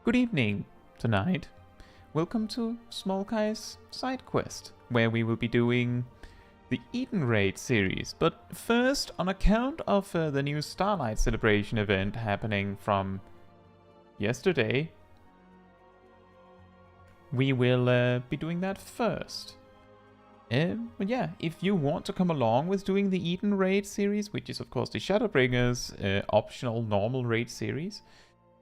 Good evening tonight. Welcome to Smol Caetsu Sidequest, where we will be doing the Eden Raid series. But first, on account of the new Starlight Celebration event happening from yesterday, we will be doing that first. But yeah, if you want to come along with doing the Eden Raid series, which is of course the Shadowbringers optional normal raid series,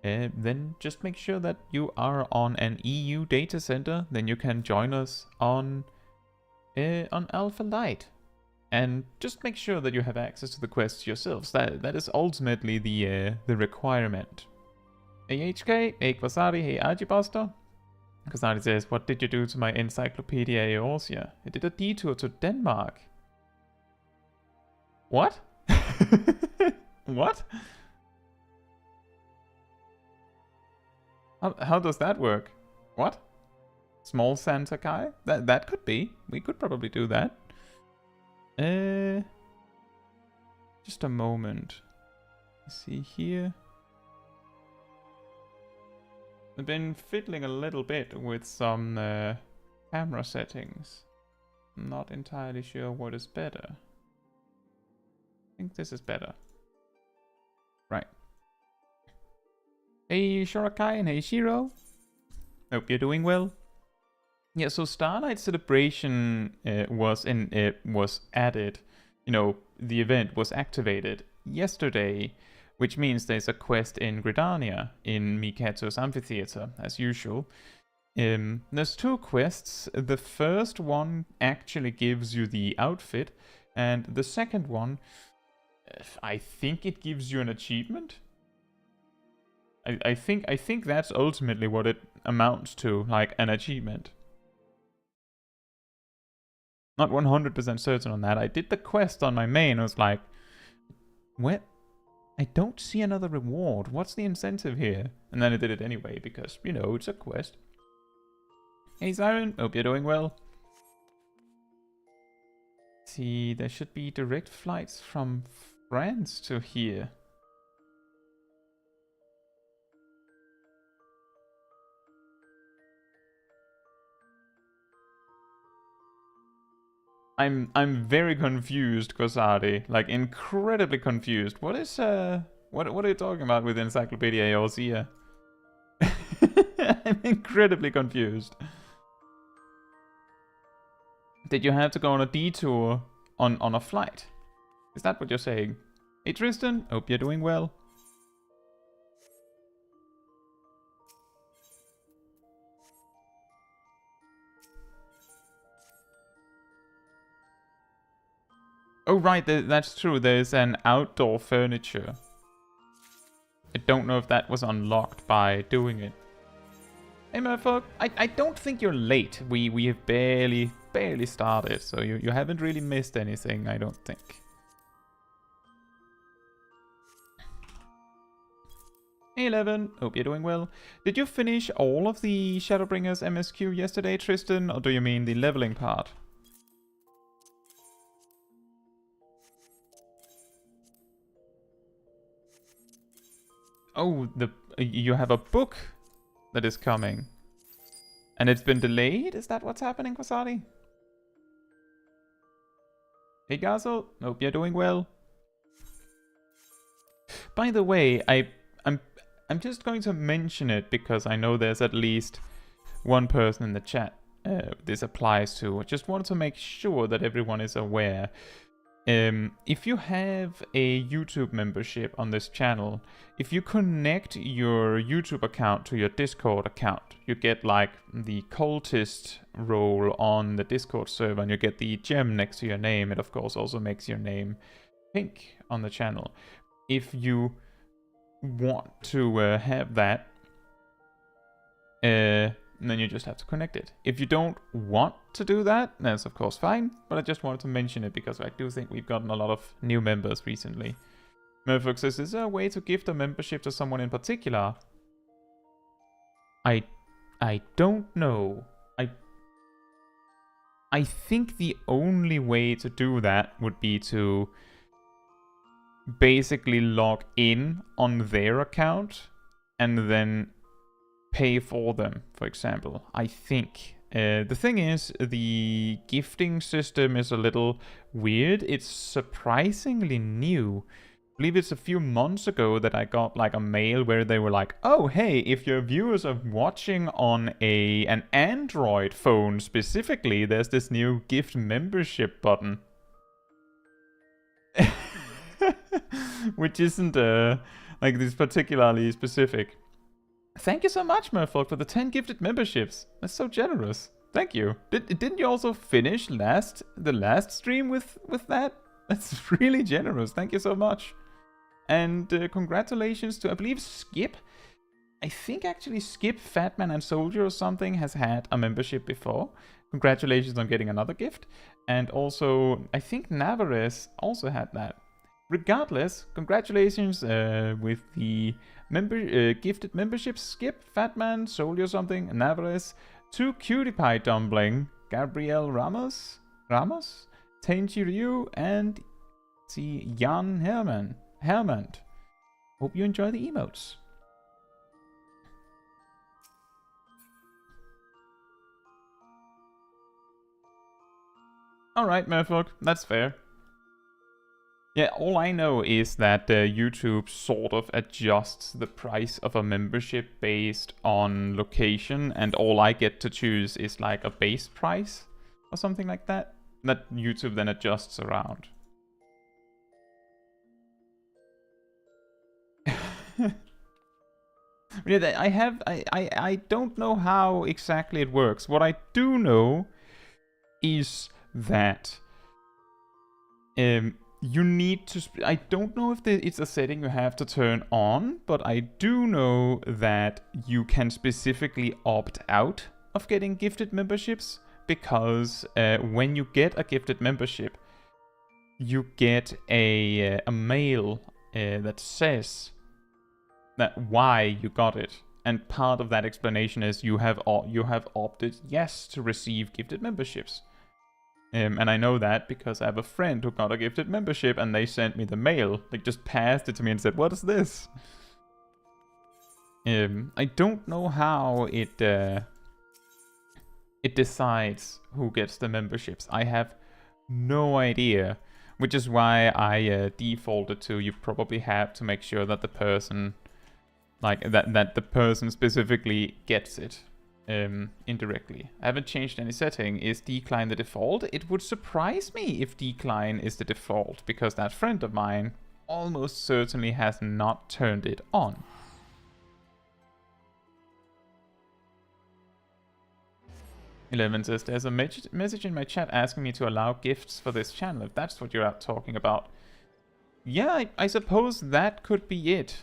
then just make sure that you are on an EU data center. Then you can join us on Alpha Light, and just make sure that you have access to the quests yourselves. That is ultimately the requirement. Hey HK, hey Kwasari, hey Ajibuster. Kwasari says, "What did you do to my Encyclopedia Eorzea? I did a detour to Denmark." What? What? How does that work? What? Small Santa Kai? That could be. We could probably do that. Just a moment. Let's see here. I've been fiddling a little bit with some camera settings. I'm not entirely sure what is better. I think this is better. Right. Hey Shorakai and hey Shiro. Hope you're doing well. Yeah, so Starlight Celebration was added. You know, the event was activated yesterday, which means there's a quest in Gridania in Mikato's amphitheater, as usual. There's two quests. The first one actually gives you the outfit, and the second one, I think it gives you an achievement. I think that's ultimately what it amounts to, like an achievement. Not 100% certain on that. I did the quest on my main. I was like, what? I don't see another reward. What's the incentive here? And then I did it anyway because, you know, it's a quest. Hey Siren, hope you're doing well. See, there should be direct flights from France to here. I'm very confused, Kosari. Like, incredibly confused. What is what are you talking about with Encyclopedia Eorzea? I'm incredibly confused. Did you have to go on a detour on a flight? Is that what you're saying? Hey Tristan, hope you're doing well. Oh right, that's true. There's an outdoor furniture. I don't know if that was unlocked by doing it. Hey Murfolk, I don't think you're late. We have barely started, so you haven't really missed anything, I don't think. Hey Eleven, hope you're doing well. Did you finish all of the Shadowbringers MSQ yesterday, Tristan, or do you mean the leveling part? Oh, you have a book that is coming. And it's been delayed? Is that what's happening, Kwasari? Hey, Gazel. Hope you're doing well. By the way, I'm just going to mention it because I know there's at least one person in the chat this applies to. I just wanted to make sure that everyone is aware. If you have a YouTube membership on this channel, if you connect your YouTube account to your Discord account, you get like the cultist role on the Discord server and you get the gem next to your name. It of course also makes your name pink on the channel. If you want to have that, then you just have to connect it. If you don't want to do that, that's of course fine, but I just wanted to mention it because I do think we've gotten a lot of new members recently. Murphy says, is there a way to gift a membership to someone in particular? I don't know. I think the only way to do that would be to basically log in on their account and then pay for them, for example. I think. The thing is, the gifting system is a little weird. It's surprisingly new. I believe it's a few months ago that I got like a mail where they were like, oh hey, if your viewers are watching on an Android phone specifically, there's this new gift membership button. Which isn't like this particularly specific. Thank you so much, Murfolk, for the 10 gifted memberships. That's so generous. Thank you. Didn't you also finish the last stream with that? That's really generous. Thank you so much. And congratulations to, I believe, Skip. I think actually Skip, Fatman, and Soldier or something has had a membership before. Congratulations on getting another gift. And also, I think Navarez also had that. Regardless, congratulations with the gifted memberships. Skip, Fatman, Soldier something, Navarez, to Cutie Pie Dumpling, Gabriel Ramos, Tenchi Ryu, and Jan Herman. Hope you enjoy the emotes. Alright, Murfolk, that's fair. Yeah, all I know is that YouTube sort of adjusts the price of a membership based on location, and all I get to choose is like a base price or something like that, that YouTube then adjusts around. Yeah, I don't know how exactly it works. What I do know is that you need to... I don't know if it's a setting you have to turn on, but I do know that you can specifically opt out of getting gifted memberships, because when you get a gifted membership, you get a mail that says that why you got it. And part of that explanation is you have opted yes to receive gifted memberships. And I know that because I have a friend who got a gifted membership and they sent me the mail. They just passed it to me and said, what is this? I don't know how it decides who gets the memberships. I have no idea. Which is why I defaulted to you probably have to make sure that the person, like that the person specifically gets it. Indirectly. I haven't changed any setting. Is decline the default? It would surprise me if decline is the default, because that friend of mine almost certainly has not turned it on. Eleven says, there's a message in my chat asking me to allow gifts for this channel, if that's what you're talking about. Yeah, I suppose that could be it.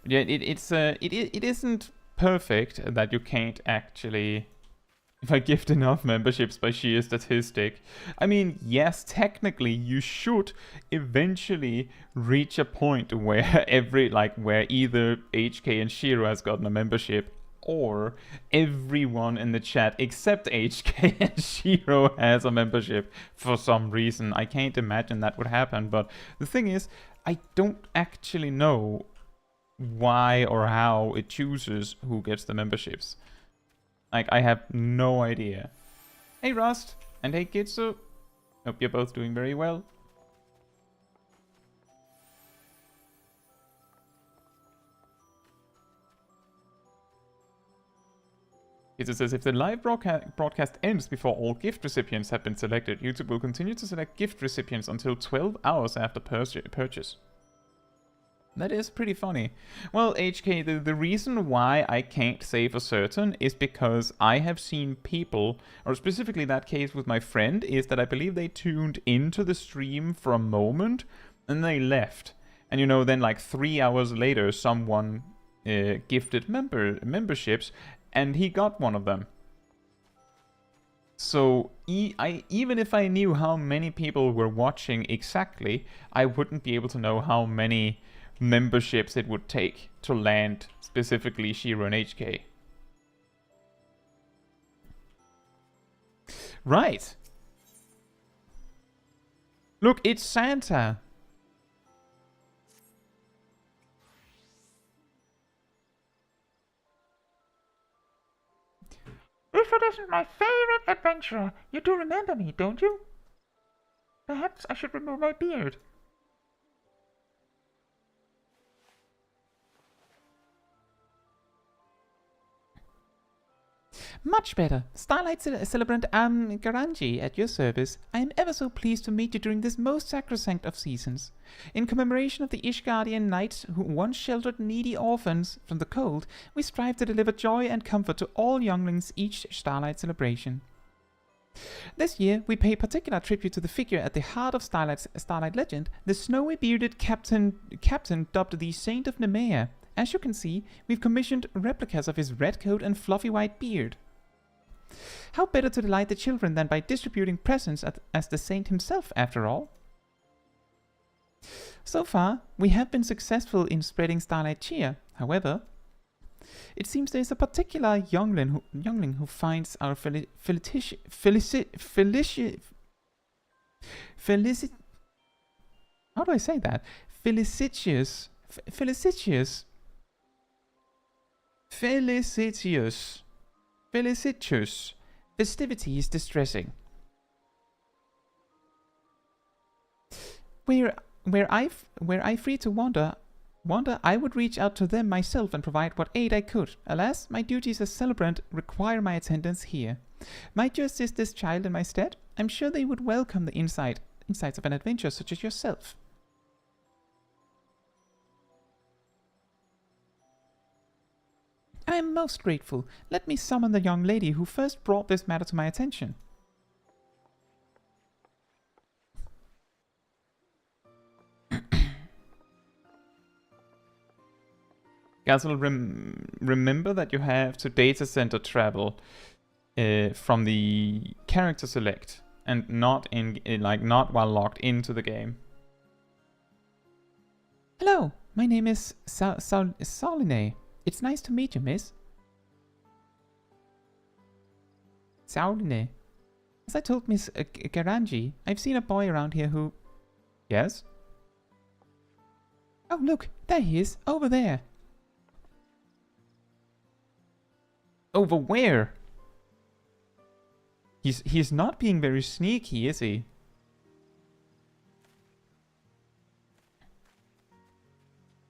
Yeah, it isn't perfect that you can't actually, if I gift enough memberships by sheer statistic. I mean, yes, technically you should eventually reach a point where where either HK and Shiro has gotten a membership, or everyone in the chat except HK and Shiro has a membership for some reason. I can't imagine that would happen, but the thing is, I don't actually know why or how it chooses who gets the memberships. Like, I have no idea. Hey Rust, and hey Kitsu. Hope you're both doing very well. It says, if the live broadcast ends before all gift recipients have been selected, YouTube will continue to select gift recipients until 12 hours after purchase. That is pretty funny. Well, HK, the reason why I can't say for certain is because I have seen people, or specifically that case with my friend, is that I believe they tuned into the stream for a moment and they left. And you know, then like 3 hours later, someone gifted memberships, and he got one of them. So even if I knew how many people were watching exactly, I wouldn't be able to know how many memberships it would take to land specifically Shiro and HK. Right. Look, it's Santa. If it isn't my favorite adventurer, you do remember me, don't you? Perhaps I should remove my beard. Much better. Starlight Celebrant Garanji at your service. I am ever so pleased to meet you during this most sacrosanct of seasons. In commemoration of the Ishgardian knights who once sheltered needy orphans from the cold, we strive to deliver joy and comfort to all younglings each Starlight celebration. This year, we pay particular tribute to the figure at the heart of Starlight legend, the snowy-bearded captain dubbed the Saint of Nemea. As you can see, we've commissioned replicas of his red coat and fluffy white beard. How better to delight the children than by distributing presents as the saint himself, after all? So far, we have been successful in spreading Starlight cheer. However, it seems there is a particular youngling who finds our felicitious festivity is distressing. Were I free to wander, I would reach out to them myself and provide what aid I could. Alas, my duties as celebrant require my attendance here. Might you assist this child in my stead? I'm sure they would welcome the insights of an adventurer such as yourself. I am most grateful. Let me summon the young lady who first brought this matter to my attention. Guys, will remember that you have to data center travel from the character select and not not while logged into the game. Hello, my name is Sauline. It's nice to meet you, miss. Sauline. As I told Miss Garanji, I've seen a boy around here who... Yes? Oh, look, there he is, over there. Over where? He's not being very sneaky, is he?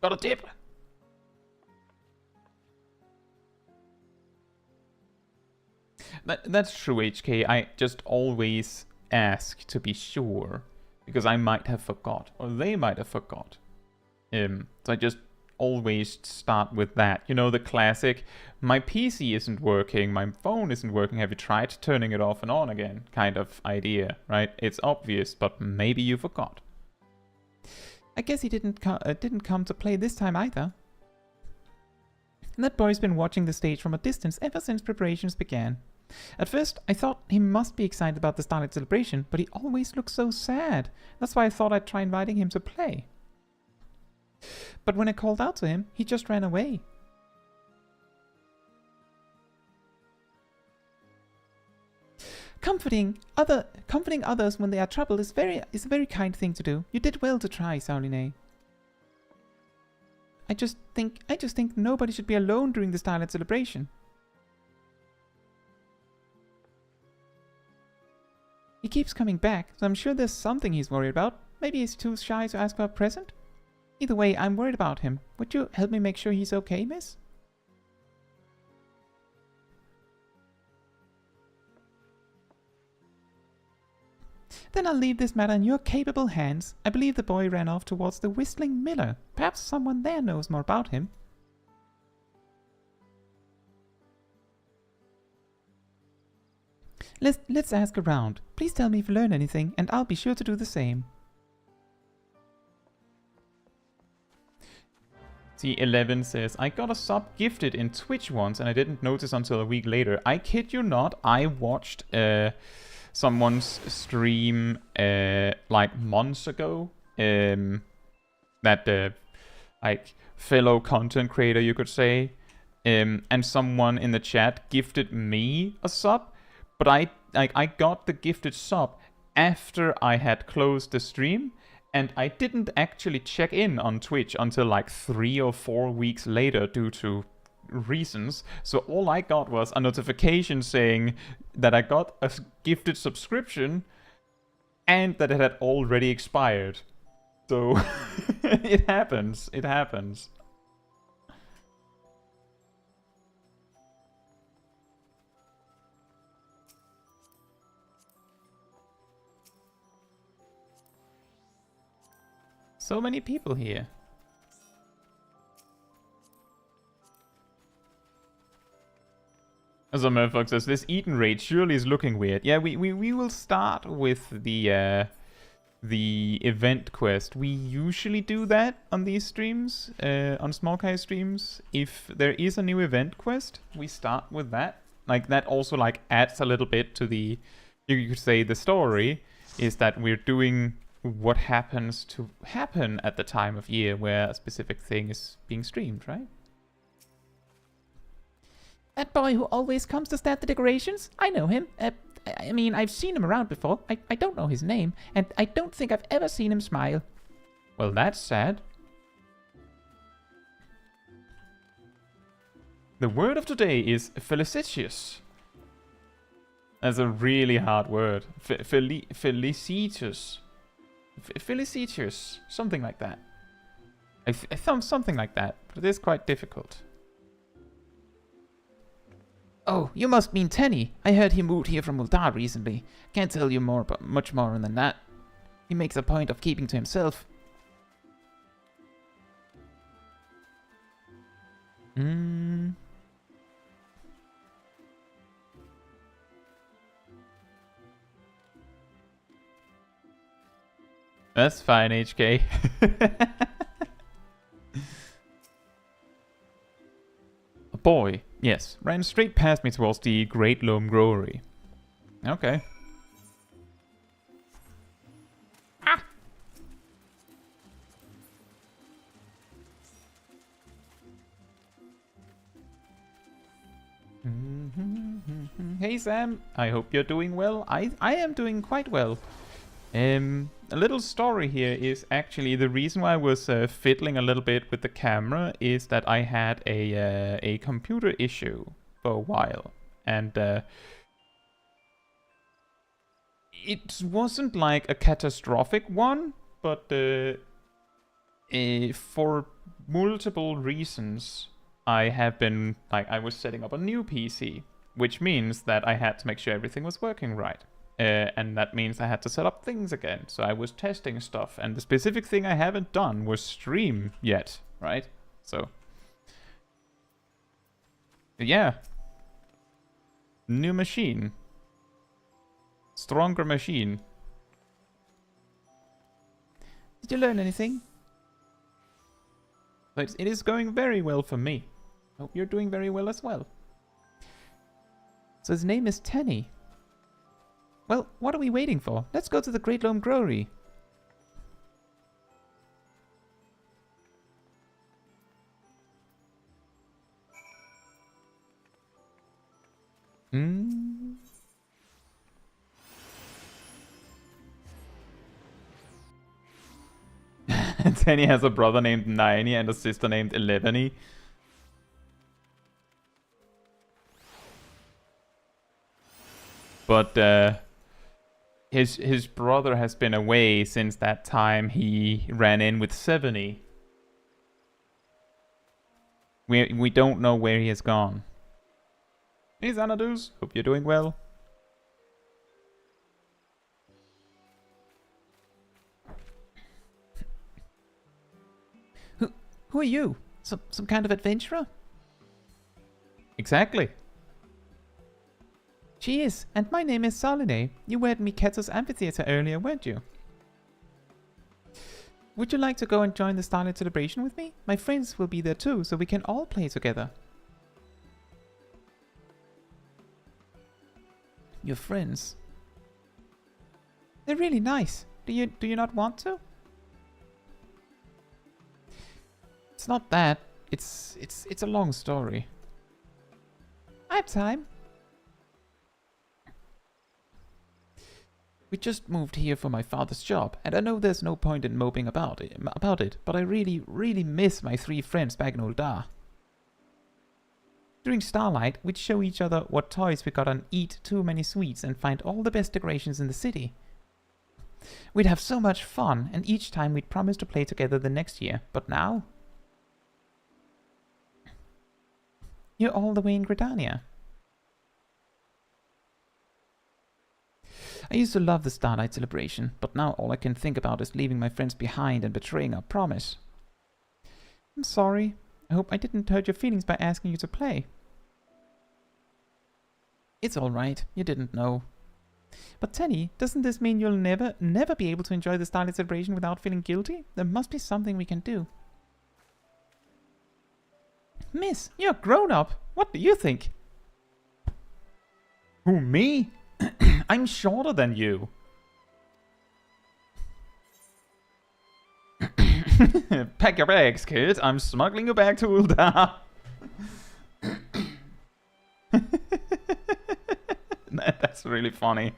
Got a tip! That's true, HK. I just always ask to be sure, because I might have forgot, or they might have forgot. So I just always start with that. You know, the classic, my PC isn't working, my phone isn't working, have you tried turning it off and on again? Kind of idea, right? It's obvious, but maybe you forgot. I guess he didn't come to play this time either. That boy's been watching the stage from a distance ever since preparations began. At first, I thought he must be excited about the Starlight Celebration, but he always looks so sad. That's why I thought I'd try inviting him to play. But when I called out to him, he just ran away. Comforting others when they are troubled is a very kind thing to do. You did well to try, Sauline. I just think nobody should be alone during the Starlight Celebration. He keeps coming back, so I'm sure there's something he's worried about. Maybe he's too shy to ask for a present? Either way, I'm worried about him. Would you help me make sure he's okay, miss? Then I'll leave this matter in your capable hands. I believe the boy ran off towards the Whistling Miller. Perhaps someone there knows more about him. Let's ask around. Please tell me if you learn anything, and I'll be sure to do the same. T11 says, I got a sub gifted in Twitch once and I didn't notice until a week later. I kid you not, I watched someone's stream like months ago. That like fellow content creator, you could say. And someone in the chat gifted me a sub. But I got the gifted sub after I had closed the stream. And I didn't actually check in on Twitch until like 3 or 4 weeks later due to reasons. So all I got was a notification saying that I got a gifted subscription and that it had already expired. So it happens. It happens. So many people here. As a motherfucker says, this Eden raid surely is looking weird. Yeah, we will start with the event quest. We usually do that on these streams, on Smol Caetsu streams. If there is a new event quest, we start with that. Like, that also, like, adds a little bit to the, you could say, the story, is that we're doing what happens to happen at the time of year where a specific thing is being streamed, right? That boy who always comes to stare at the decorations? I know him. I mean, I've seen him around before. I don't know his name, and I don't think I've ever seen him smile. Well, that's sad. The word of today is felicitious. That's a really hard word. Felicitious. Felicitious. Something like that. I thought something like that, but it is quite difficult. Oh, you must mean Tenny. I heard he moved here from Muldar recently. Can't tell you much more than that. He makes a point of keeping to himself. That's fine, HK. A boy, yes, ran straight past me towards the Great Loam Growery. Okay. Ah! Hey Sam, I hope you're doing well. I am doing quite well. A little story here is actually the reason why I was fiddling a little bit with the camera is that I had a computer issue for a while, and it wasn't like a catastrophic one, but for multiple reasons I have been I was setting up a new PC, which means that I had to make sure everything was working right. And that means I had to set up things again. So I was testing stuff. And the specific thing I haven't done was stream yet, right? So, yeah. New machine. Stronger machine. Did you learn anything? But it is going very well for me. Hope you're doing very well as well. So his name is Tenny. Well, what are we waiting for? Let's go to the Great Loam Growery. Tenny has a brother named 90 and a sister named 11. But his brother has been away since that time he ran in with 70. We don't know where he has gone. Hey Xanadus, hope you're doing well. Who are you? Some kind of adventurer? Exactly. Cheers, and my name is Saline. You were at Miketsu's amphitheater earlier, weren't you? Would you like to go and join the Starlight Celebration with me? My friends will be there too, so we can all play together. Your friends? They're really nice. Do you not want to? It's not that. It's a long story. I have time. We just moved here for my father's job, and I know there's no point in moping about it, but I really, really miss my 3 friends back in Uldar. During Starlight, we'd show each other what toys we got and eat too many sweets and find all the best decorations in the city. We'd have so much fun, and each time we'd promise to play together the next year, but now... You're all the way in Gridania. I used to love the Starlight Celebration, but now all I can think about is leaving my friends behind and betraying our promise. I'm sorry. I hope I didn't hurt your feelings by asking you to play. It's alright, you didn't know. But Tenny, doesn't this mean you'll never be able to enjoy the Starlight Celebration without feeling guilty? There must be something we can do. Miss, you're grown up. What do you think? Who, me? I'm shorter than you. Pack your bags, kids. I'm smuggling you back to Uldar. That's really funny.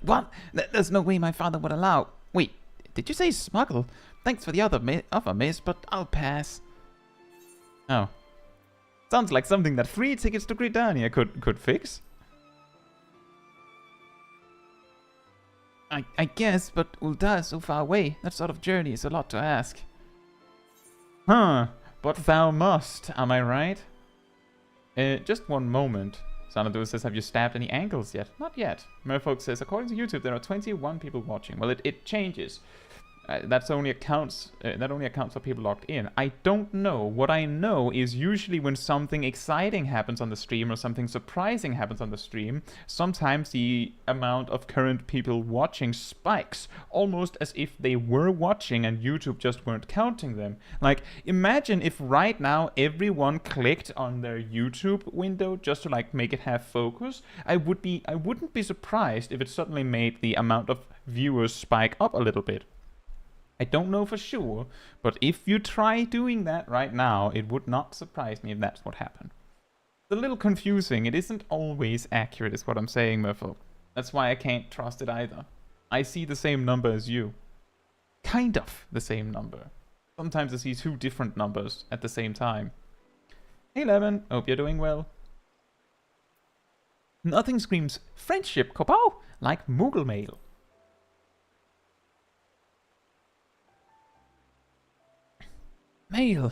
What? There's no way my father would allow... Wait, did you say smuggle? Thanks for the offer, miss, but I'll pass. Oh. Sounds like something that free tickets to Gridania could fix. I guess, but Uldar is so far away. That sort of journey is a lot to ask. Huh. But thou must, am I right? Just one moment. Xanadu says, have you stabbed any ankles yet? Not yet. Merfolk says, according to YouTube, there are 21 people watching. Well, it changes. That only accounts for people logged in. I don't know. What I know is usually when something exciting happens on the stream or something surprising happens on the stream, sometimes the amount of current people watching spikes, almost as if they were watching and YouTube just weren't counting them. Like, imagine if right now everyone clicked on their YouTube window just to like make it have focus. I wouldn't be surprised if it suddenly made the amount of viewers spike up a little bit. I don't know for sure, but if you try doing that right now, it would not surprise me if that's what happened. It's a little confusing. It isn't always accurate, is what I'm saying, Merfolk. That's why I can't trust it either. I see the same number as you. Kind of the same number. Sometimes I see 2 different numbers at the same time. Hey, Lemon. Hope you're doing well. Nothing screams friendship, Kopow, like Moogle Mail. Mail.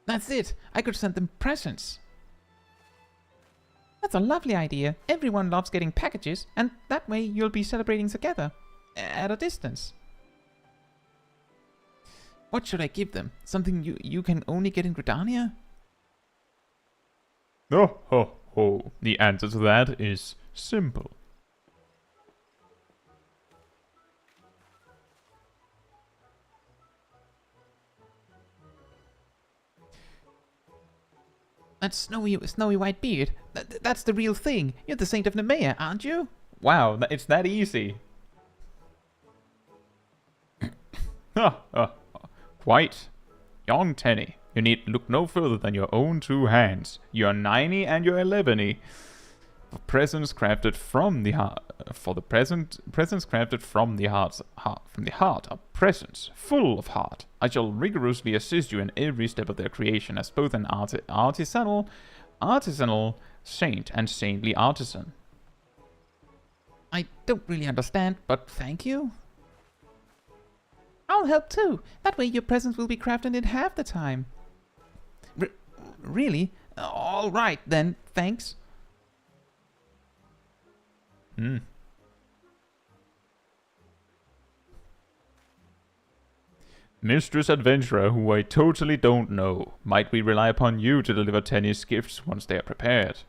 That's it. I could send them presents. That's a lovely idea. Everyone loves getting packages, and that way you'll be celebrating together. At a distance. What should I give them? Something you can only get in Gridania? Oh, ho, ho. The answer to that is simple. That snowy white beard. That's the real thing. You're the Saint of Nemea, aren't you? Wow, it's that easy. Quite. Young Tenny. You need look no further than your own two hands, your 90 and your 11. For presents crafted from the heart, presents crafted from the heart, are presents full of heart. I shall rigorously assist you in every step of their creation as both an artisanal saint and saintly artisan. I don't really understand, but thank you. I'll help too. That way your presents will be crafted in half the time. Really? All right then, thanks. Mistress Adventurer, who I totally don't know, might we rely upon you to deliver Tenny's gifts once they are prepared?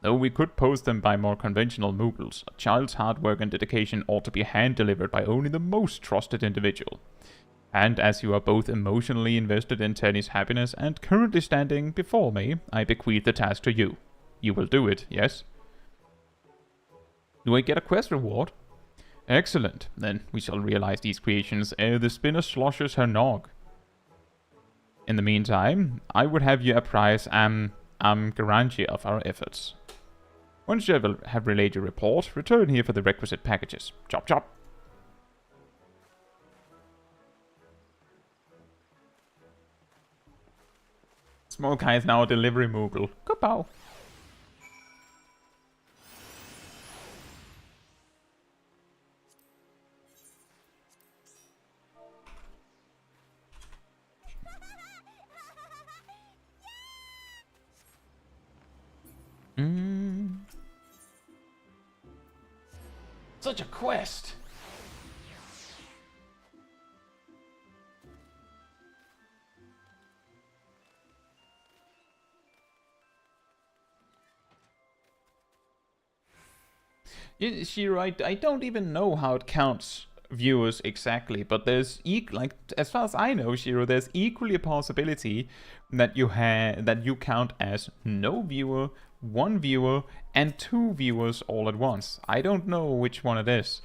Though we could post them by more conventional moogles, a child's hard work and dedication ought to be hand-delivered by only the most trusted individual. And as you are both emotionally invested in Tenny's happiness and currently standing before me, I bequeath the task to you. You will do it, yes? Do I get a quest reward? Excellent. Then we shall realize these creations ere the spinner sloshes her nog. In the meantime, I would have you apprise Garanji of our efforts. Once you have relayed your report, return here for the requisite packages. Chop chop. Smol Caetsu is now a delivery moogle. Goodbye. Such a quest. Shiro, I don't even know how it counts viewers exactly, but there's like as far as I know, Shiro, there's equally a possibility that you count as no viewer, one viewer, and two viewers all at once. I don't know which one it is.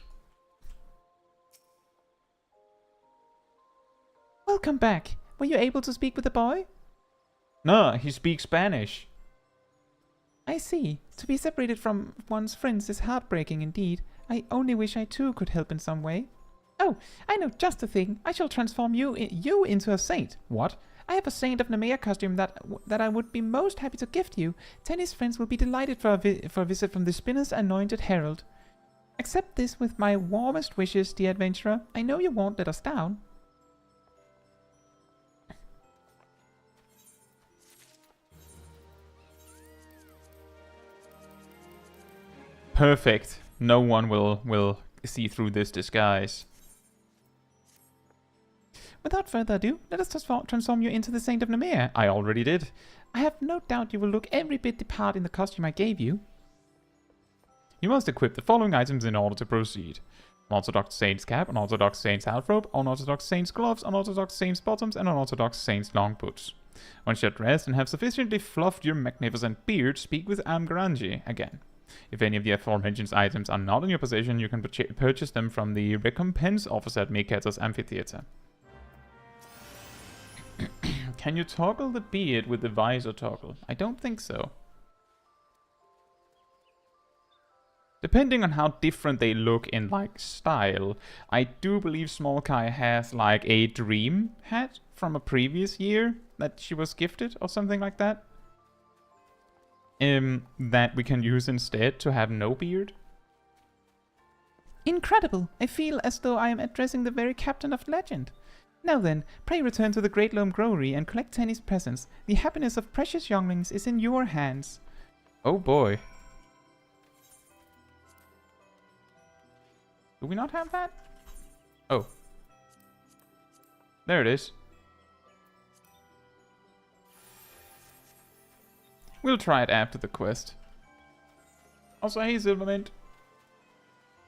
Welcome back. Were you able to speak with the boy? No, he speaks Spanish. I see. To be separated from one's friends is heartbreaking indeed. I only wish I too could help in some way. Oh, I know just the thing. I shall transform you into a saint. What? I have a Saint of Nemea costume that I would be most happy to gift you. Tenny's friends will be delighted for a visit from the Spinner's anointed herald. Accept this with my warmest wishes, dear adventurer. I know you won't let us down. Perfect. No one will see through this disguise. Without further ado, let us transform you into the Saint of Nemea. I already did. I have no doubt you will look every bit the part in the costume I gave you. You must equip the following items in order to proceed. An Orthodox Saint's cap, an Orthodox Saint's outrobe, an Orthodox Saint's gloves, an Orthodox Saint's bottoms, and an Orthodox Saint's long boots. Once you are dressed and have sufficiently fluffed your magnificent beard, speak with Garanji again. If any of the aforementioned items are not in your possession, you can purchase them from the recompense officer at Miketa's amphitheater. Can you toggle the beard with the visor toggle? I don't think so. Depending on how different they look in like style, I do believe Smol Caetsu has like a dream hat from a previous year that she was gifted or something like that. That we can use instead to have no beard. Incredible! I feel as though I am addressing the very captain of legend. Now then, pray return to the Great Loam Growery and collect Tenny's presents. The happiness of precious younglings is in your hands. Oh boy. Do we not have that? Oh. There it is. We'll try it after the quest. Also, hey Silvermint.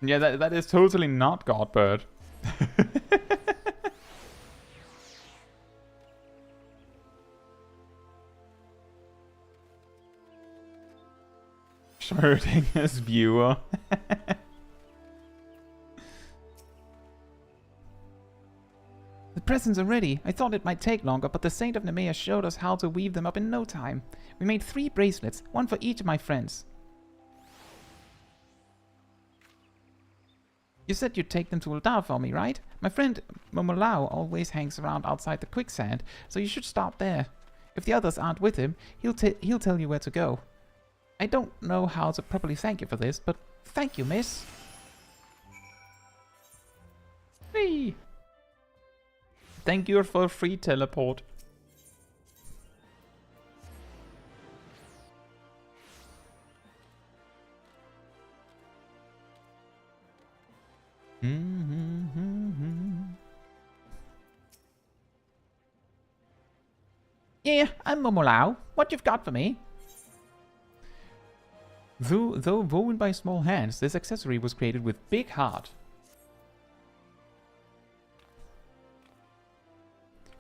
Yeah, that is totally not Godbird. Schrödinger's viewer. The presents are ready. I thought it might take longer, but the Saint of Nemea showed us how to weave them up in no time. We made 3 bracelets, one for each of my friends. You said you'd take them to Uldar for me, right? My friend Momolao always hangs around outside the quicksand, so you should stop there. If the others aren't with him, he'll tell you where to go. I don't know how to properly thank you for this, but thank you, miss. Hey! Thank you for free teleport. Yeah, I'm Momolao. What you've got for me? Though woven by small hands, this accessory was created with big heart.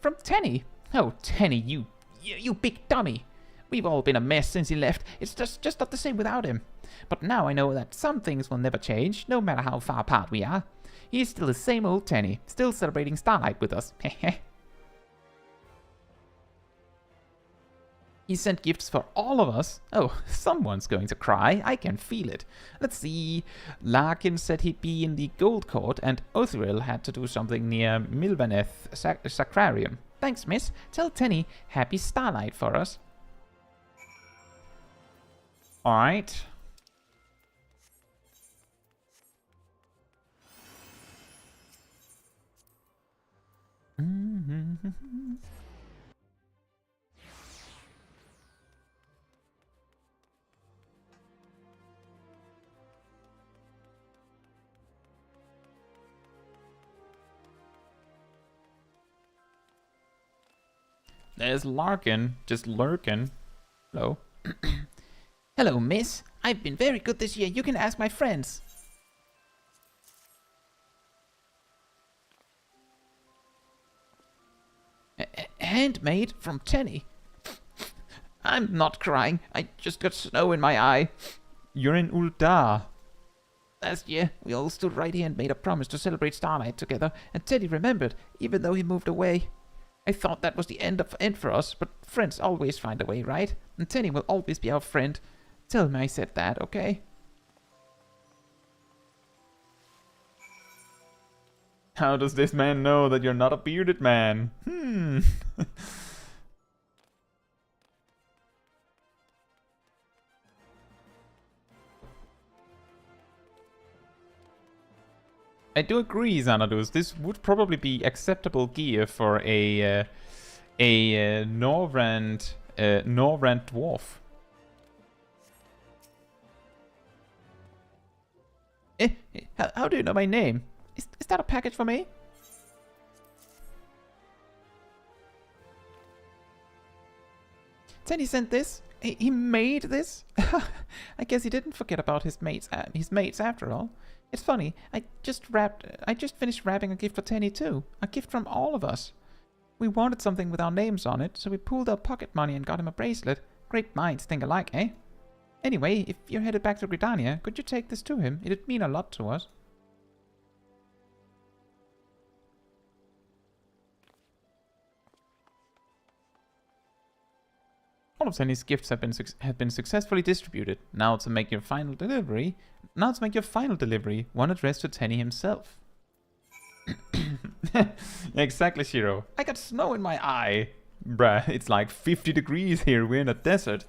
From Tenny. Oh, Tenny, you big dummy. We've all been a mess since he left. It's just not the same without him. But now I know that some things will never change, no matter how far apart we are. He's still the same old Tenny, still celebrating Starlight with us. Heh. He sent gifts for all of us. Oh, someone's going to cry. I can feel it. Let's see. Larkin said he'd be in the Gold Court, and Othriel had to do something near Milvaneth Sacrarium. Thanks, miss. Tell Tenny happy Starlight for us. Alright. There's Larkin, just lurking. Hello. Hello, miss. I've been very good this year. You can ask my friends. Handmade from Tenny. I'm not crying. I just got snow in my eye. You're in Uldar. Last year, we all stood right here and made a promise to celebrate Starlight together, and Teddy remembered, even though he moved away. I thought that was the end for us, but friends always find a way, right? And Tenny will always be our friend. Tell him I said that, okay? How does this man know that you're not a bearded man? I do agree, Xanadus. This would probably be acceptable gear for a Norrand dwarf. How do you know my name? Is that a package for me? Tenny sent this? He made this? I guess he didn't forget about his mates after all. It's funny, I just finished wrapping a gift for Tenny too. A gift from all of us. We wanted something with our names on it, so we pooled our pocket money and got him a bracelet. Great minds think alike, eh? Anyway, if you're headed back to Gridania, could you take this to him? It'd mean a lot to us. All of Tenny's gifts have been successfully distributed. Now to make your final delivery, one addressed to Tenny himself. Exactly, Shiro. I got snow in my eye. Bruh, it's like 50 degrees here. We're in a desert.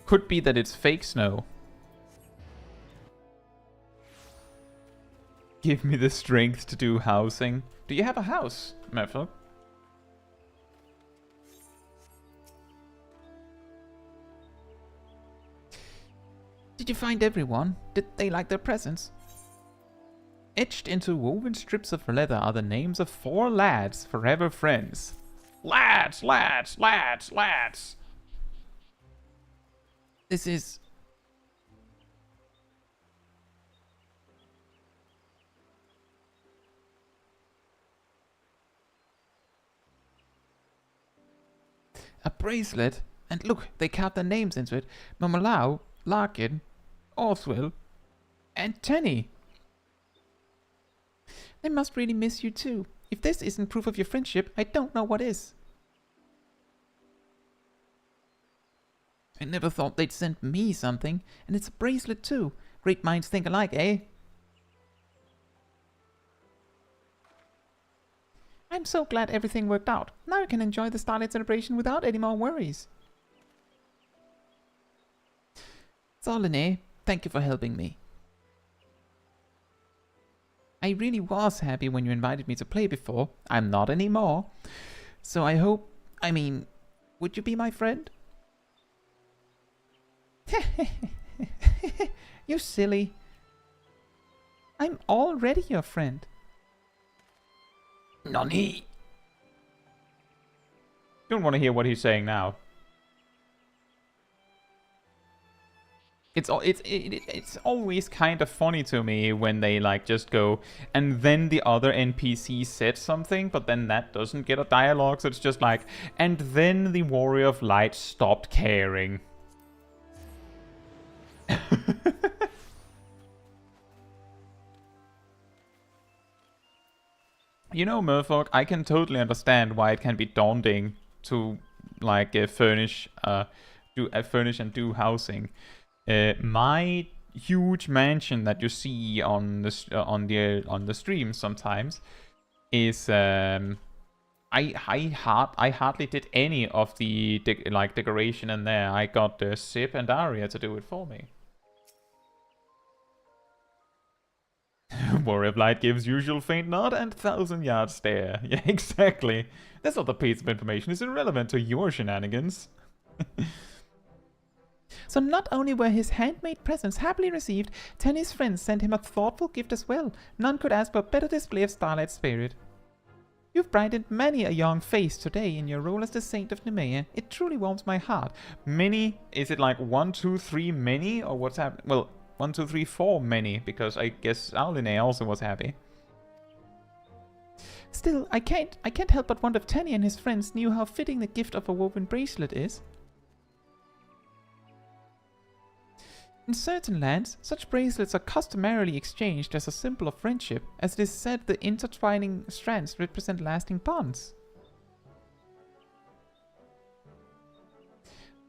Could be that it's fake snow. Give me the strength to do housing. Do you have a house, Merfolk? Did you find everyone? Did they like their presents? Etched into woven strips of leather are the names of 4 lads, forever friends. Lads, lads, lads, lads. This is... A bracelet? And look, they carved their names into it. Momolau, Larkin, Orthwell, and Tenny. They must really miss you too. If this isn't proof of your friendship, I don't know what is. I never thought they'd send me something, and it's a bracelet too. Great minds think alike, eh? I'm so glad everything worked out. Now I can enjoy the Starlight Celebration without any more worries. Solene, thank you for helping me. I really was happy when you invited me to play before. I'm not anymore. So I hope... I mean, would you be my friend? You're silly. I'm already your friend. Nani? Don't want to hear what he's saying now. It's always kind of funny to me when they like just go, and then the other NPC said something, but then that doesn't get a dialogue, so it's just like, and then the Warrior of Light stopped caring. You know, Merfolk, I can totally understand why it can be daunting to like furnish and do housing. My huge mansion that you see on the stream sometimes is I hardly did any of the decoration in there. I got Sip and Aria to do it for me. Warrior of Light gives usual faint nod and 1,000-yard stare. Yeah, exactly. This other piece of information is irrelevant to your shenanigans. So not only were his handmade presents happily received, Tenny's friends sent him a thoughtful gift as well. None could ask for a better display of Starlight spirit. You've brightened many a young face today in your role as the Saint of Nemea. It truly warms my heart. Many? Is it like 1, 2, 3 many? Or what's happening? Well, 1, 2, 3, 4 many, because I guess Auline also was happy. Still, I can't help but wonder if Tenny and his friends knew how fitting the gift of a woven bracelet is. In certain lands, such bracelets are customarily exchanged as a symbol of friendship, as it is said the intertwining strands represent lasting bonds.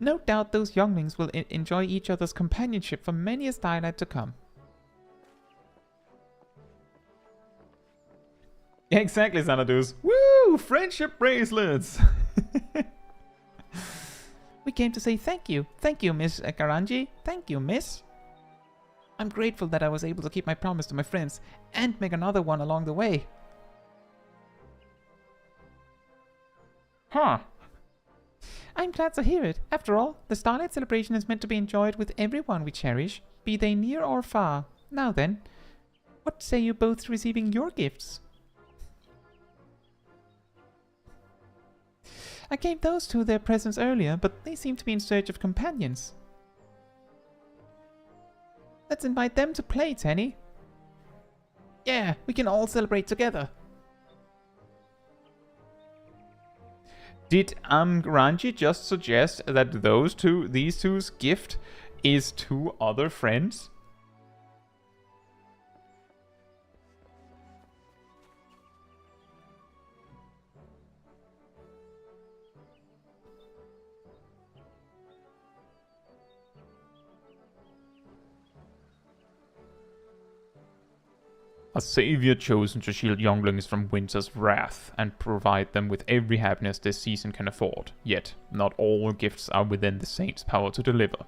No doubt those younglings will enjoy each other's companionship for many a starlight to come. Exactly, Xanadus. Woo! Friendship bracelets! We came to say thank you. Thank you, Miss Garanji. Thank you, miss. I'm grateful that I was able to keep my promise to my friends and make another one along the way. Huh. I'm glad to hear it. After all, the Starlight Celebration is meant to be enjoyed with everyone we cherish, be they near or far. Now then, what say you both to receiving your gifts? I gave those two their presents earlier, but they seem to be in search of companions. Let's invite them to play, Tenny. Yeah, we can all celebrate together. Did Ranji just suggest that these two's gift is 2 other friends? A savior chosen to shield younglings from winter's wrath and provide them with every happiness this season can afford. Yet, not all gifts are within the saint's power to deliver.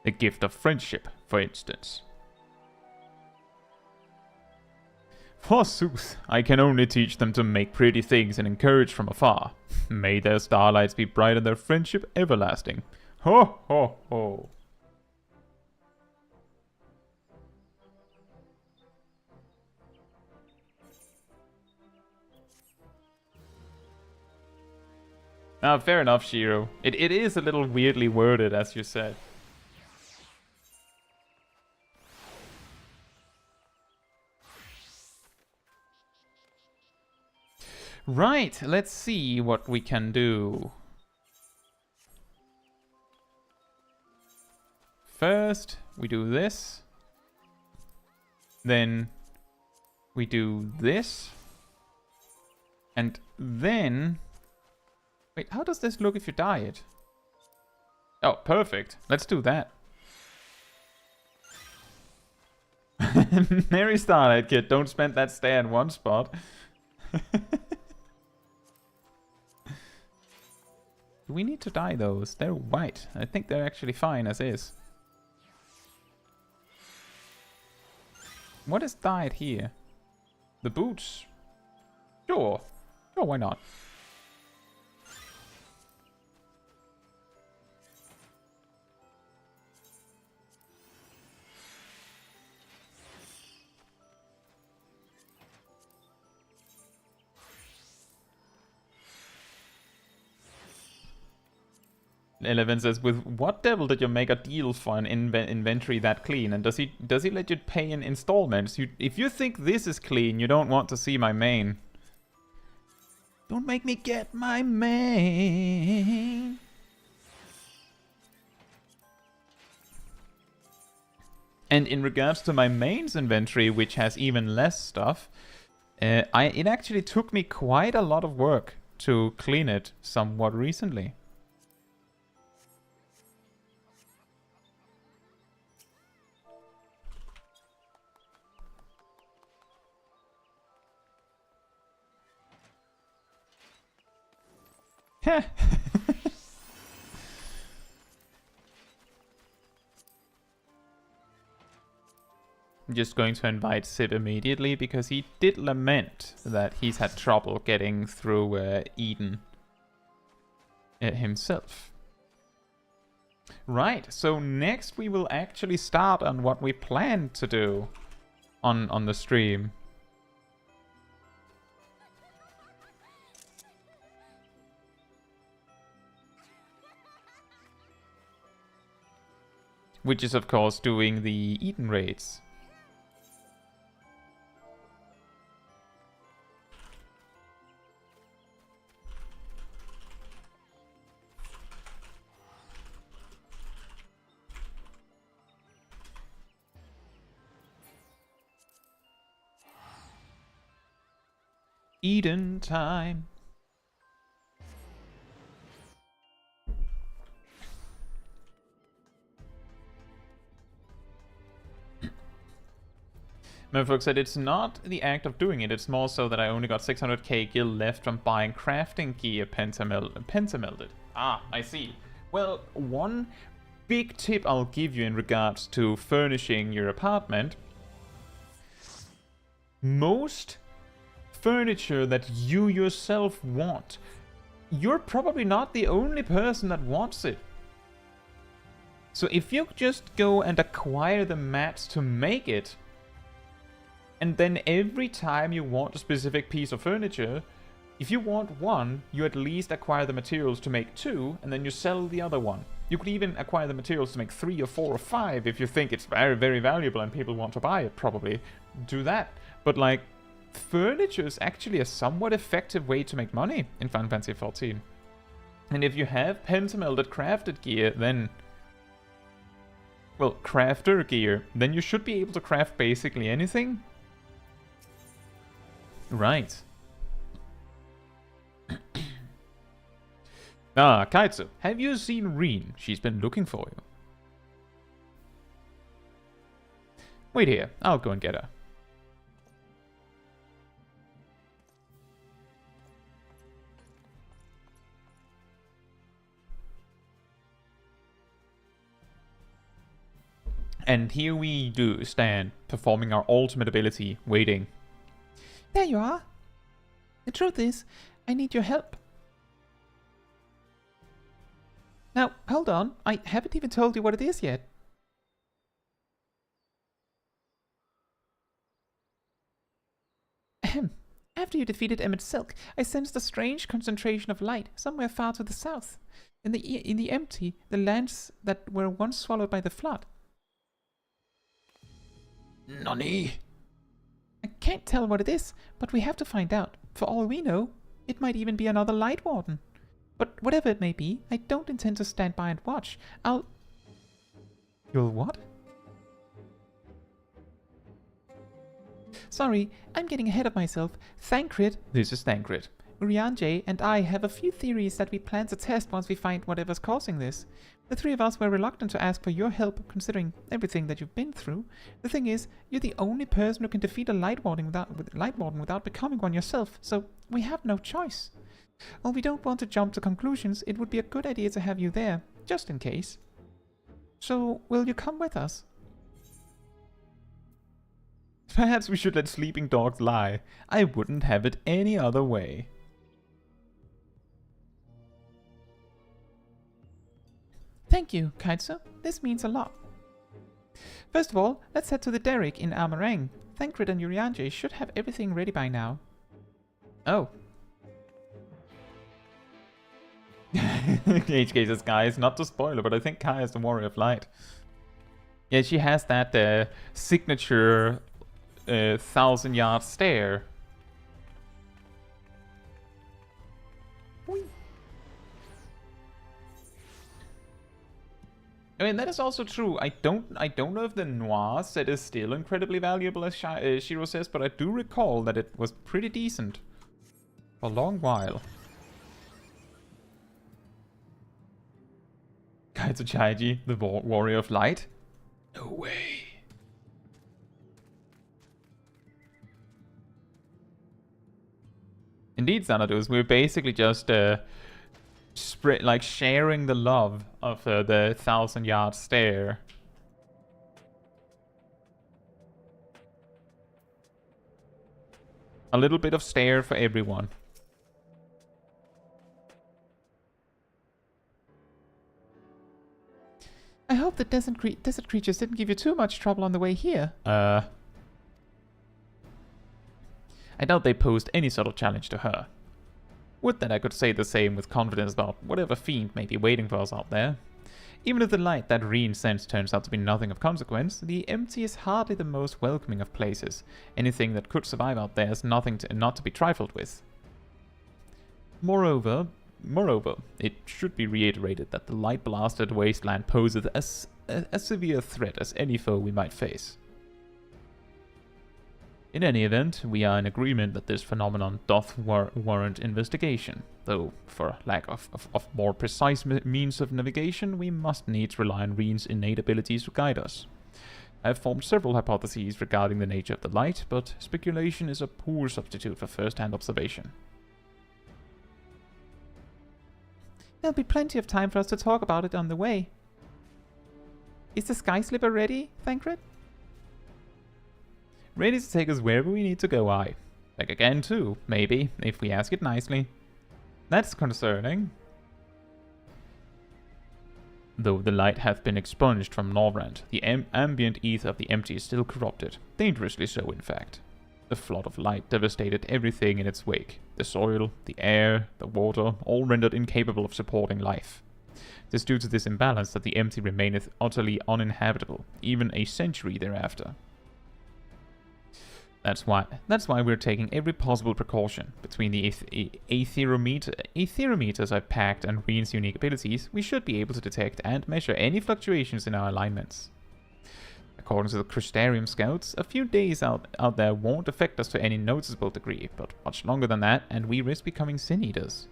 The gift of friendship, for instance. Forsooth, I can only teach them to make pretty things and encourage from afar. May their starlights be bright and their friendship everlasting. Ho ho ho! Fair enough, Shiro. It is a little weirdly worded, as you said. Right, let's see what we can do. first we do this. Then we do this. And then... Wait, how does this look if you dye it? Oh, perfect. Let's do that. Merry Starlight Kid, don't spend that stay in one spot. Do we need to dye those? They're white. I think they're actually fine as is. What is dyed here? The boots? Sure. Sure, why not? Eleven says, with what devil did you make a deal for an inventory that clean? And does he let you pay in installments? If you think this is clean, you don't want to see my main. Don't make me get my main. And in regards to my main's inventory, which has even less stuff, it actually took me quite a lot of work to clean it somewhat recently. I'm just going to invite Sib immediately because he did lament that he's had trouble getting through Eden himself. Right, so next we will actually start on what we planned to do on the stream. Which is, of course, doing the Eden raids. Eden time. Merfolk said it's not the act of doing it, it's more so that I only got 600k gil left from buying crafting gear pentamelded. Ah, I see. Well, one big tip I'll give you in regards to furnishing your apartment. Most furniture that you yourself want, you're probably not the only person that wants it. So if you just go and acquire the mats to make it, and then every time you want a specific piece of furniture, if you want one, you at least acquire the materials to make two, and then you sell the other one. You could even acquire the materials to make 3 or 4 or 5 if you think it's very, very valuable and people want to buy it, probably. Do that. But, like, furniture is actually a somewhat effective way to make money in Final Fantasy XIV. And if you have pentamelded crafted gear, then... well, crafter gear, then you should be able to craft basically anything. Right. Ah, Caetsu, have you seen Reen? She's been looking for you. Wait here, I'll go and get her. And here we do stand, performing our ultimate ability, waiting. There you are. The truth is, I need your help. Now, hold on. I haven't even told you what it is yet. Ahem. After you defeated Emmett Silk, I sensed a strange concentration of light somewhere far to the south. In the empty, the lands that were once swallowed by the flood. Nani? I can't tell what it is, but we have to find out. For all we know, it might even be another Light Warden. But whatever it may be, I don't intend to stand by and watch. You'll what? Sorry, I'm getting ahead of myself. Thancred, this is Thancred, Urianger and I have a few theories that we plan to test once we find whatever's causing this. The three of us were reluctant to ask for your help, considering everything that you've been through. The thing is, you're the only person who can defeat a Light Warden without becoming one yourself, so we have no choice. While we don't want to jump to conclusions, it would be a good idea to have you there, just in case. So, will you come with us? Perhaps we should let sleeping dogs lie. I wouldn't have it any other way. Thank you, Kaitsu. This means a lot. First of all, let's head to the derrick in Amarang. Thancred and Urianger should have everything ready by now. Oh. HK says, guys, not to spoil it, but I think Kai is the Warrior of Light. Yeah, she has that signature 1,000-yard stare. Whee. I mean, that is also true. I don't know if the Noir set is still incredibly valuable, as Shiro says, but I do recall that it was pretty decent for a long while. Caetsu Chaiji, the Warrior of Light? No way. Indeed, Xanadus, we're basically just sharing the love of the 1,000-yard stare. A little bit of stare for everyone. I hope the desert creatures didn't give you too much trouble on the way here. I doubt they posed any sort of challenge to her. Would that I could say the same with confidence about whatever fiend may be waiting for us out there. Even if the light that Reen sends turns out to be nothing of consequence, the empty is hardly the most welcoming of places. Anything that could survive out there is not to be trifled with. Moreover, it should be reiterated that the light-blasted wasteland poses as a severe threat as any foe we might face. In any event, we are in agreement that this phenomenon doth warrant investigation, though for lack of more precise means of navigation, we must needs rely on Reen's innate abilities to guide us. I have formed several hypotheses regarding the nature of the light, but speculation is a poor substitute for first-hand observation. There'll be plenty of time for us to talk about it on the way. Is the Sky Slipper ready, Thancred? Ready to take us wherever we need to go, aye. Back again too, maybe, if we ask it nicely. That's concerning. Though the light hath been expunged from Norvrand, the ambient ether of the empty is still corrupted. Dangerously so, in fact. The flood of light devastated everything in its wake. The soil, the air, the water, all rendered incapable of supporting life. It is due to this imbalance that the empty remaineth utterly uninhabitable, even a century thereafter. That's why we're taking every possible precaution. Between the aetherometers I've packed and Reen's unique abilities, we should be able to detect and measure any fluctuations in our alignments. According to the Crystarium scouts, a few days out there won't affect us to any noticeable degree, but much longer than that, and we risk becoming sin-eaters.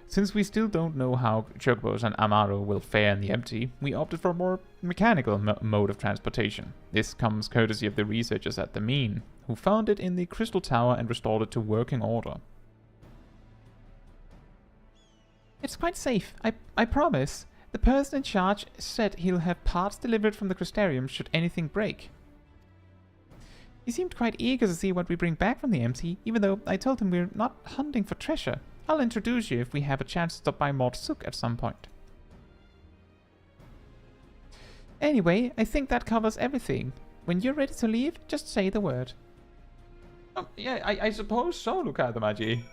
Since we still don't know how Chocobos and Amaro will fare in the empty, we opted for a more mechanical mode of transportation. This comes courtesy of the researchers at the Mean, who found it in the Crystal Tower and restored it to working order. It's quite safe, I promise. The person in charge said he'll have parts delivered from the Crystarium should anything break. He seemed quite eager to see what we bring back from the empty, even though I told him we're not hunting for treasure. I'll introduce you if we have a chance to stop by Mort Suk at some point. Anyway, I think that covers everything. When you're ready to leave, just say the word. Oh, yeah, I suppose so, Lukadamaji.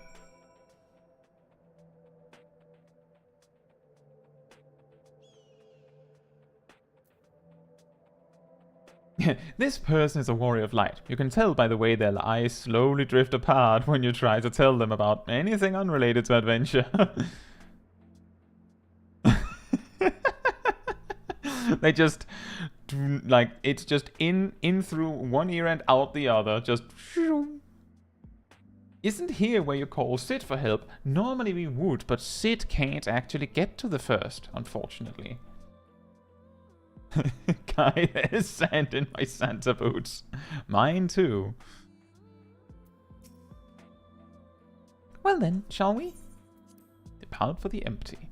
This person is a warrior of light. You can tell by the way their eyes slowly drift apart when you try to tell them about anything unrelated to adventure. They just do, like, it's just in through one ear and out the other. Just. Isn't here where you call Sid for help? Normally we would, but Sid can't actually get to the first, unfortunately. Guy, there's sand in my Santa boots. Mine too. Well then, shall we? Depart for the empty.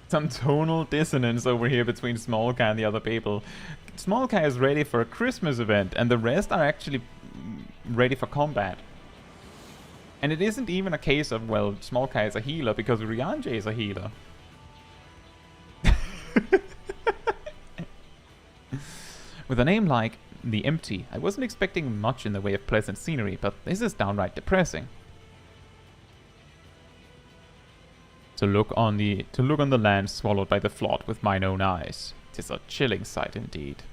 Some tonal dissonance over here between Smol Caetsu and the other people. Smol Caetsu is ready for a Christmas event, and the rest are actually ready for combat. And it isn't even a case of, well, Smol Caetsu is a healer, because Rianji is a healer. With a name like The Empty, I wasn't expecting much in the way of pleasant scenery, but this is downright depressing. To look on the land swallowed by the flood with mine own eyes. 'Tis a chilling sight indeed.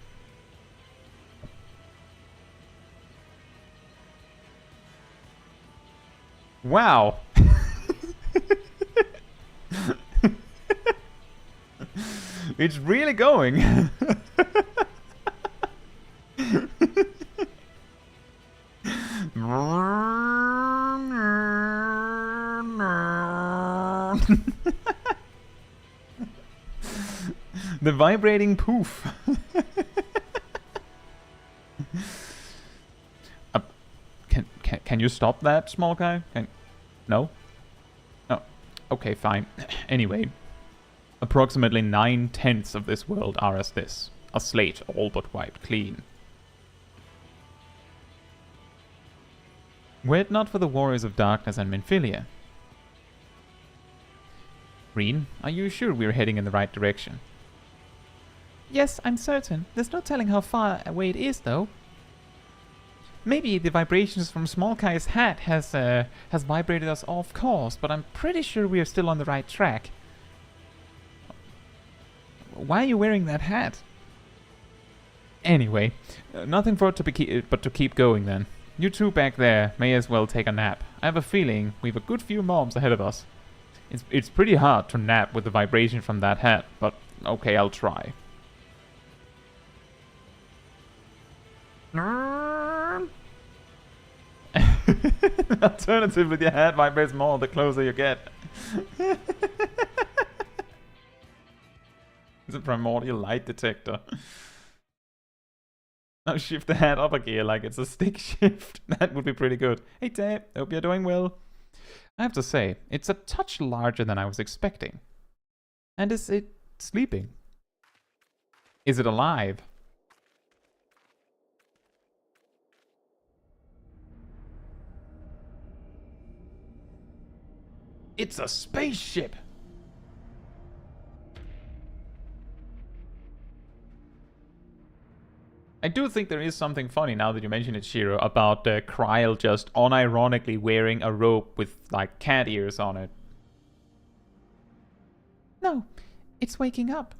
Wow! It's really going! The vibrating poof. Can you stop that, Smol Caetsu? No? Oh, okay, fine. Anyway, approximately 9/10 of this world are as this. A slate all but wiped clean. Were it not for the Warriors of Darkness and Minfilia. Reen, are you sure we're heading in the right direction? Yes, I'm certain. There's no telling how far away it is, though. Maybe the vibrations from Smol Caetsu's hat has vibrated us off course, but I'm pretty sure we are still on the right track. Why are you wearing that hat? Anyway, nothing for it to but to keep going then. You two back there may as well take a nap. I have a feeling we've a good few moms ahead of us. It's pretty hard to nap with the vibration from that hat, but okay, I'll try. Alternatively, your hat vibrates more the closer you get. It's a primordial light detector. Now shift the hat up a gear like it's a stick shift. That would be pretty good. Hey Dave, hope you're doing well. I have to say, it's a touch larger than I was expecting. And is it sleeping? Is it alive? It's a spaceship! I do think there is something funny, now that you mention it, Shiro, about Kryl just unironically wearing a robe with, like, cat ears on it. No, it's waking up.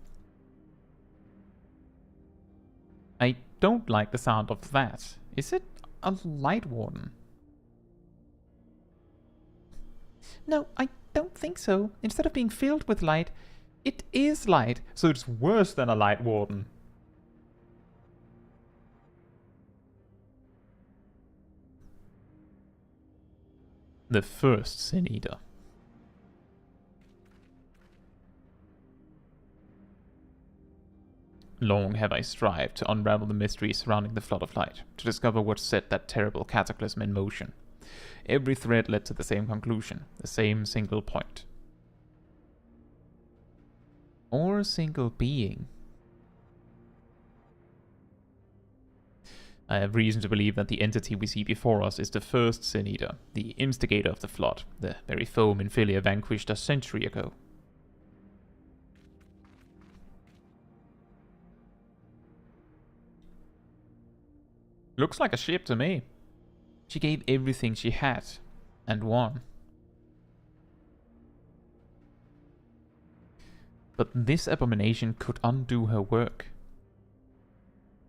I don't like the sound of that. Is it a light warden? No, I don't think so. Instead of being filled with light, it is light. So it's worse than a light warden. The first Sin Eater. Long have I strived to unravel the mystery surrounding the flood of light, to discover what set that terrible cataclysm in motion. Every thread led to the same conclusion, the same single point. Or a single being. I have reason to believe that the entity we see before us is the first Sin Eater, the instigator of the flood, the very foe Minfilia vanquished a century ago. Looks like a ship to me. She gave everything she had, and won. But this abomination could undo her work.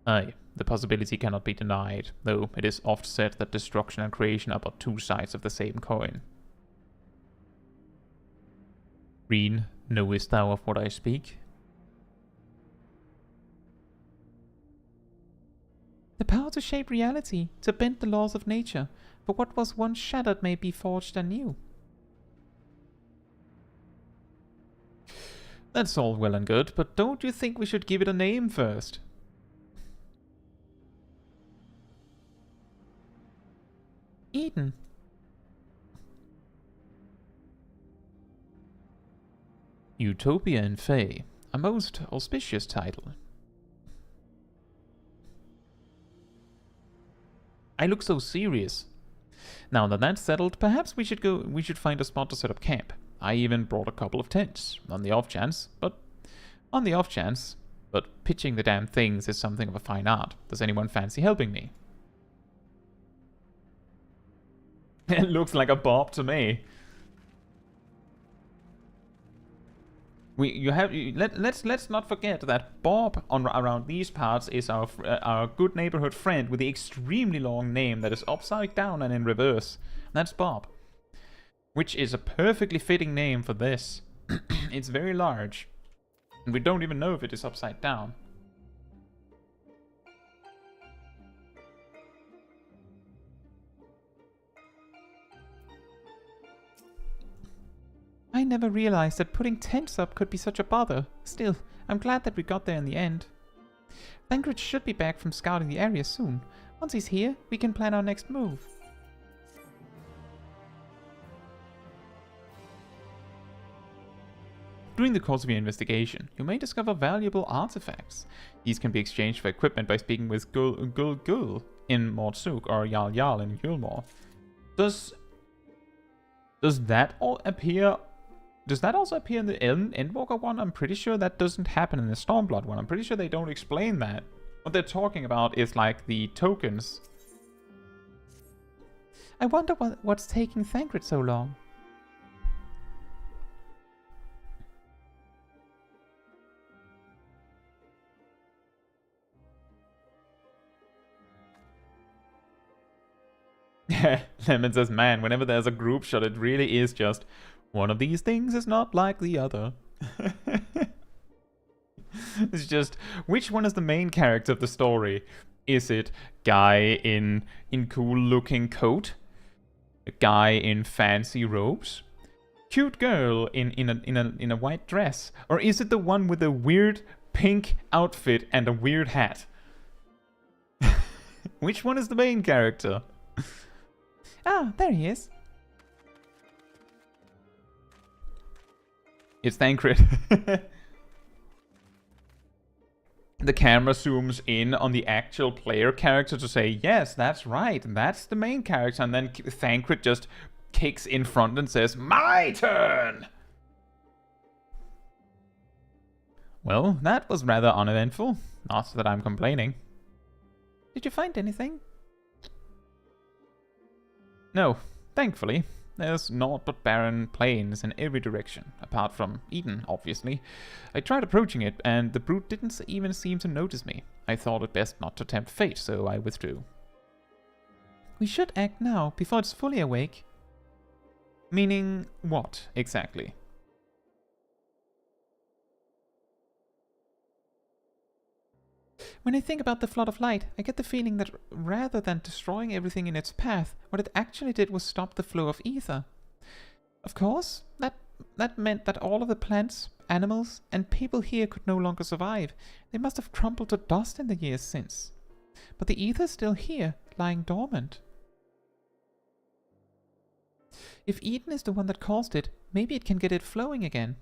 Aye, The possibility cannot be denied, though it is oft said that destruction and creation are but two sides of the same coin. Reen, knowest thou of what I speak? The power to shape reality, to bend the laws of nature, for what was once shattered may be forged anew. That's all well and good, but don't you think we should give it a name first? Eden. Utopia in Fae, a most auspicious title. I look so serious. Now that that's settled, perhaps we should find a spot to set up camp. I even brought a couple of tents, on the off chance, but pitching the damn things is something of a fine art. Does anyone fancy helping me? It looks like a bob to me. Let's not forget that Bob around these parts is our good neighborhood friend with the extremely long name that is upside down and in reverse. That's Bob, which is a perfectly fitting name for this. It's very large, and we don't even know if it is upside down. I never realized that putting tents up could be such a bother. Still, I'm glad that we got there in the end. Thancred should be back from scouting the area soon. Once he's here, we can plan our next move. During the course of your investigation, you may discover valuable artifacts. These can be exchanged for equipment by speaking with Gul in Mortsuk or Yal in Yulmore. Does that all appear? Does that also appear in the Endwalker one? I'm pretty sure that doesn't happen in the Stormblood one. I'm pretty sure they don't explain that. What they're talking about is like the tokens. I wonder what's taking Thancred so long. Lemon says, man, whenever there's a group shot, it really is just one of these things is not like the other. It's just, which one is the main character of the story? Is it guy in cool looking coat? A guy in fancy robes? Cute girl in a white dress? Or is it the one with a weird pink outfit and a weird hat? Which one is the main character? Ah, there he is. It's Thancred. The camera zooms in on the actual player character to say, yes, that's right, that's the main character. And then Thancred just kicks in front and says, my turn! Well, that was rather uneventful. Not that I'm complaining. Did you find anything? No, thankfully. There's naught but barren plains in every direction, apart from Eden, obviously. I tried approaching it, and the brute didn't even seem to notice me. I thought it best not to tempt fate, so I withdrew. We should act now, before it's fully awake. Meaning what, exactly? When I think about the flood of light, I get the feeling that rather than destroying everything in its path, what it actually did was stop the flow of ether. Of course, that meant that all of the plants, animals, and people here could no longer survive. They must have crumbled to dust in the years since. But the ether's still here, lying dormant. If Eden is the one that caused it, maybe it can get it flowing again.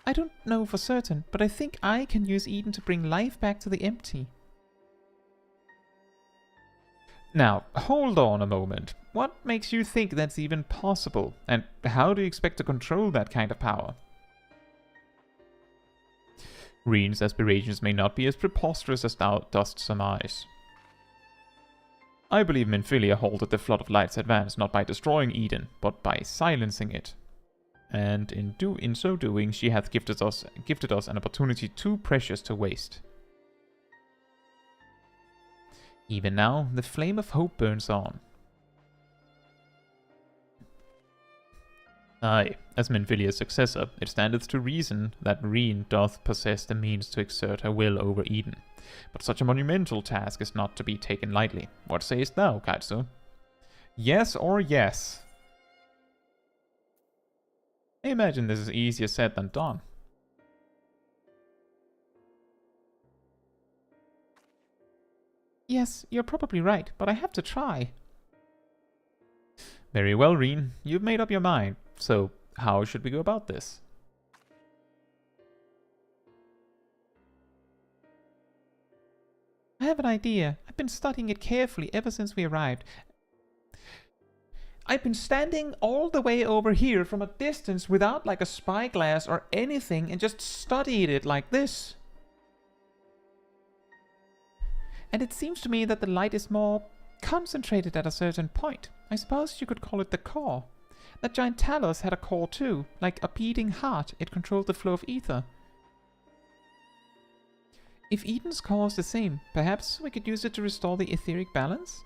I don't know for certain, but I think I can use Eden to bring life back to the empty. Now, hold on a moment. What makes you think that's even possible? And how do you expect to control that kind of power? Reen's aspirations may not be as preposterous as thou dost surmise. I believe Minfilia halted the flood of light's advance not by destroying Eden, but by silencing it. And in so doing, she hath gifted us an opportunity too precious to waste. Even now, the flame of hope burns on. Aye, as Menphilia's successor, it standeth to reason that Reen doth possess the means to exert her will over Eden. But such a monumental task is not to be taken lightly. What sayest thou, Caetsu? Yes or yes? I imagine this is easier said than done. Yes, you're probably right, but I have to try. Very well, Reen. You've made up your mind. So, how should we go about this? I have an idea. I've been studying it carefully ever since we arrived. I've been standing all the way over here from a distance without like a spyglass or anything and just studied it like this. And it seems to me that the light is more concentrated at a certain point. I suppose you could call it the core. That giant Talos had a core too, like a beating heart. It controlled the flow of ether. If Eden's core is the same, perhaps we could use it to restore the etheric balance?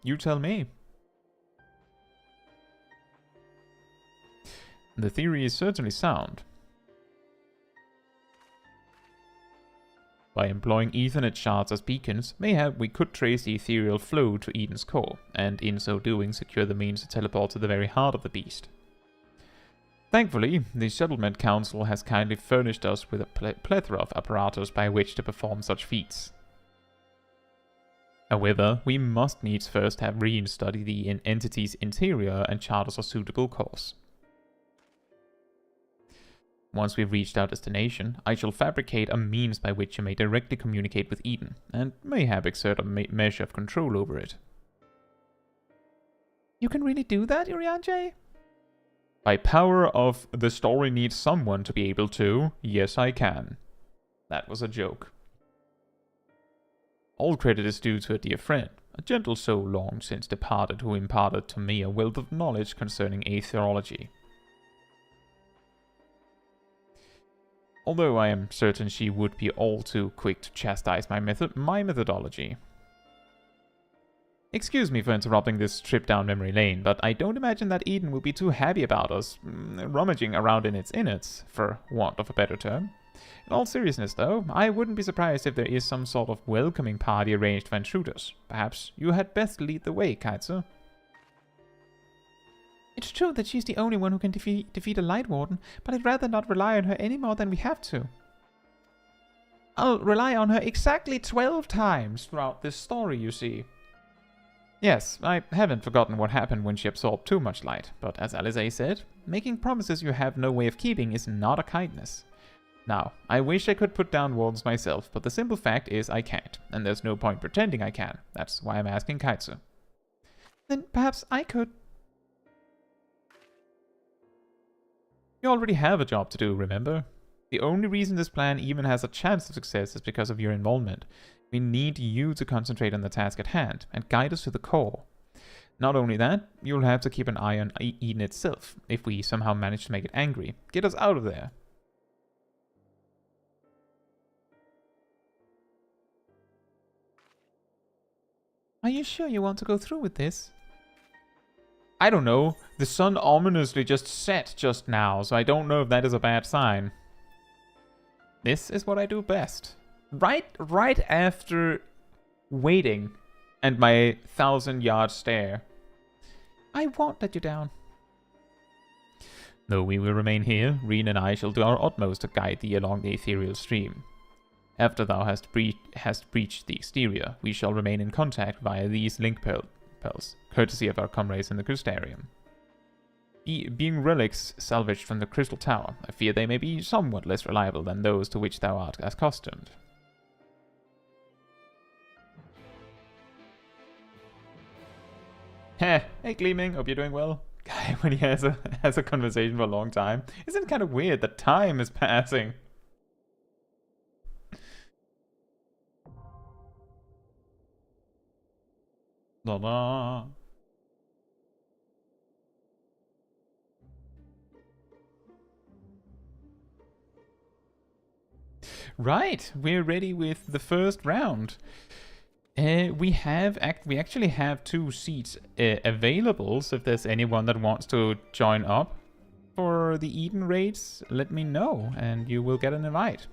You tell me. The theory is certainly sound. By employing Ethernet shards as beacons, mayhap we could trace the ethereal flow to Eden's core, and in so doing secure the means to teleport to the very heart of the beast. Thankfully, the Settlement Council has kindly furnished us with a plethora of apparatus by which to perform such feats. However, we must needs first have Reen study the entity's interior and chart us a suitable course. Once we've reached our destination, I shall fabricate a means by which you may directly communicate with Eden, and mayhap exert a measure of control over it. You can really do that, Urianger? By power of the story needs someone to be able to, yes I can. That was a joke. All credit is due to a dear friend, a gentle soul long since departed who imparted to me a wealth of knowledge concerning aetherology. Although I am certain she would be all too quick to chastise my methodology. Excuse me for interrupting this trip down memory lane, but I don't imagine that Eden will be too happy about us rummaging around in its innards, for want of a better term. In all seriousness, though, I wouldn't be surprised if there is some sort of welcoming party arranged for intruders. Perhaps you had best lead the way, Caetsu. It's true that she's the only one who can defeat a Light Warden, but I'd rather not rely on her any more than we have to. I'll rely on her exactly 12 times throughout this story, you see. Yes, I haven't forgotten what happened when she absorbed too much light, but as Alizé said, making promises you have no way of keeping is not a kindness. Now, I wish I could put down wardens myself, but the simple fact is I can't, and there's no point pretending I can. That's why I'm asking Caetsu. Then perhaps I could. You already have a job to do, remember? The only reason this plan even has a chance of success is because of your involvement. We need you to concentrate on the task at hand and guide us to the core. Not only that, you'll have to keep an eye on Eden itself, if we somehow manage to make it angry. Get us out of there. Are you sure you want to go through with this? I don't know. The sun ominously just set just now, so I don't know if that is a bad sign. This is what I do best. Right after waiting and my 1,000-yard stare. I won't let you down. Though we will remain here, Reen and I shall do our utmost to guide thee along the ethereal stream. After thou hast breached the exterior, we shall remain in contact via these link pearls, courtesy of our comrades in the Crystarium. Being relics salvaged from the Crystal Tower, I fear they may be somewhat less reliable than those to which thou art accustomed. Heh, hey Gleaming, hope you're doing well. Guy, when he has a conversation for a long time, isn't it kind of weird that time is passing? La la. Right, we're ready with the first round. We actually have 2 seats available, so if there's anyone that wants to join up for the Eden raids, let me know and you will get an invite.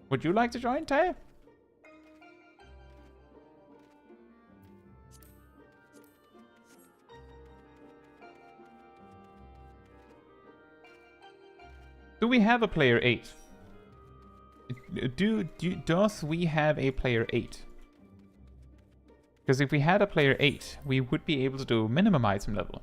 Would you like to join, Tay? Do we have a player 8? Does we have a player 8? Because if we had a player 8, we would be able to do minimum item level.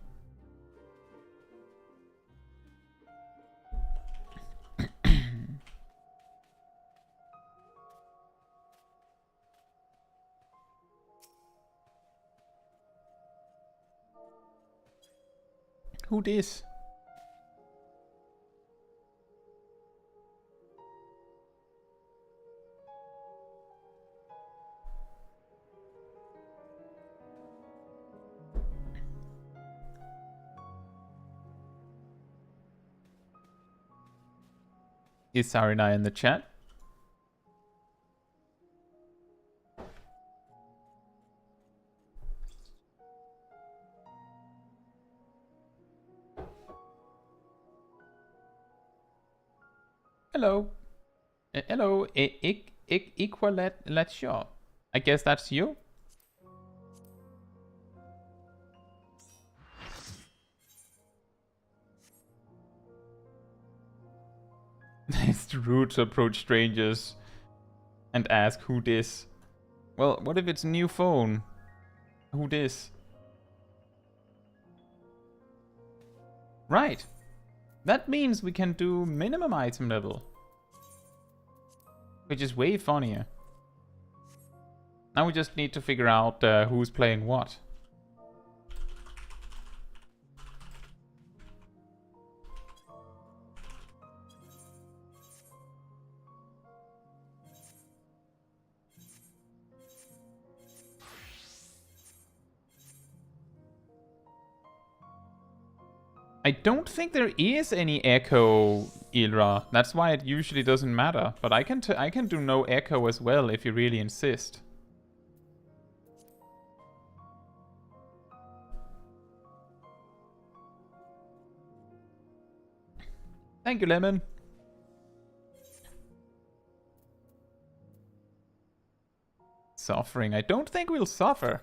Who this? Is Sarina in the chat? Hello. Hello, Equalatio. I guess that's you? It's rude to approach strangers and ask who this. Well, what if it's a new phone? Who this? Right. That means we can do minimum item level. Which is way funnier. Now we just need to figure out who's playing what. I don't think there is any echo, Ilra. That's why it usually doesn't matter. But I can do no echo as well if you really insist. Thank you, Lemon. Suffering. I don't think we'll suffer.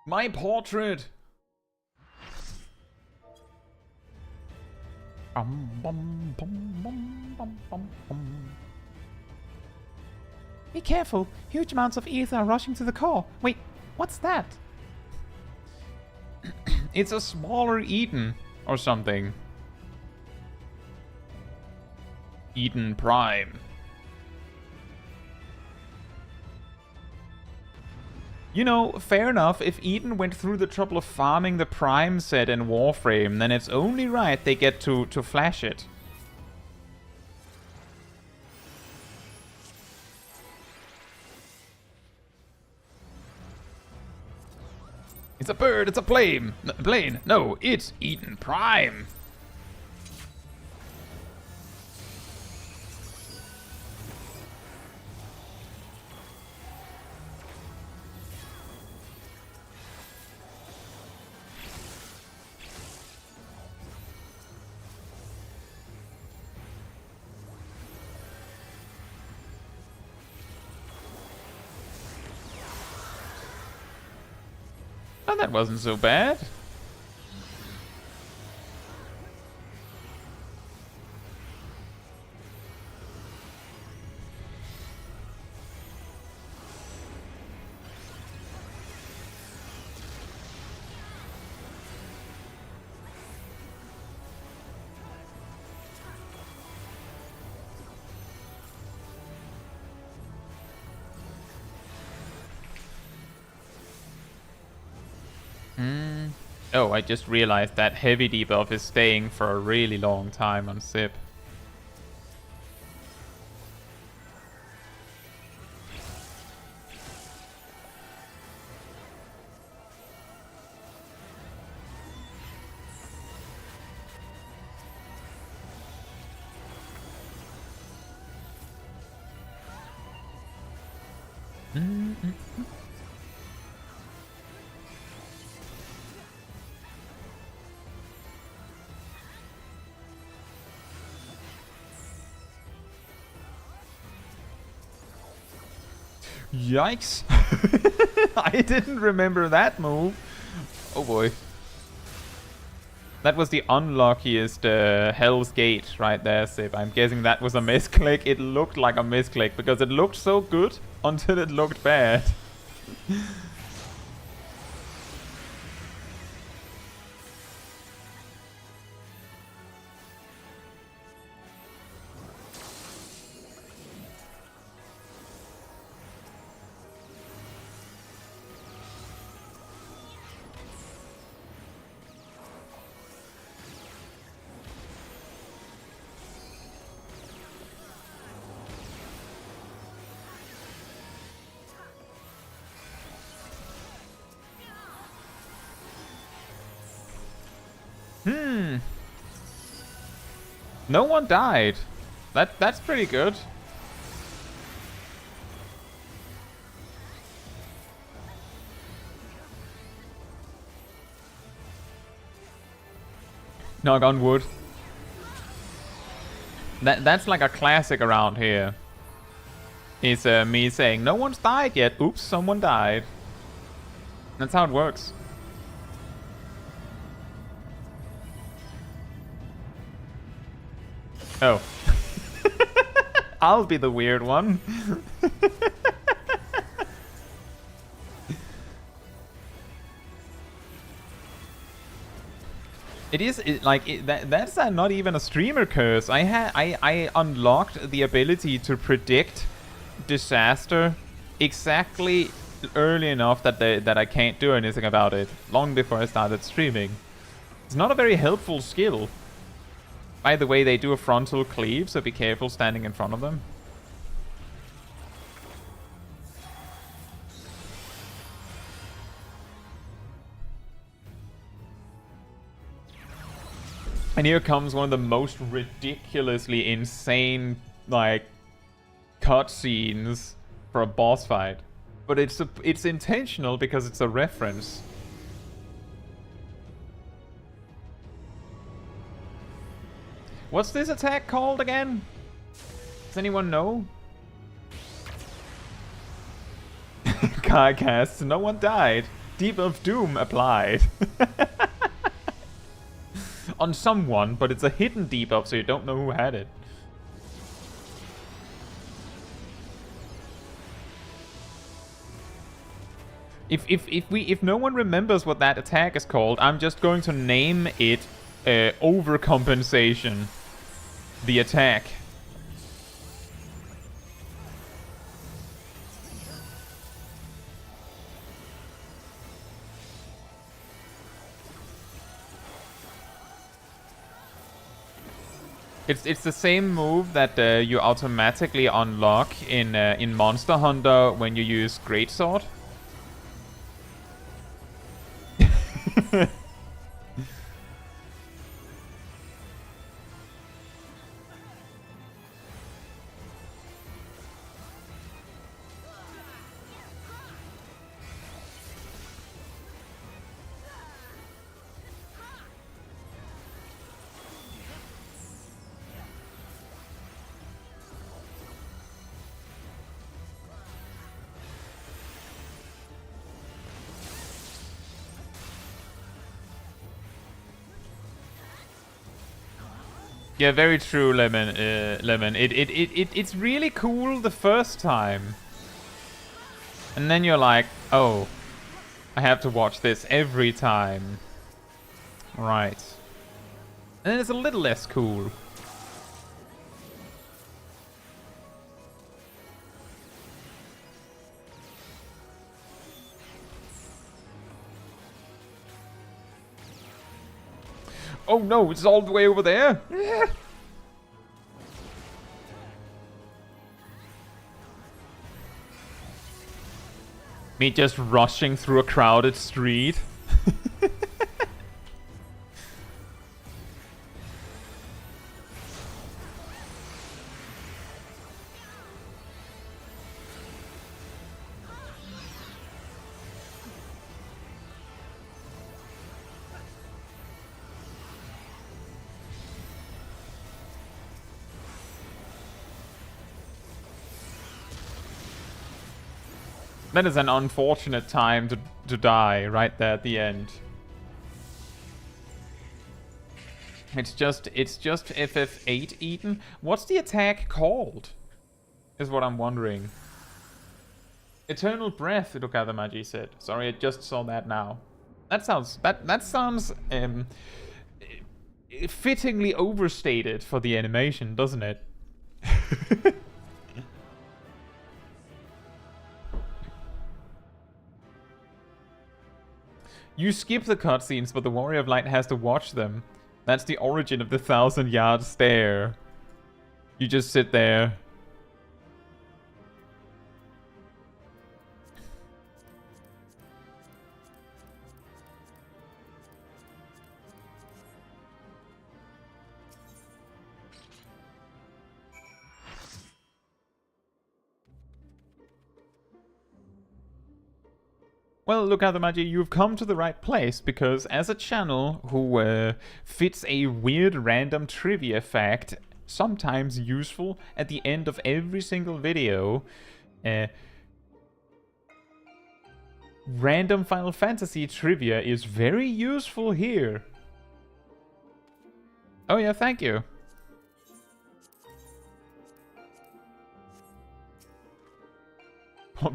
My portrait! Be careful! Huge amounts of ether are rushing to the core. Wait, what's that? It's a smaller Eden or something. Eden Prime. You know, fair enough, if Eden went through the trouble of farming the Prime set in Warframe, then it's only right they get to flash it. It's a bird, it's a plane! Plane! No, it's Eden Prime! Oh, that wasn't so bad. Oh, I just realized that heavy debuff is staying for a really long time on Sip. Yikes! I didn't remember that move. Oh boy. That was the unluckiest Hell's Gate right there, Sip. I'm guessing that was a misclick. It looked like a misclick because it looked so good until it looked bad. No one died. That's pretty good. Knock on wood. That's like a classic around here. Is me saying, no one's died yet. Oops, someone died. That's how it works. Oh. I'll be the weird one. That's not even a streamer curse. I unlocked the ability to predict disaster exactly early enough that I can't do anything about it, long before I started streaming. It's not a very helpful skill. By the way, they do a frontal cleave, so be careful standing in front of them. And here comes one of the most ridiculously insane, like, cutscenes for a boss fight. But it's intentional because it's a reference. What's this attack called again? Does anyone know? Card casts, no one died. Deep of Doom applied. On someone, but it's a hidden debuff, so you don't know who had it. If no one remembers what that attack is called, I'm just going to name it Overcompensation. The attack. It's the same move that you automatically unlock in Monster Hunter when you use Greatsword. Yeah, very true, Lemon. It's really cool the first time, and then you're like, oh, I have to watch this every time. Right. And then it's a little less cool. Oh no, it's all the way over there. Me just rushing through a crowded street. That is an unfortunate time to die right there at the end. It's just FF8 Eden. What's the attack called? Is what I'm wondering. Eternal Breath, Lukathamagi said. Sorry, I just saw that now. That sounds fittingly overstated for the animation, doesn't it? You skip the cutscenes, but the Warrior of Light has to watch them. That's the origin of the 1,000-yard stare. You just sit there. Well, look at the magic. You've come to the right place, because as a channel who fits a weird random trivia fact, sometimes useful, at the end of every single video, random Final Fantasy trivia is very useful here. Oh yeah, thank you.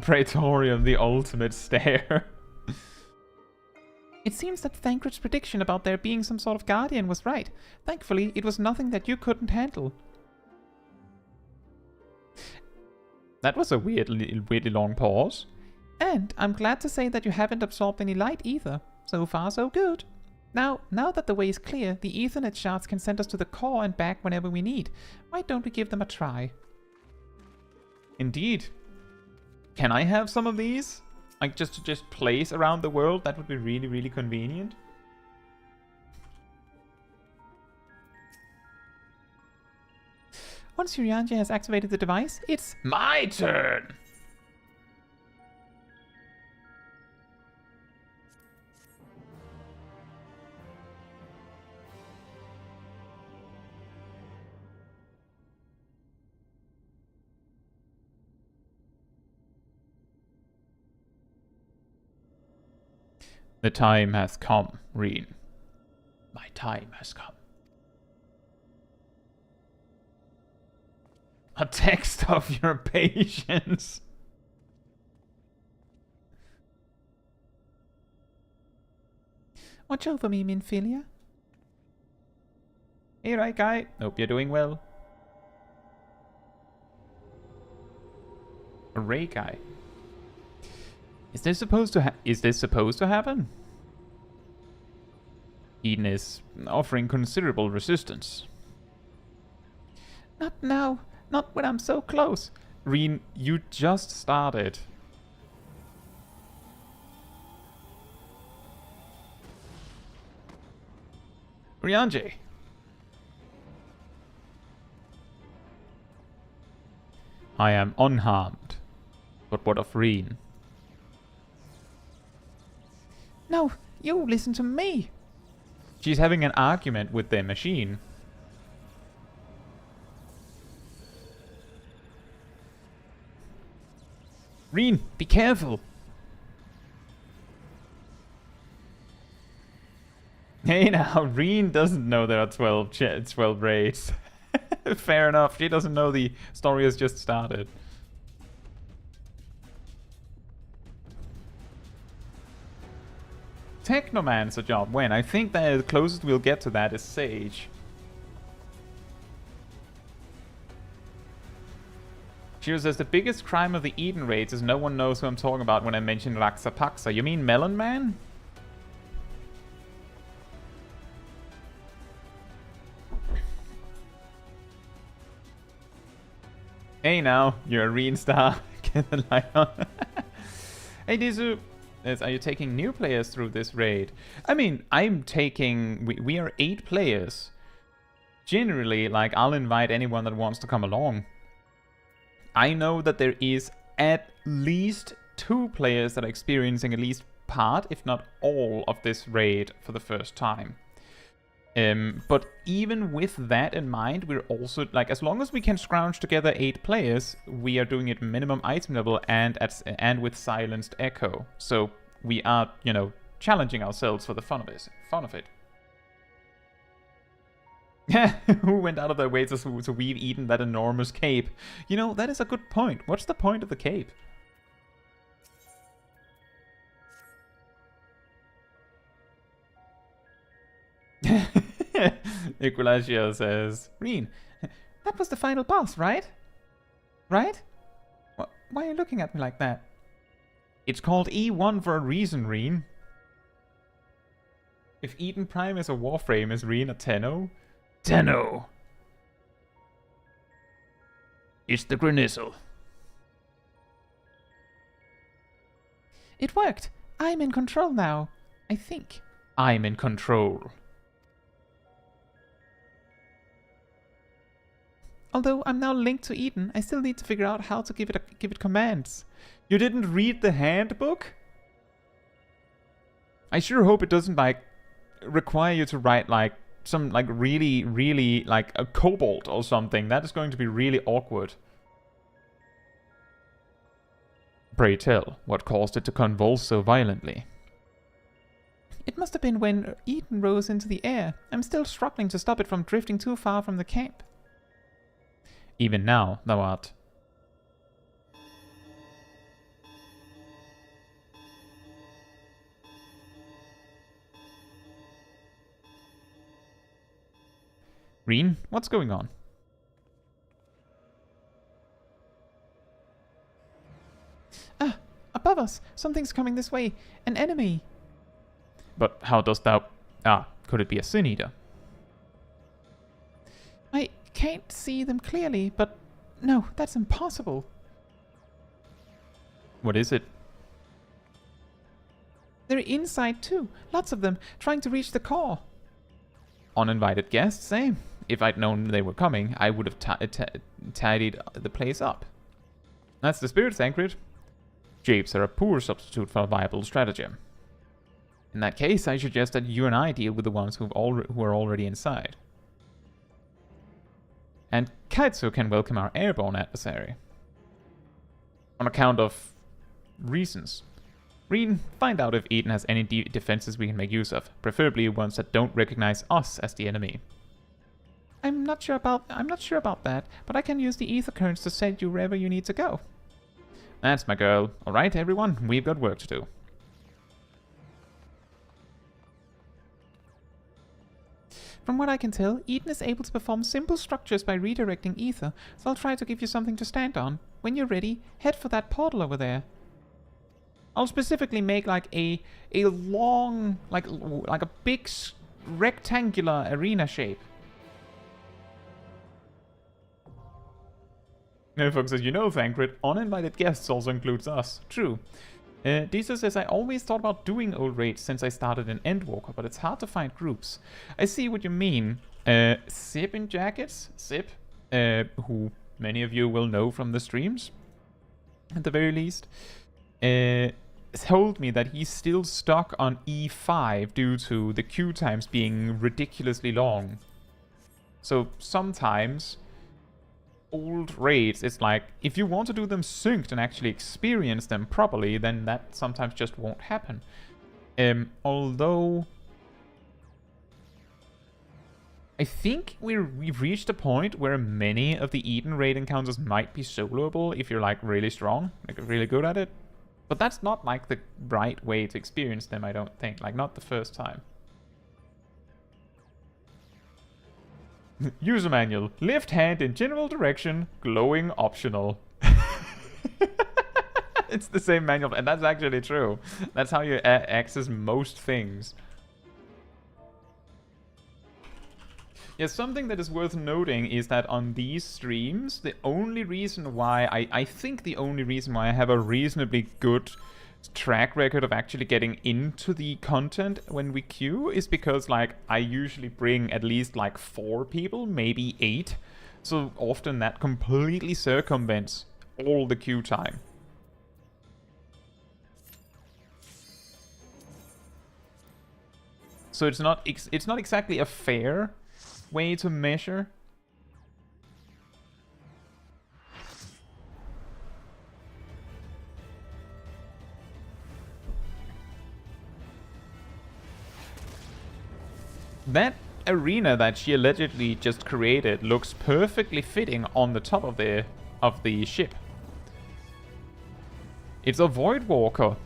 Praetorium, the ultimate stare. It seems that Thancred's prediction about there being some sort of guardian was right. Thankfully, it was nothing that you couldn't handle. That was a weirdly long pause. And I'm glad to say that you haven't absorbed any light either. So far, so good. Now that the way is clear, the Ethernet shards can send us to the core and back whenever we need. Why don't we give them a try? Indeed. Can I have some of these? Like, just place around the world? That would be really, really convenient. Once Urianger has activated the device, it's my turn! The time has come, Reen. My time has come. A text of your patience. Watch over me, Minfilia. Hey, right guy. Hope you're doing well. A Ray guy. Is this supposed to happen? Eden is offering considerable resistance. Not now. Not when I'm so close. Reen, you just started. Urianger. I am unharmed. But what of Reen? No, you listen to me. She's having an argument with their machine. Reen, be careful. Hey now, Reen doesn't know there are 12 raids. Fair enough, she doesn't know the story has just started. Technomancer job, when? I think that the closest we'll get to that is Sage. Shiro says, the biggest crime of the Eden raids is no one knows who I'm talking about when I mention Raxapaksa. You mean Melon Man? Hey now, you're a Reen star. Get the light on. Hey Dizu. Are you taking new players through this raid? I mean, I'm taking... We are 8 players. Generally, like, I'll invite anyone that wants to come along. I know that there is at least 2 players that are experiencing at least part, if not all, of this raid for the first time. But even with that in mind, we're also, like, as long as we can scrounge together 8 players, we are doing it minimum item level and with silenced echo. So we are, you know, challenging ourselves for the fun of it. Who went out of their way to weave Eden that enormous cape? You know, that is a good point. What's the point of the cape? Equilagio says, Reen, that was the final boss, right? Right? Why are you looking at me like that? It's called E1 for a reason, Reen. If Eden Prime is a Warframe, is Reen a Tenno? Tenno! It's the Granizzle. It worked. I'm in control now. I think. I'm in control. Although I'm now linked to Eden, I still need to figure out how to give it commands. You didn't read the handbook? I sure hope it doesn't, like, require you to write, like, some, like, really, like, a kobold or something. That is going to be really awkward. Pray tell, what caused it to convulse so violently? It must have been when Eden rose into the air. I'm still struggling to stop it from drifting too far from the camp. Even now, thou art. Reen, what's going on? Ah, above us. Something's coming this way. An enemy. But how dost thou... Ah, could it be a Sin Eater? I can't see them clearly, but no, that's impossible. What is it? They're inside too. Lots of them, trying to reach the core. Uninvited guests, eh? If I'd known they were coming, I would have tidied the place up. That's the spirit, Thancred. Japes are a poor substitute for a viable stratagem. In that case, I suggest that you and I deal with the ones who are already inside. And Caetsu can welcome our airborne adversary. On account of reasons. Reen, find out if Eden has any defenses we can make use of, preferably ones that don't recognize us as the enemy. I'm not sure about that, but I can use the ether currents to send you wherever you need to go. That's my girl. Alright, everyone, we've got work to do. From what I can tell, Eden is able to perform simple structures by redirecting ether, so I'll try to give you something to stand on. When you're ready, head for that portal over there. I'll specifically make like a long, like a big rectangular arena shape. No, folks, as you know, Thancred, uninvited guests also includes us. True. Disa says, I always thought about doing old raids since I started in Endwalker, but it's hard to find groups. I see what you mean. Zip in Jackets, Zip, who many of you will know from the streams, at the very least, told me that he's still stuck on E5 due to the queue times being ridiculously long. So sometimes old raids, it's like, if you want to do them synced and actually experience them properly, then that sometimes just won't happen. Although I think we've reached a point where many of the Eden raid encounters might be soloable if you're like really strong, like really good at it. But that's not like the right way to experience them, I don't think. Like, not the first time. User manual. Lift hand in general direction. Glowing optional. It's the same manual, and that's actually true. That's how you access most things. Yeah, something that is worth noting is that on these streams, the only reason why I think the only reason why I have a reasonably good track record of actually getting into the content when we queue is because, like, I usually bring at least like 4 people, maybe 8. So often that completely circumvents all the queue time. so it's not exactly a fair way to measure. That arena that she allegedly just created looks perfectly fitting on the top of the ship. It's a Void Walker.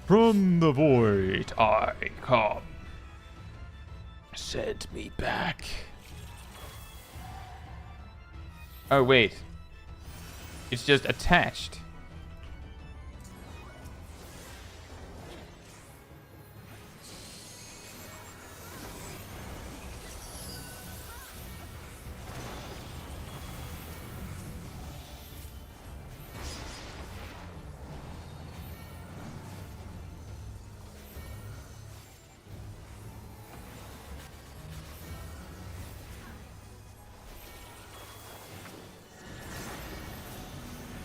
From the void I come. Send me back. Oh wait. It's just attached.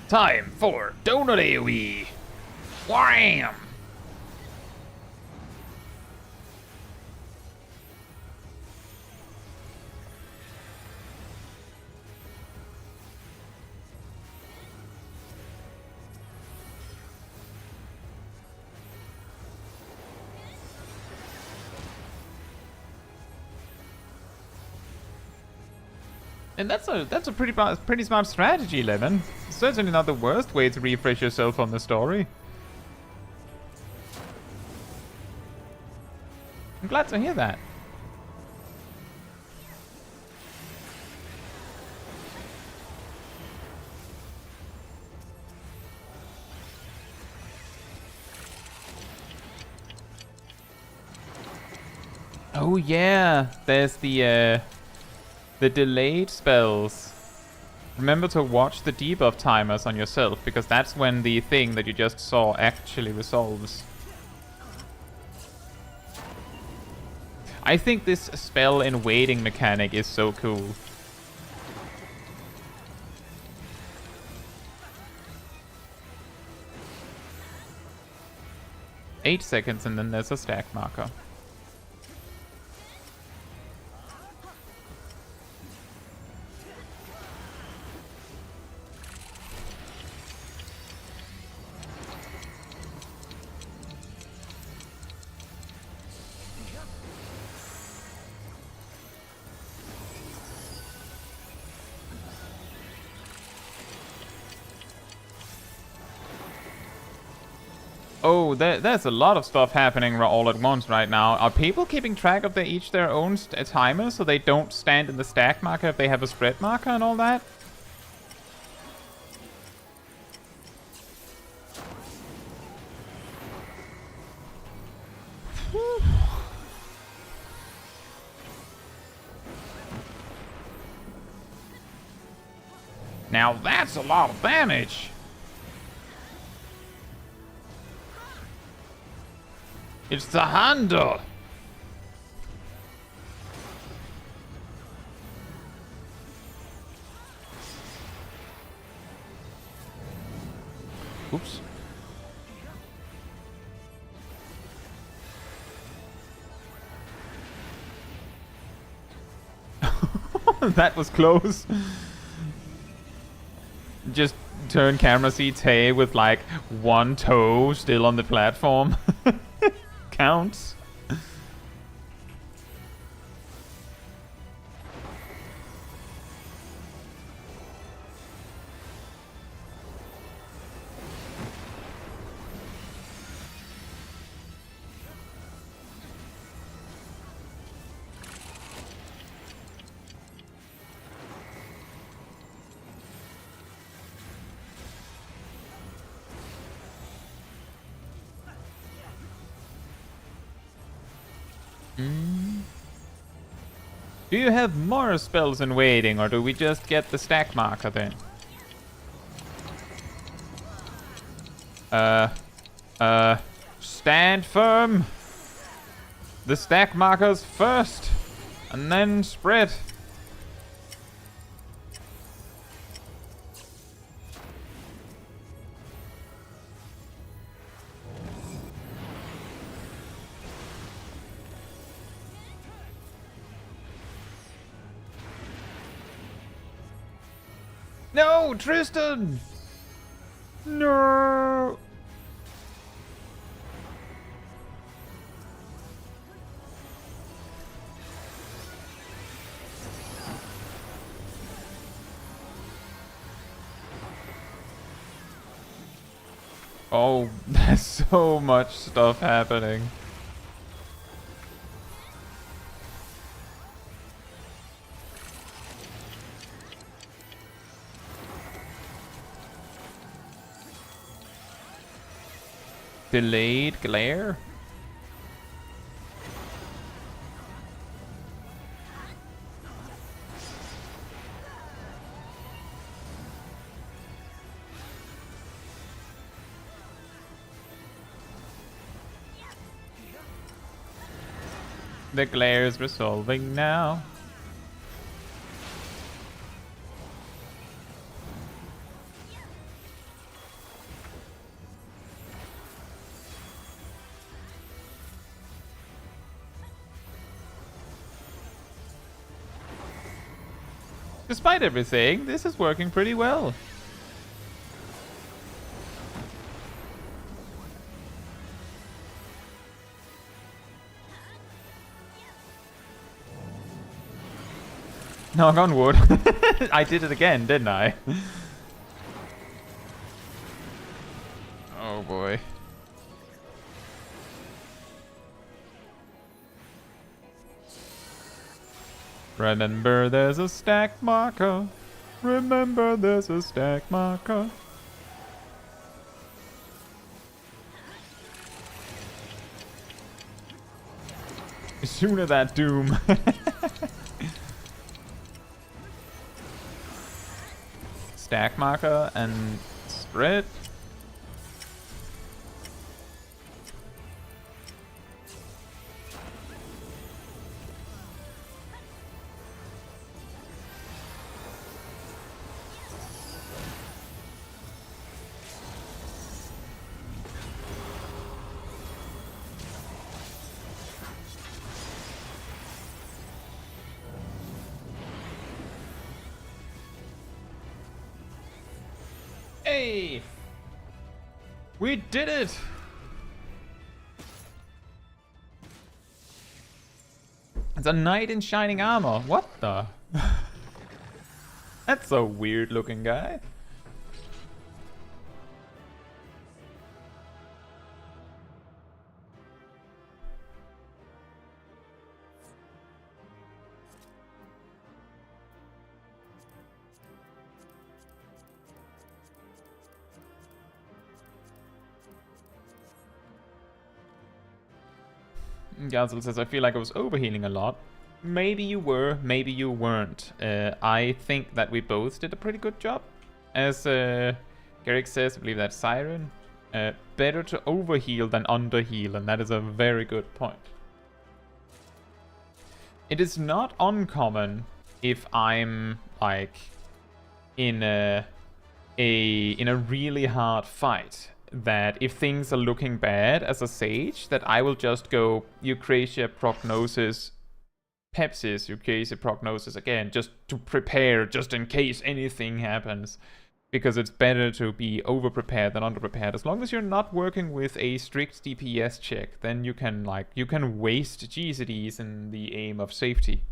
Time for Donut AoE! Wham! And that's a pretty smart strategy, Lemon. Certainly not the worst way to refresh yourself on the story. I'm glad to hear that. Oh yeah, there's the delayed spells. Remember to watch the debuff timers on yourself, because that's when the thing that you just saw actually resolves. I think this spell and waiting mechanic is so cool. Eight seconds and then there's a stack marker. Oh, there's a lot of stuff happening all at once right now. Are people keeping track of their own timer so they don't stand in the stack marker if they have a spread marker and all that? Now that's a lot of damage! It's the handle! Oops. That was close. Just turn camera seats, hey, with like one toe still on the platform. Counts. Do you have more spells in waiting, or do we just get the stack marker then? Stand firm. The stack markers first, and then spread. No, Tristan! No! Oh, there's so much stuff happening. Delayed glare? The glare is resolving now. Despite everything, this is working pretty well. Knock on wood. I did it again, didn't I? Oh boy. Remember there's a stack marker. Remember there's a stack marker. Sooner that doom. Stack marker and spread. Hey! We did it! It's a knight in shining armor. What the? That's a weird looking guy. Gazel says, I feel like I was overhealing a lot. Maybe you were, maybe you weren't. I think that we both did a pretty good job. As Garrick says, I believe that's Siren. Better to overheal than underheal, and that is a very good point. It is not uncommon if I'm like in a really hard fight, that if things are looking bad as a sage, that I will just go Eucrasia Prognosis, Pepsis, Eucrasia Prognosis again, just to prepare, just in case anything happens. Because it's better to be over-prepared than under-prepared. As long as you're not working with a strict DPS check, then you can waste GCDs in the aim of safety.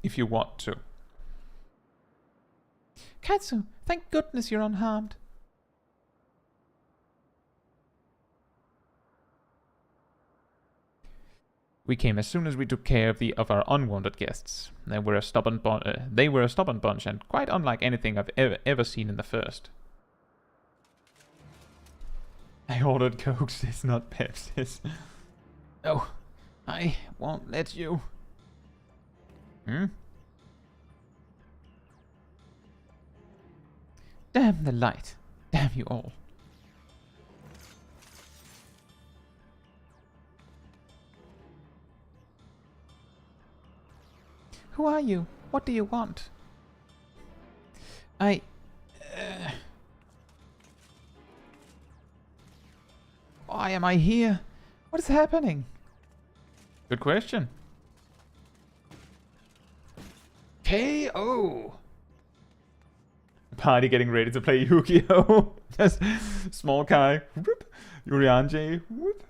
If you want to. Caetsu, thank goodness you're unharmed. We came as soon as we took care of our unwanted guests. They were a stubborn bunch, and quite unlike anything I've ever seen in the first. I ordered Cokes, it's not Pepsis. No, I won't let you. Damn the light. Damn you all. Who are you? What do you want? Why am I here? What is happening? Good question. KO. party getting ready to play Yu-Gi-Oh! Just Smol Kai, whoop, Urianger, whoop.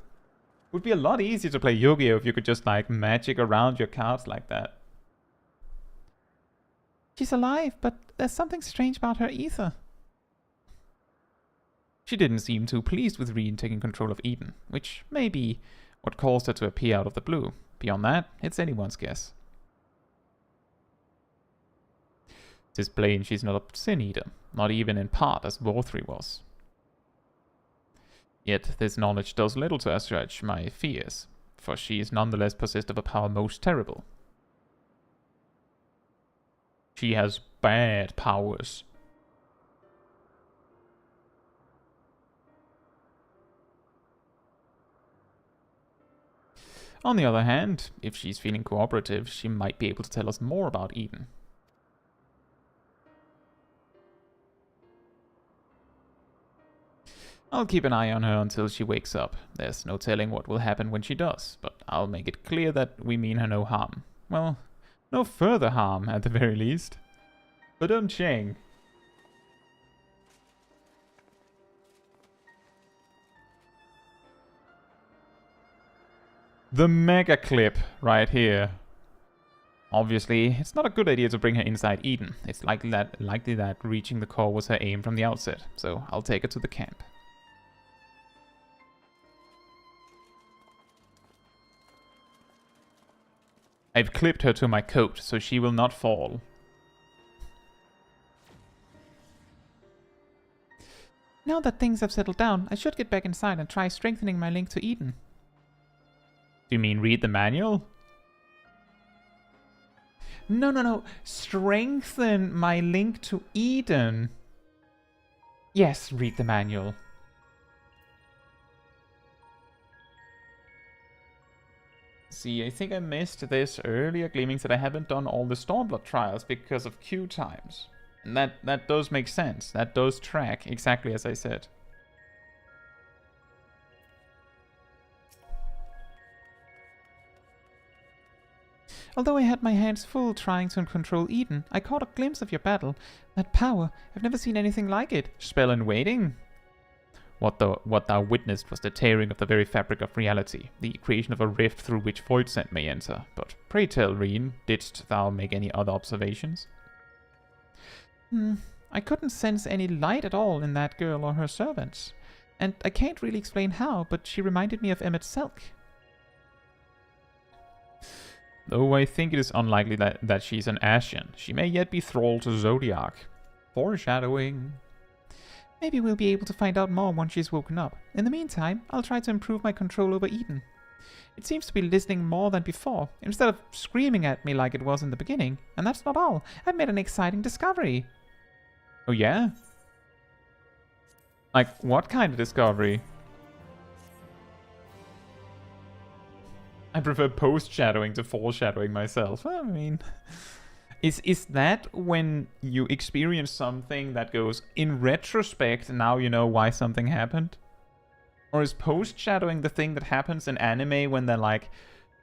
Would be a lot easier to play Yu-Gi-Oh! If you could just like magic around your cards like that. She's alive, but there's something strange about her ether. She didn't seem too pleased with Reen taking control of Eden, which may be what caused her to appear out of the blue. Beyond that, it's anyone's guess. It's plain she's not a Sin Eater, not even in part as Vorthri was. Yet this knowledge does little to assuage my fears, for she is nonetheless possessed of a power most terrible. She has bad powers. On the other hand, if she's feeling cooperative, she might be able to tell us more about Eden. I'll keep an eye on her until she wakes up. There's no telling what will happen when she does, but I'll make it clear that we mean her no harm. Well, no further harm, at the very least. But Cheng. The mega clip right here. Obviously, it's not a good idea to bring her inside Eden. It's likely that reaching the core was her aim from the outset, so I'll take her to the camp. I've clipped her to my coat, so she will not fall. Now that things have settled down, I should get back inside and try strengthening my link to Eden. Do you mean read the manual? No. Strengthen my link to Eden. Yes, read the manual. See, I think I missed this earlier, gleaming that I haven't done all the Stormblood trials because of queue times. And that does make sense. That does track, exactly as I said. Although I had my hands full trying to control Eden, I caught a glimpse of your battle. That power, I've never seen anything like it. Spell in waiting? What thou witnessed was the tearing of the very fabric of reality, the creation of a rift through which Voidsent may enter. But pray tell, Reen, didst thou make any other observations? I couldn't sense any light at all in that girl or her servants. And I can't really explain how, but she reminded me of Emmet Selk. Though I think it is unlikely that she's an Ashen. She may yet be thrall to Zodiac. Foreshadowing. Maybe we'll be able to find out more once she's woken up. In the meantime, I'll try to improve my control over Eden. It seems to be listening more than before, instead of screaming at me like it was in the beginning. And that's not all. I've made an exciting discovery. Oh yeah? Like, what kind of discovery? I prefer post-shadowing to foreshadowing myself. I mean... Is that when you experience something that goes, in retrospect, now you know why something happened? Or is post-shadowing the thing that happens in anime when they're like,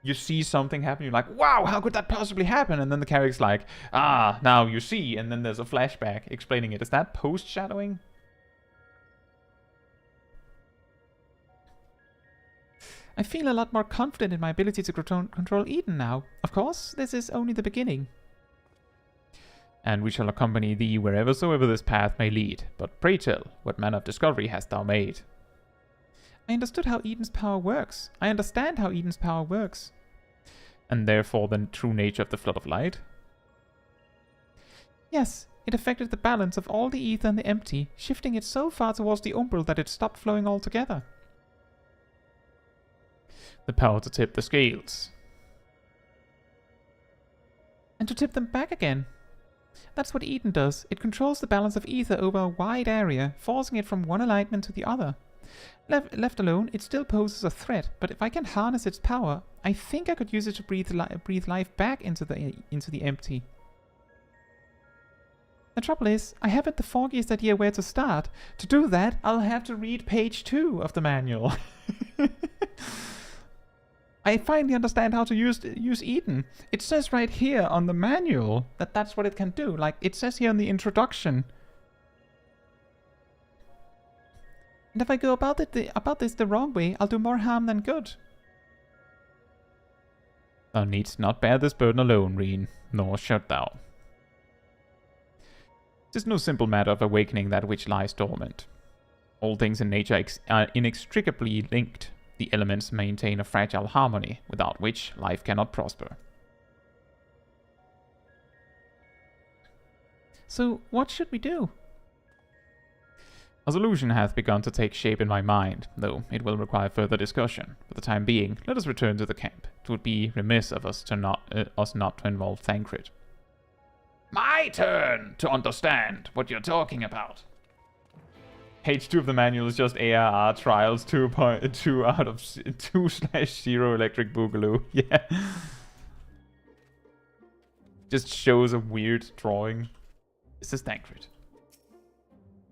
you see something happen, you're like, wow, how could that possibly happen? And then the character's like, now you see, and then there's a flashback explaining it. Is that post-shadowing? I feel a lot more confident in my ability to control Eden now. Of course, this is only the beginning. And we shall accompany thee whereversoever this path may lead. But pray tell, what manner of discovery hast thou made? I understood how Eden's power works. I understand how Eden's power works. And therefore the true nature of the flood of light? Yes, it affected the balance of all the ether and the empty, shifting it so far towards the umbral that it stopped flowing altogether. The power to tip the scales. And to tip them back again. That's what Eden does. It controls the balance of ether over a wide area, forcing it from one alignment to the other. Left alone, it still poses a threat, but if I can harness its power, I think I could use it to breathe life back into the empty. The trouble is, I haven't the foggiest idea where to start. To do that, I'll have to read page 2 of the manual. I finally understand how to use Eden. It says right here on the manual that that's what it can do. Like, it says here in the introduction And if I go about this the wrong way, I'll do more harm than good. Thou needst not bear this burden alone, Reen, nor shalt thou. 'Tis no simple matter of awakening that which lies dormant. All things in nature are inextricably linked. The elements maintain a fragile harmony, without which life cannot prosper. So, what should we do? A solution hath begun to take shape in my mind, though it will require further discussion. For the time being, let us return to the camp. It would be remiss of us not to involve Thancred. My turn to understand what you're talking about. Page 2 of the manual is just ARR Trials 2.2 out of 2/0 Electric Boogaloo. Yeah. Just shows a weird drawing. This is Thancred.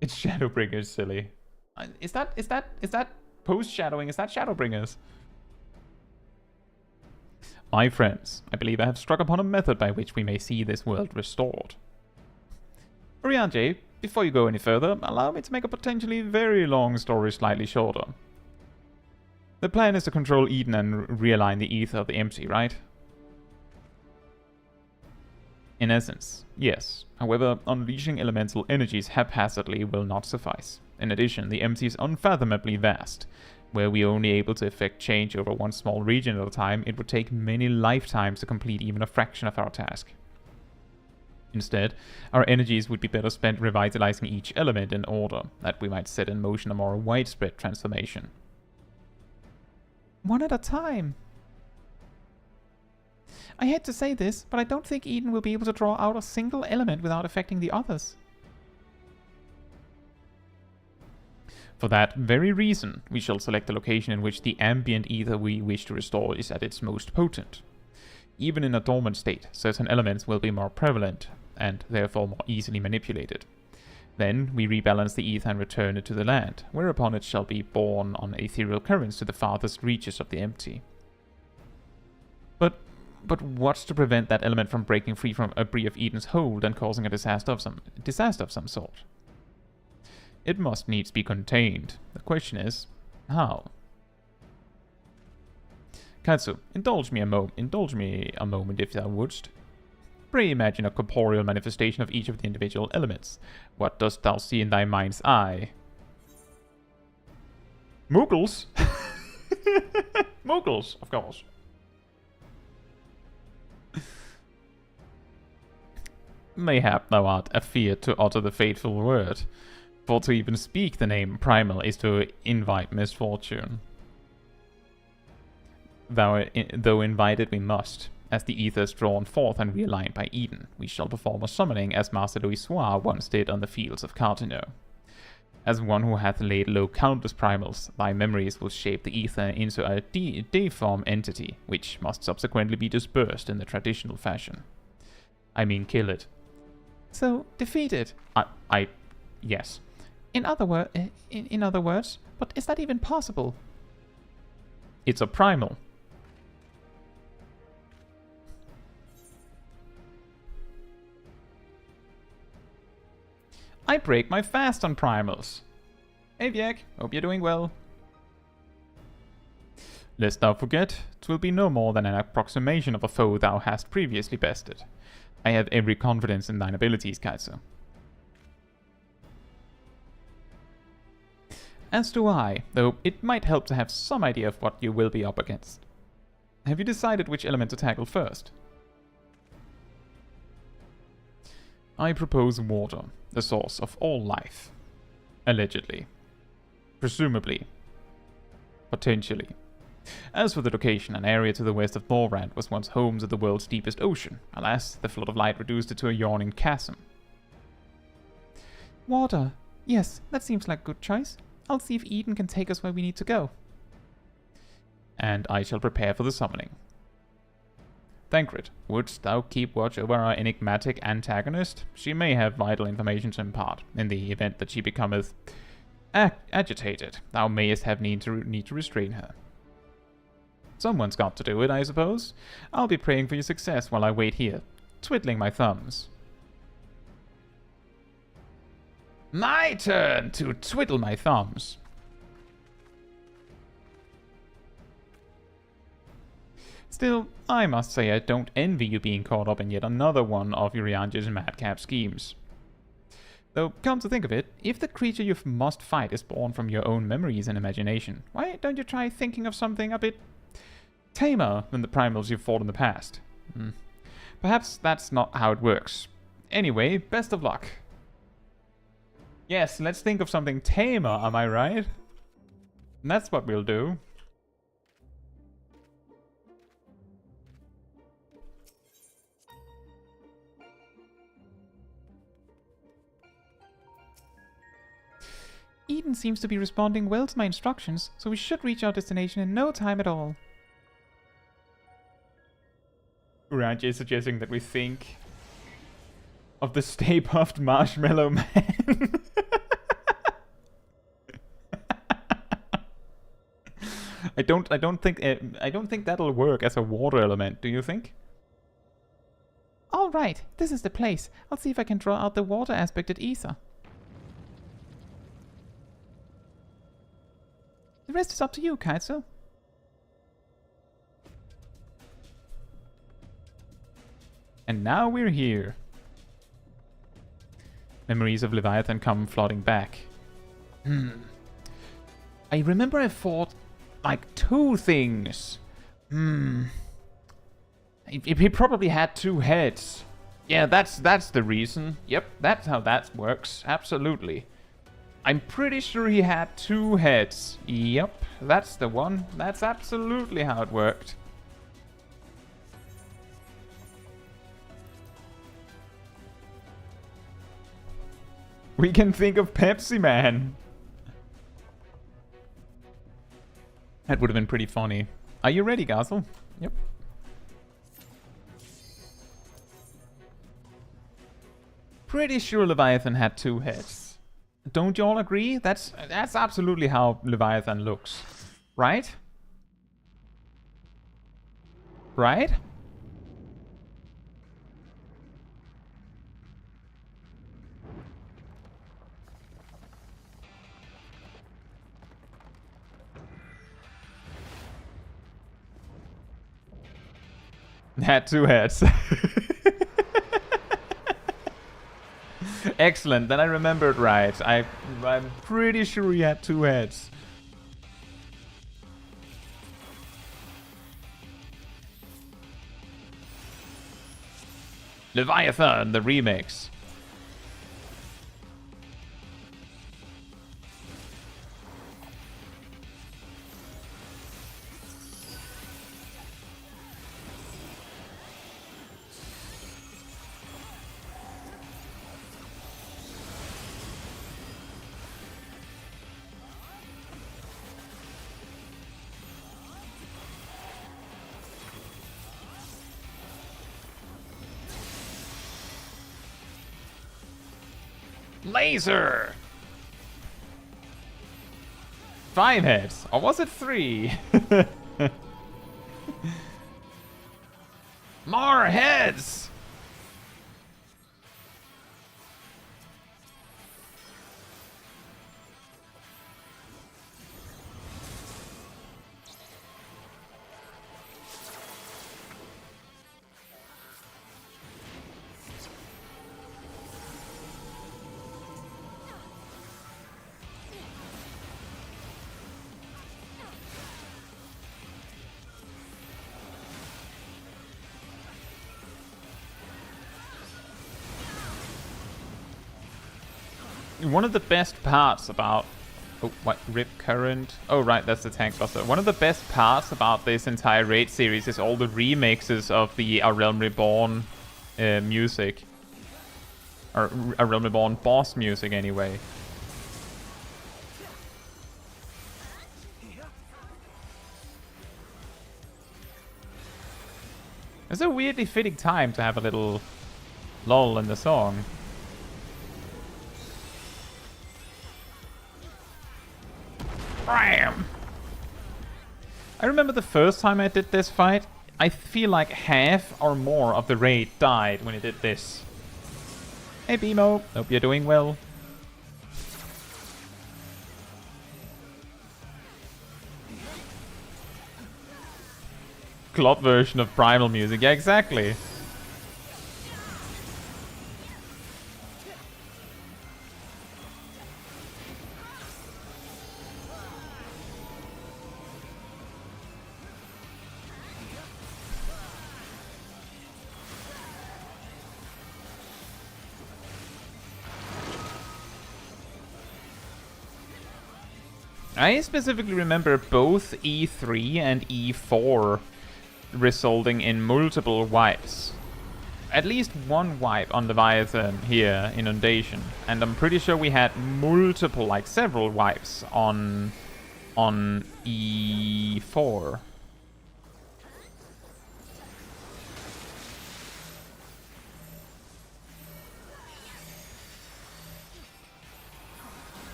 It's Shadowbringers, silly. Is that post-shadowing? Is that Shadowbringers? My friends, I believe I have struck upon a method by which we may see this world restored. Orianjay, before you go any further, allow me to make a potentially very long story slightly shorter. The plan is to control Eden and realign the ether of the empty, right? In essence, yes. However, unleashing elemental energies haphazardly will not suffice. In addition, the empty is unfathomably vast. Were we only able to effect change over one small region at a time, it would take many lifetimes to complete even a fraction of our task. Instead, our energies would be better spent revitalizing each element in order that we might set in motion a more widespread transformation. One at a time. I hate to say this, but I don't think Eden will be able to draw out a single element without affecting the others. For that very reason, we shall select the location in which the ambient ether we wish to restore is at its most potent. Even in a dormant state, certain elements will be more prevalent, and therefore more easily manipulated. Then we rebalance the ether and return it to the land, whereupon it shall be borne on ethereal currents to the farthest reaches of the empty. But what's to prevent that element from breaking free from a Bree of Eden's hold and causing a disaster of some sort? It must needs be contained. The question is, how? Caetsu, indulge me a moment if thou wouldst. Pray imagine a corporeal manifestation of each of the individual elements. What dost thou see in thy mind's eye? Moogles? Moogles, of course. Mayhap thou art afeard to utter the fateful word, for to even speak the name primal is to invite misfortune. Though invited we must, as the ether is drawn forth and realigned by Eden, we shall perform a summoning as Master Louisoix once did on the fields of Cartino. As one who hath laid low countless primals, thy memories will shape the ether into a deiform entity, which must subsequently be dispersed in the traditional fashion. I mean kill it. So, defeat it. Yes. In other words, but is that even possible? It's a primal. I break my fast on primals. Hey Vjek, hope you're doing well. Lest thou forget, 'twill be no more than an approximation of a foe thou hast previously bested. I have every confidence in thine abilities, Caetsu. As do I, though it might help to have some idea of what you will be up against. Have you decided which element to tackle first? I propose water, the source of all life. Allegedly. Presumably. Potentially. As for the location, an area to the west of Morrand was once home to the world's deepest ocean. Alas, the flood of light reduced it to a yawning chasm. Water. Yes, that seems like a good choice. I'll see if Eden can take us where we need to go. And I shall prepare for the summoning. Thancred, wouldst thou keep watch over our enigmatic antagonist? She may have vital information to impart. In the event that she becometh agitated, thou mayest have need to restrain her. Someone's got to do it, I suppose. I'll be praying for your success while I wait here, twiddling my thumbs. My turn to twiddle my thumbs. Still, I must say I don't envy you being caught up in yet another one of Urianger's madcap schemes. Though, come to think of it, if the creature you must fight is born from your own memories and imagination, why don't you try thinking of something a bit tamer than the primals you've fought in the past? Perhaps that's not how it works. Anyway, best of luck. Yes, let's think of something tamer, am I right? And that's what we'll do. Eden seems to be responding well to my instructions, so we should reach our destination in no time at all. Urianger is suggesting that we think of the Stay Puft Marshmallow Man. I don't think that'll work as a water element. Do you think? All right, this is the place. I'll see if I can draw out the water aspect at Ether. The rest is up to you, Caetsu. And now we're here. Memories of Leviathan come flooding back. I remember I fought like 2 things. He probably had 2 heads. Yeah, that's the reason. Yep, that's how that works. Absolutely. I'm pretty sure he had 2 heads. Yep, that's the one. That's absolutely how it worked. We can think of Pepsi Man. That would have been pretty funny. Are you ready, Gazel? Yep. Pretty sure Leviathan had 2 heads. Don't you all agree? That's absolutely how Leviathan looks. Right? Right? Had 2 heads. Excellent, then I remembered right. I'm pretty sure he had 2 heads. Leviathan, the remix. Laser! 5 heads. Or was it 3? More heads! One of the best parts about... Oh, what? Rip Current? Oh, right, that's the Tank Buster. One of the best parts about this entire raid series is all the remixes of the A Realm Reborn music. Or A Realm Reborn boss music, anyway. It's a weirdly fitting time to have a little lull in the song. Bam! I remember the first time I did this fight, I feel like half or more of the raid died when I did this. Hey Bimo, hope you're doing well. club version of Primal music. Yeah, exactly. I specifically remember both E3 and E4 resulting in multiple wipes. At least one wipe on Leviathan here, Inundation. And I'm pretty sure we had multiple, like several wipes on E4.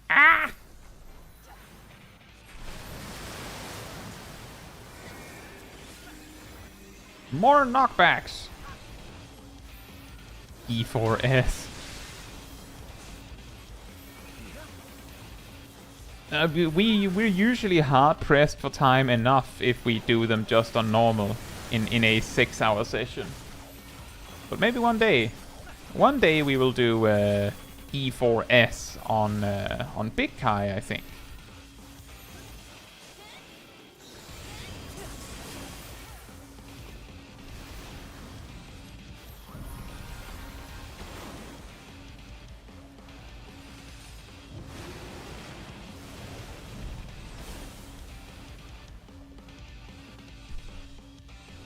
Ah! More knockbacks! E4S. We're usually hard pressed for time enough if we do them just on normal in a 6-hour session. But maybe one day we will do E4S on Big Kai, I think.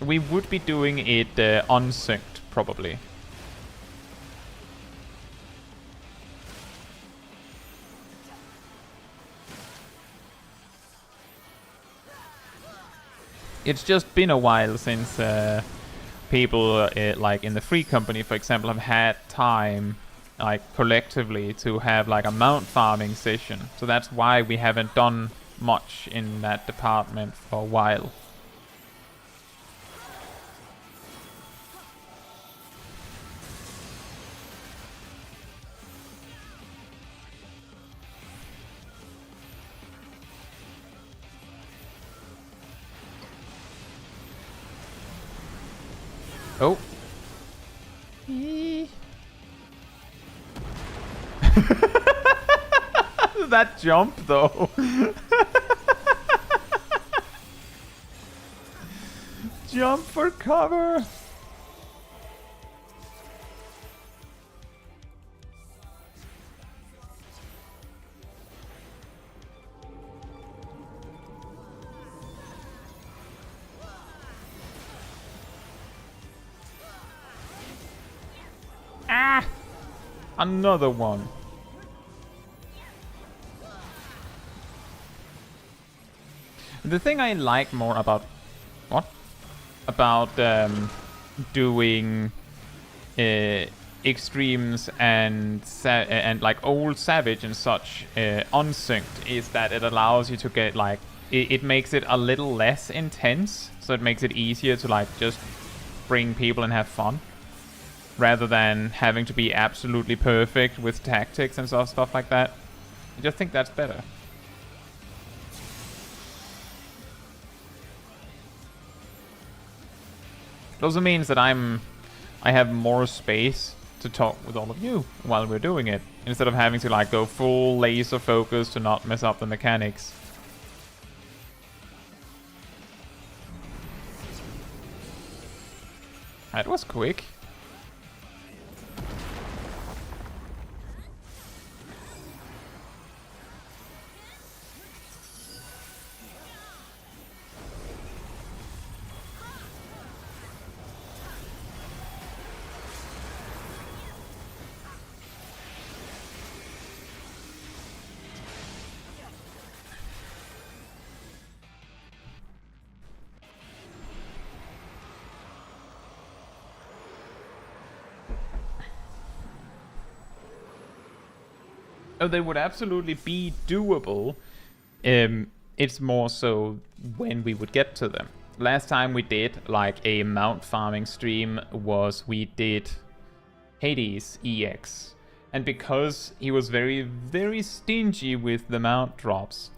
We would be doing it unsynced, probably. It's just been a while since people, like in the free company, for example, have had time, like collectively, to have like a mount farming session. So that's why we haven't done much in that department for a while. Oh. That jump, though. Jump for cover. Ah! Another one. The thing I like more about... What? About doing extremes and like old Savage and such unsynced is that it allows you to get like... It makes it a little less intense, so it makes it easier to like just bring people and have fun, rather than having to be absolutely perfect with tactics and stuff like that. I just think that's better. It also means that I have more space to talk with all of you while we're doing it, instead of having to like go full laser focus to not mess up the mechanics. That was quick. Oh, they would absolutely be doable. It's more so when we would get to them. Last time we did like a mount farming stream was we did Hades EX. And because he was very, very stingy with the mount drops,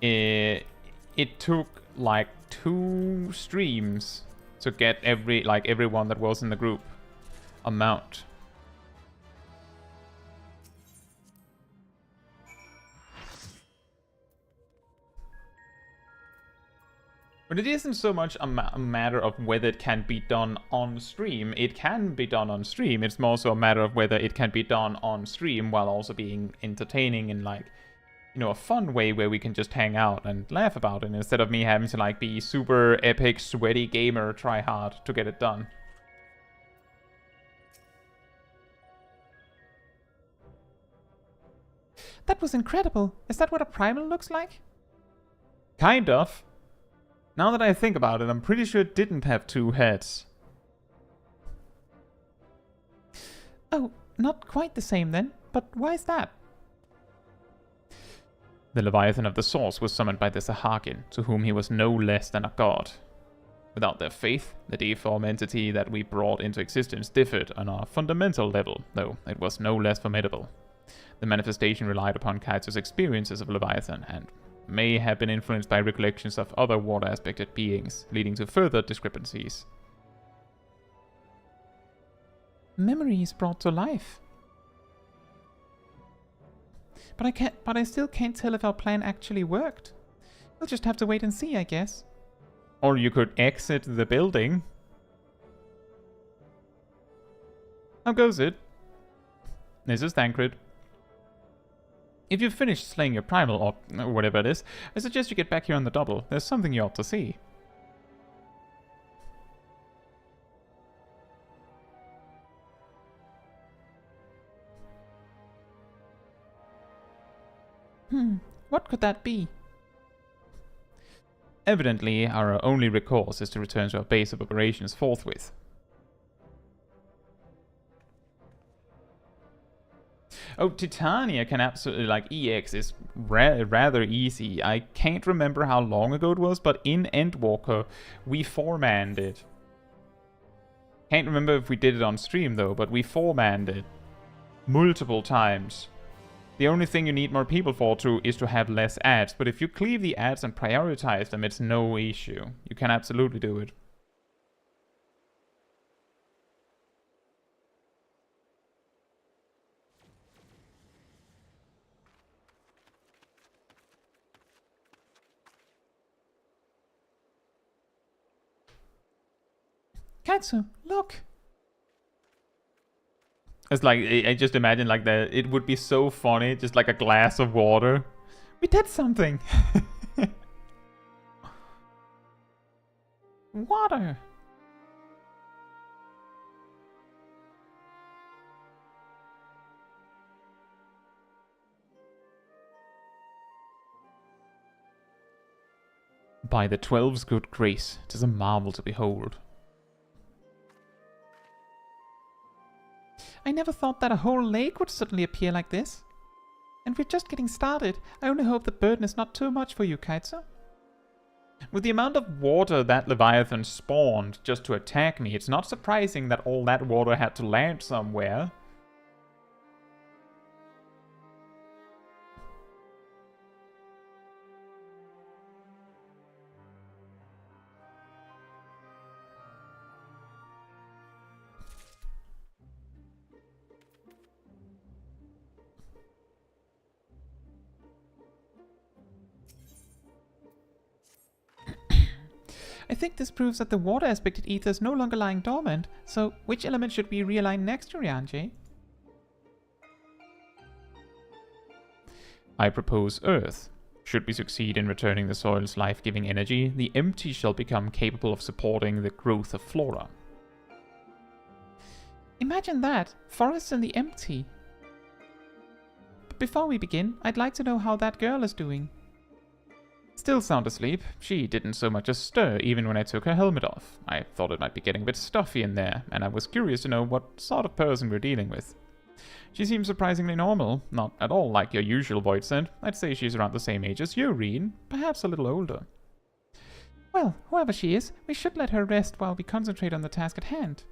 it took like 2 streams to get everyone that was in the group a mount. But it isn't so much a matter of whether it can be done on stream. It can be done on stream. It's more so a matter of whether it can be done on stream while also being entertaining in, like, you know, a fun way where we can just hang out and laugh about it instead of me having to, like, be super epic, sweaty gamer, try hard to get it done. That was incredible. Is that what a primal looks like? Kind of. Now that I think about it, I'm pretty sure it didn't have 2 heads. Oh, not quite the same then. But why is that? The Leviathan of the Source was summoned by the Sahagin, to whom he was no less than a god. Without their faith, the deiform entity that we brought into existence differed on a fundamental level, though it was no less formidable. The manifestation relied upon Caetsu's experiences of Leviathan, and may have been influenced by recollections of other water-aspected beings, leading to further discrepancies. Memories brought to life. But I still can't tell if our plan actually worked. We'll just have to wait and see, I guess. Or you could exit the building. How goes it? This is Thancred. If you've finished slaying your primal, or whatever it is, I suggest you get back here on the double. There's something you ought to see. What could that be? Evidently, our only recourse is to return to our base of operations forthwith. Oh, Titania can absolutely, like, EX is rather easy. I can't remember how long ago it was, but in Endwalker, we 4-manned it. Can't remember if we did it on stream, though, but we 4-manned it. Multiple times. The only thing you need more people for is to have less ads, but if you cleave the ads and prioritize them, it's no issue. You can absolutely do it. Caetsu, look! It's like, I just imagine like that. It would be so funny, just like a glass of water. We did something! Water! By the 12's good grace, 'tis a marvel to behold. I never thought that a whole lake would suddenly appear like this. And we're just getting started. I only hope the burden is not too much for you, Caetsu. With the amount of water that Leviathan spawned just to attack me, it's not surprising that all that water had to land somewhere. I think this proves that the water aspected ether is no longer lying dormant, so which element should we realign next, Urianger? I propose Earth. Should we succeed in returning the soil's life-giving energy, the empty shall become capable of supporting the growth of flora. Imagine that! Forests in the empty. But before we begin, I'd like to know how that girl is doing. Still sound asleep. She didn't so much as stir even when I took her helmet off. I thought it might be getting a bit stuffy in there, and I was curious to know what sort of person we're dealing with. She seems surprisingly normal, not at all like your usual Voidsent. I'd say she's around the same age as you, Reen, perhaps a little older. Well, whoever she is, we should let her rest while we concentrate on the task at hand.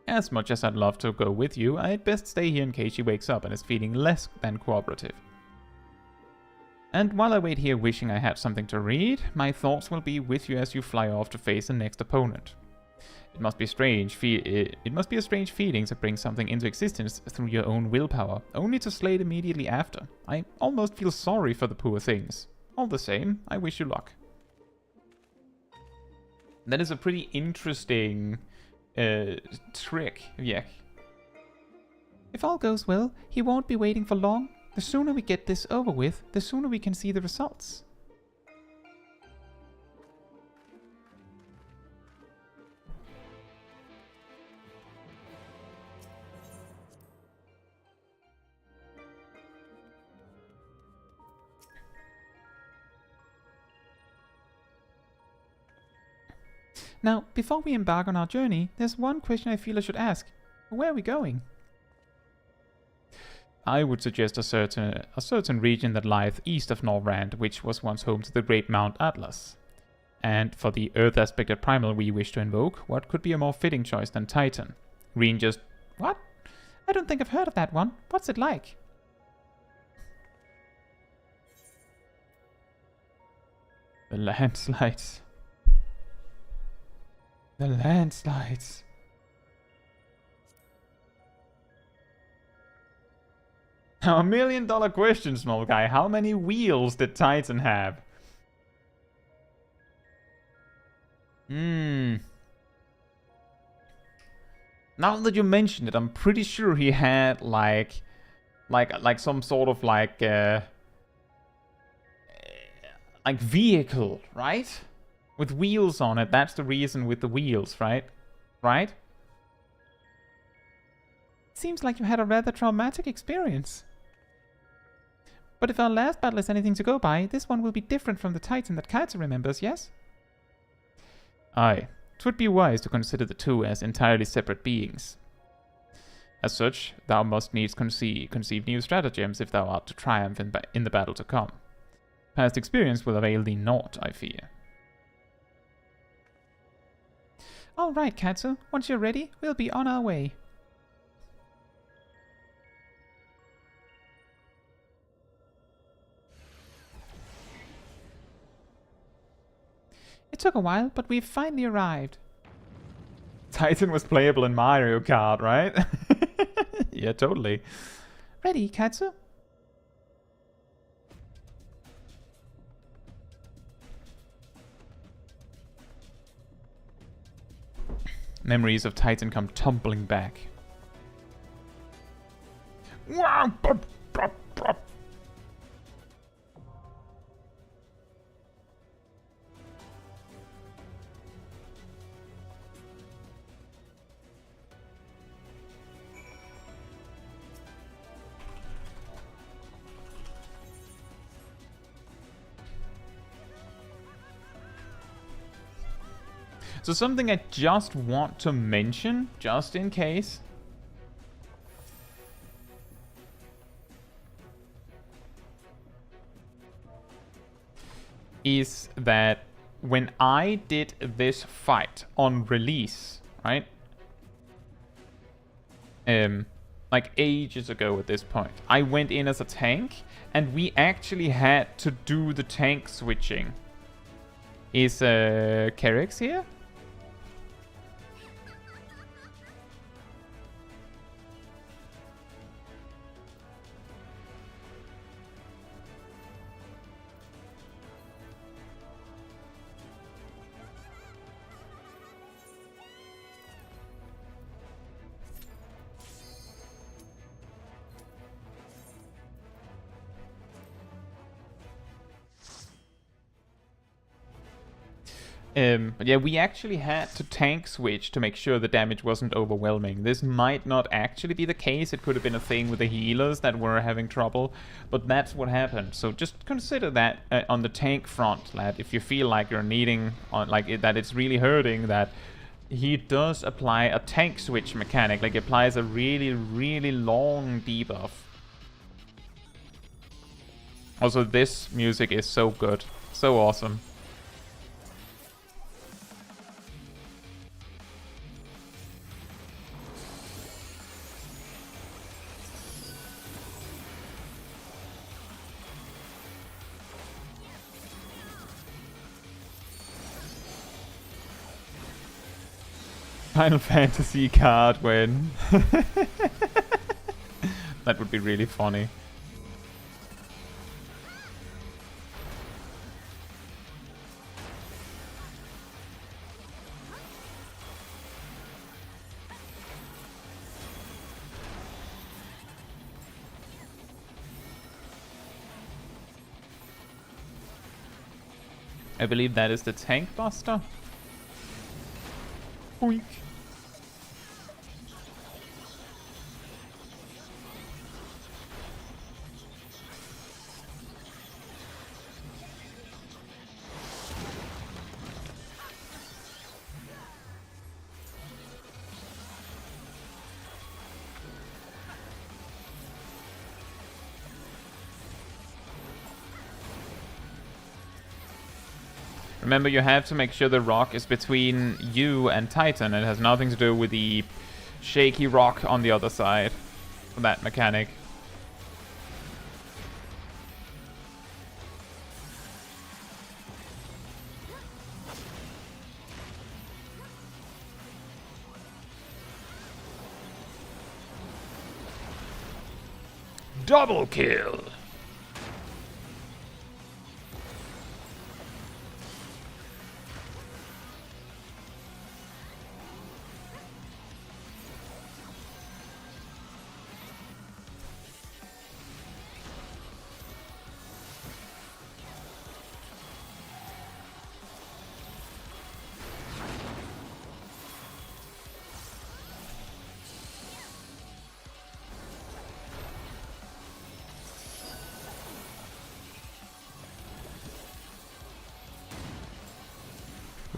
As much as I'd love to go with you, I'd best stay here in case she wakes up and is feeling less than cooperative. And while I wait here wishing I had something to read, my thoughts will be with you as you fly off to face the next opponent. It must be a strange feeling to bring something into existence through your own willpower, only to slay it immediately after. I almost feel sorry for the poor things. All the same, I wish you luck. That is a pretty interesting trick, yeah. If all goes well, he won't be waiting for long. The sooner we get this over with, the sooner we can see the results. Now, before we embark on our journey, there's one question I feel I should ask. Where are we going? I would suggest a certain region that lieth east of Norrand, which was once home to the great Mount Atlas. And for the Earth aspected primal we wish to invoke, what could be a more fitting choice than Titan? Green just... What? I don't think I've heard of that one. What's it like? The landslides. The landslides. Now, $1 million question, small guy. How many wheels did Titan have? Now that you mention it, I'm pretty sure he had like some sort of like vehicle, right? With wheels on it. That's the reason with the wheels, right? Right? Seems like you had a rather traumatic experience. But if our last battle is anything to go by, this one will be different from the Titan that Caetsu remembers, yes? Aye. 'Twould be wise to consider the two as entirely separate beings. As such, thou must needs conceive new stratagems if thou art to triumph in the battle to come. Past experience will avail thee naught, I fear. All right, Caetsu. Once you're ready, we'll be on our way. It took a while, but we've finally arrived. Titan was playable in Mario Kart, right? Yeah, totally. Ready, Caetsu? Memories of Titan come tumbling back. So something I just want to mention, just in case. Is that when I did this fight on release, right? Like ages ago at this point, I went in as a tank and we actually had to do the tank switching. Is Kerex here? But yeah, we actually had to tank switch to make sure the damage wasn't overwhelming. This might not actually be the case. It could have been a thing with the healers that were having trouble, but that's what happened. So just consider that on the tank front, lad. If you feel like you're needing, that it's really hurting, that he does apply a tank switch mechanic. Like, applies a really, really long debuff. Also, this music is so good. So awesome. Final Fantasy card win. That would be really funny. I believe that is the Tank Buster. Boink. Remember, you have to make sure the rock is between you and Titan. It has nothing to do with the shaky rock on the other side for that mechanic. Double kill!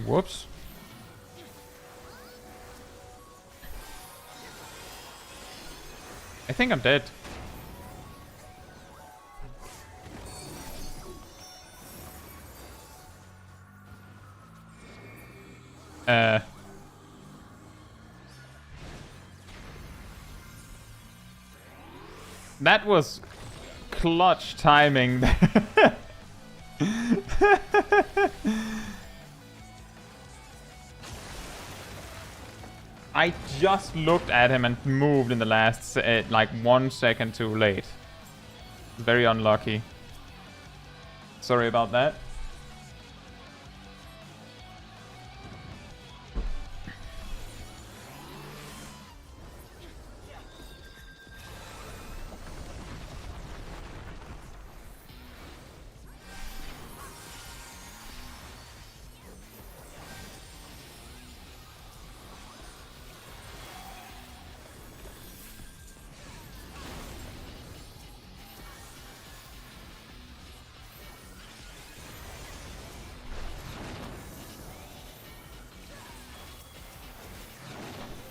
Whoops. I think I'm dead. That was clutch timing. I just looked at him and moved in the last, like 1 second too late. Very unlucky. Sorry about that.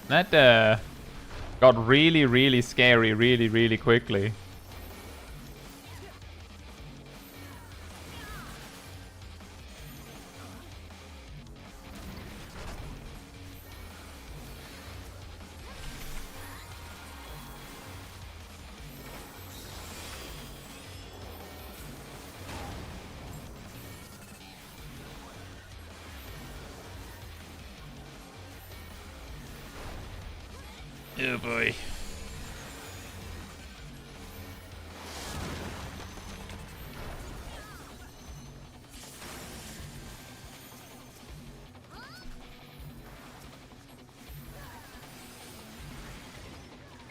That got really, really scary really, really quickly. Oh boy.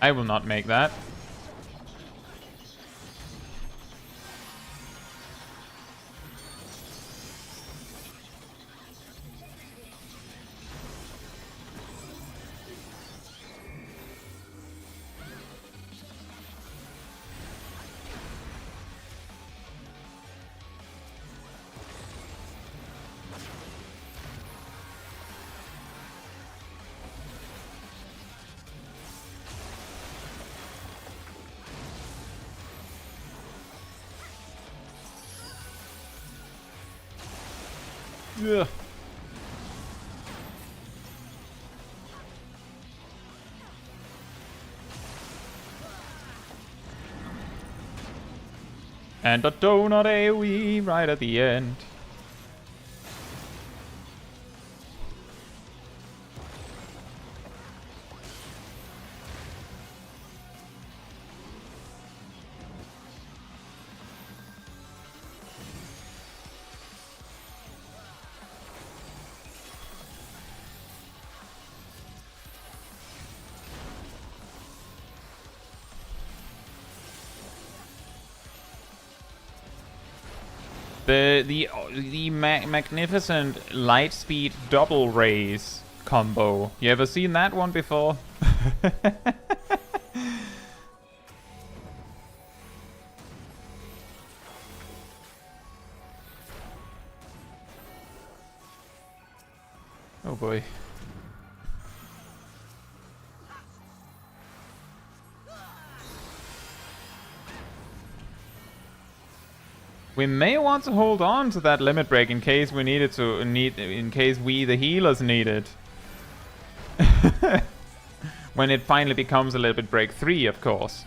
I will not make that. Ugh. And a donut AoE right at the end. The magnificent light speed double raise combo. You ever seen that one before? Oh boy. We may want to hold on to that limit break in case we needed to in case we the healers need it. When it finally becomes a limit break 3, of course.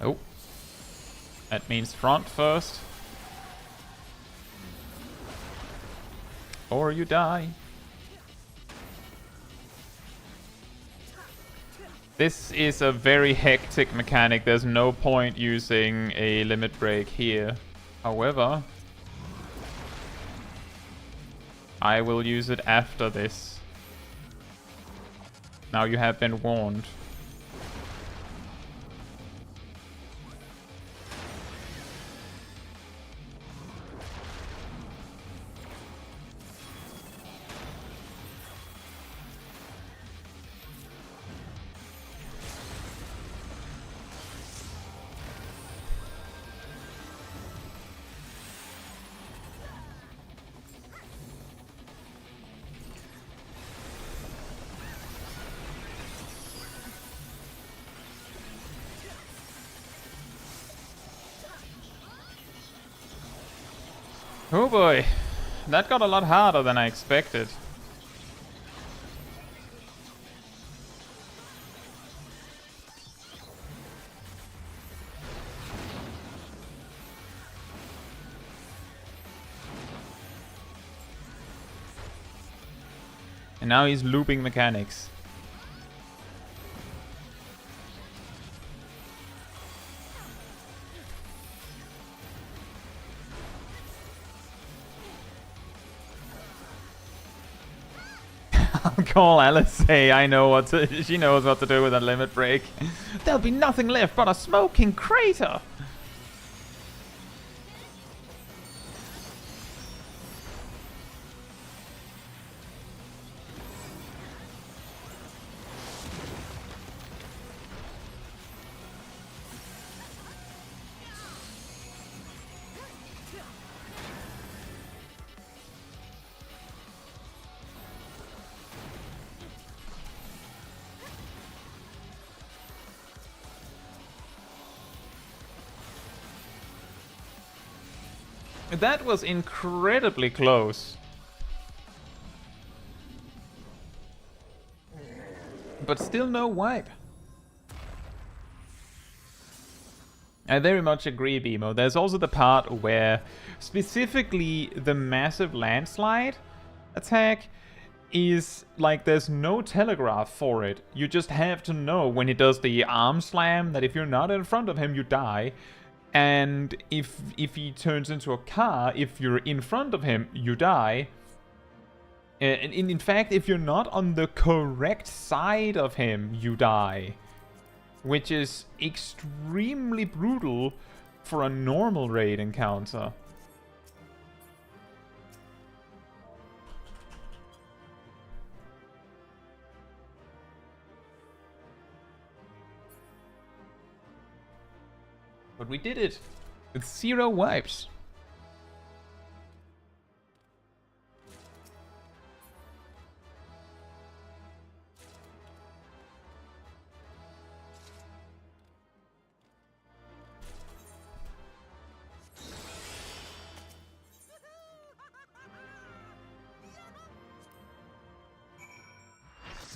Oh. That means front first. Or you die. This is a very hectic mechanic. There's no point using a limit break here. However, I will use it after this. Now you have been warned. Oh boy, that got a lot harder than I expected. And now he's looping mechanics. I'll call Alice, say I know what to, she knows what to do with a limit break. There'll be nothing left but a smoking crater. That was incredibly close. But still no wipe. I very much agree, Bimo. There's also the part where specifically the massive landslide attack is like there's no telegraph for it. You just have to know when he does the arm slam that if you're not in front of him, you die. And if he turns into a car, if you're in front of him, you die. And in fact, if you're not on the correct side of him, you die. Which is extremely brutal for a normal raid encounter. But we did it with 0 wipes.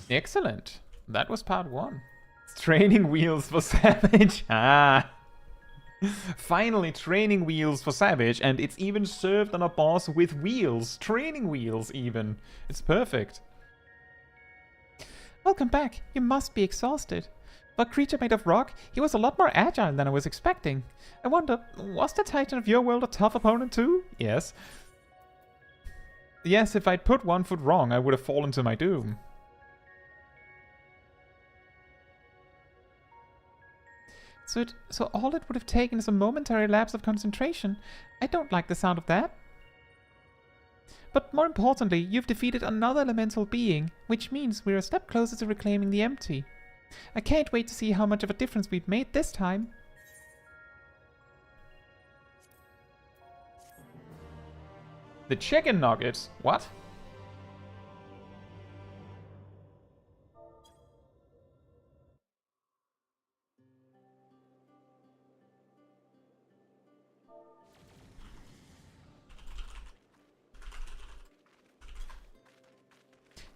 Excellent. That was part 1. Training wheels for Savage. Ah. Finally, training wheels for Savage, and it's even served on a boss with wheels. Training wheels, even. It's perfect. Welcome back. You must be exhausted. For a creature made of rock, he was a lot more agile than I was expecting. I wonder, was the Titan of your world a tough opponent too? Yes. Yes, if I'd put 1 foot wrong, I would have fallen to my doom. So all it would have taken is a momentary lapse of concentration. I don't like the sound of that. But more importantly, you've defeated another elemental being, which means we're a step closer to reclaiming the empty. I can't wait to see how much of a difference we've made this time. The chicken nuggets? What?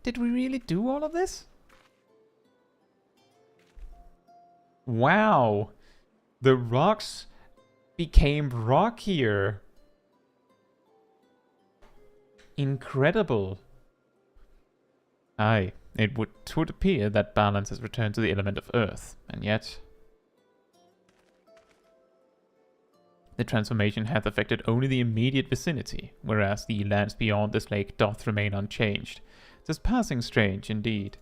Did we really do all of this? Wow. The rocks became rockier. Incredible. Aye, it would appear that balance has returned to the element of earth, and yet the transformation hath affected only the immediate vicinity, whereas the lands beyond this lake doth remain unchanged. 'Tis passing strange indeed.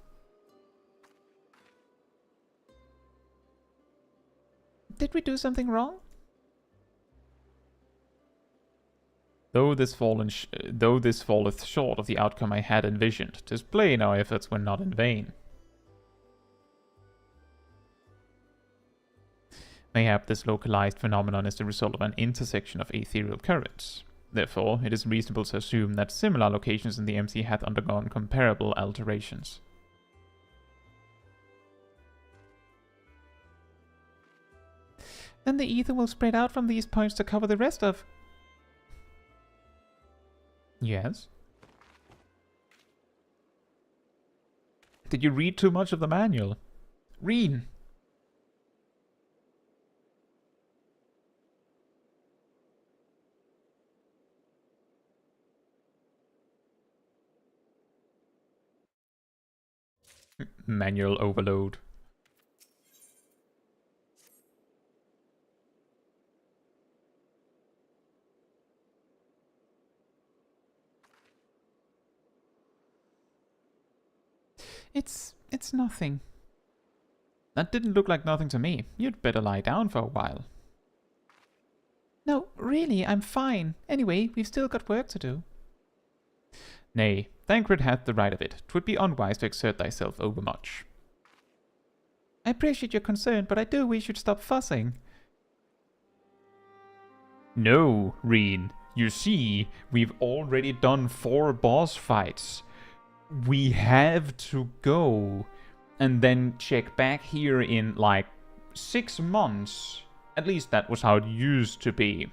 Did we do something wrong? Though this falleth short of the outcome I had envisioned, 'tis plain our efforts were not in vain. Mayhap this localized phenomenon is the result of an intersection of ethereal currents. Therefore, it is reasonable to assume that similar locations in the MC hath undergone comparable alterations. Then the ether will spread out from these points to cover the rest of... Yes? Did you read too much of the manual? Read! Manual overload. It's nothing. That didn't look like nothing to me. You'd better lie down for a while. No, really, I'm fine. Anyway, we've still got work to do. Nay, Thancred hath the right of it. 'Twould be unwise to exert thyself overmuch. I appreciate your concern, but I do wish you'd stop fussing. No, Reen. You see, we've already done 4 boss fights. We have to go and then check back here in like 6 months. At least that was how it used to be.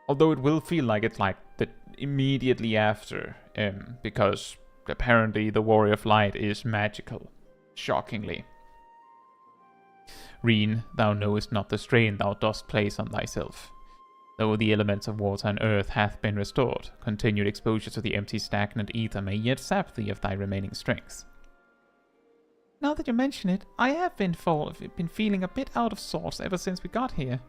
Although it will feel like it's like the immediately after, because apparently the Warrior of Light is magical. Shockingly. Reen, thou knowest not the strain thou dost place on thyself. Though the elements of water and earth hath been restored, continued exposure to the empty stagnant ether may yet sap thee of thy remaining strength. Now that you mention it, I have been feeling a bit out of sorts ever since we got here.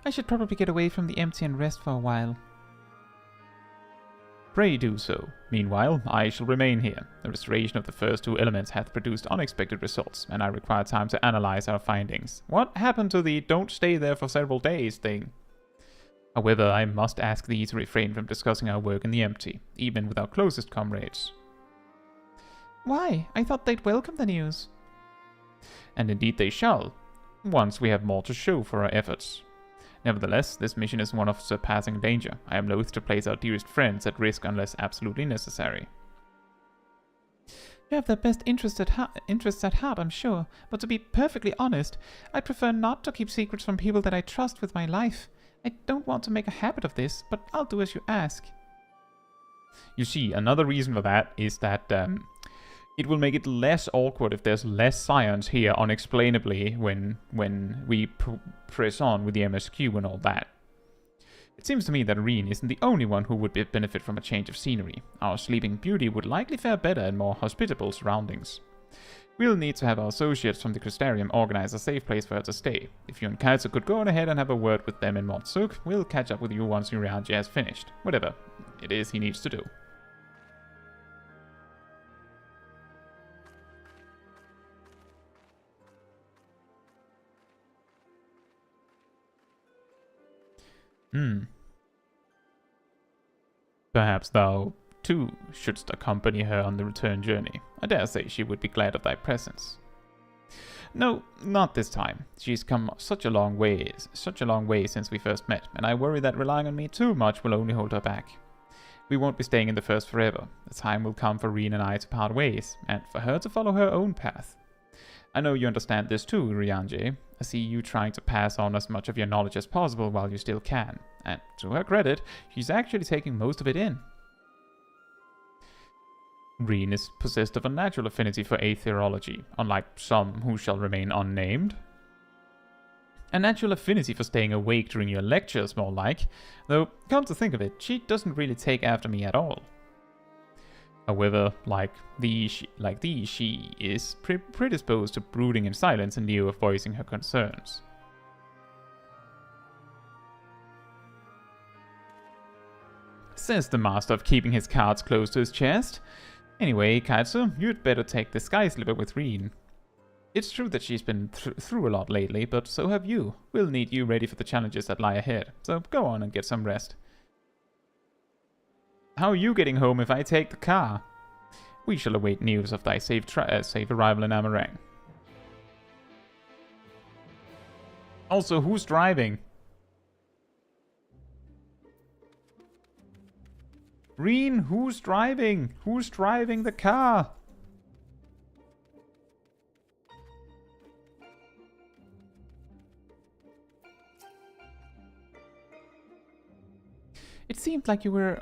I should probably get away from the empty and rest for a while. Pray do so. Meanwhile, I shall remain here. The restoration of the first 2 elements hath produced unexpected results, and I require time to analyze our findings. What happened to the don't stay there for several days thing? However, I must ask thee to refrain from discussing our work in the empty, even with our closest comrades. Why? I thought they'd welcome the news. And indeed they shall, once we have more to show for our efforts. Nevertheless, this mission is one of surpassing danger. I am loath to place our dearest friends at risk unless absolutely necessary. You have their best interests at heart, I'm sure, but to be perfectly honest, I'd prefer not to keep secrets from people that I trust with my life. I don't want to make a habit of this, but I'll do as you ask. You see, another reason for that is that it will make it less awkward if there's less science here unexplainably when we press on with the MSQ and all that. It seems to me that Reen isn't the only one who would benefit from a change of scenery. Our sleeping beauty would likely fare better in more hospitable surroundings. We'll need to have our associates from the Crystarium organize a safe place for her to stay. If you and Caetsu could go on ahead and have a word with them in Motsuk, we'll catch up with you once Urianger has finished. Whatever it is he needs to do. Perhaps thou, too, shouldst accompany her on the return journey. I dare say she would be glad of thy presence. No, not this time. She's come such a long way since we first met, and I worry that relying on me too much will only hold her back. We won't be staying in the First forever. The time will come for Reen and I to part ways, and for her to follow her own path. I know you understand this too, Urianger. I see you trying to pass on as much of your knowledge as possible while you still can. And to her credit, she's actually taking most of it in. Reen is possessed of a natural affinity for aetherology, unlike some who shall remain unnamed. A natural affinity for staying awake during your lectures, more like. Though, come to think of it, she doesn't really take after me at all. However, like thee, she is predisposed to brooding in silence in lieu of voicing her concerns. Says the master of keeping his cards close to his chest. Anyway, Caetsu, you'd better take the Sky Slipper with Reen. It's true that she's been through a lot lately, but so have you. We'll need you ready for the challenges that lie ahead, so go on and get some rest. How are you getting home if I take the car? We shall await news of thy safe arrival in Amarang. Also, who's driving? Reen, who's driving? Who's driving the car? It seemed like you were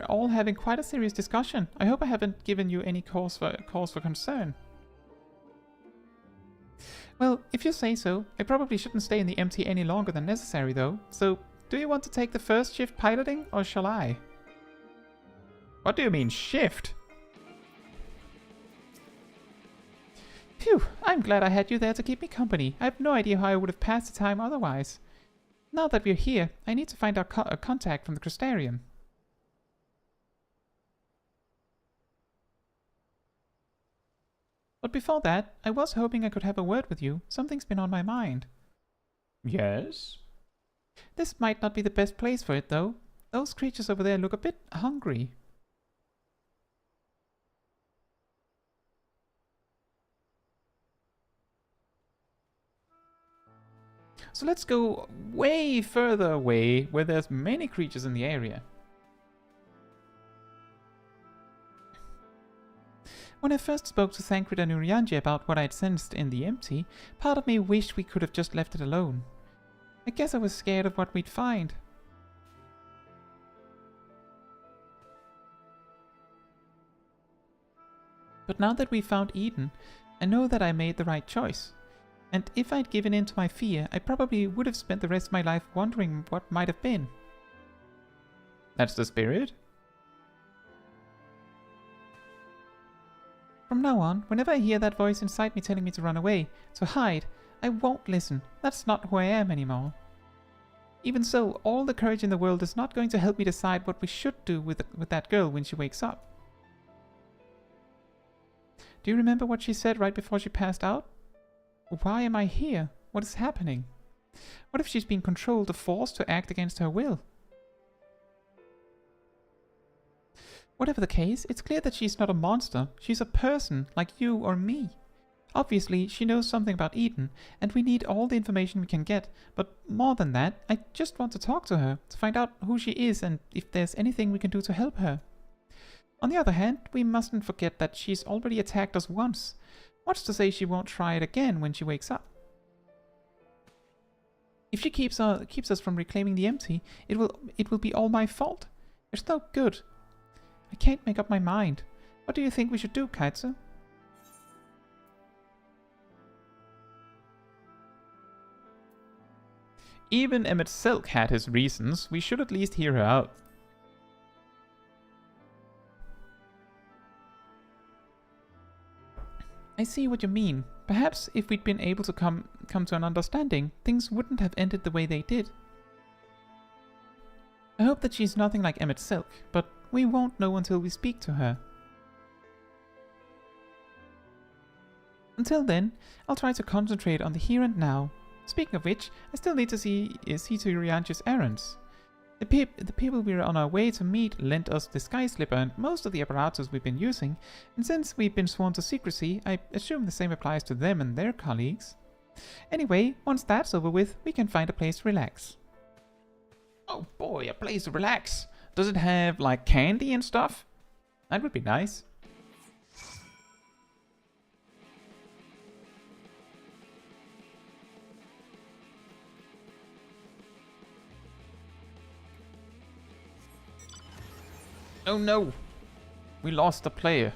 all having quite a serious discussion. I hope I haven't given you any cause for concern. Well, if you say so, I probably shouldn't stay in the MT any longer than necessary though. So, do you want to take the first shift piloting, or shall I? What do you mean, shift? Phew, I'm glad I had you there to keep me company. I have no idea how I would have passed the time otherwise. Now that we're here, I need to find our contact from the Crystarium. But before that, I was hoping I could have a word with you. Something's been on my mind. Yes? This might not be the best place for it, though. Those creatures over there look a bit hungry. So let's go way further away, where there's many creatures in the area. When I first spoke to Thancred and Urianger about what I'd sensed in the empty, part of me wished we could have just left it alone. I guess I was scared of what we'd find. But now that we found Eden, I know that I made the right choice. And if I'd given in to my fear, I probably would have spent the rest of my life wondering what might have been. That's the spirit? From now on, whenever I hear that voice inside me telling me to run away, to hide, I won't listen. That's not who I am anymore. Even so, all the courage in the world is not going to help me decide what we should do with that girl when she wakes up. Do you remember what she said right before she passed out? Why am I here? What is happening? What if she's being controlled or forced to act against her will? Whatever the case, it's clear that she's not a monster. She's a person, like you or me. Obviously, she knows something about Eden, and we need all the information we can get. But more than that, I just want to talk to her, to find out who she is and if there's anything we can do to help her. On the other hand, we mustn't forget that she's already attacked us once. What's to say she won't try it again when she wakes up? If she keeps us from reclaiming the empty, it will be all my fault. There's no good. I can't make up my mind. What do you think we should do, Caetsu? Even Emmett Silk had his reasons. We should at least hear her out. I see what you mean. Perhaps if we'd been able to come to an understanding, things wouldn't have ended the way they did. I hope that she's nothing like Emmett Silk, but we won't know until we speak to her. Until then, I'll try to concentrate on the here and now. Speaking of which, I still need to see to Rianchi's errands. The people we're on our way to meet lent us the Sky Slipper and most of the apparatus we've been using, and since we've been sworn to secrecy, I assume the same applies to them and their colleagues. Anyway, once that's over with, we can find a place to relax. Oh boy, a place to relax. Does it have, like, candy and stuff? That would be nice. Oh no! We lost the player.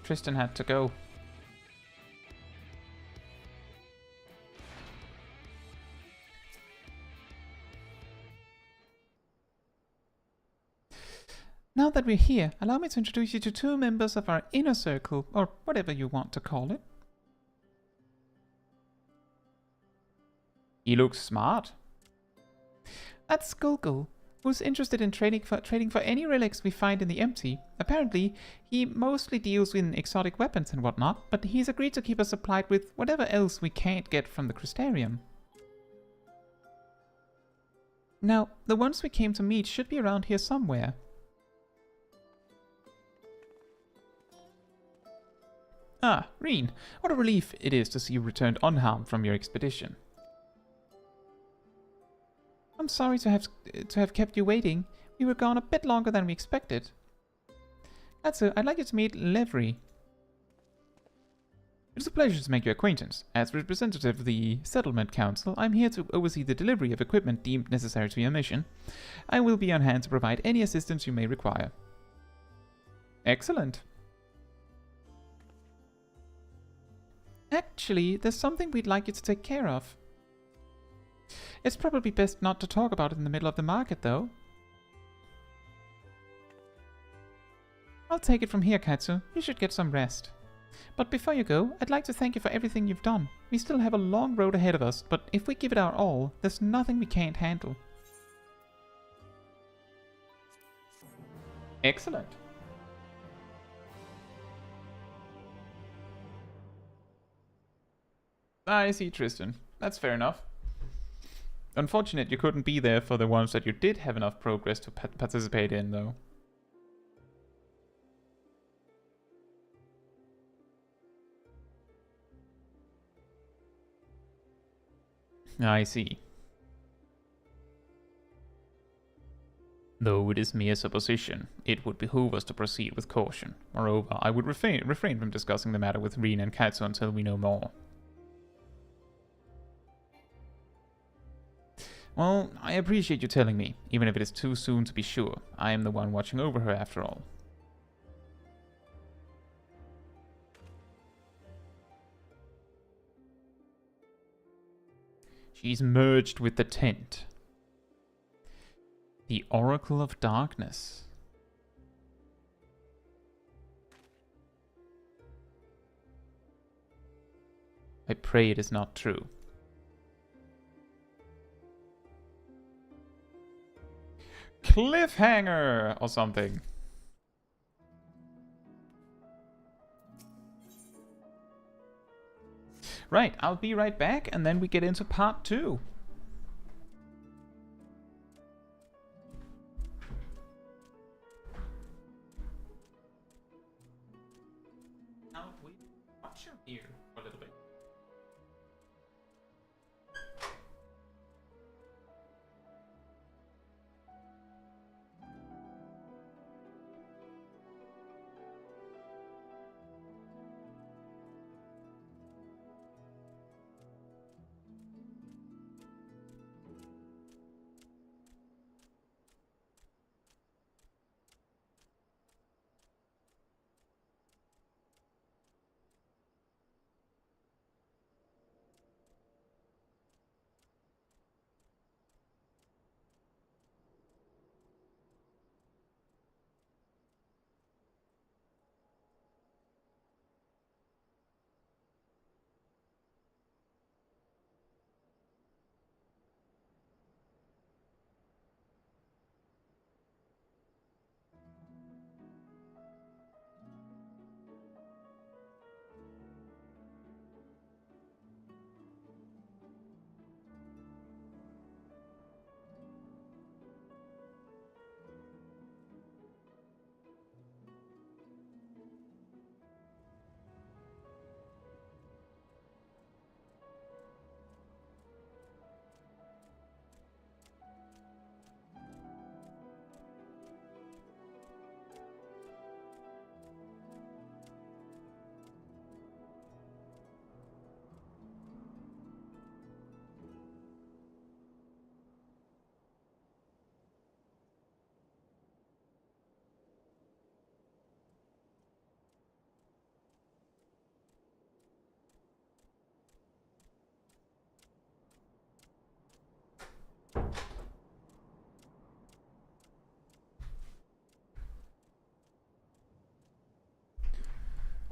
Tristan had to go. Now that we're here, allow me to introduce you to two members of our inner circle, or whatever you want to call it. He looks smart. That's Gulgul, who's interested in trading for any relics we find in the empty. Apparently, he mostly deals in exotic weapons and whatnot, but he's agreed to keep us supplied with whatever else we can't get from the Crystarium. Now, the ones we came to meet should be around here somewhere. Ah, Reen, what a relief it is to see you returned unharmed from your expedition. I'm sorry to have kept you waiting. We were gone a bit longer than we expected. Caetsu, I'd like you to meet Levry. It's a pleasure to make your acquaintance. As representative of the Settlement Council, I'm here to oversee the delivery of equipment deemed necessary to your mission. I will be on hand to provide any assistance you may require. Excellent. Actually, there's something we'd like you to take care of. It's probably best not to talk about it in the middle of the market, though. I'll take it from here, Caetsu. You should get some rest. But before you go, I'd like to thank you for everything you've done. We still have a long road ahead of us, but if we give it our all, there's nothing we can't handle. Excellent. I see, Tristan. That's fair enough. Unfortunate you couldn't be there for the ones that you did have enough progress to participate in, though. I see. Though it is mere supposition, it would behoove us to proceed with caution. Moreover, I would refrain from discussing the matter with Reen and Caetsu until we know more. Well, I appreciate you telling me, even if it is too soon to be sure. I am the one watching over her after all. She's merged with the tent. The Oracle of Darkness. I pray it is not true. Cliffhanger or something. Right, I'll be right back and then we get into part 2. Now we watch him here for a little bit.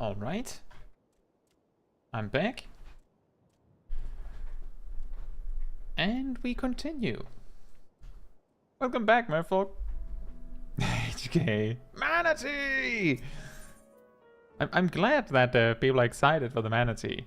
Alright. I'm back. And we continue. Welcome back, merfolk. HK. Manatee! I'm glad that people are excited for the manatee.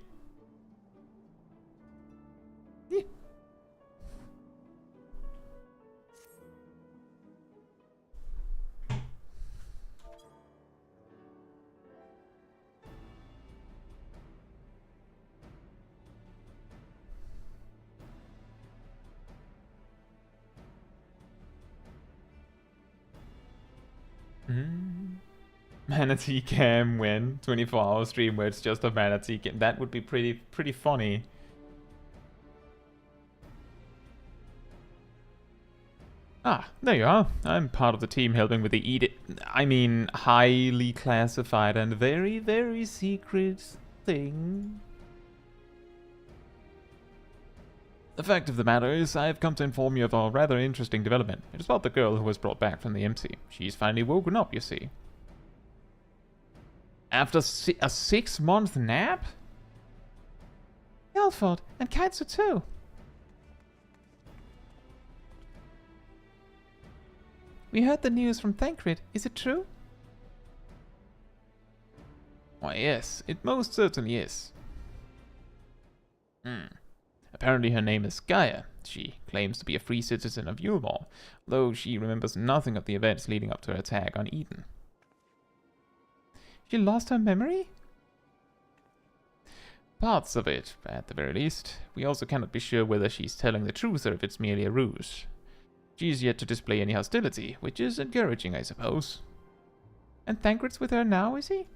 Manatee cam when 24-hour stream where it's just a manatee cam. That would be pretty funny. Ah, there you are. I'm part of the team helping with the highly classified and very secret thing. The fact of the matter is, I've come to inform you of a rather interesting development. It is about the girl who was brought back from the MC. She's finally woken up, you see. After a 6-month nap? Elford, and Caetsu too. We heard the news from Thancred. Is it true? Why, yes, it most certainly is. Apparently her name is Gaia. She claims to be a free citizen of Yulmore, though she remembers nothing of the events leading up to her attack on Eden. She lost her memory? Parts of it, at the very least. We also cannot be sure whether she's telling the truth or if it's merely a ruse. She's yet to display any hostility, which is encouraging, I suppose. And Thancred's with her now, is he?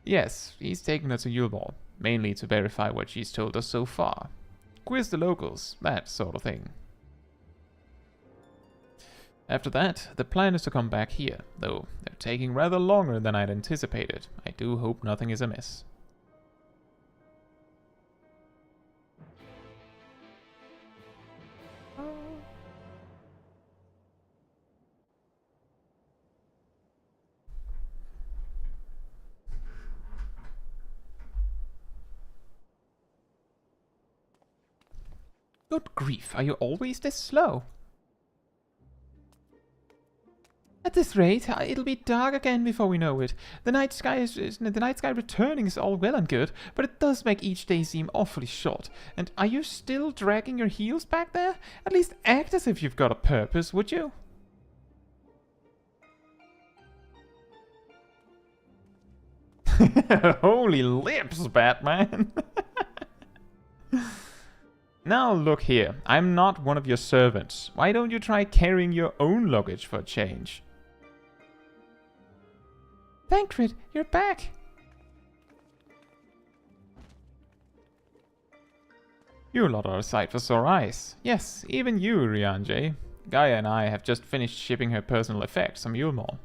Yes, he's taken her to Yulmore, mainly to verify what she's told us so far. Quiz the locals, that sort of thing. After that, the plan is to come back here, though they're taking rather longer than I'd anticipated. I do hope nothing is amiss. Good grief, are you always this slow? At this rate, it'll be dark again before we know it. The night sky returning is all well and good, but it does make each day seem awfully short. And are you still dragging your heels back there? At least act as if you've got a purpose, would you? Holy lips, Batman! Now look here, I'm not one of your servants. Why don't you try carrying your own luggage for a change? Thancred, you're back! You lot are a sight for sore eyes. Yes, even you, Rianjay. Gaia and I have just finished shipping her personal effects from Yulmore.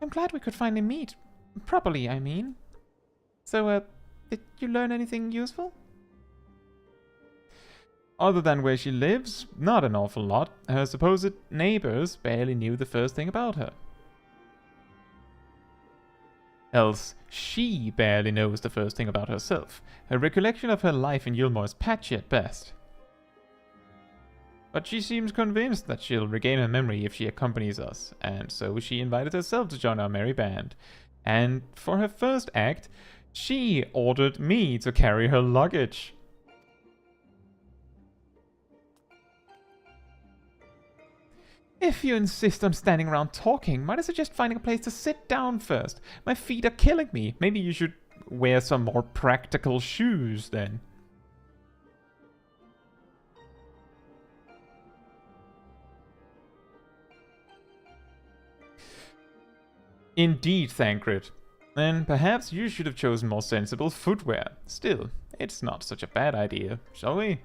I'm glad we could finally meet. Properly, I mean. So, did you learn anything useful? Other than where she lives, not an awful lot. Her supposed neighbors barely knew the first thing about her. Else, she barely knows the first thing about herself. Her recollection of her life in Yulmore is patchy at best. But she seems convinced that she'll regain her memory if she accompanies us, and so she invited herself to join our merry band. And for her first act, she ordered me to carry her luggage. If you insist on standing around talking, might I suggest finding a place to sit down first? My feet are killing me. Maybe you should wear some more practical shoes then. Indeed, Thancred. Then perhaps you should have chosen more sensible footwear. Still, it's not such a bad idea, shall we?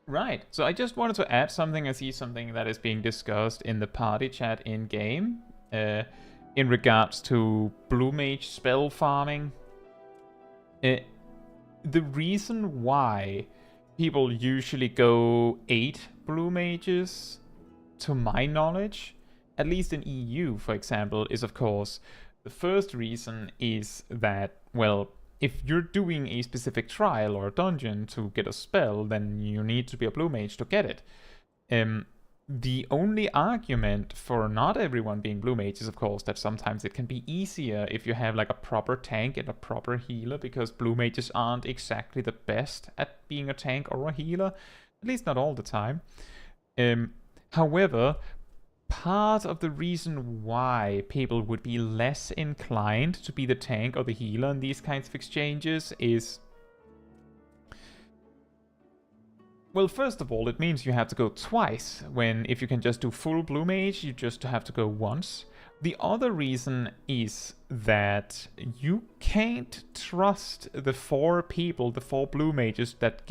Right, so I just wanted to add something. I see something that is being discussed in the party chat in-game in regards to Blue Mage spell farming. The reason why people usually go 8 Blue Mages, to my knowledge, at least in EU, for example, is of course, the first reason is that, well, if you're doing a specific trial or a dungeon to get a spell, then you need to be a Blue Mage to get it. The only argument for not everyone being Blue Mage is, of course, that sometimes it can be easier if you have like a proper tank and a proper healer, because Blue Mages aren't exactly the best at being a tank or a healer, at least not all the time. However, part of the reason why people would be less inclined to be the tank or the healer in these kinds of exchanges is, well, first of all, it means you have to go twice, when if you can just do full Blue Mage, you just have to go once. The other reason is that you can't trust the 4 people, the 4 Blue Mages that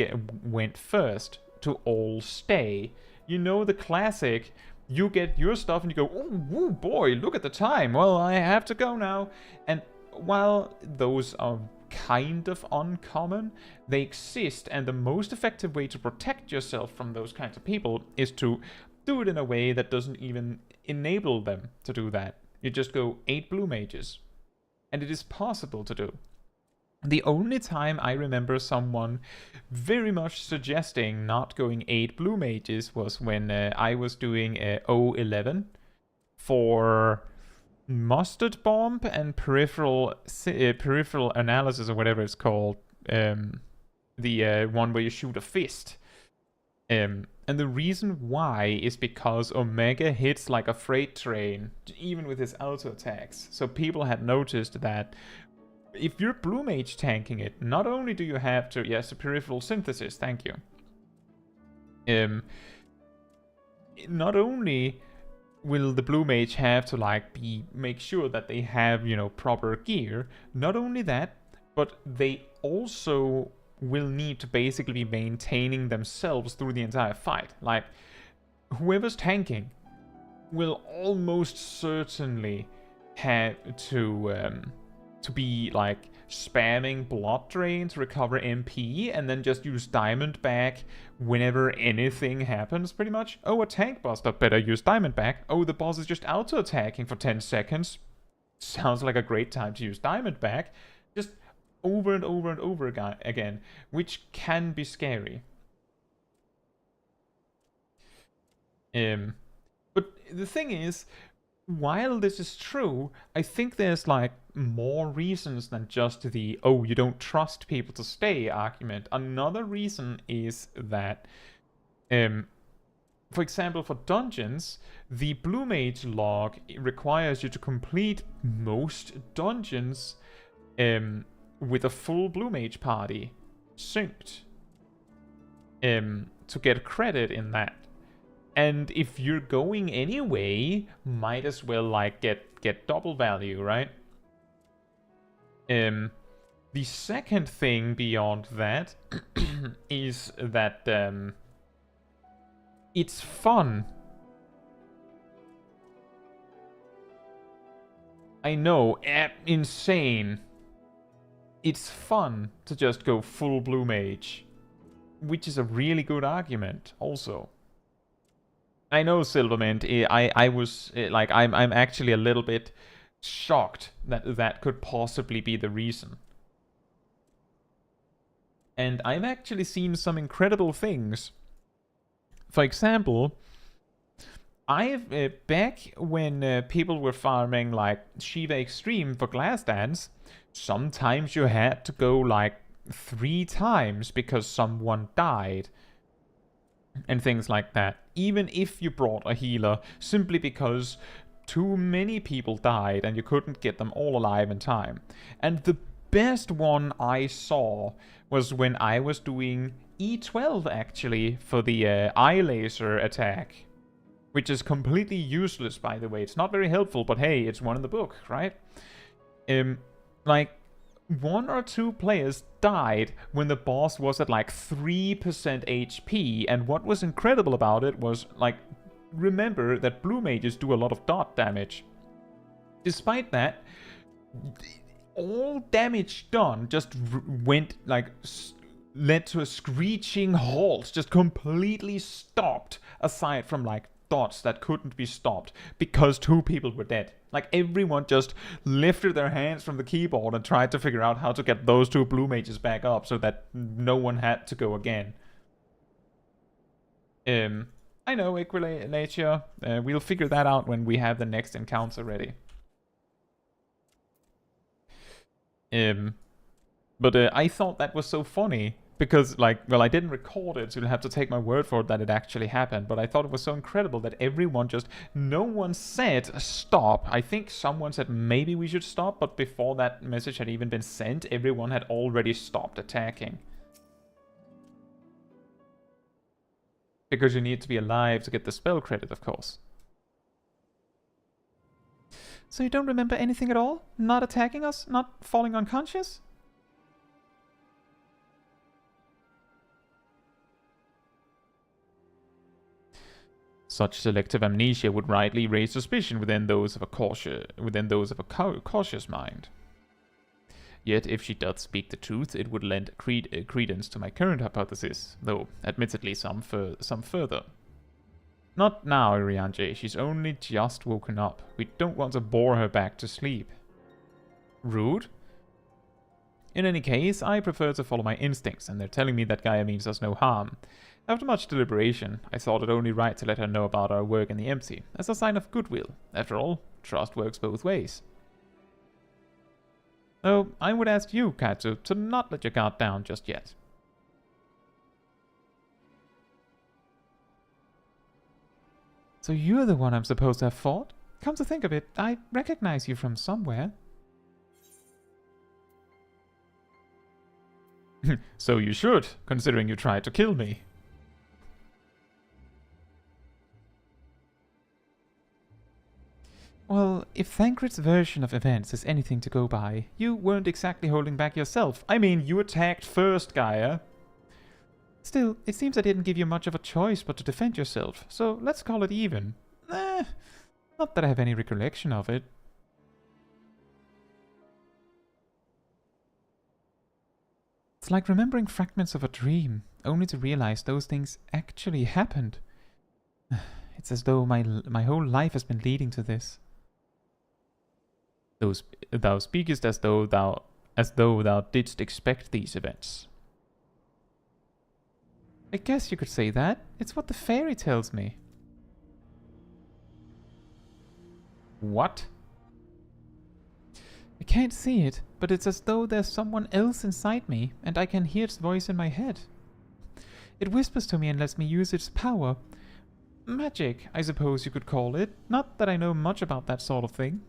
went first, to all stay. You know the classic, you get your stuff and you go, oh boy, look at the time, well, I have to go now. And while those are kind of uncommon, they exist, and the most effective way to protect yourself from those kinds of people is to do it in a way that doesn't even enable them to do that. You just go 8 Blue Mages, and it is possible to do. The only time I remember someone very much suggesting not going 8 Blue Mages was when I was doing 011 for Mustard Bomb and peripheral analysis, or whatever it's called. The one where you shoot a fist. And the reason why is because Omega hits like a freight train, even with his auto attacks. So people had noticed that if you're Blue Mage tanking it, not only do you have to, yes, the peripheral synthesis, thank you. Not only will the Blue Mage have to make sure that they have, proper gear, not only that, but they also will need to basically be maintaining themselves through the entire fight. Like, whoever's tanking will almost certainly have to be like spamming blood drain to recover MP, and then just use diamond back whenever anything happens, pretty much. Oh, a tank buster, better use diamond back. Oh, the boss is just auto attacking for 10 seconds. Sounds like a great time to use diamond back. Just over and over and over again, which can be scary. But the thing is, while this is true, I think there's like more reasons than just the, oh, you don't trust people to stay argument. Another reason is that, for example, for dungeons, the Blue Mage log requires you to complete most dungeons with a full Blue Mage party synced to get credit in that. And if you're going anyway, might as well like get double value, right? The second thing beyond that is that it's fun. I know, insane. It's fun to just go full Blue Mage, which is a really good argument also. I know, Silvermint, I was, like, I'm actually a little bit shocked that that could possibly be the reason. And I've actually seen some incredible things. For example, I've, back when people were farming, like, Shiva Extreme for Glass Dance, sometimes you had to go, like, 3 times because someone died. And things like that. Even if you brought a healer, simply because too many people died and you couldn't get them all alive in time. And the best one I saw was when I was doing E12 actually for the eye laser attack. Which is completely useless, by the way. It's not very helpful, but hey, it's one in the book, right? Like, 1 or 2 players died when the boss was at like 3% HP, and what was incredible about it was, like, remember that blue mages do a lot of dot damage. Despite that, all damage done just went, like, led to a screeching halt, just completely stopped, aside from, like, dots that couldn't be stopped because 2 people were dead. Like, everyone just lifted their hands from the keyboard and tried to figure out how to get those 2 blue mages back up so that no one had to go again. I know, Equilatia. We'll figure that out when we have the next encounter ready. But I thought that was so funny because, like, well, I didn't record it, so you'll have to take my word for it that it actually happened. But I thought it was so incredible that everyone just, no one said stop. I think someone said maybe we should stop, but before that message had even been sent, everyone had already stopped attacking. Because you need to be alive to get the spell credit, of course. So you don't remember anything at all? Not attacking us? Not falling unconscious? Such selective amnesia would rightly raise suspicion within those of a cautious mind. Yet, if she doth speak the truth, it would lend credence to my current hypothesis, though, admittedly, some further. Not now, Iriange. She's only just woken up. We don't want to bore her back to sleep. Rude? In any case, I prefer to follow my instincts, and they're telling me that Gaia means us no harm. After much deliberation, I thought it only right to let her know about our work in the empty, as a sign of goodwill. After all, trust works both ways. Though I would ask you, Caetsu, to not let your guard down just yet. So you're the one I'm supposed to have fought? Come to think of it, I recognize you from somewhere. So you should, considering you tried to kill me. Well, if Thancred's version of events is anything to go by, you weren't exactly holding back yourself. I mean, you attacked first, Gaia. Still, it seems I didn't give you much of a choice but to defend yourself, so let's call it even. Not that I have any recollection of it. It's like remembering fragments of a dream, only to realize those things actually happened. It's as though my whole life has been leading to this. Thou speakest as though thou didst expect these events. I guess you could say that. It's what the fairy tells me. What? I can't see it, but it's as though there's someone else inside me, and I can hear its voice in my head. It whispers to me and lets me use its power. Magic, I suppose you could call it. Not that I know much about that sort of thing.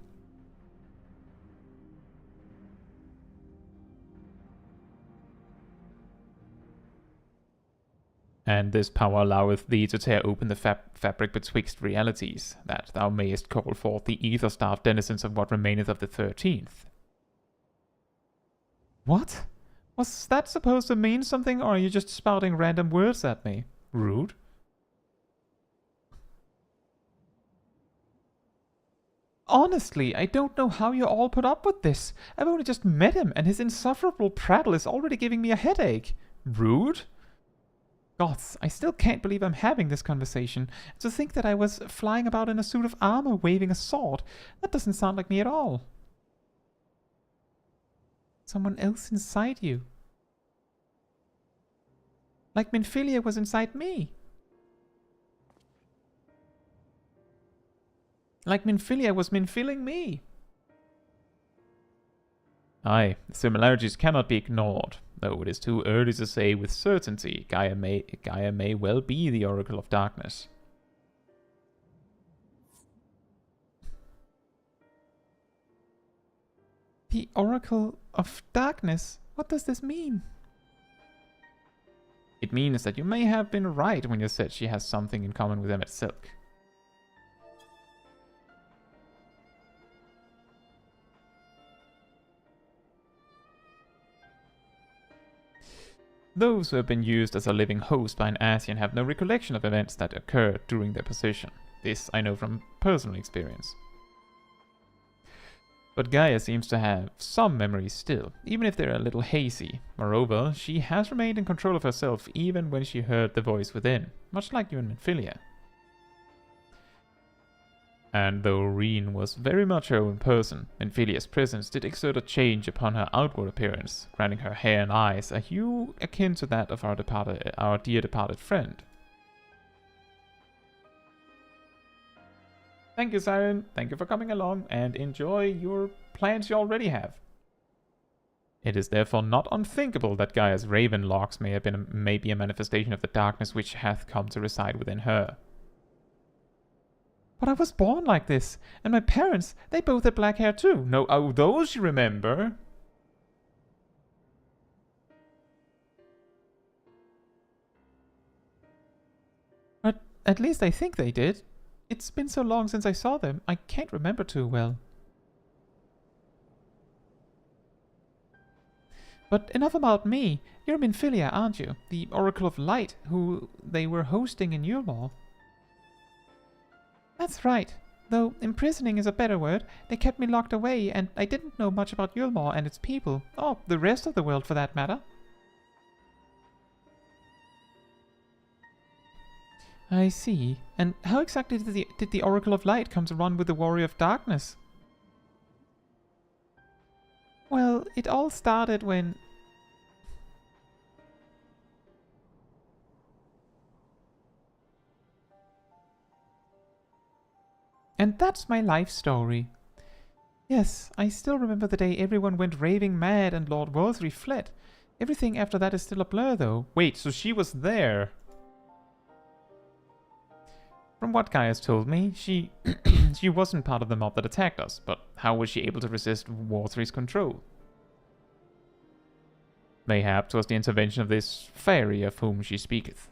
And this power alloweth thee to tear open the fabric betwixt realities, that thou mayest call forth the ether-starved denizens of what remaineth of the 13th. What? Was that supposed to mean something, or are you just spouting random words at me? Rude. Honestly, I don't know how you all put up with this. I've only just met him, and his insufferable prattle is already giving me a headache. Rude? Gods, I still can't believe I'm having this conversation. To think that I was flying about in a suit of armor waving a sword, that doesn't sound like me at all. Someone else inside you. Like Minfilia was inside me. Like Minfilia was minfilling me. Aye, similarities cannot be ignored, though it is too early to say with certainty. Gaia may well be the Oracle of Darkness. The Oracle of Darkness? What does this mean? It means that you may have been right when you said she has something in common with Emmet Silk. Those who have been used as a living host by an Asian have no recollection of events that occurred during their position. This I know from personal experience. But Gaia seems to have some memories still, even if they're a little hazy. Moreover, she has remained in control of herself even when she heard the voice within, much like you and Minfilia. And though Reen was very much her own person, Minfilia's presence did exert a change upon her outward appearance, granting her hair and eyes a hue akin to that of our dear departed friend. Thank you, Siren. Thank you for coming along, and enjoy your plans you already have. It is therefore not unthinkable that Gaia's raven locks may be a manifestation of the darkness which hath come to reside within her. But I was born like this, and my parents, they both had black hair too. No, oh, those you remember. But at least I think they did. It's been so long since I saw them, I can't remember too well. But enough about me. You're Minfilia, aren't you? The Oracle of Light, who they were hosting in Yulmore. That's right. Though imprisoning is a better word, they kept me locked away, and I didn't know much about Yulmore and its people, or the rest of the world for that matter. I see. And how exactly did the Oracle of Light come to run with the Warrior of Darkness? Well, it all started when... And that's my life story. Yes, I still remember the day everyone went raving mad and Lord Worthley fled. Everything after that is still a blur, though. Wait, so she was there? From what Guy has told me, she she wasn't part of the mob that attacked us, but how was she able to resist Worthley's control? Mayhap 'twas the intervention of this fairy of whom she speaketh.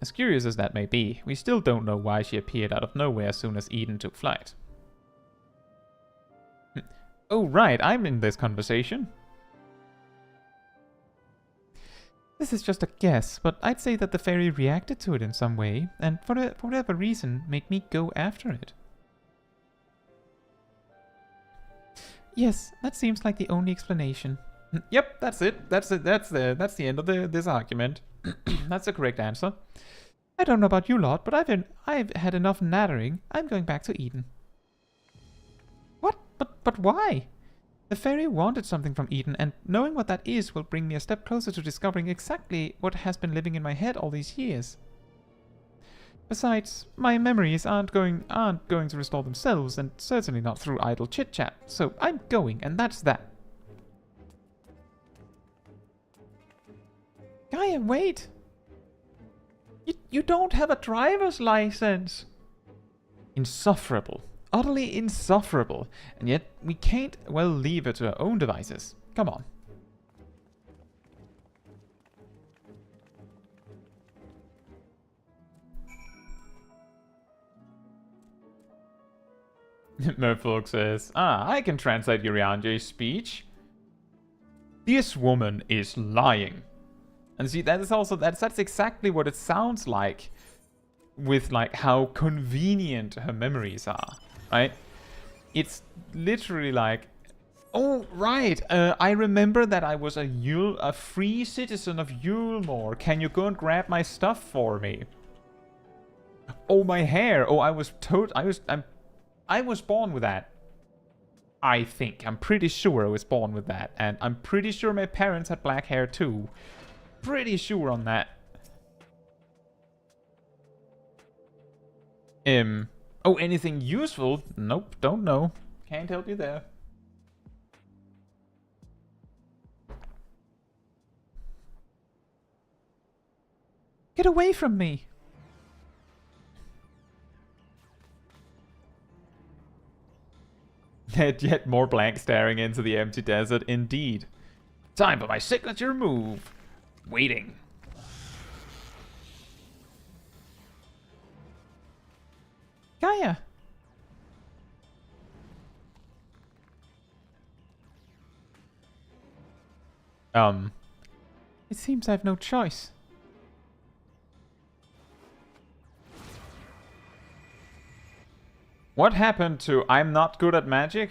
As curious as that may be, we still don't know why she appeared out of nowhere as soon as Eden took flight. Oh right, I'm in this conversation. This is just a guess, but I'd say that the fairy reacted to it in some way, and for whatever reason, made me go after it. Yes, that seems like the only explanation. Yep, that's it. That's the end of this argument. That's the correct answer. I don't know about you lot, but I've had enough nattering. I'm going back to Eden. What? But why? The fairy wanted something from Eden, and knowing what that is will bring me a step closer to discovering exactly what has been living in my head all these years. Besides, my memories aren't going to restore themselves, and certainly not through idle chit-chat. So I'm going, and that's that. Gaia, wait! You don't have a driver's license! Insufferable. Utterly insufferable. And yet, we can't well leave her to her own devices. Come on. Merfolk says, I can translate Urianje's speech. This woman is lying. And see, that is also, that's exactly what it sounds like with like how convenient her memories are, right? It's literally like, oh, right, I remember that I was a free citizen of Yulmore. Can you go and grab my stuff for me? Oh, my hair. Oh, I was born with that. I think. I'm pretty sure I was born with that. And I'm pretty sure my parents had black hair too. Pretty sure on that. Oh, anything useful? Nope, don't know. Can't help you there. Get away from me! Yet more blank staring into the empty desert, indeed. Time for my signature move. Waiting. Gaia! It seems I have no choice. What happened to I'm not good at magic?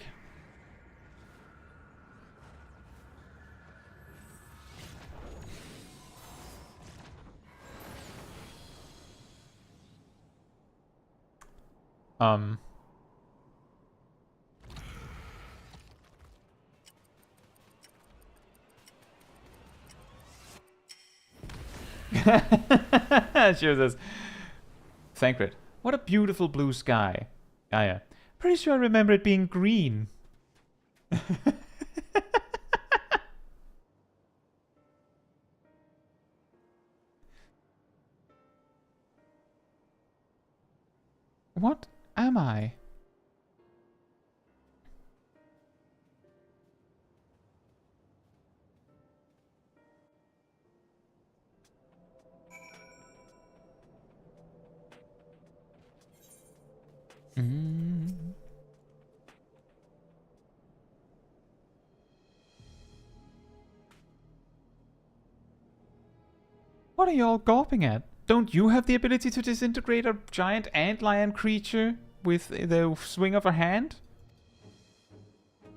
She says, Thancred, what a beautiful blue sky. Gaia, pretty sure I remember it being green. What am I? What are you all gawping at? Don't you have the ability to disintegrate a giant antlion creature with the swing of a hand?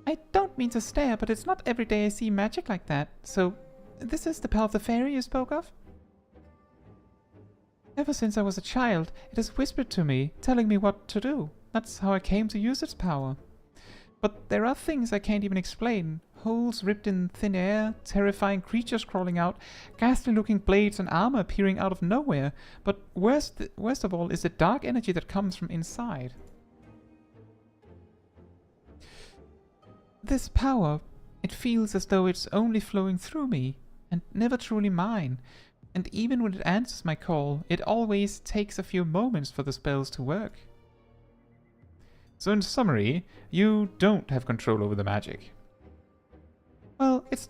I don't mean to stare, but it's not every day I see magic like that. So, this is the power of the fairy you spoke of? Ever since I was a child, it has whispered to me, telling me what to do. That's how I came to use its power. But there are things I can't even explain. Holes ripped in thin air, terrifying creatures crawling out, ghastly-looking blades and armor appearing out of nowhere. But worst of all is the dark energy that comes from inside. This power, it feels as though it's only flowing through me, and never truly mine. And even when it answers my call, it always takes a few moments for the spells to work. So in summary, you don't have control over the magic. Well, it's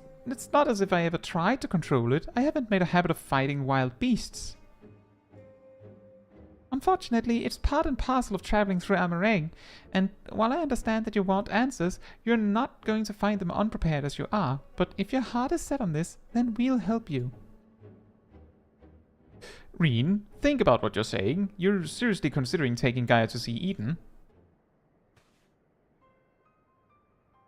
not as if I ever tried to control it. I haven't made a habit of fighting wild beasts. Unfortunately, it's part and parcel of traveling through Amarang, and while I understand that you want answers, you're not going to find them unprepared as you are, but if your heart is set on this, then we'll help you. Reen, think about what you're saying. You're seriously considering taking Gaia to see Eden.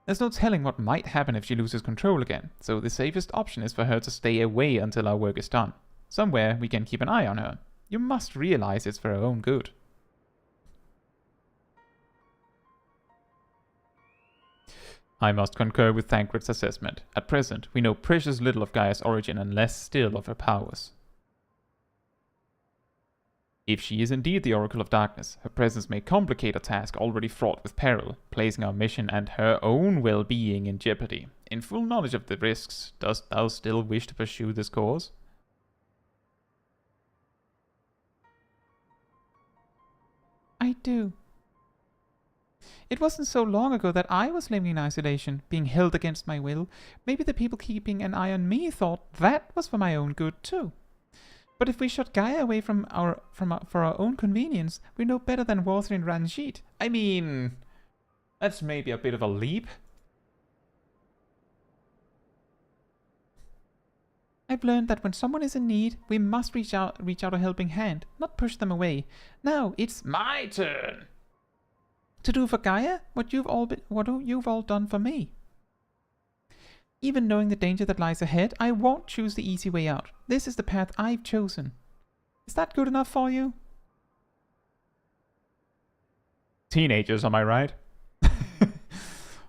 There's no telling what might happen if she loses control again, so the safest option is for her to stay away until our work is done. Somewhere we can keep an eye on her. You must realize it's for her own good. I must concur with Thancred's assessment. At present, we know precious little of Gaia's origin and less still of her powers. If she is indeed the Oracle of Darkness, her presence may complicate a task already fraught with peril, placing our mission and her own well-being in jeopardy. In full knowledge of the risks, dost thou still wish to pursue this course? I do. It wasn't so long ago that I was living in isolation, being held against my will. Maybe the people keeping an eye on me thought that was for my own good too. But if we shut Gaia away for our own convenience, we know better than Walther and Ranjit. I mean, that's maybe a bit of a leap. I've learned that when someone is in need, we must reach out a helping hand, not push them away. Now it's my turn to do for Gaia what you've all done for me. Even knowing the danger that lies ahead, I won't choose the easy way out. This is the path I've chosen. Is that good enough for you? Teenagers, am I right?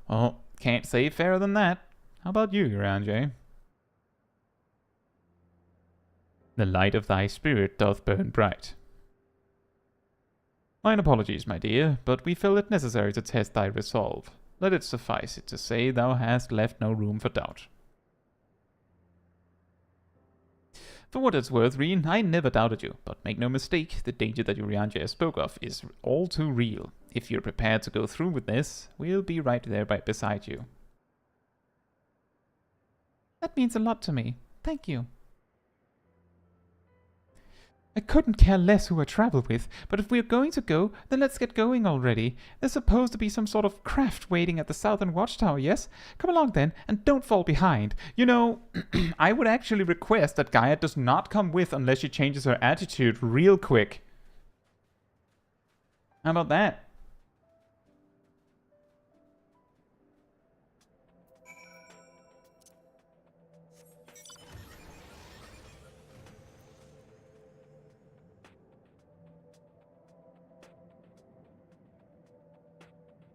Well, can't say fairer than that. How about you, Ranjay? The light of thy spirit doth burn bright. Mine apologies, my dear, but we felt it necessary to test thy resolve. Let it suffice it to say thou hast left no room for doubt. For what it's worth, Reen, I never doubted you, but make no mistake, the danger that Urianger spoke of is all too real. If you're prepared to go through with this, we'll be right there beside you. That means a lot to me. Thank you. I couldn't care less who I travel with, but if we're going to go, then let's get going already. There's supposed to be some sort of craft waiting at the southern watchtower, yes? Come along then, and don't fall behind. You know, I would actually request that Gaia does not come with unless she changes her attitude real quick. How about that?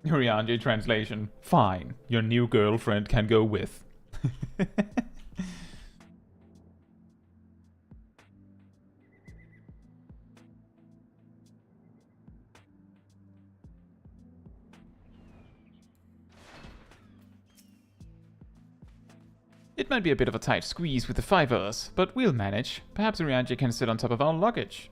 Rianji translation. Fine, your new girlfriend can go with. It might be a bit of a tight squeeze with the 5 of us, but we'll manage. Perhaps Rianji can sit on top of our luggage.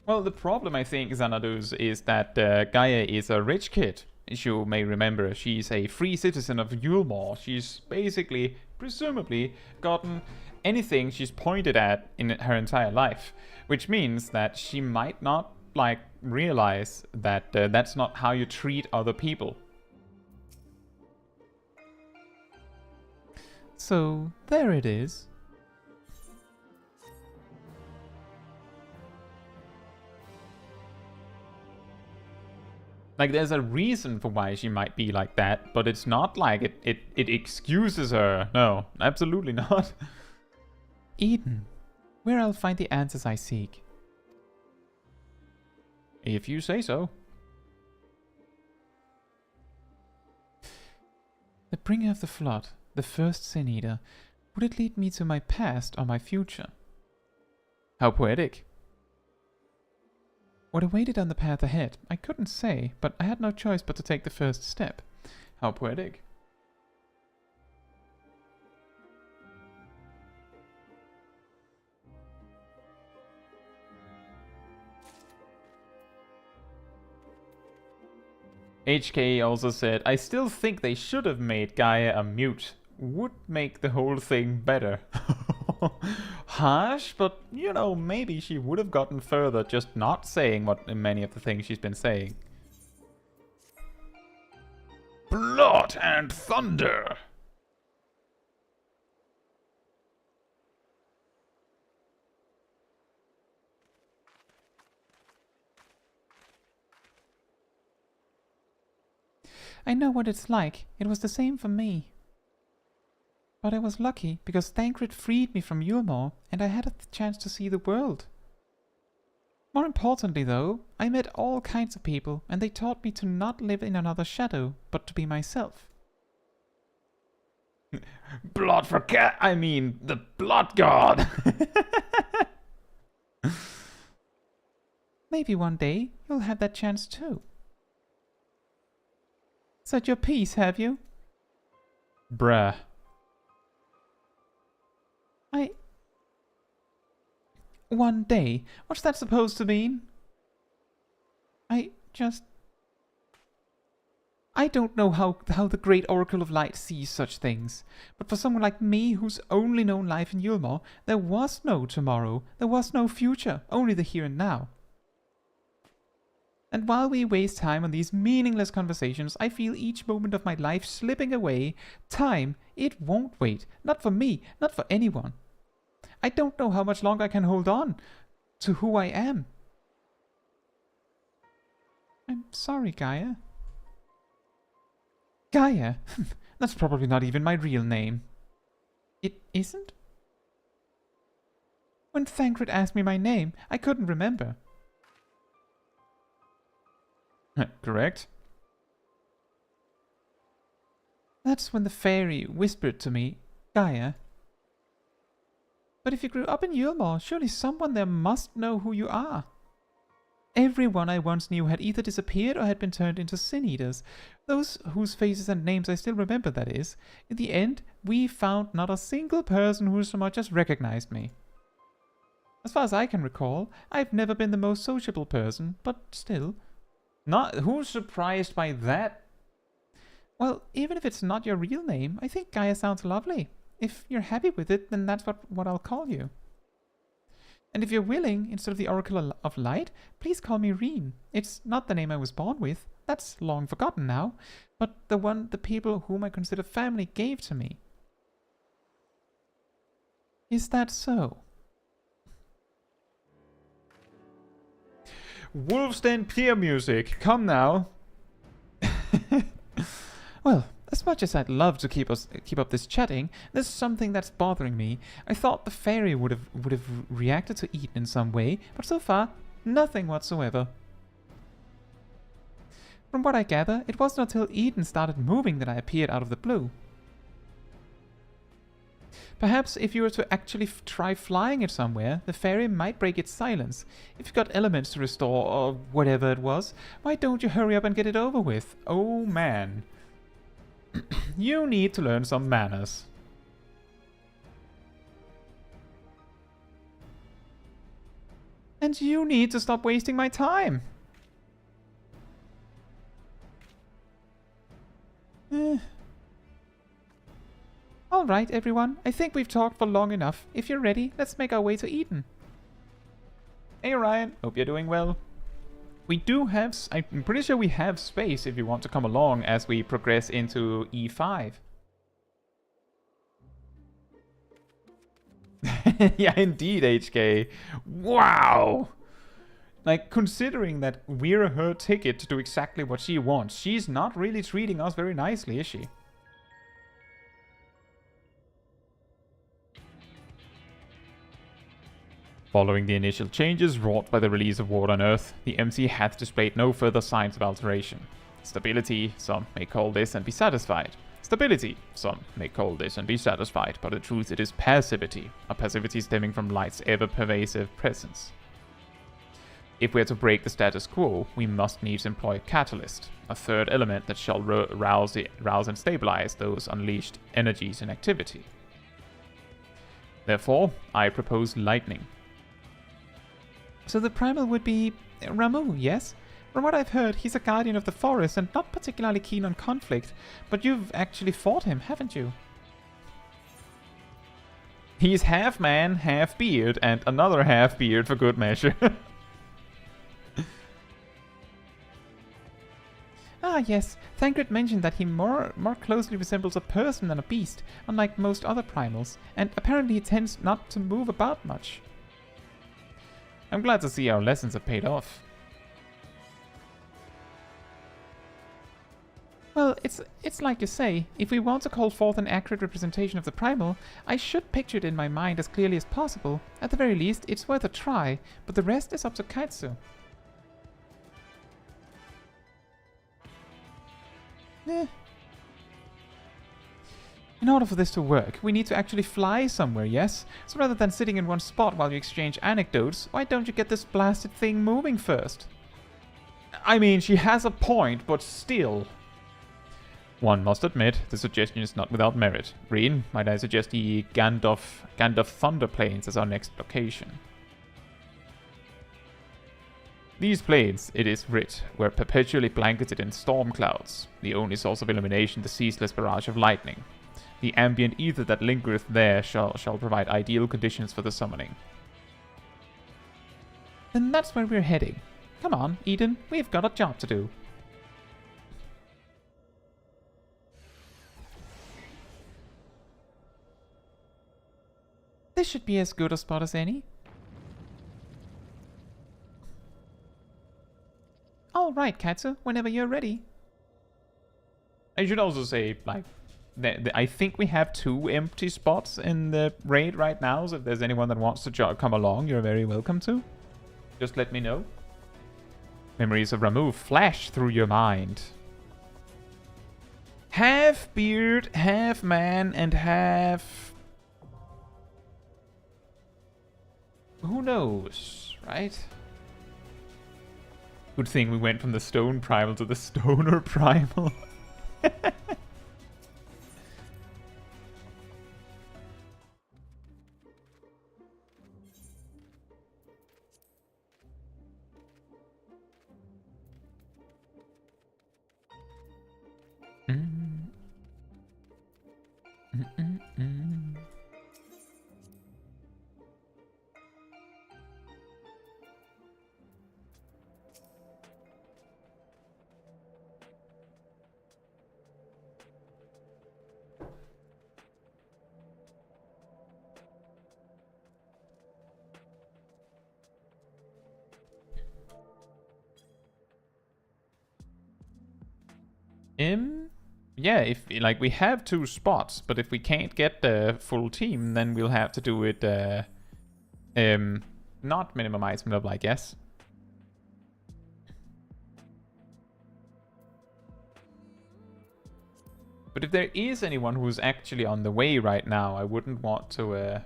Well, the problem, I think, Xanadus, is that Gaia is a rich kid. As you may remember, she's a free citizen of Yulmore. She's basically, presumably, gotten anything she's pointed at in her entire life. Which means that she might not, like, realize that that's not how you treat other people. So, there it is. Like, there's a reason for why she might be like that, but it's not like it excuses her. No, absolutely not. Eden, where I'll find the answers I seek. If you say so. The bringer of the flood, the first sin eater. Would it lead me to my past or my future? How poetic. What awaited on the path ahead, I couldn't say, but I had no choice but to take the first step. How poetic. HK also said, I still think they should have made Gaia a mute. Would make the whole thing better. Harsh, but you know, maybe she would have gotten further just not saying what many of the things she's been saying. Blood and thunder! I know what it's like. It was the same for me. But I was lucky, because Thancred freed me from Yulmore, and I had a chance to see the world. More importantly, though, I met all kinds of people, and they taught me to not live in another shadow, but to be myself. Blood for cat, I mean, the blood god! Maybe one day, you'll have that chance too. Said your piece, have you? Bruh. One day? What's that supposed to mean? I don't know how the great Oracle of Light sees such things. But for someone like me, who's only known life in Yulmore, there was no tomorrow, there was no future, only the here and now. And while we waste time on these meaningless conversations, I feel each moment of my life slipping away. Time, it won't wait. Not for me, not for anyone. I don't know how much longer I can hold on to who I am. I'm sorry, Gaia. Gaia? That's probably not even my real name. It isn't? When Thancred asked me my name, I couldn't remember. Correct. That's when the fairy whispered to me, Gaia. But if you grew up in Yulmore, surely someone there must know who you are. Everyone I once knew had either disappeared or had been turned into sin-eaters. Those whose faces and names I still remember, that is. In the end, we found not a single person who so much as recognized me. As far as I can recall, I've never been the most sociable person, but still. Not who's surprised by that? Well, even if it's not your real name, I think Gaia sounds lovely. If you're happy with it, then that's what I'll call you. And if you're willing, instead of the Oracle of Light, please call me Reen. It's not the name I was born with. That's long forgotten now. But the one the people whom I consider family gave to me. Is that so? Wolf's Den Pier music, come now. Well, as much as I'd love to keep up this chatting, there's something that's bothering me. I thought the fairy would have reacted to Eden in some way, but so far, nothing whatsoever. From what I gather, it wasn't until Eden started moving that I appeared out of the blue. Perhaps if you were to actually try flying it somewhere, the fairy might break its silence. If you've got elements to restore, or whatever it was, why don't you hurry up and get it over with? Oh man. You need to learn some manners. And you need to stop wasting my time. Alright, everyone. I think we've talked for long enough. If you're ready, let's make our way to Eden. Hey Ryan, hope you're doing well. We do have... I'm pretty sure we have space if you want to come along as we progress into E5. Yeah, indeed, HK. Wow! Like, considering that we're her ticket to do exactly what she wants, she's not really treating us very nicely, is she? Following the initial changes wrought by the release of War on Earth, the MC hath displayed no further signs of alteration. Stability, some may call this and be satisfied. Stability, some may call this and be satisfied, but in truth it is passivity, a passivity stemming from light's ever-pervasive presence. If we are to break the status quo, we must needs employ catalyst, a third element that shall rouse and stabilize those unleashed energies in activity. Therefore, I propose lightning. So the primal would be Ramu, yes? From what I've heard, he's a guardian of the forest and not particularly keen on conflict, but you've actually fought him, haven't you? He's half man, half beard, and another half beard for good measure. Ah, yes. Thancred mentioned that he more closely resembles a person than a beast, unlike most other primals, and apparently he tends not to move about much. I'm glad to see our lessons have paid off. Well, it's like you say, if we want to call forth an accurate representation of the primal, I should picture it in my mind as clearly as possible. At the very least, it's worth a try, but the rest is up to Caetsu. In order for this to work, we need to actually fly somewhere, yes? So rather than sitting in one spot while you exchange anecdotes, why don't you get this blasted thing moving first? I mean, she has a point, but still. One must admit, the suggestion is not without merit. Reen, might I suggest the Gandalf Thunder Plains as our next location? These plains, it is writ, were perpetually blanketed in storm clouds, the only source of illumination the ceaseless barrage of lightning. The ambient ether that lingereth there shall provide ideal conditions for the summoning. Then that's where we're heading. Come on, Eden, we've got a job to do. This should be as good a spot as any. Alright, Caetsu, whenever you're ready. I should also say, like, I think we have 2 empty spots in the raid right now, so if there's anyone that wants to come along, you're very welcome to. Just let me know. Memories of Ramu flash through your mind. Half beard, half man, and half... who knows, right? Good thing we went from the stone primal to the stoner primal. Yeah, if like we have 2 spots, but if we can't get the full team, then we'll have to do it not minimum item level, I guess. But if there is anyone who's actually on the way right now, I wouldn't want to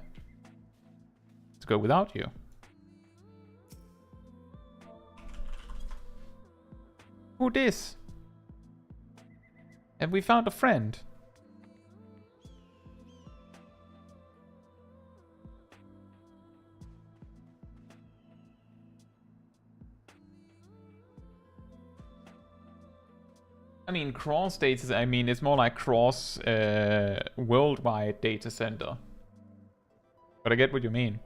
go without you. Who dis? Have we found a friend? I mean, cross data, I mean, it's more like cross worldwide data center. But I get what you mean.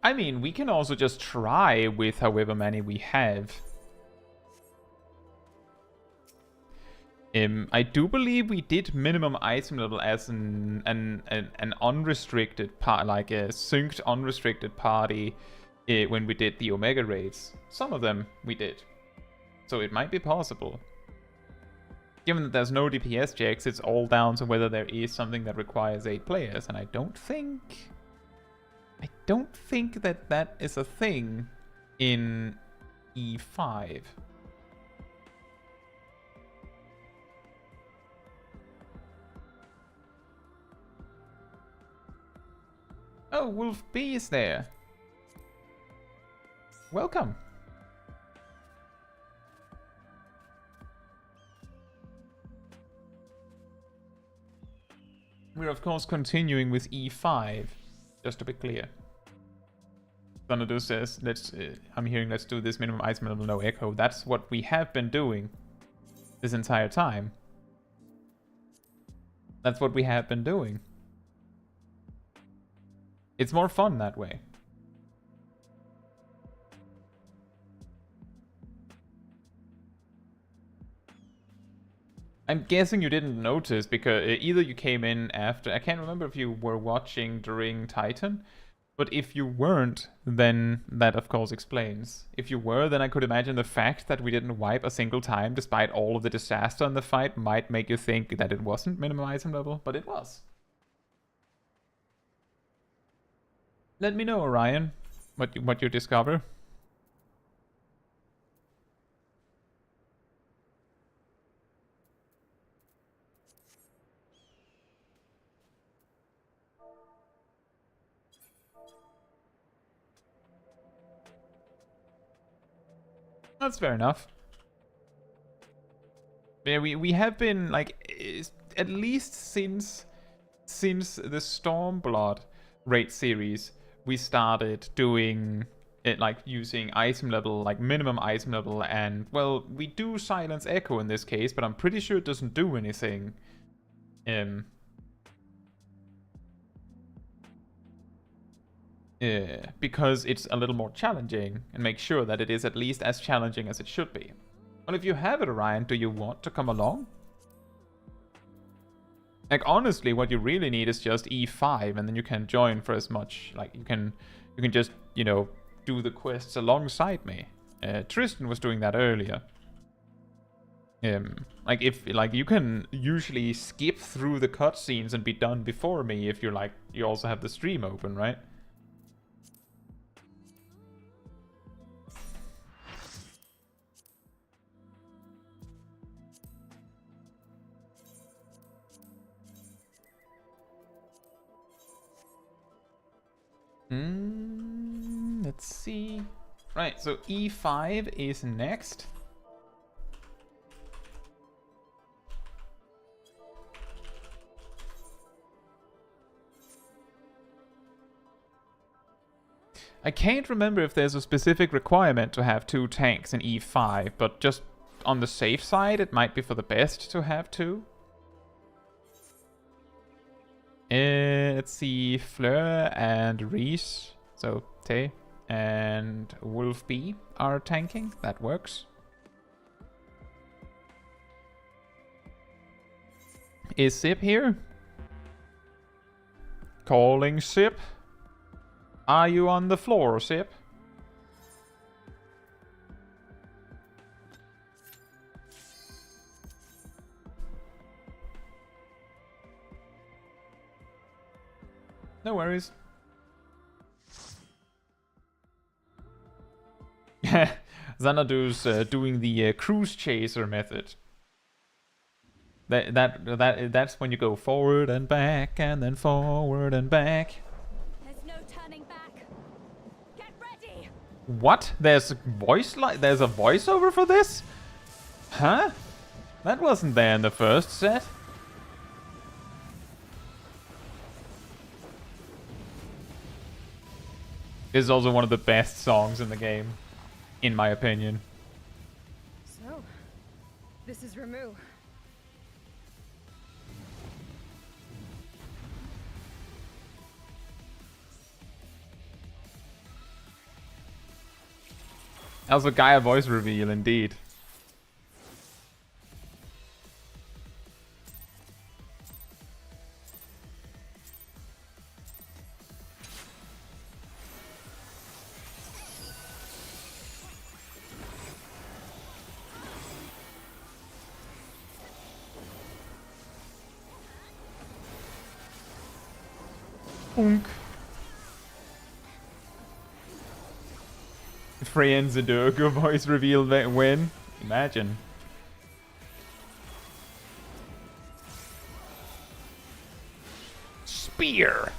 I mean, we can also just try with however many we have. I do believe we did minimum item level as an unrestricted part, like a synced unrestricted party when we did the Omega raids. Some of them we did. So it might be possible. Given that there's no DPS checks, it's all down to whether there is something that requires 8 players, and I don't think that that is a thing in E5. Oh, Wolf B is there. Welcome. We're of course continuing with E5, just to be clear. Thunderdo says, I'm hearing let's do this minimum item level, no echo. That's what we have been doing this entire time. That's what we have been doing. It's more fun that way. I'm guessing you didn't notice because either you came in after, I can't remember if you were watching during Titan, but if you weren't, then that of course explains. If you were, then I could imagine the fact that we didn't wipe a single time despite all of the disaster in the fight might make you think that it wasn't minimum item level, but it was. Let me know, Orion, what you discover. That's fair enough. Yeah, we have been like at least since the Stormblood raid series, we started doing it like using item level, like minimum item level, and well, we do silence echo in this case, but I'm pretty sure it doesn't do anything. Because it's a little more challenging, and make sure that it is at least as challenging as it should be. Well, if you have it, Orion, do you want to come along? Like, honestly, what you really need is just E5, and then you can join for as much. Like, you can just, you know, do the quests alongside me. Tristan was doing that earlier. Like, you can usually skip through the cutscenes and be done before me if you like. You also have the stream open, right? Let's see. Right, so E5 is next. I can't remember if there's a specific requirement to have 2 tanks in E5, but just on the safe side, it might be for the best to have 2. Let's see, Fleur and Reese, so Tay and Wolf B are tanking. That works. Is Sip here? Calling Sip. Are you on the floor, Sip? No worries. Xanadu's doing the cruise chaser method. That's when you go forward and back and then forward and back. There's no turning back. Get ready. What? There's a voiceover for this? Huh? That wasn't there in the first set. This is also one of the best songs in the game, in my opinion. So, this is Ramu. That was a Gaia voice reveal, indeed. Punk. Friends and Durga voice reveal win. Imagine. Spear.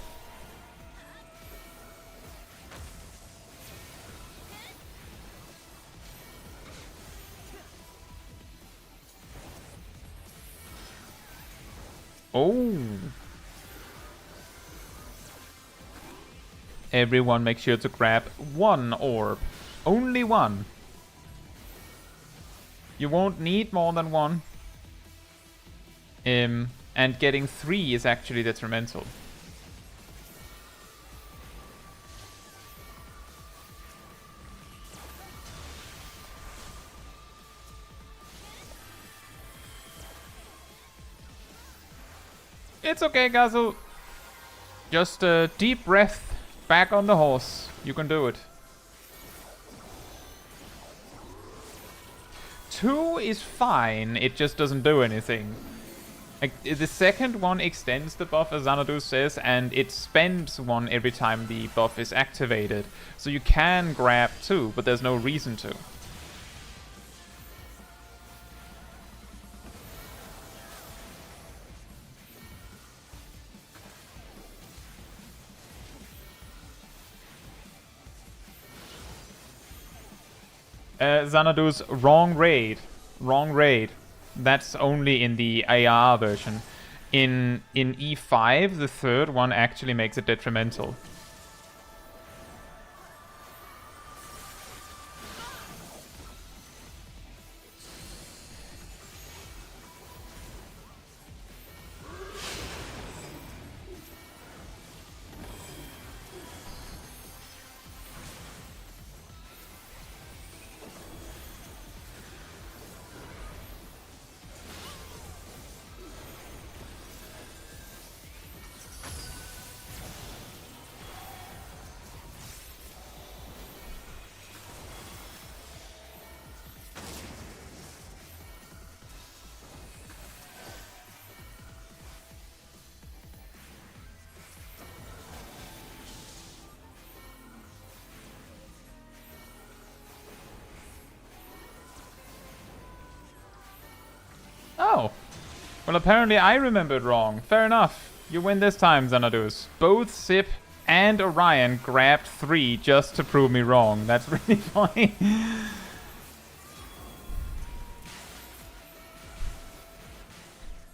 Oh. Everyone make sure to grab 1 orb. Only 1. You won't need more than 1. And getting 3 is actually detrimental. It's okay, Gazel. Just a deep breath. Back on the horse. You can do it. 2 is fine. It just doesn't do anything. Like, the second one extends the buff, as Xanadu says, and it spends 1 every time the buff is activated. So you can grab 2, but there's no reason to. Xanadu's wrong raid. Wrong raid. That's only in the AR version. In E5, the third one actually makes it detrimental. Oh. Well, apparently I remembered wrong. Fair enough. You win this time, Xanadus. Both Sip and Orion grabbed 3 just to prove me wrong. That's really funny.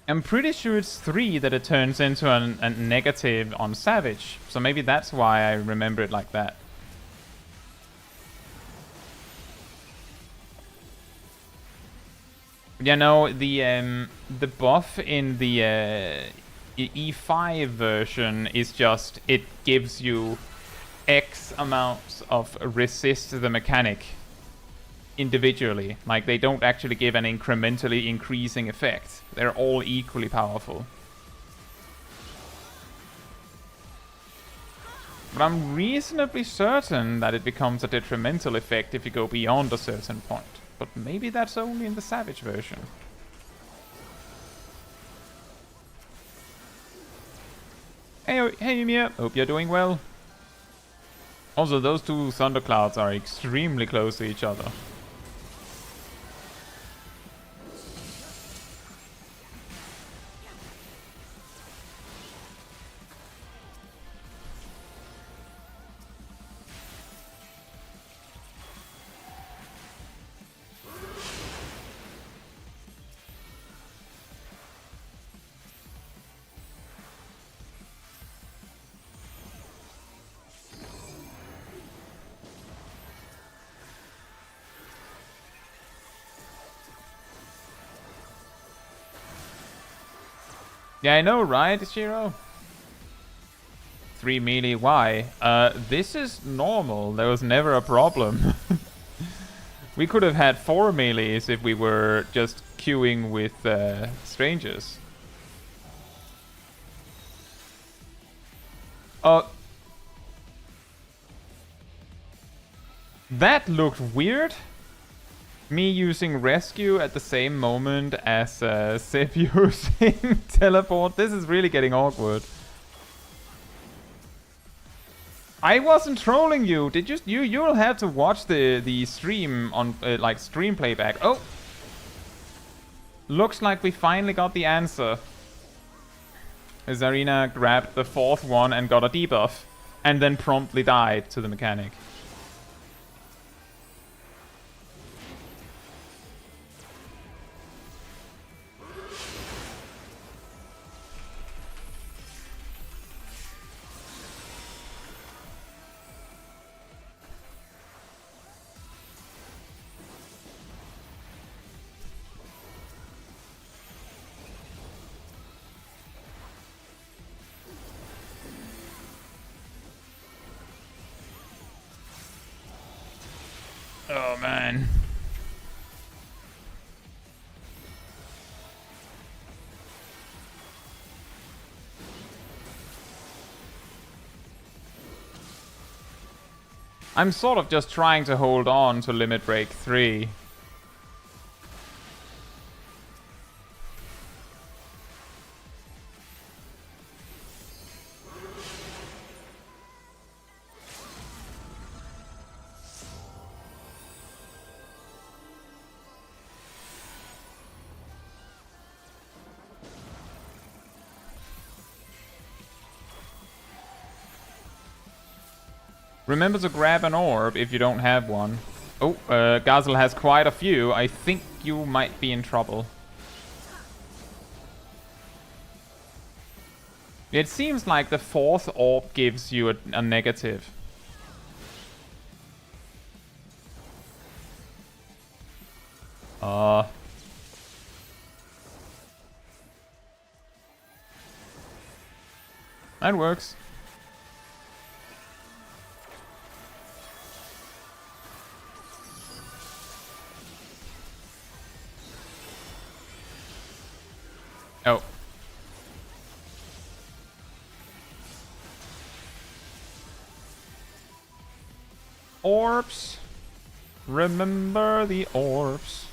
I'm pretty sure it's 3 that it turns into a negative on Savage. So maybe that's why I remember it like that. You know, the buff in the E5 version is just, it gives you X amounts of resist to the mechanic individually. Like, they don't actually give an incrementally increasing effect. They're all equally powerful. But I'm reasonably certain that it becomes a detrimental effect if you go beyond a certain point. But maybe that's only in the Savage version. Hey Mia, hope you're doing well. Also, those two thunderclouds are extremely close to each other. Yeah, I know, right, Shiro? 3 melee, why? This is normal. There was never a problem. We could have had 4 melees if we were just queuing with strangers. That looked weird. Me using rescue at the same moment as Sip using teleport. This is really getting awkward. I wasn't trolling you. Did you'll have to watch the stream on like stream playback. Oh, looks like we finally got the answer. Zarina grabbed the 4th one and got a debuff, and then promptly died to the mechanic. Oh man. I'm sort of just trying to hold on to Limit Break 3. Remember to grab an orb if you don't have one. Oh, Gazel has quite a few. I think you might be in trouble. It seems like the 4th orb gives you a negative. That works. Oh. Orbs. Remember the orbs.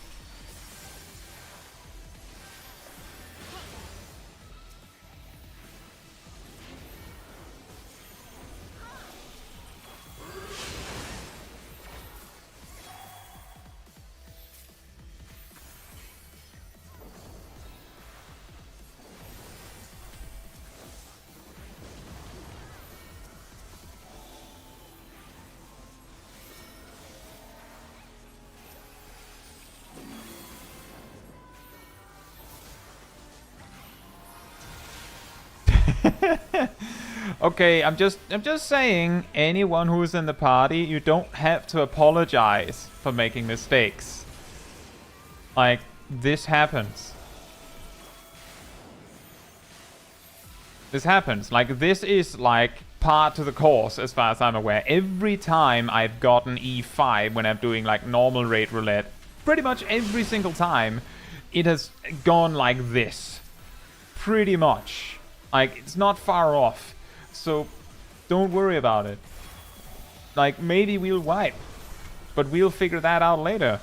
Okay, I'm just saying, anyone who's in the party, you don't have to apologize for making mistakes. Like, this happens. This happens. Like, this is, like, part to the course, as far as I'm aware. Every time I've gotten E5 when I'm doing, like, normal raid roulette, pretty much every single time, it has gone like this. Pretty much. Like, it's not far off. So, don't worry about it. Like, maybe we'll wipe. But we'll figure that out later.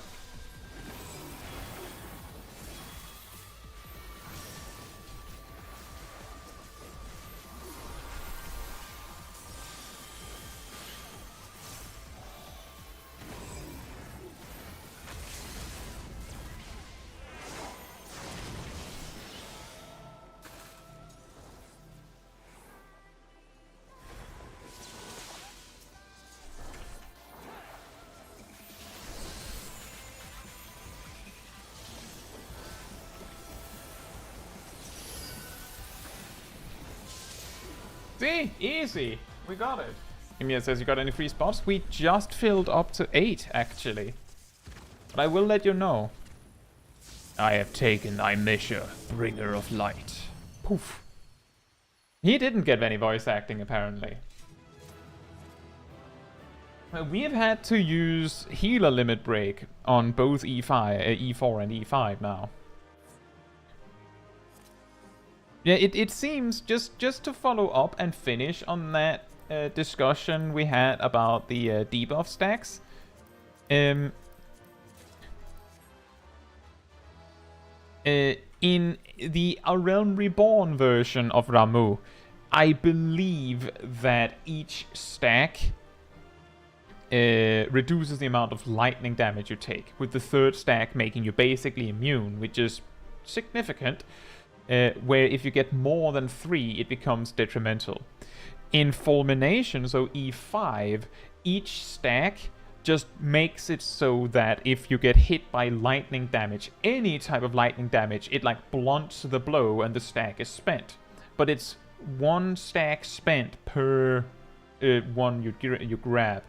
See? Easy. We got it. Emia says, you got any free spots? We just filled up to 8, actually. But I will let you know. I have taken thy measure, bringer of light. Poof. He didn't get any voice acting, apparently. We have had to use healer limit break on both E4 and E5 now. Yeah, it seems, just to follow up and finish on that discussion we had about the debuff stacks. In the A Realm Reborn version of Ramuh, I believe that each stack reduces the amount of lightning damage you take, with the third stack making you basically immune, which is significant. Where if you get more than 3, it becomes detrimental. In Fulmination, so E5, each stack just makes it so that if you get hit by lightning damage, any type of lightning damage, it like blunts the blow and the stack is spent. But it's 1 stack spent per one you grab.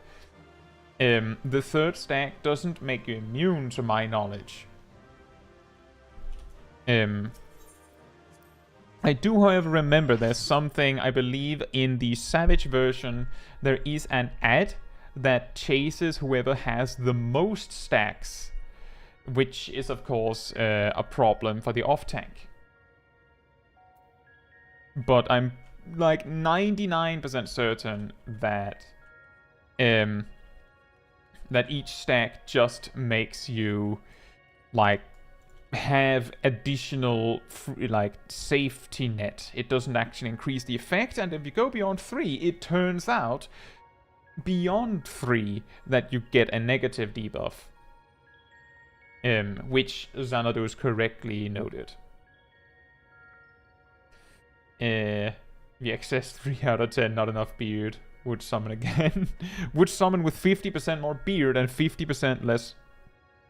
The third stack doesn't make you immune, to my knowledge. I do, however, remember there's something, I believe, in the Savage version, there is an ad that chases whoever has the most stacks, which is, of course, a problem for the off-tank. But I'm, like, 99% certain that, that each stack just makes you, like, have additional like safety net. It doesn't actually increase the effect, and if you go beyond 3, it turns out beyond 3 that you get a negative debuff, which Xanadus correctly noted. The excess 3 out of 10, not enough beard. Would summon again. Would summon with 50% more beard and 50% less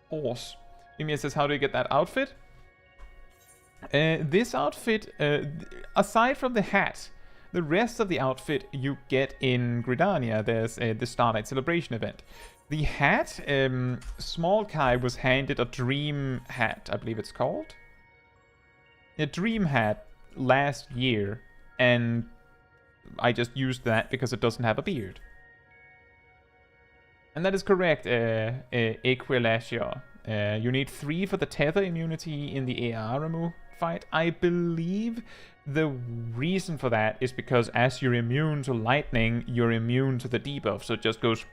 horse. Emia says, how do you get that outfit? This outfit, aside from the hat, the rest of the outfit you get in Gridania. There's the Starlight Celebration event. The hat, Smol Kai was handed a dream hat, I believe it's called. A dream hat last year, and I just used that because it doesn't have a beard. And that is correct, Equilacia. You need 3 for the tether immunity in the AR Ramuh fight. I believe the reason for that is because as you're immune to lightning, you're immune to the debuff, so it just goes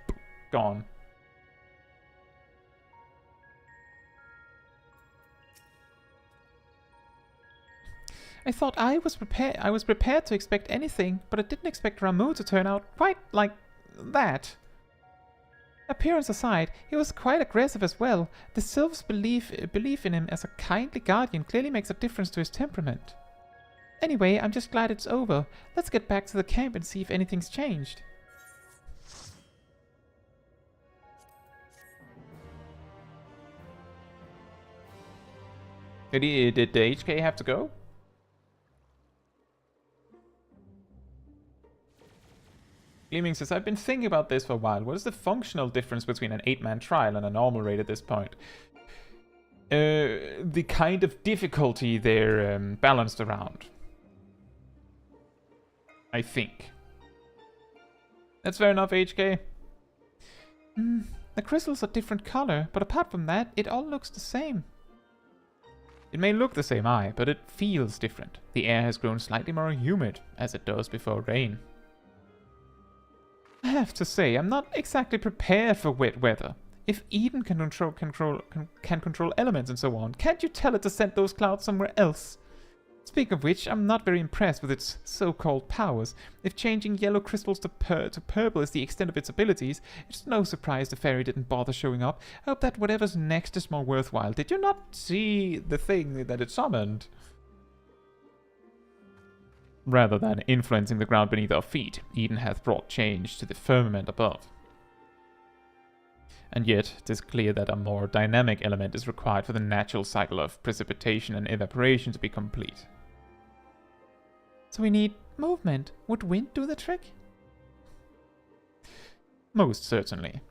gone. I thought I was prepared to expect anything, but I didn't expect Ramuh to turn out quite like that. Appearance aside, he was quite aggressive as well. The Sylph's belief in him as a kindly guardian clearly makes a difference to his temperament. Anyway, I'm just glad it's over. Let's get back to the camp and see if anything's changed. Did the HK have to go? Gleaming says, I've been thinking about this for a while. What is the functional difference between an 8-man trial and a normal raid at this point? the kind of difficulty they're balanced around. I think. That's fair enough, HK. The crystals are different color, but apart from that, it all looks the same. It may look the same, but it feels different. The air has grown slightly more humid, as it does before rain. I have to say, I'm not exactly prepared for wet weather. If Eden can control elements and so on, can't you tell it to send those clouds somewhere else? Speaking of which, I'm not very impressed with its so-called powers. If changing yellow crystals to purple is the extent of its abilities, it's no surprise the fairy didn't bother showing up. I hope that whatever's next is more worthwhile. Did you not see the thing that it summoned? Rather than influencing the ground beneath our feet, Eden hath brought change to the firmament above. And yet, it is clear that a more dynamic element is required for the natural cycle of precipitation and evaporation to be complete. So we need movement. Would wind do the trick? Most certainly.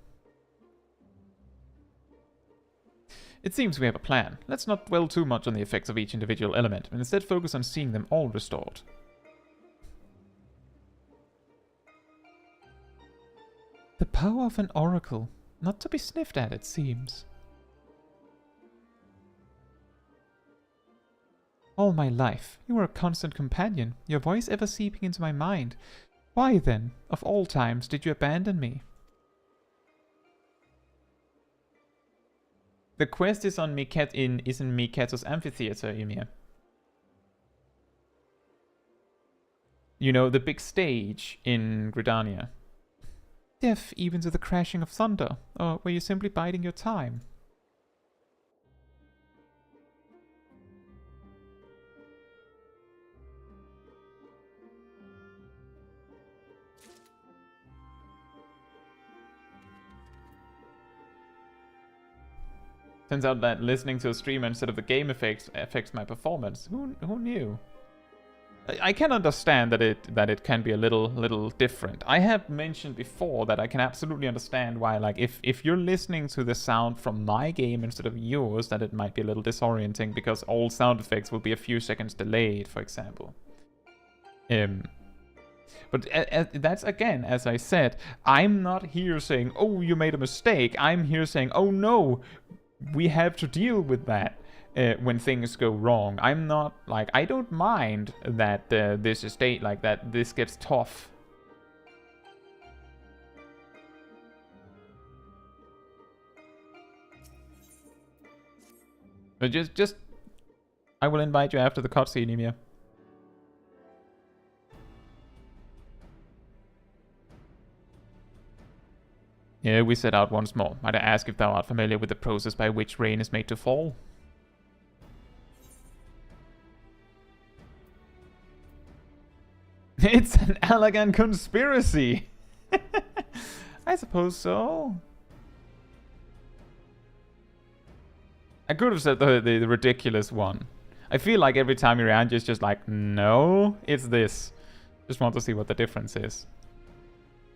It seems we have a plan. Let's not dwell too much on the effects of each individual element, but instead focus on seeing them all restored. The power of an oracle. Not to be sniffed at, it seems. All my life, you were a constant companion, your voice ever seeping into my mind. Why then, of all times, did you abandon me? The quest is in Miketsu's amphitheater, Ymir. You know, the big stage in Gridania. Deaf even to the crashing of thunder, or were you simply biding your time? Turns out that listening to a stream instead of the game affects my performance. Who knew? I can understand that it can be a little different. I have mentioned before that I can absolutely understand why, like, if you're listening to the sound from my game instead of yours, that it might be a little disorienting because all sound effects will be a few seconds delayed, for example. But that's, again, as I said, I'm not here saying, oh, you made a mistake. I'm here saying, oh no, we have to deal with that. When things go wrong. I'm not, like, I don't mind that this estate, like, that this gets tough. But just, I will invite you after the cutscene, Ymir. Here we set out once more. Might I ask if thou art familiar with the process by which rain is made to fall? It's an elegant conspiracy! I suppose so. I could have said the ridiculous one. I feel like every time you're around, it's just like, no, it's this. Just want to see what the difference is.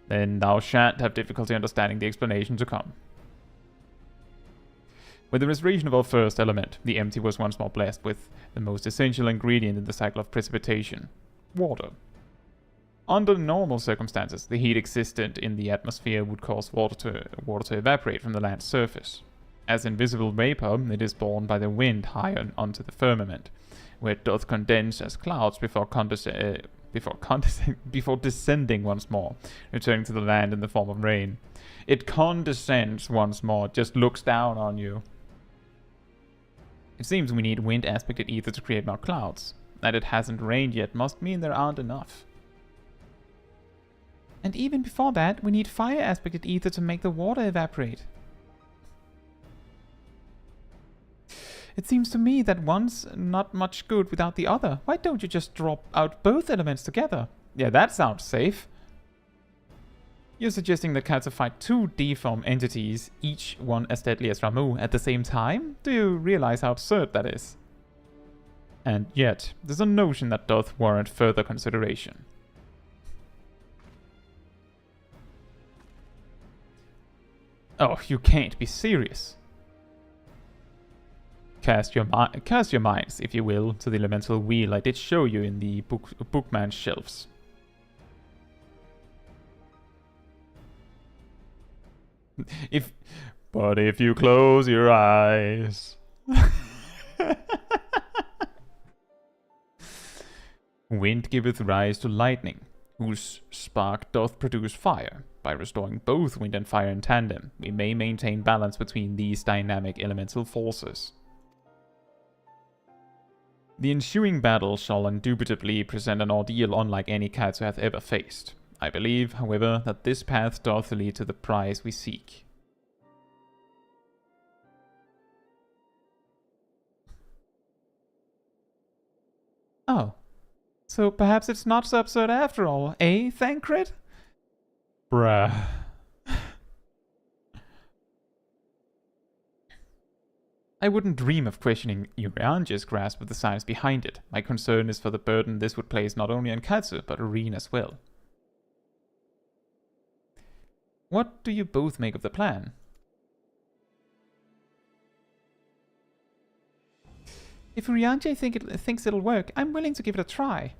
Then thou shan't have difficulty understanding the explanation to come. With the restoration of our first element, the empty was once more blessed with the most essential ingredient in the cycle of precipitation: water. Under normal circumstances, the heat existent in the atmosphere would cause water to evaporate from the land's surface. As invisible vapor, it is borne by the wind high onto the firmament, where it doth condense as clouds before descending once more, returning to the land in the form of rain. It condescends once more, just looks down on you. It seems we need wind-aspected ether to create more clouds. That it hasn't rained yet must mean there aren't enough. And even before that, we need fire-aspected ether to make the water evaporate. It seems to me that one's not much good without the other. Why don't you just drop out both elements together? Yeah, that sounds safe. You're suggesting that Caetsu fight two deformed entities, each one as deadly as Ramuh, at the same time? Do you realize how absurd that is? And yet, there's a notion that doth warrant further consideration. Oh, you can't be serious. cast your minds, if you will, to the elemental wheel I did show you in the bookman's shelves. But if you close your eyes. Wind giveth rise to lightning, whose spark doth produce fire. By restoring both wind and fire in tandem, we may maintain balance between these dynamic elemental forces. The ensuing battle shall indubitably present an ordeal unlike any Caetsu hath ever faced. I believe, however, that this path doth lead to the prize we seek. Oh. So perhaps it's not so absurd after all, eh, Thancred? Bruh. I wouldn't dream of questioning Urianger's grasp of the science behind it. My concern is for the burden this would place not only on Caetsu, but Irene as well. What do you both make of the plan? If Urianger thinks it'll work, I'm willing to give it a try.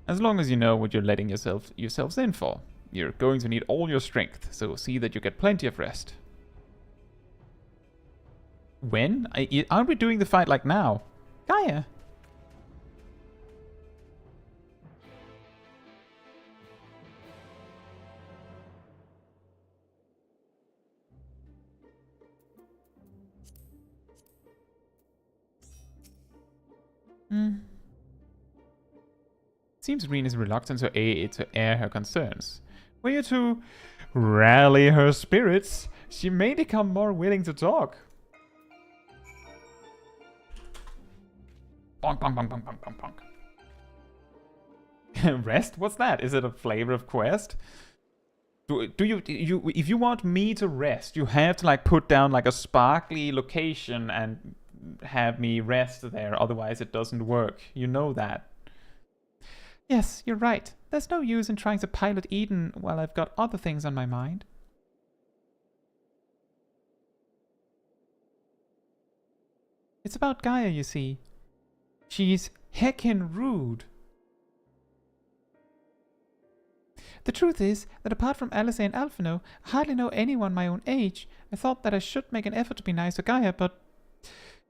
As long as you know what you're letting yourselves in for. You're going to need all your strength, so see that you get plenty of rest. When? Aren't we doing the fight like now? Gaia! Seems Reen is reluctant to air her concerns. Were you to rally her spirits, she may become more willing to talk. Bonk, bonk, bonk, bonk, bonk, bonk, bonk. Rest? What's that? Is it a flavor of quest? Do you if you want me to rest, you have to like put down like a sparkly location and have me rest there, otherwise it doesn't work. You know that. Yes, you're right. There's no use in trying to pilot Eden while I've got other things on my mind. It's about Gaia, you see. She's heckin' rude. The truth is that apart from Alice and Alphino, I hardly know anyone my own age. I thought that I should make an effort to be nice to Gaia, but...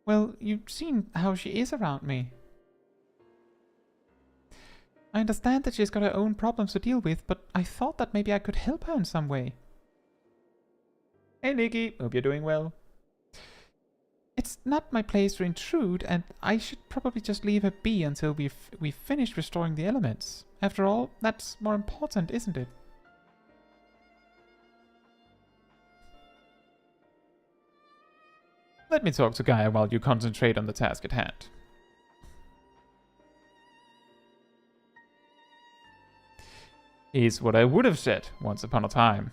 well, you've seen how she is around me. I understand that she's got her own problems to deal with, but I thought that maybe I could help her in some way. Hey Nikki, hope you're doing well. It's not my place to intrude, and I should probably just leave her be until we've finished restoring the elements. After all, that's more important, isn't it? Let me talk to Gaia while you concentrate on the task at hand. Is what I would have said once upon a time.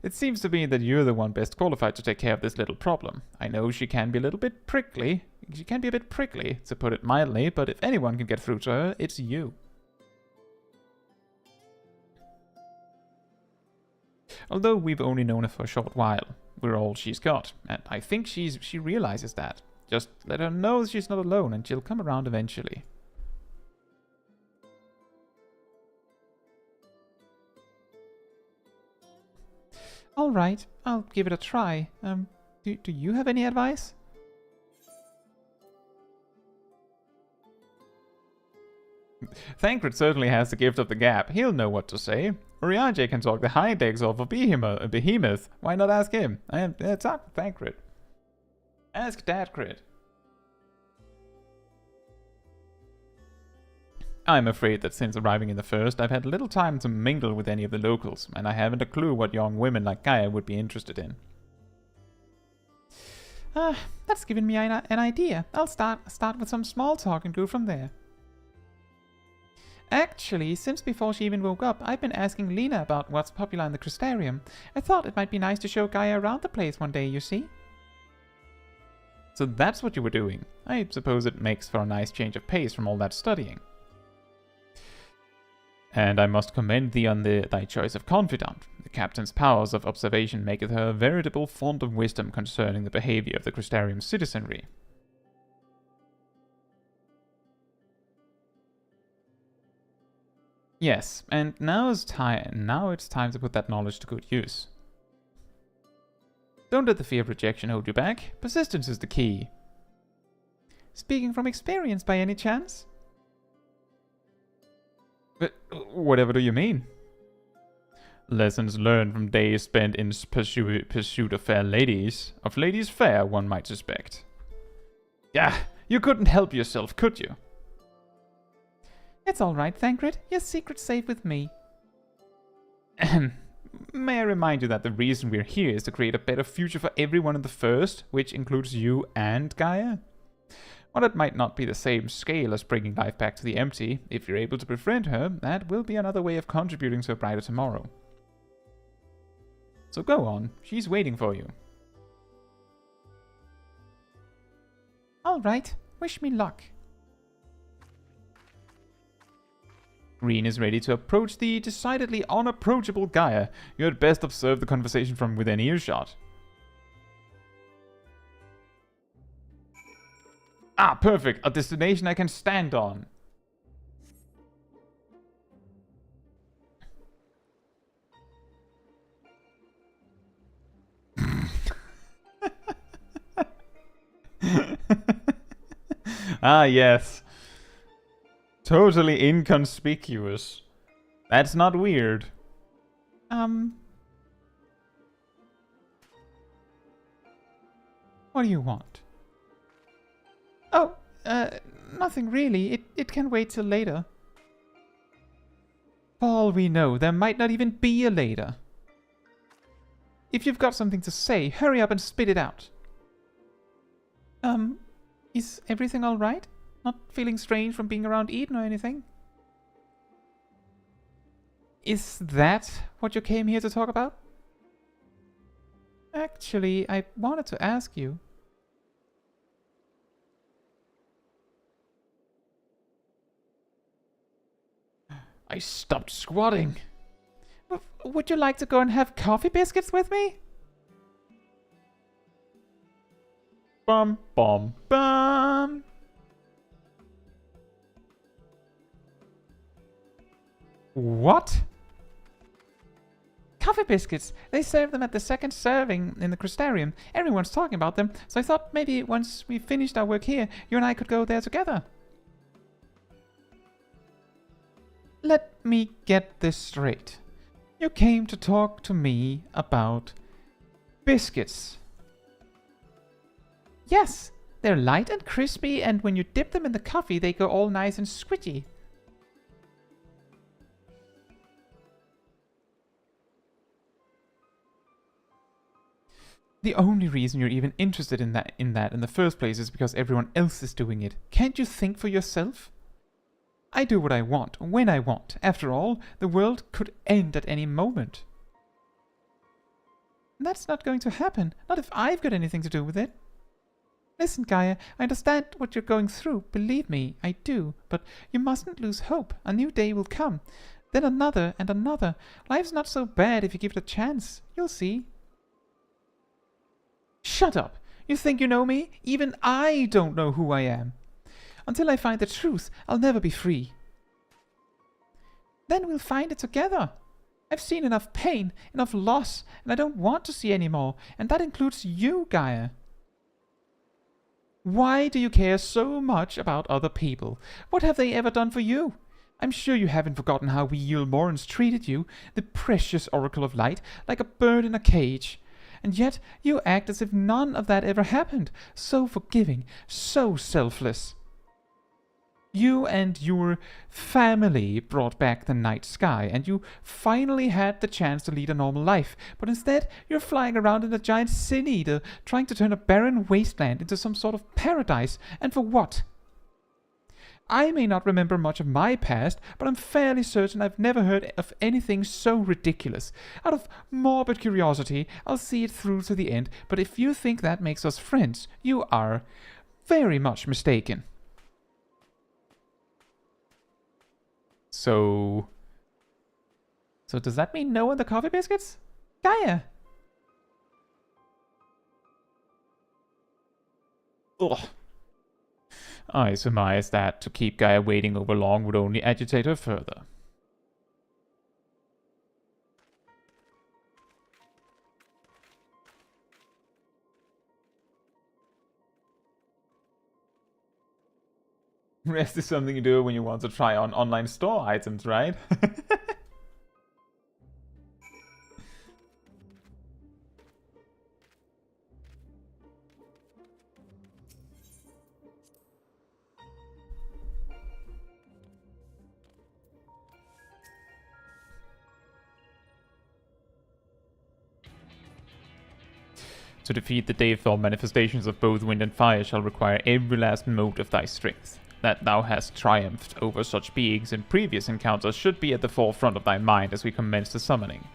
It seems to me that you're the one best qualified to take care of this little problem. I know she can be a little bit prickly. She can be a bit prickly, to put it mildly, but if anyone can get through to her, it's you. Although we've only known her for a short while, we're all she's got, and I think she realizes that. Just let her know she's not alone, and she'll come around eventually. All right, I'll give it a try. Do you have any advice? Thancred certainly has the gift of the gab. He'll know what to say. Urianger can talk the high decks off of Behemoth. Why not ask him? Talk to Thancred. Ask Dadcred. I'm afraid that since arriving in the first, I've had little time to mingle with any of the locals, and I haven't a clue what young women like Gaia would be interested in. That's given me an idea. I'll start with some small talk and go from there. Actually, since before she even woke up, I've been asking Lena about what's popular in the Crystarium. I thought it might be nice to show Gaia around the place one day, you see. So that's what you were doing. I suppose it makes for a nice change of pace from all that studying. And I must commend thee on thy choice of confidant. The captain's powers of observation maketh her a veritable font of wisdom concerning the behavior of the Crystarium citizenry. Yes, and now it's time to put that knowledge to good use. Don't let the fear of rejection hold you back. Persistence is the key. Speaking from experience by any chance? But whatever do you mean? Lessons learned from days spent in pursuit of fair ladies. Of ladies fair, one might suspect. Yeah, you couldn't help yourself, could you? It's alright, Thancred. Your secret's safe with me. May I remind you that the reason we're here is to create a better future for everyone in the First, which includes you and Gaia? While it might not be the same scale as bringing life back to the empty, if you're able to befriend her, that will be another way of contributing to a brighter tomorrow. So go on, she's waiting for you. Alright, wish me luck. Reen is ready to approach the decidedly unapproachable Gaia. You had best observe the conversation from within earshot. Ah, perfect! A destination I can stand on! Ah, yes. Totally inconspicuous. That's not weird. What do you want? Oh, nothing really. It can wait till later. For all we know, there might not even be a later. If you've got something to say, hurry up and spit it out. Is everything alright? Not feeling strange from being around Eden or anything? Is that what you came here to talk about? Actually, I wanted to ask you. I stopped squatting. Would you like to go and have coffee biscuits with me? Bum, bum, bum. What? Coffee biscuits. They serve them at the second serving in the Crystarium. Everyone's talking about them, so I thought maybe once we finished our work here, you and I could go there together. Let me get this straight. You came to talk to me about biscuits. Yes, they're light and crispy, and when you dip them in the coffee, they go all nice and squidgy. The only reason you're even interested in that in the first place is because everyone else is doing it. Can't you think for yourself? I do what I want, when I want. After all, the world could end at any moment. That's not going to happen, not if I've got anything to do with it. Listen, Gaia, I understand what you're going through, believe me, I do, but you mustn't lose hope. A new day will come. Then another and another. Life's not so bad if you give it a chance. You'll see. Shut up! You think you know me? Even I don't know who I am. Until I find the truth, I'll never be free. Then we'll find it together. I've seen enough pain, enough loss, and I don't want to see any more, and that includes you, Gaia. Why do you care so much about other people? What have they ever done for you? I'm sure you haven't forgotten how we Yulmorans treated you, the precious Oracle of Light, like a bird in a cage. And yet you act as if none of that ever happened. So forgiving, so selfless. You and your family brought back the night sky, and you finally had the chance to lead a normal life. But instead, you're flying around in a giant sin eater, trying to turn a barren wasteland into some sort of paradise. And for what? I may not remember much of my past, but I'm fairly certain I've never heard of anything so ridiculous. Out of morbid curiosity, I'll see it through to the end, but if you think that makes us friends, you are very much mistaken. So, So does that mean no on the coffee biscuits? Gaia! Ugh. I surmise that to keep Gaia waiting over long would only agitate her further. Rest is something you do when you want to try on online store items, right? To defeat the Dayfall, manifestations of both wind and fire shall require every last mote of thy strength. That thou hast triumphed over such beings in previous encounters should be at the forefront of thy mind as we commence the summoning.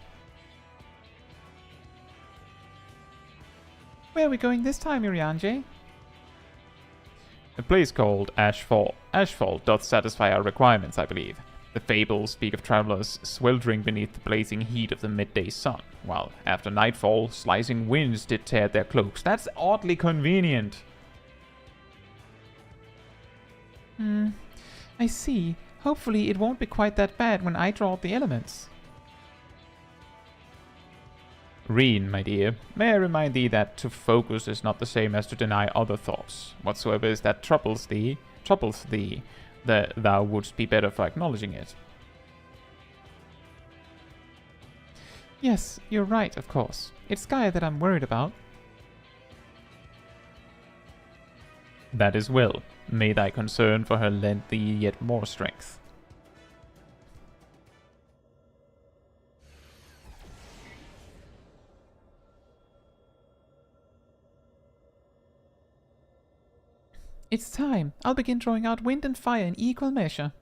Where are we going this time, Urianger? A place called Ashfall. Ashfall doth satisfy our requirements, I believe. The fables speak of travelers sweltering beneath the blazing heat of the midday sun, while after nightfall, slicing winds did tear their cloaks. That's oddly convenient. I see. Hopefully it won't be quite that bad when I draw the elements. Reen, my dear, may I remind thee that to focus is not the same as to deny other thoughts. Whatsoever is that troubles thee, that thou wouldst be better for acknowledging it. Yes, you're right, of course. It's Gaia that I'm worried about. That is well. May thy concern for her lend thee yet more strength. It's time. I'll begin drawing out wind and fire in equal measure.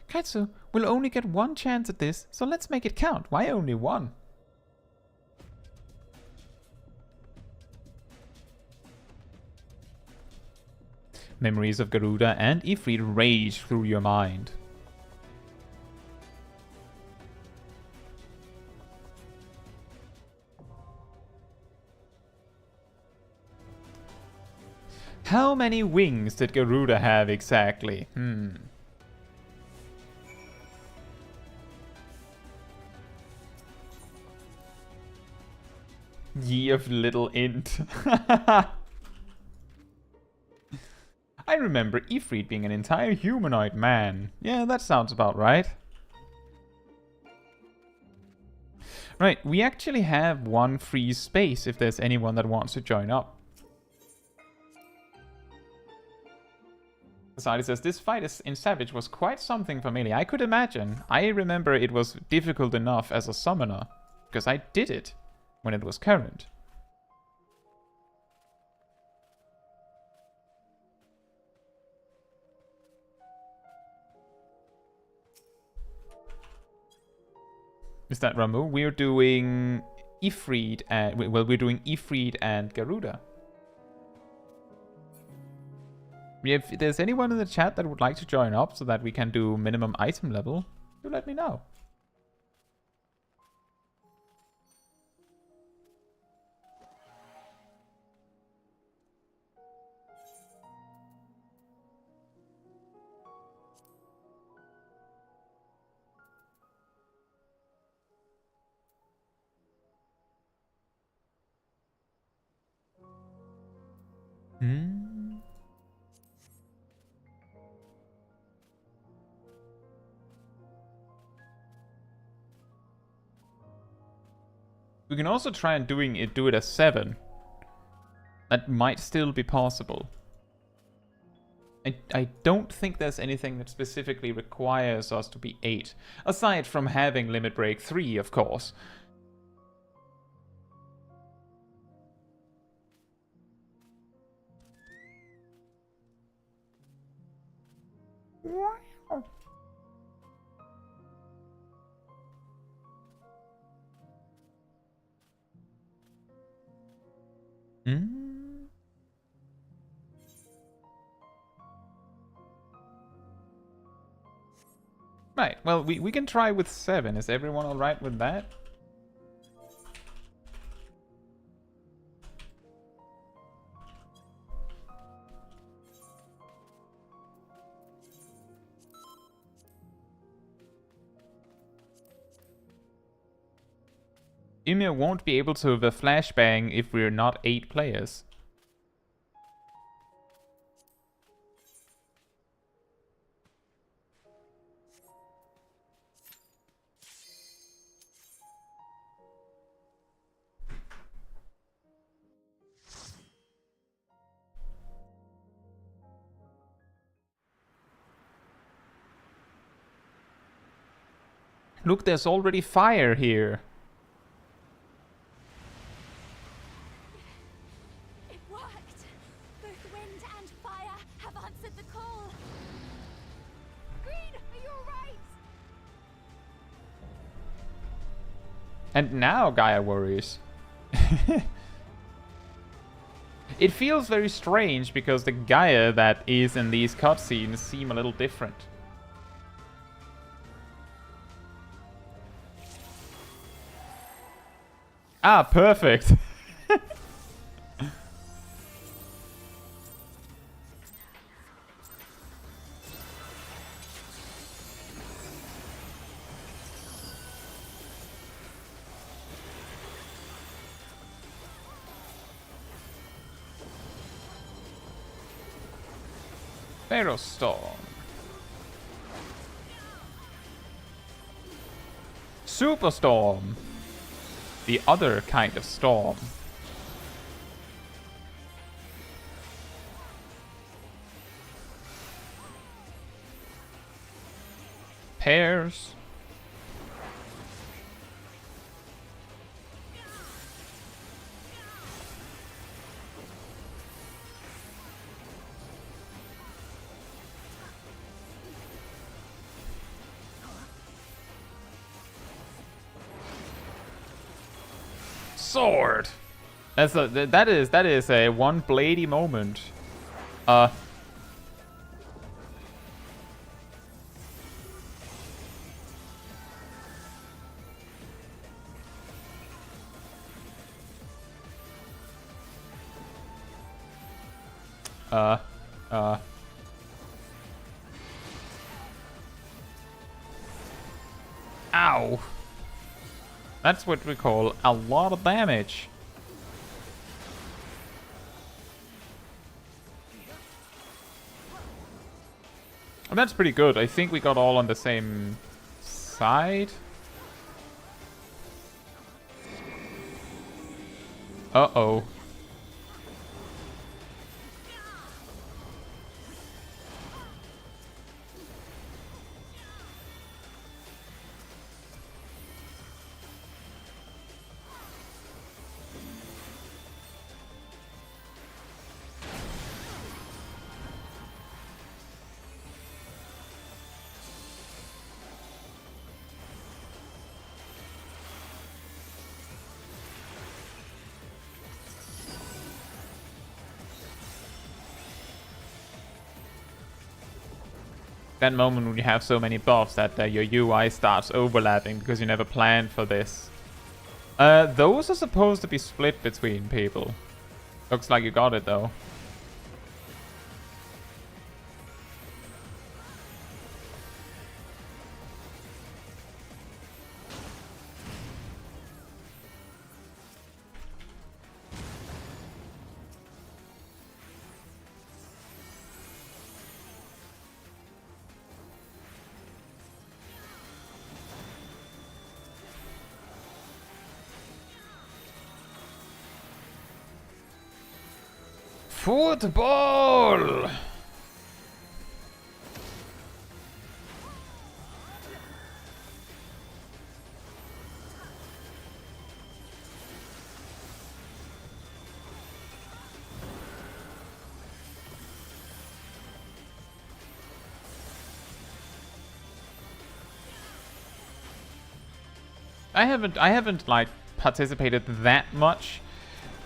Caetsu, we'll only get one chance at this, so let's make it count. Why only one? Memories of Garuda and Ifrit rage through your mind. How many wings did Garuda have exactly? Ye of little int. I remember Ifrit being an entire humanoid man. Yeah, that sounds about right. Right, we actually have one free space if there's anyone that wants to join up. Sadi says, this fight in Savage was quite something for Melee. I could imagine. I remember it was difficult enough as a summoner, because I did it when it was current. Is that Ramu? We're doing Ifrit and... Well, we're doing Ifrit and Garuda. If there's anyone in the chat that would like to join up so that we can do minimum item level, do let me know. We can also try and do it as 7. That might still be possible. I don't think there's anything that specifically requires us to be 8. Aside from having Limit Break 3, of course. Right, well, we can try with 7. Is everyone alright with that? Ymir won't be able to the flashbang if we're not 8 players. Look, there's already fire here. It worked. Both wind and fire have answered the call. Green, are you alright? And now Gaia worries. It feels very strange because the Gaia that is in these cutscenes seem a little different. Ah, perfect. Ferrostorm. Superstorm. The other kind of storm. Pears. Sword. That is a one bladey moment. Ow. That's what we call a lot of damage. And that's pretty good. I think we got all on the same side. Uh-oh. That moment when you have so many buffs that your UI starts overlapping because you never planned for this. Those are supposed to be split between people. Looks like you got it though. Football! I haven't like participated that much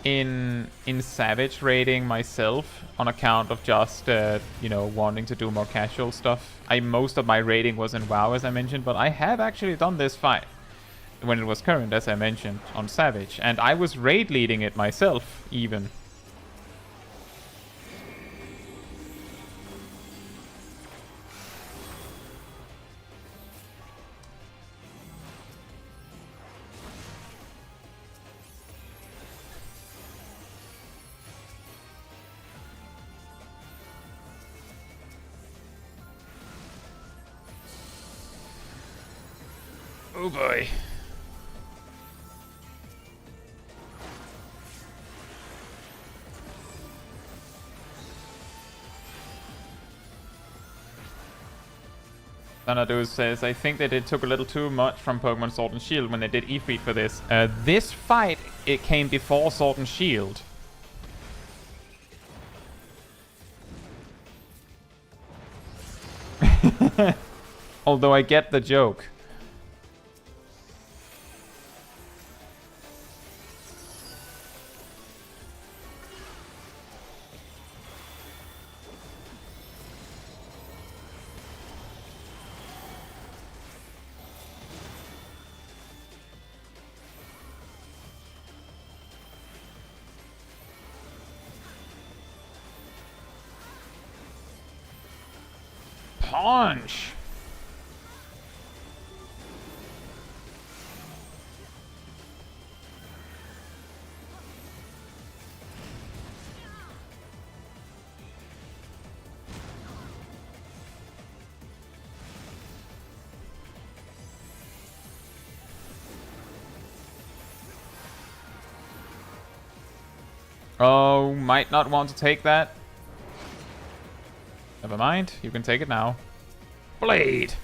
in Savage raiding myself on account of just you know, wanting to do more casual stuff. Most of my raiding was in WoW, as I mentioned, but I have actually done this fight when it was current, as I mentioned, on Savage, and I was raid leading it myself even. Oh boy. Xanadu says, I think they took a little too much from Pokemon Sword and Shield when they did Ifrit for this. This fight, it came before Sword and Shield. Although I get the joke. Punch! Oh, might not want to take that. Never mind, you can take it now. Blade!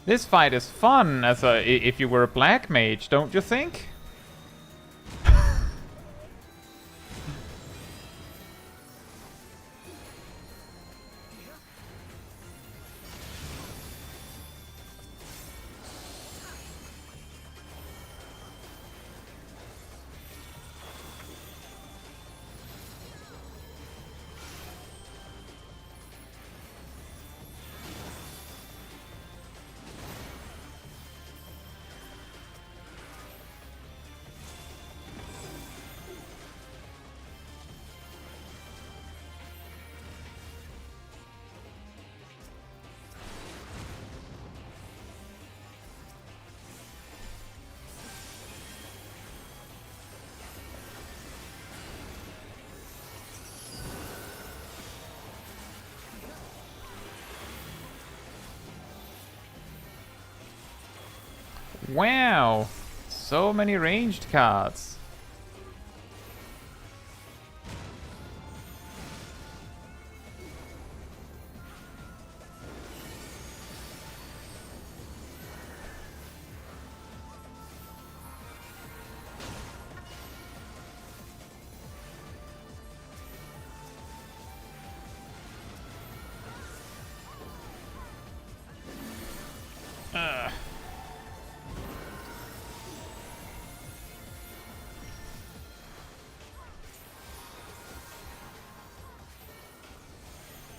This fight is fun as if you were a black mage, don't you think? Wow, so many ranged cards.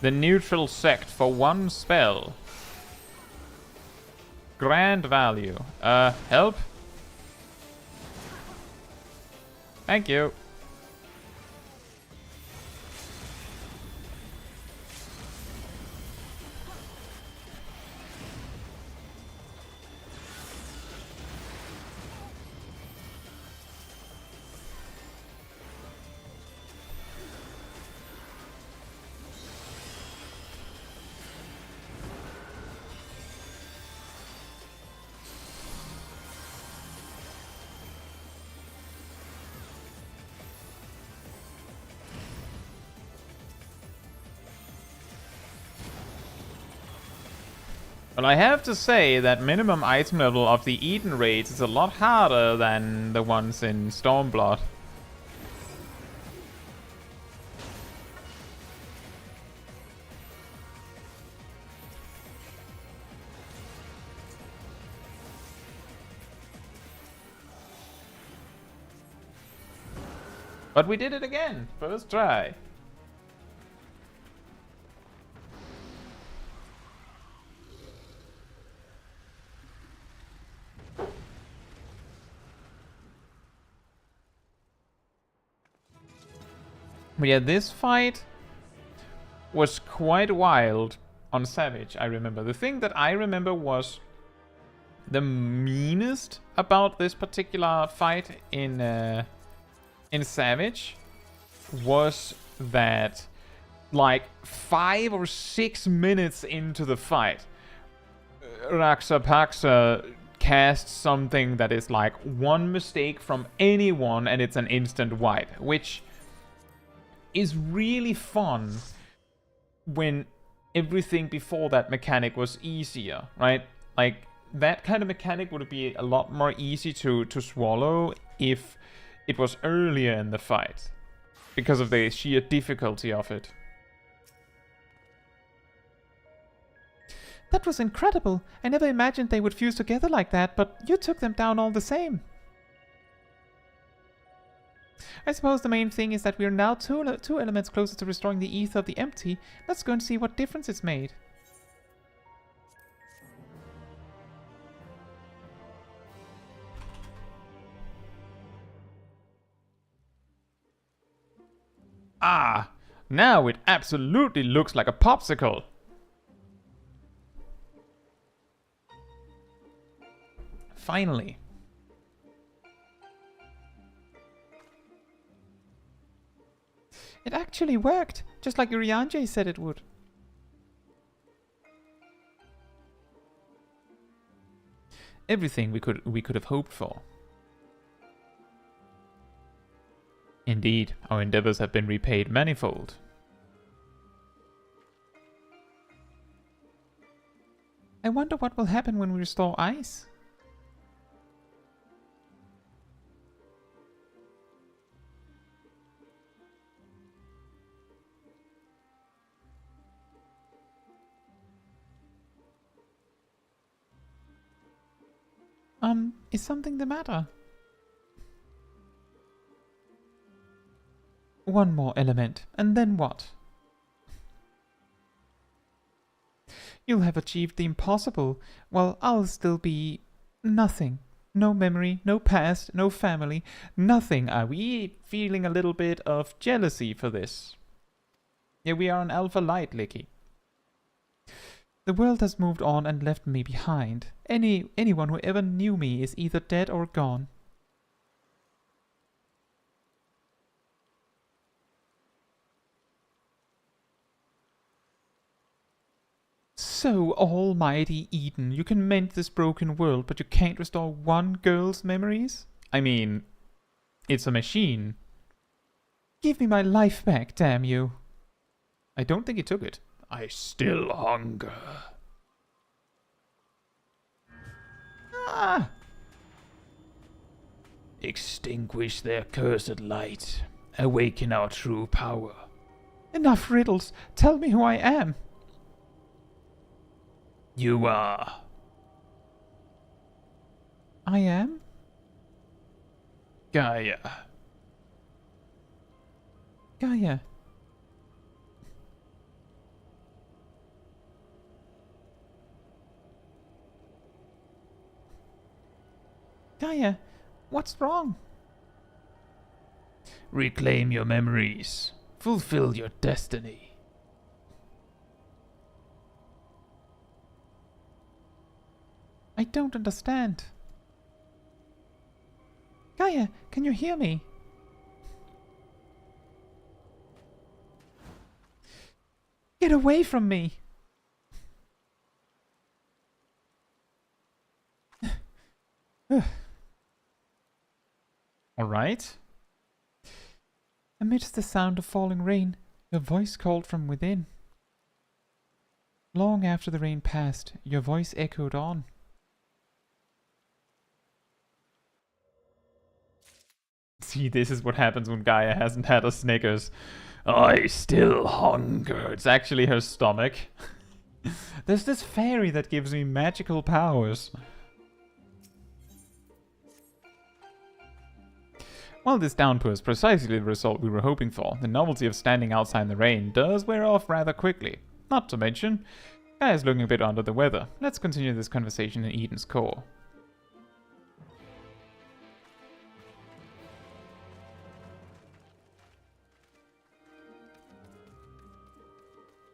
The neutral sect for one spell. Grand value. Help? Thank you. Well, I have to say that minimum item level of the Eden raids is a lot harder than the ones in Stormblood. But we did it again, first try. But yeah, this fight was quite wild on Savage, I remember. The thing that I remember was the meanest about this particular fight in Savage was that like 5 or 6 minutes into the fight, Raksapaksa casts something that is like one mistake from anyone and it's an instant wipe, which is really fun when everything before that mechanic was easier, right? Like, that kind of mechanic would be a lot more easy to swallow if it was earlier in the fight, because of the sheer difficulty of it. That was incredible. I never imagined they would fuse together like that, but you took them down all the same. I suppose the main thing is that we are now two elements closer to restoring the ether of the empty. Let's go and see what difference it's made. Ah, now it absolutely looks like a popsicle. Finally. It actually worked, just like Urianger said it would. Everything we could have hoped for. Indeed, our endeavors have been repaid manifold. I wonder what will happen when we restore ice. Is something the matter? One more element, and then what? You'll have achieved the impossible, while I'll still be nothing. No memory, no past, no family, nothing. Are we feeling a little bit of jealousy for this? Yeah, we are an Alpha Light, Licky. The world has moved on and left me behind. Anyone who ever knew me is either dead or gone. So, almighty Eden, you can mend this broken world, but you can't restore one girl's memories? I mean, it's a machine. Give me my life back, damn you. I don't think he took it. I still hunger. Ah! Extinguish their cursed light. Awaken our true power. Enough riddles. Tell me who I am. You are. I am? Gaia. Gaia. Gaia, what's wrong? Reclaim your memories. Fulfill your destiny. I don't understand. Gaia, can you hear me? Get away from me! All right. Amidst the sound of falling rain, your voice called from within. Long after the rain passed, your voice echoed on. See, this is what happens when Gaia hasn't had a Snickers. I still hunger. It's actually her stomach. There's this fairy that gives me magical powers. While this downpour is precisely the result we were hoping for, the novelty of standing outside in the rain does wear off rather quickly. Not to mention, Gaia's looking a bit under the weather. Let's continue this conversation in Eden's core.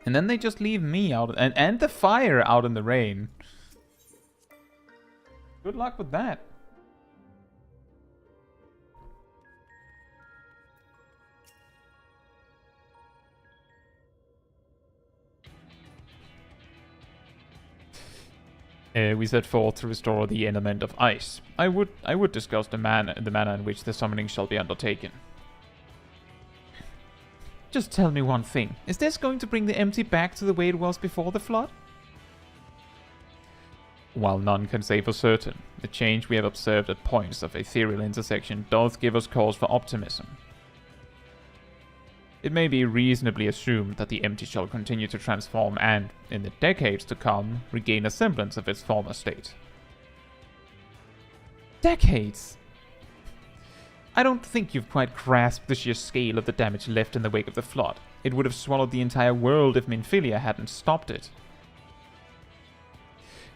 And then they just leave me out and the fire out in the rain. Good luck with that. We set forth to restore the element of ice. I would discuss the manner in which the summoning shall be undertaken. Just tell me one thing. Is this going to bring the empty back to the way it was before the flood? While none can say for certain, the change we have observed at points of ethereal intersection does give us cause for optimism. It may be reasonably assumed that the empty shall continue to transform and, in the decades to come, regain a semblance of its former state. Decades? I don't think you've quite grasped the sheer scale of the damage left in the wake of the flood. It would have swallowed the entire world if Minfilia hadn't stopped it.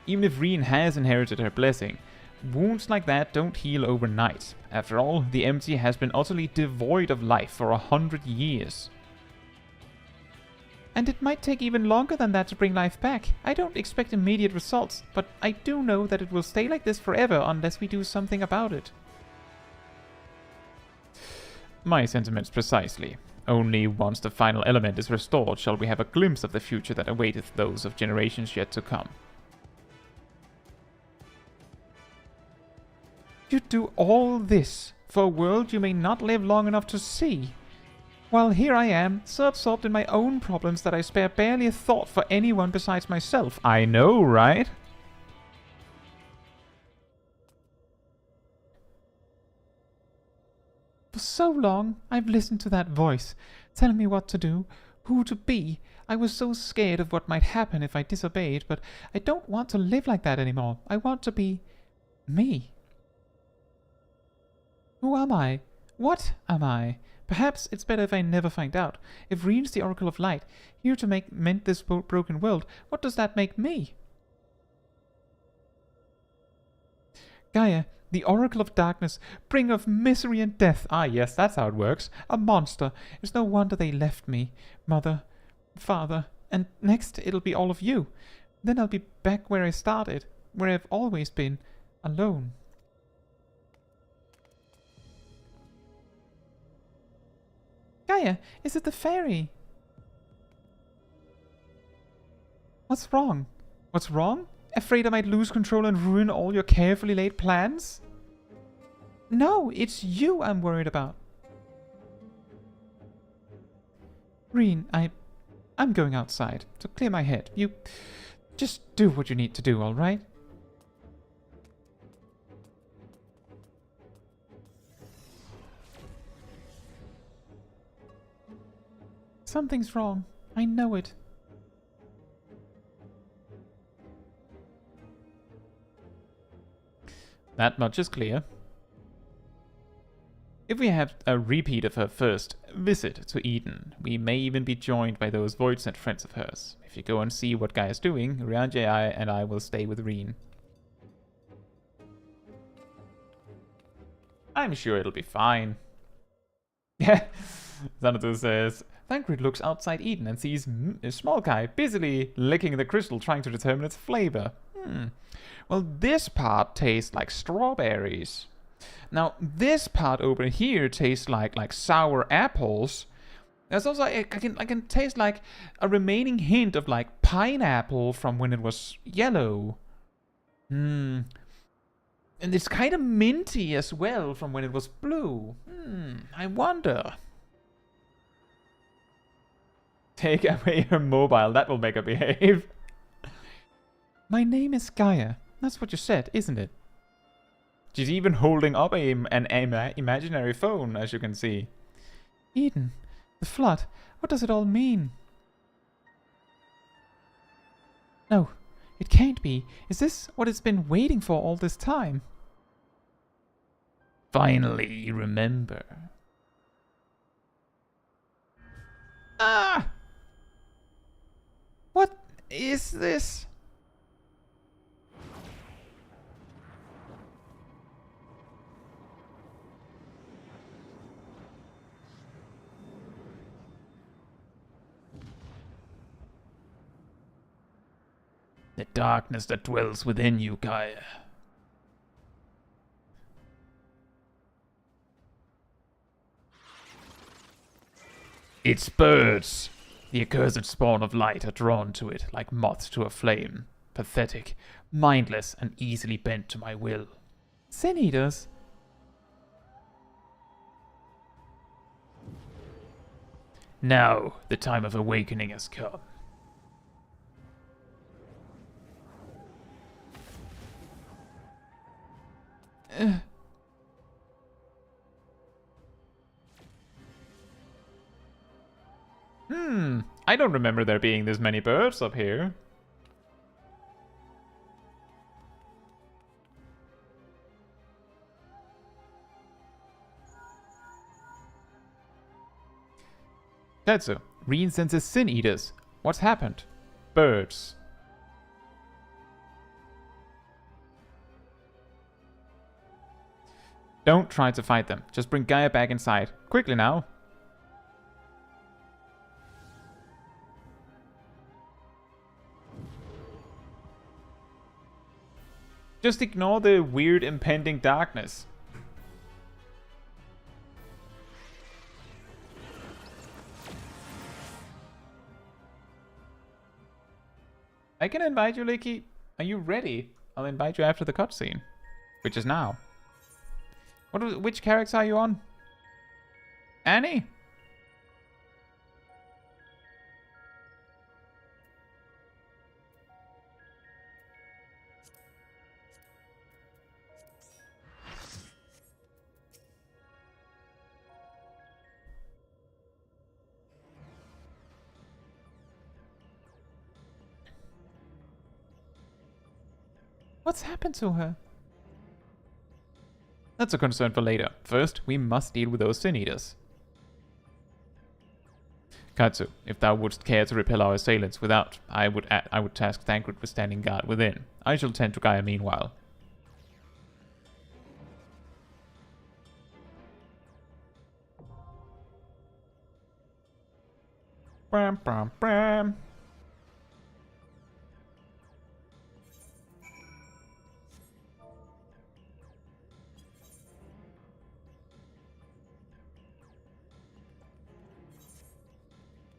Even if Reen has inherited her blessing, wounds like that don't heal overnight. After all, the empty has been utterly devoid of life for 100 years. And it might take even longer than that to bring life back. I don't expect immediate results, but I do know that it will stay like this forever unless we do something about it. My sentiments precisely. Only once the final element is restored shall we have a glimpse of the future that awaiteth those of generations yet to come. You do all this for a world you may not live long enough to see. While here I am, so absorbed in my own problems that I spare barely a thought for anyone besides myself. I know, right? For so long, I've listened to that voice, telling me what to do, who to be. I was so scared of what might happen if I disobeyed, but I don't want to live like that anymore. I want to be me. Who am I? What am I? Perhaps it's better if I never find out. If Reen's the Oracle of Light, here to mend this broken world, what does that make me? Gaia, the Oracle of Darkness, bringer of misery and death. Ah, yes, that's how it works. A monster. It's no wonder they left me. Mother, father, and next it'll be all of you. Then I'll be back where I started, where I've always been, alone. Gaia, is it the fairy? What's wrong? What's wrong? Afraid I might lose control and ruin all your carefully laid plans? No, it's you I'm worried about. Reen, I'm going outside to clear my head. You just do what you need to do, alright? Something's wrong. I know it. That much is clear. If we have a repeat of her first visit to Eden, we may even be joined by those void-sent friends of hers. If you go and see what Guy is doing, Rianjai and I will stay with Reen. I'm sure it'll be fine. Yeah, Xanadu says, Thancred looks outside Eden and sees Smol Kai busily licking the crystal trying to determine its flavor. Well, this part tastes like strawberries. Now, this part over here tastes like sour apples. There's also, I can taste like a remaining hint of like pineapple from when it was yellow. And it's kind of minty as well from when it was blue. I wonder. Take away her mobile, that will make her behave. My name is Gaia. That's what you said, isn't it? She's even holding up an imaginary phone, as you can see. Eden, the flood, what does it all mean? No, it can't be. Is this what it's been waiting for all this time? Finally, you remember. Ah! What is this? The darkness that dwells within you, Gaia. It's birds! The accursed spawn of light are drawn to it like moths to a flame. Pathetic, mindless, and easily bent to my will. Sin Eaters? Now, the time of awakening has come. I don't remember there being this many birds up here. Caetsu, Reen senses Sin Eaters. What's happened? Birds. Don't try to fight them. Just bring Gaia back inside. Quickly now. Just ignore the weird impending darkness. I can invite you, Licky. Are you ready? I'll invite you after the cutscene, which is now. Which character are you on? Annie? What's happened to her? That's a concern for later. First, we must deal with those Sin Eaters. Caetsu, if thou wouldst care to repel our assailants without, I would task Thancred with standing guard within. I shall tend to Gaia meanwhile. Bam, bam, bam.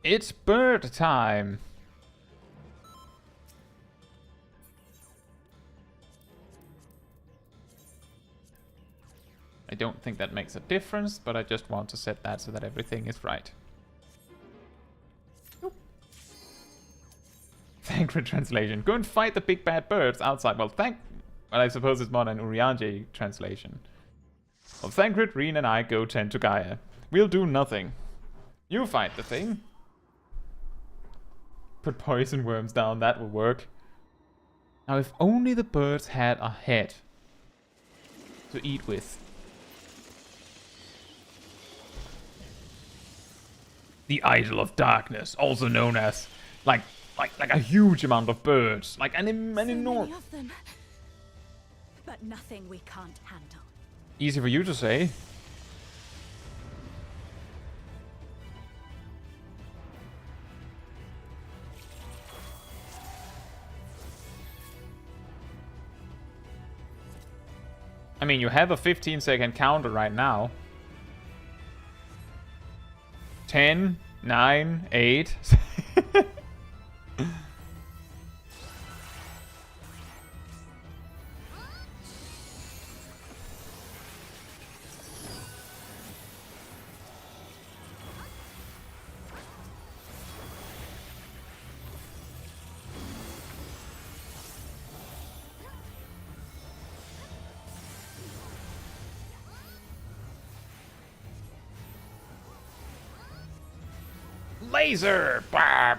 It's bird time! I don't think that makes a difference, but I just want to set that so that everything is right. Thancred translation. Go and fight the big bad birds outside. Well, I suppose it's more an Urianger translation. Well, Thancred, Reen, and I go tend to Gaia. We'll do nothing. You fight the thing. Put poison worms down, that will work. Now, if only the birds had a head to eat with. The Idol of Darkness, also known as, like a huge amount of birds, like an enormous. Many of them, but nothing we can't handle. Easy for you to say. I mean, you have a 15-second counter right now. 10, 9, 8. Laser! Bah!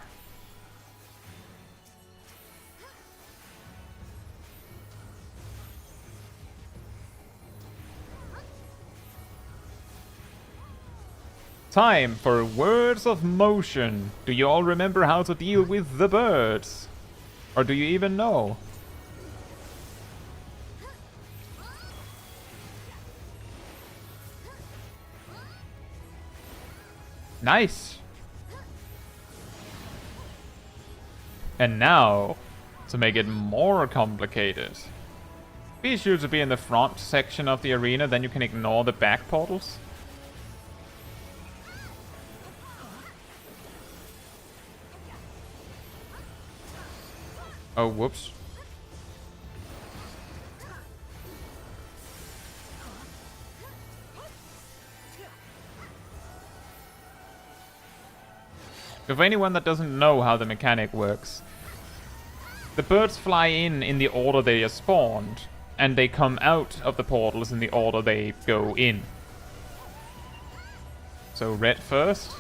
Time for words of motion. Do you all remember how to deal with the birds? Or do you even know? Nice! And now, to make it more complicated. Be sure to be in the front section of the arena, then you can ignore the back portals. Oh, whoops. For anyone that doesn't know how the mechanic works, the birds fly in the order they are spawned, and they come out of the portals in the order they go in. So red first.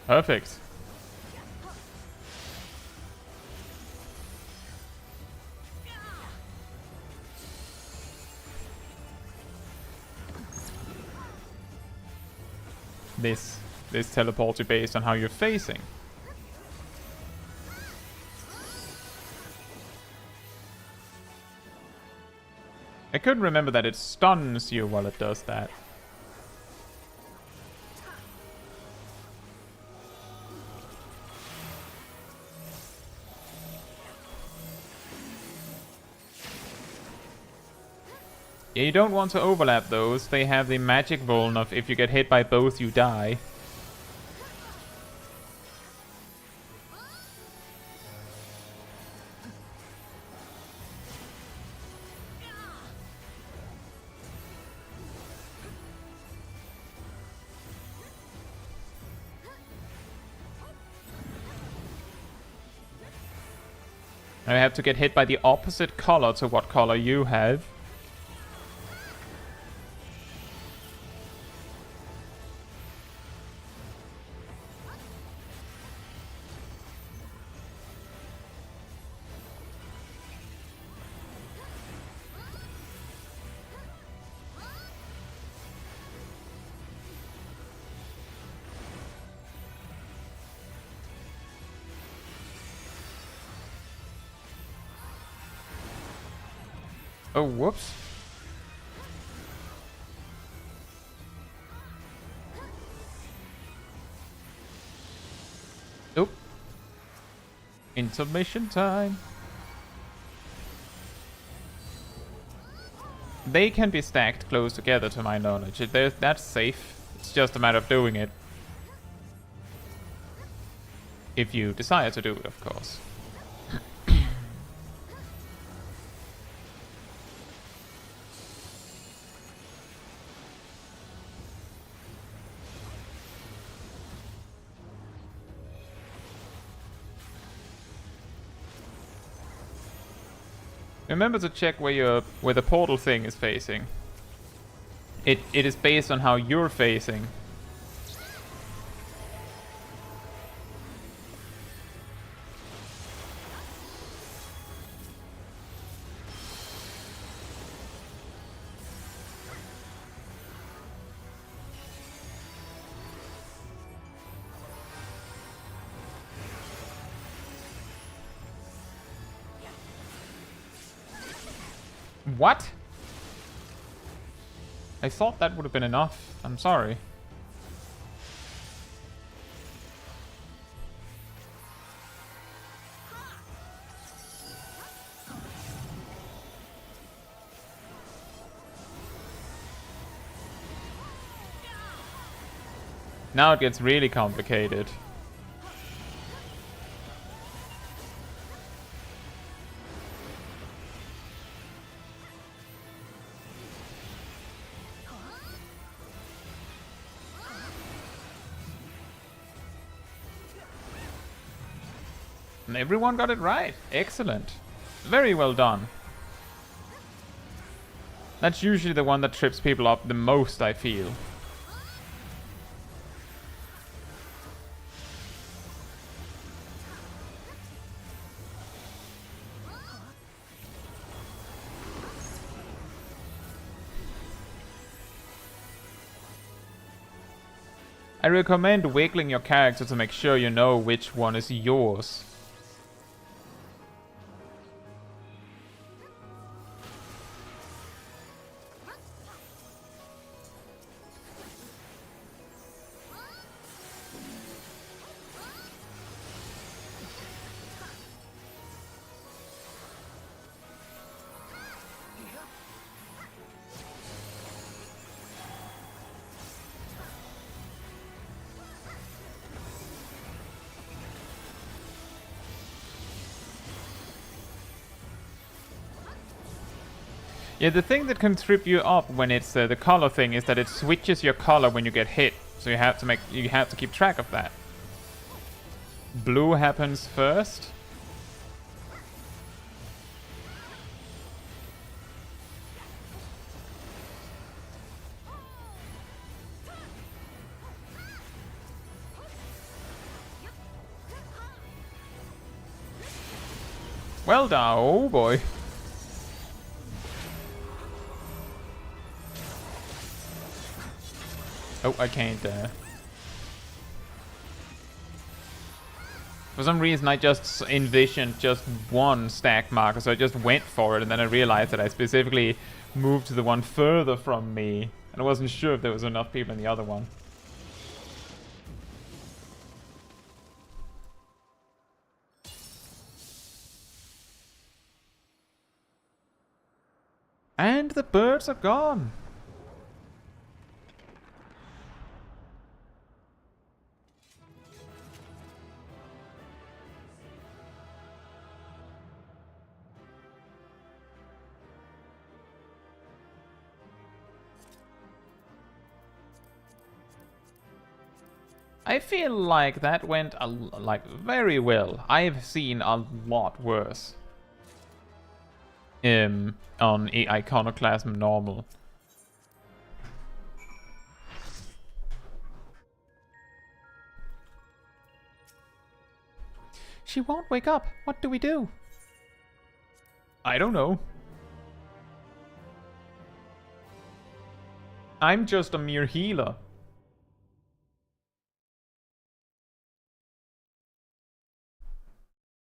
Perfect. This teleports you based on how you're facing. I couldn't remember that it stuns you while it does that. Yeah, you don't want to overlap those. They have the magic vuln of if you get hit by both, you die. I have to get hit by the opposite color to what color you have. Oh, whoops. Oop. Intermission time. They can be stacked close together, to my knowledge. That's safe. It's just a matter of doing it. If you desire to do it, of course. Remember to check where the portal thing is facing. It is based on how you're facing. What? I thought that would have been enough. I'm sorry. Now it gets really complicated. And everyone got it right. Excellent. Very well done. That's usually the one that trips people up the most, I feel. I recommend wiggling your character to make sure you know which one is yours. Yeah, the thing that can trip you up when it's the color thing is that it switches your color when you get hit. So you have to keep track of that. Blue happens first. Well done, oh boy. Oh, I can't. For some reason, I just envisioned just one stack marker, so I just went for it, and then I realized that I specifically moved to the one further from me, and I wasn't sure if there was enough people in the other one. And the birds are gone. I feel like that went very well. I've seen a lot worse. On Iconoclasm normal. She won't wake up. What do we do? I don't know. I'm just a mere healer.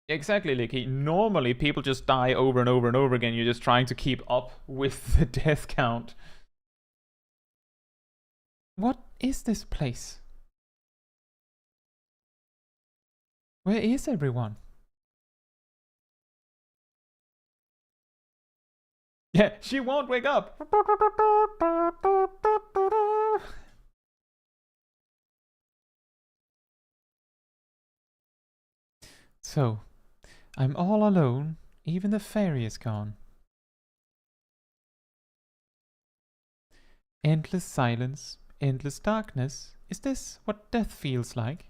Exactly, Licky. Normally, people just die over and over and over again. You're just trying to keep up with the death count. What is this place? Where is everyone? Yeah, she won't wake up. So, I'm all alone. Even the fairy is gone. Endless silence, endless darkness. Is this what death feels like?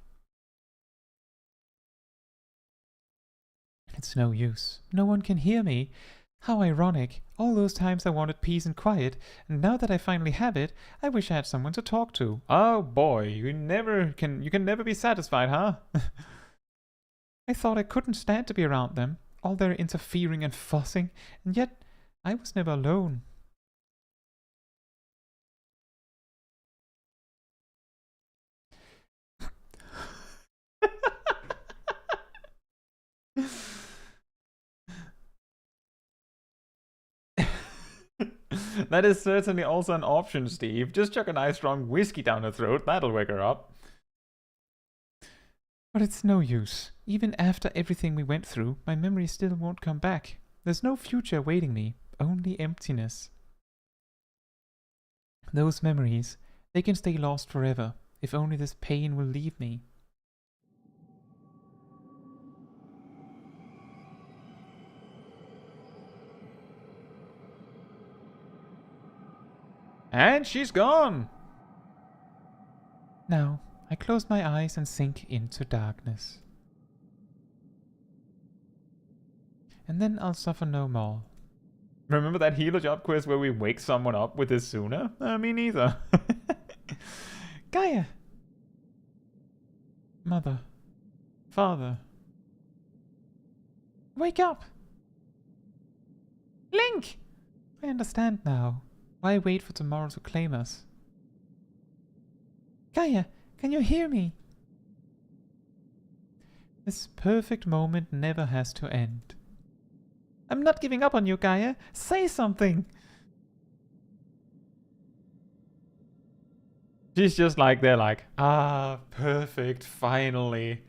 It's no use. No one can hear me. How ironic. All those times I wanted peace and quiet, and now that I finally have it, I wish I had someone to talk to. Oh boy, you can never be satisfied, huh? I thought I couldn't stand to be around them, all their interfering and fussing, and yet I was never alone. That is certainly also an option, Steve. Just chuck a nice strong whiskey down her throat, that'll wake her up. But it's no use. Even after everything we went through, my memory still won't come back. There's no future awaiting me, only emptiness. Those memories, they can stay lost forever, if only this pain will leave me. And she's gone! Now, I close my eyes and sink into darkness. and then I'll suffer no more. Remember that healer job quest where we wake someone up with this sooner? Me neither. Gaia! Mother. Father. Wake up! Link! I understand now. Why wait for tomorrow to claim us? Gaia, can you hear me? This perfect moment never has to end. I'm not giving up on you, Gaia. Say something! She's just like, they're like, ah, perfect, finally.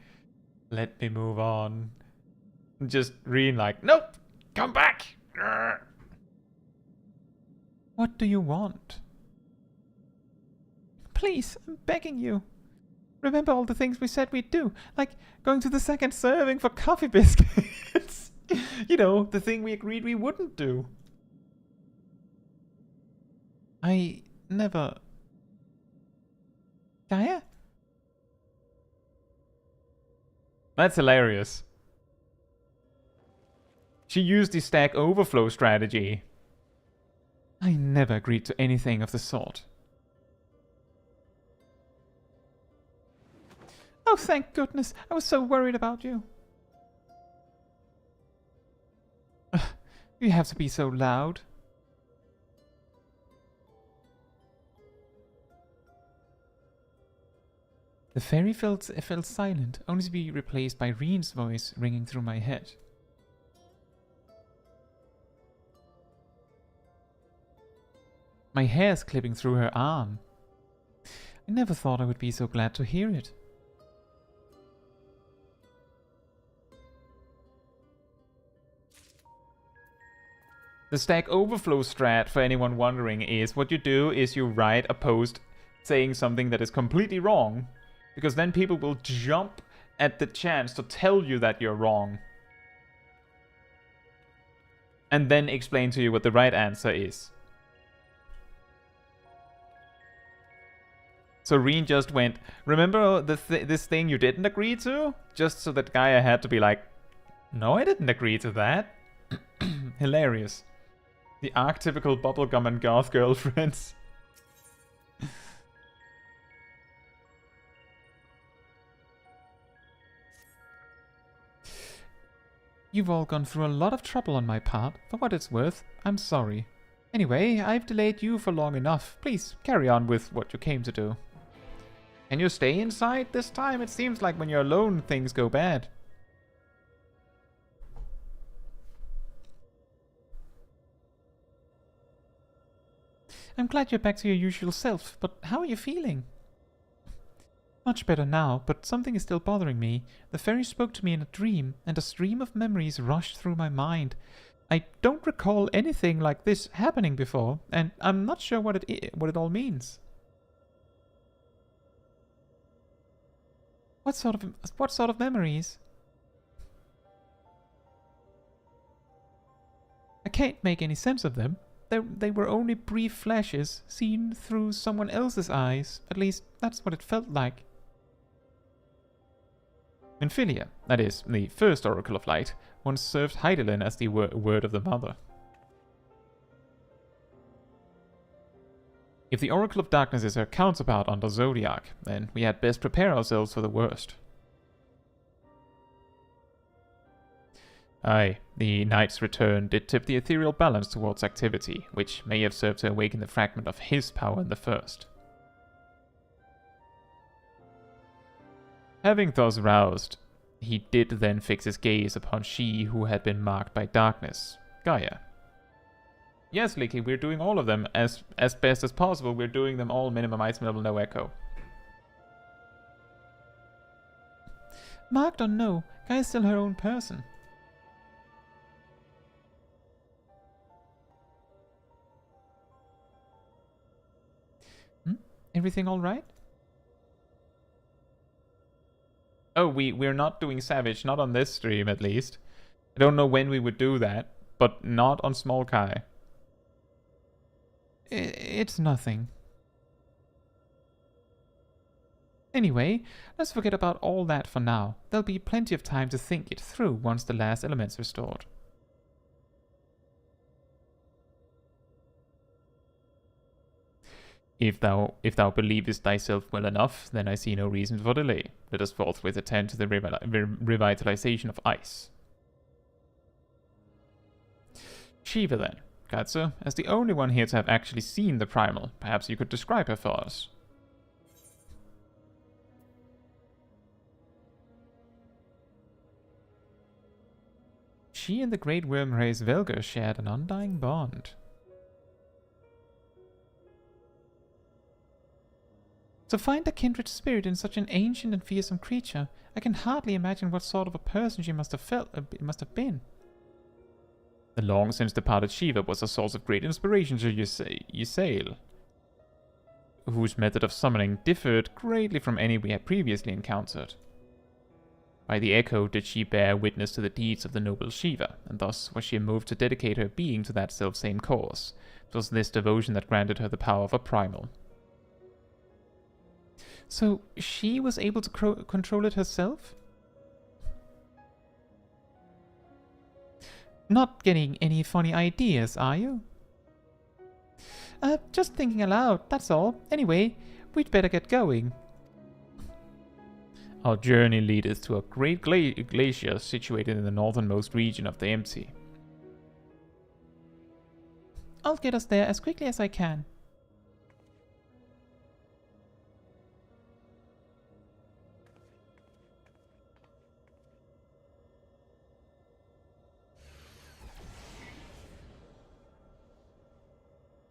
Let me move on. Just Reen like, nope, come back! What do you want? Please, I'm begging you. Remember all the things we said we'd do, like going to the second serving for coffee biscuits. You know, the thing we agreed we wouldn't do. I never... Gaia? That's hilarious. She used the Stack Overflow strategy. I never agreed to anything of the sort. Oh, thank goodness. I was so worried about you. You have to be so loud. The fairy fell silent, only to be replaced by Reen's voice ringing through my head. My hair's clipping through her arm. I never thought I would be so glad to hear it. The Stack Overflow strat, for anyone wondering, is what you do is you write a post saying something that is completely wrong, because then people will jump at the chance to tell you that you're wrong. And then explain to you what the right answer is. So Reen just went, remember this thing you didn't agree to? Just so that Gaia had to be like, no, I didn't agree to that. Hilarious. The archetypical bubblegum and goth girlfriends. You've all gone through a lot of trouble on my part. For what it's worth, I'm sorry. Anyway, I've delayed you for long enough. Please, carry on with what you came to do. Can you stay inside this time? It seems like when you're alone, things go bad. I'm glad you're back to your usual self, but how are you feeling? Much better now, but something is still bothering me. The fairy spoke to me in a dream, and a stream of memories rushed through my mind. I don't recall anything like this happening before, and I'm not sure what it all means. What sort of memories? I can't make any sense of them. They were only brief flashes, seen through someone else's eyes. At least, that's what it felt like. Infilia, that is, the first Oracle of Light, once served Heidelin as the word of the Mother. If the Oracle of Darkness is her counterpart under Zodiac, then we had best prepare ourselves for the worst. Aye, the Knight's return did tip the ethereal balance towards activity, which may have served to awaken the fragment of his power in the first. Having thus roused, he did then fix his gaze upon she who had been marked by darkness, Gaia. Yes, Licky, we're doing all of them as best as possible. We're doing them all minimize, minimal, no echo. Marked or no, Gaia's still her own person. Everything all right? Oh, we're not doing Savage, not on this stream at least. I don't know when we would do that, but not on Smol Kai. It's nothing. Anyway, let's forget about all that for now. There'll be plenty of time to think it through once the last element's restored. If thou believest thyself well enough, then I see no reason for delay. Let us forthwith attend to the revitalization of ice. Shiva then. Caetsu, as the only one here to have actually seen the primal, perhaps you could describe her for us. She and the great worm race Velger shared an undying bond. To find a kindred spirit in such an ancient and fearsome creature, I can hardly imagine what sort of a person she must have been. The long since departed Shiva was a source of great inspiration to Ysayle, whose method of summoning differed greatly from any we had previously encountered. By the echo did she bear witness to the deeds of the noble Shiva, and thus was she moved to dedicate her being to that selfsame cause. It was this devotion that granted her the power of a primal. So she was able to control it herself? Not getting any funny ideas, are you? Just thinking aloud, that's all. Anyway, we'd better get going. Our journey leadeth to a great glacier situated in the northernmost region of the Empty. I'll get us there as quickly as I can.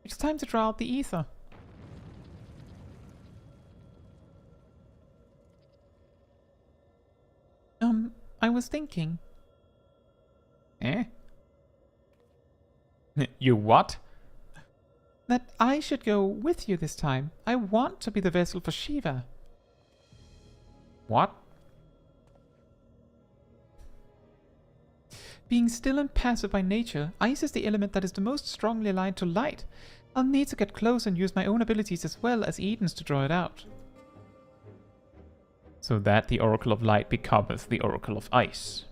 It's time to draw out the ether. I was thinking. Eh? You what? That I should go with you this time. I want to be the vessel for Shiva. What? Being still and passive by nature, ice is the element that is the most strongly aligned to light. I'll need to get close and use my own abilities as well as Eden's to draw it out. So that the Oracle of Light becometh the Oracle of Ice.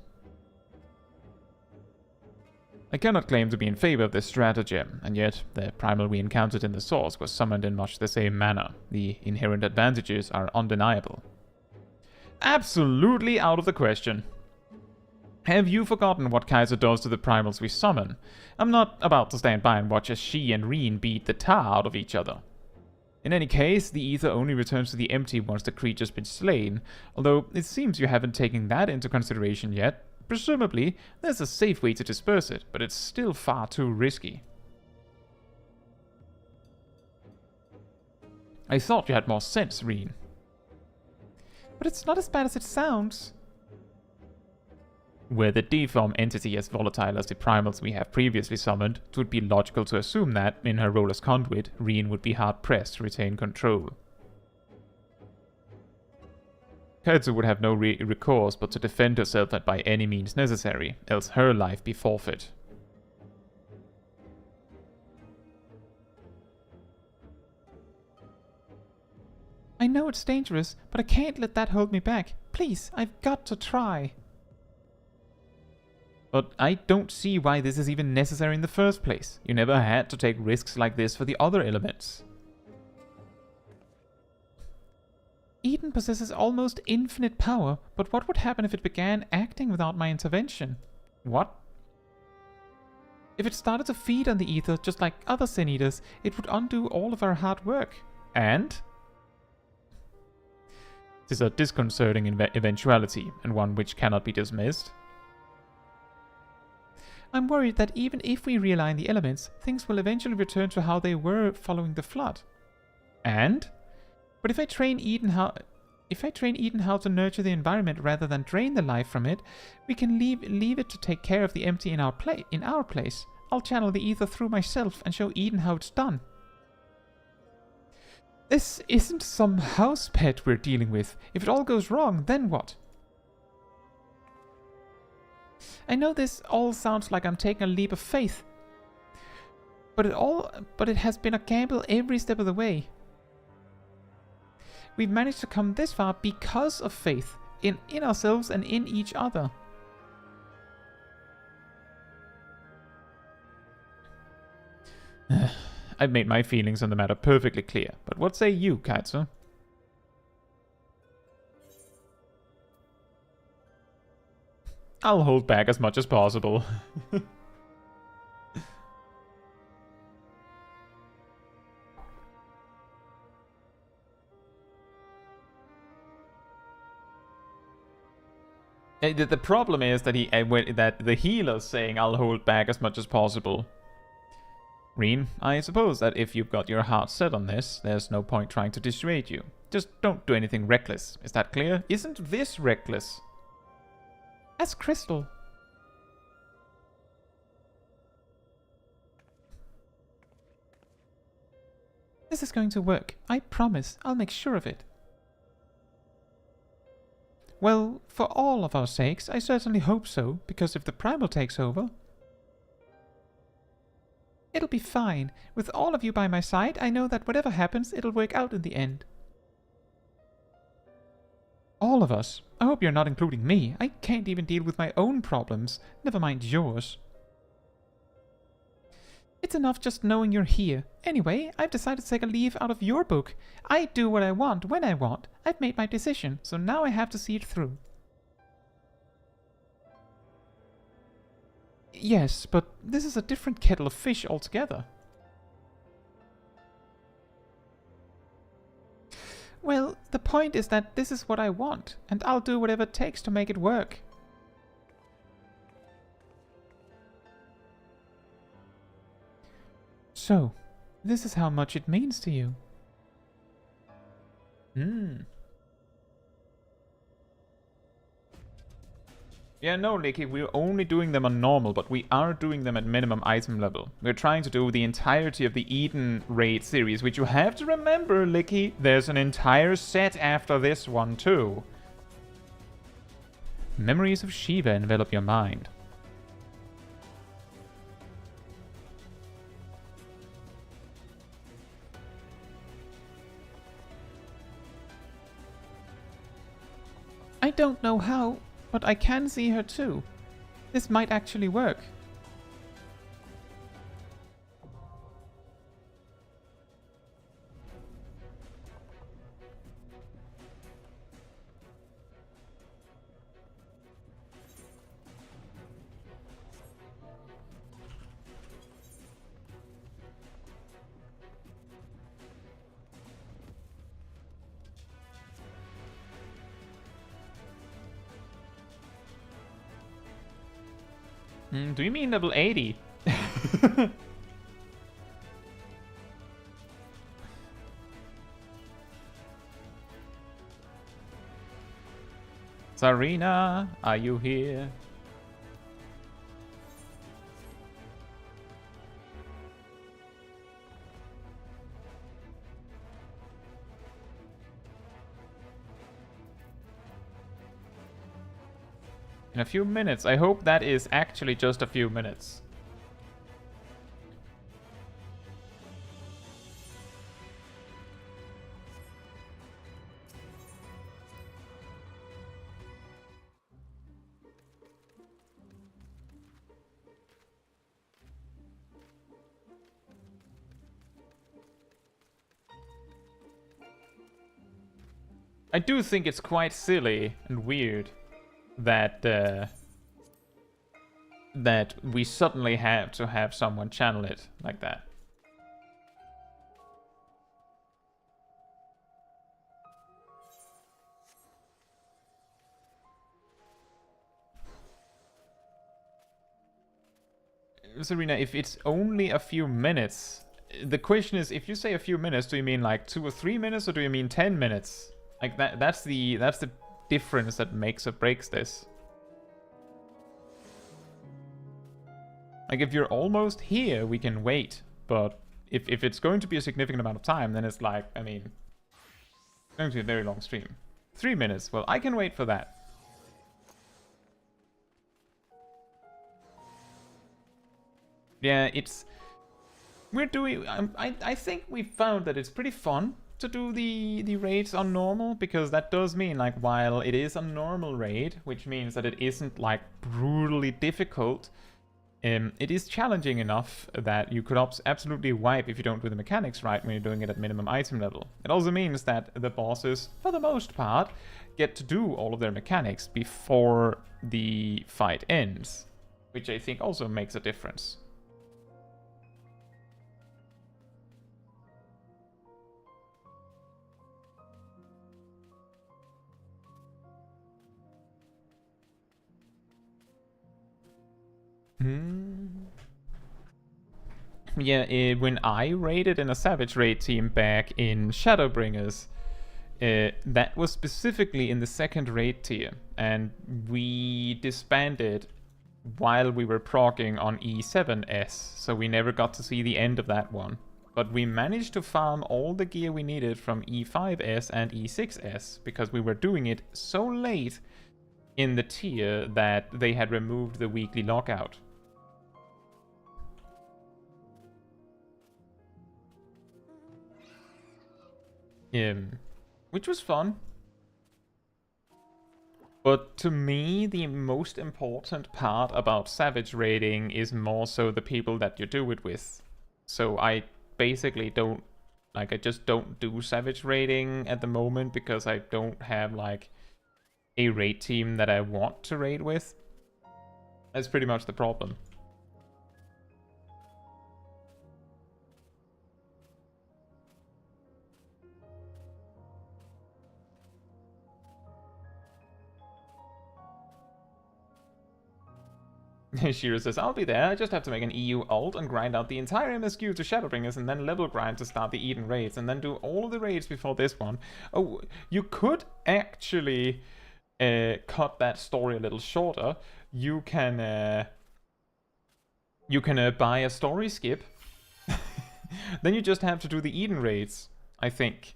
I cannot claim to be in favor of this stratagem, and yet the primal we encountered in the source was summoned in much the same manner. The inherent advantages are undeniable. Absolutely out of the question. Have you forgotten what Caetsu does to the primals we summon? I'm not about to stand by and watch as she and Reen beat the tar out of each other. In any case, the ether only returns to the Empty once the creature's been slain, although it seems you haven't taken that into consideration yet. Presumably, there's a safe way to disperse it, but it's still far too risky. I thought you had more sense, Reen. But it's not as bad as it sounds. Were the deformed entity as volatile as the primals we have previously summoned, it would be logical to assume that, in her role as conduit, Reen would be hard-pressed to retain control. Caetsu would have no recourse but to defend herself by any means necessary, else her life be forfeit. I know it's dangerous, but I can't let that hold me back. Please, I've got to try. But I don't see why this is even necessary in the first place. You never had to take risks like this for the other elements. Eden possesses almost infinite power, but what would happen if it began acting without my intervention? What? If it started to feed on the ether just like other Sin Eaters, it would undo all of our hard work. And? This is a disconcerting eventuality, and one which cannot be dismissed. I'm worried that even if we realign the elements, things will eventually return to how they were following the flood. And? But if I train Eden how to nurture the environment rather than drain the life from it, we can leave it to take care of the Empty in our place. I'll channel the ether through myself and show Eden how it's done. This isn't some house pet we're dealing with. If it all goes wrong, then what? I know this all sounds like I'm taking a leap of faith, but it has been a gamble every step of the way. We've managed to come this far because of faith in ourselves and in each other. I've made my feelings on the matter perfectly clear. But what say you, Kaitsu? I'll hold back as much as possible. The problem is that that the healer's saying I'll hold back as much as possible. Reen, I suppose that if you've got your heart set on this, there's no point trying to dissuade you. Just don't do anything reckless. Is that clear? Isn't this reckless? As crystal. This is going to work. I promise. I'll make sure of it. Well, for all of our sakes, I certainly hope so, because if the primal takes over, it'll be fine. With all of you by my side, I know that whatever happens, it'll work out in the end. All of us. I hope you're not including me. I can't even deal with my own problems, never mind yours. It's enough just knowing you're here. Anyway, I've decided to take a leaf out of your book. I do what I want, when I want. I've made my decision, so now I have to see it through. Yes, but this is a different kettle of fish altogether. Well, the point is that this is what I want, and I'll do whatever it takes to make it work. So, this is how much it means to you. Yeah, no, Licky, we're only doing them on normal, but we are doing them at minimum item level. We're trying to do the entirety of the Eden raid series, which you have to remember, Licky, there's an entire set after this one too. Memories of Shiva envelop your mind. I don't know how, but I can see her too. This might actually work. Do you mean level 80? Sarina, are you here? In a few minutes. I hope that is actually just a few minutes. I do think it's quite silly and weird that that we suddenly have to have someone channel it like that. Serena, if it's only a few minutes, the question is, if you say a few minutes, do you mean like 2 or 3 minutes, or do you mean 10 minutes? Like that's the difference that makes or breaks this. Like if you're almost here, we can wait, but if it's going to be a significant amount of time, then it's like, I mean, it's going to be a very long stream. 3 minutes, well, I can wait for that. Yeah, we're doing, I think we found that it's pretty fun to do the raids on normal, because that does mean, like, while it is a normal raid, which means that it isn't like brutally difficult, it is challenging enough that you could absolutely wipe if you don't do the mechanics right when you're doing it at minimum item level. It also means that the bosses, for the most part, get to do all of their mechanics before the fight ends, which I think also makes a difference. Yeah, when I raided in a Savage Raid team back in Shadowbringers, that was specifically in the second raid tier, and we disbanded while we were proccing on E7S, so we never got to see the end of that one. But we managed to farm all the gear we needed from E5S and E6S, because we were doing it so late in the tier that they had removed the weekly lockout. Which was fun. But to me, the most important part about Savage raiding is more so the people that you do it with. So I basically don't, I just don't do Savage raiding at the moment because I don't have, a raid team that I want to raid with. That's pretty much the problem. Shira says, I'll be there, I just have to make an EU ult and grind out the entire MSQ to Shadowbringers and then level grind to start the Eden raids and then do all of the raids before this one. Oh, you could actually cut that story a little shorter. You can buy a story skip. Then you just have to do the Eden raids, I think.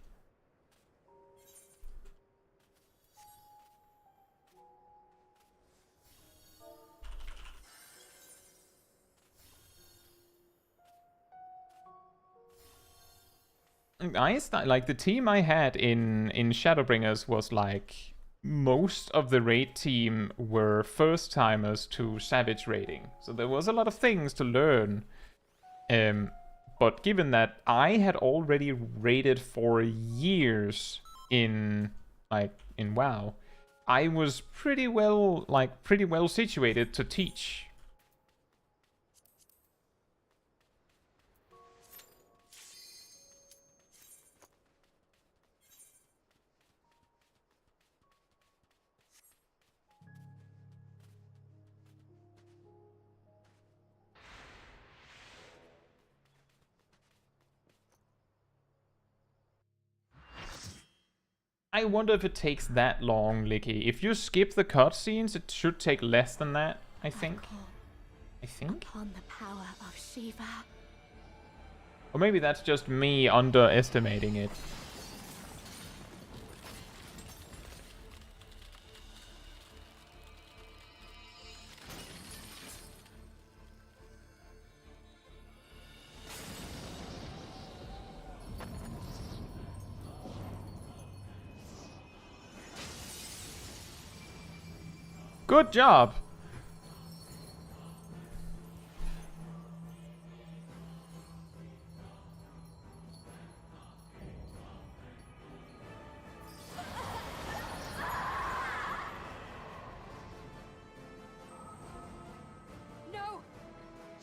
The team I had in Shadowbringers was most of the raid team were first timers to Savage raiding, so there was a lot of things to learn. But given that I had already raided for years in WoW, I was pretty well situated to teach. I wonder if it takes that long, Licky. If you skip the cutscenes, it should take less than that, I think. Upon the power of Shiva. Or maybe that's just me underestimating it. Good job! No!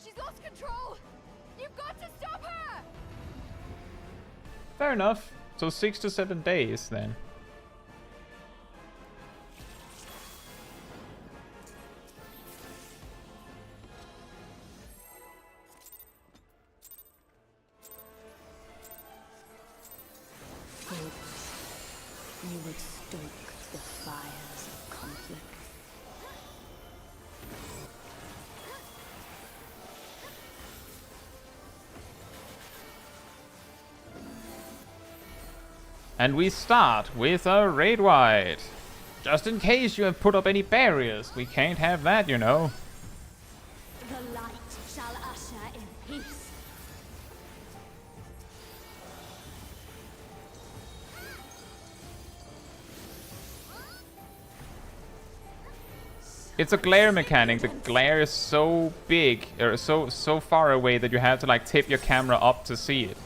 She's lost control! You've got to stop her! Fair enough. So 6 to 7 days then. You would stoke the fires of conflict. And we start with a raid wide. Just in case you have put up any barriers. We can't have that, you know. The light shall usher in peace. It's a glare mechanic. The glare is so big, or so far away that you have to like tip your camera up to see it.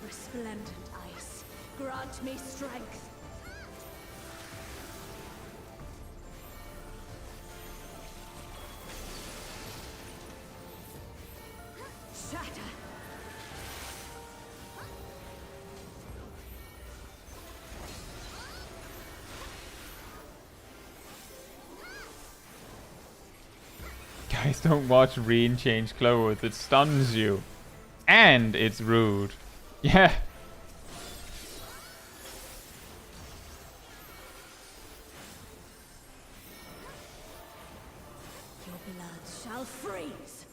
Resplendent ice, grant me strength. Shatter. Guys, don't watch Reen change clothes. It stuns you. And it's rude. Yeah. Your blood shall freeze.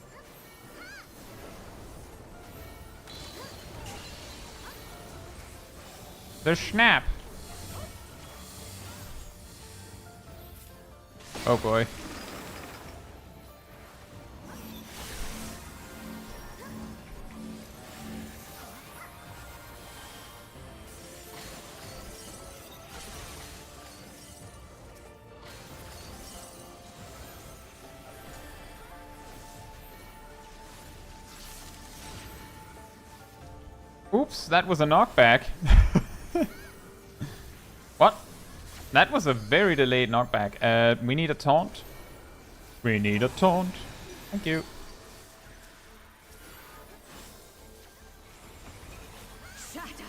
The snap. Oh boy. Oops, that was a knockback. What? That was a very delayed knockback. We need a taunt. We need a taunt. Thank you. Shatter.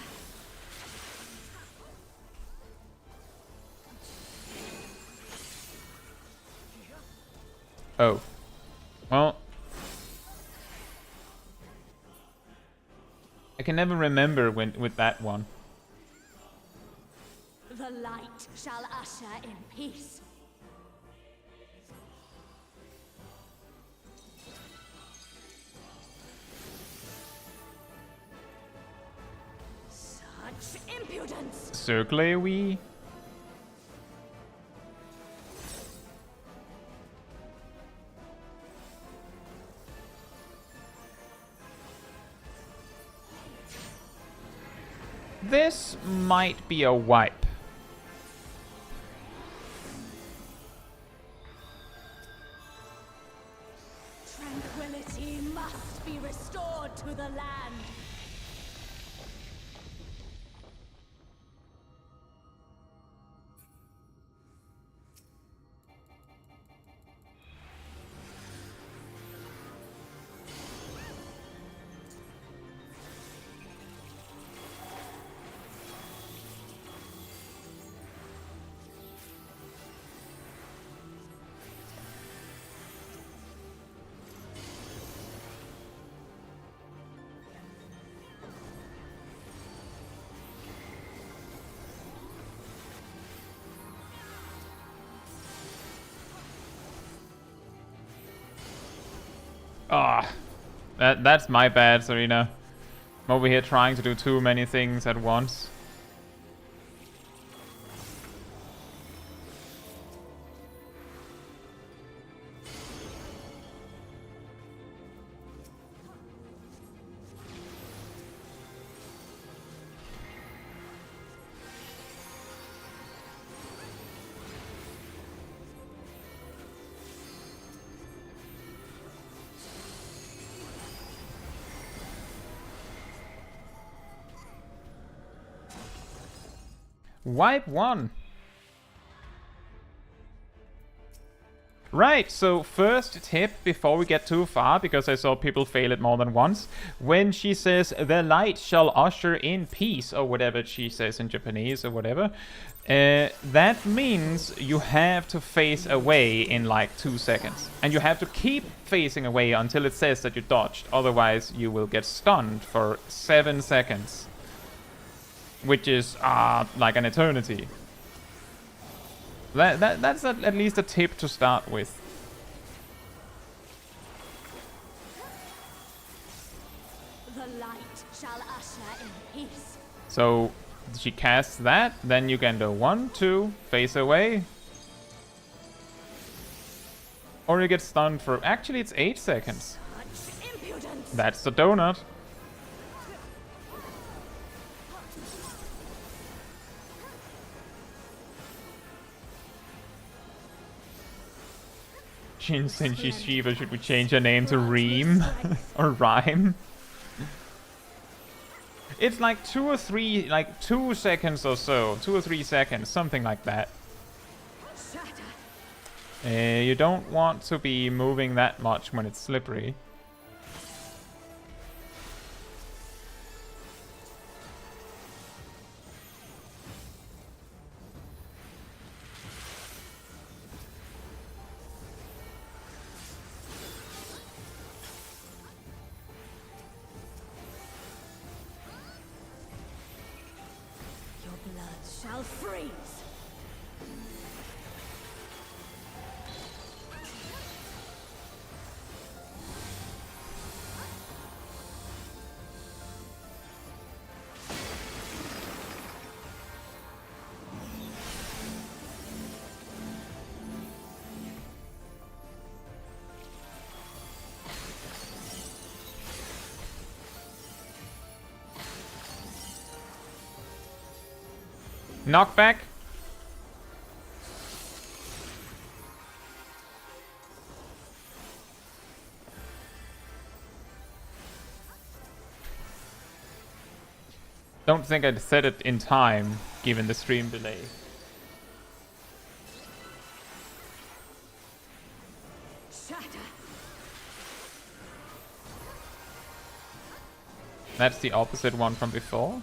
Oh. Well. I can never remember when with that one. The light shall usher in peace. Such impudence! Circle AoE. This might be a wipe. Tranquility must be restored to the land. Ah, that's my bad, Serena. I'm over here trying to do too many things at once. Wipe 1. Right, so first tip before we get too far, because I saw people fail it more than once. When she says, the light shall usher in peace, or whatever she says in Japanese or whatever, that means you have to face away in like 2 seconds. And you have to keep facing away until it says that you dodged, otherwise you will get stunned for 7 seconds. Which is like an eternity. That's at least a tip to start with. The light shall usher in peace. So she casts that, then you can do 1, 2, face away. Or you get stunned for... Actually, it's 8 seconds. Such impudence! That's the donut. Jin Senshi Shiva, should we change her name to Reem? Or Rhyme? It's like 2 or 3, like 2 seconds or so. 2 or 3 seconds, something like that. You don't want to be moving that much when it's slippery. Shall freeze. Knockback. Don't think I'd set it in time, given the stream delay. Shatter. That's the opposite one from before.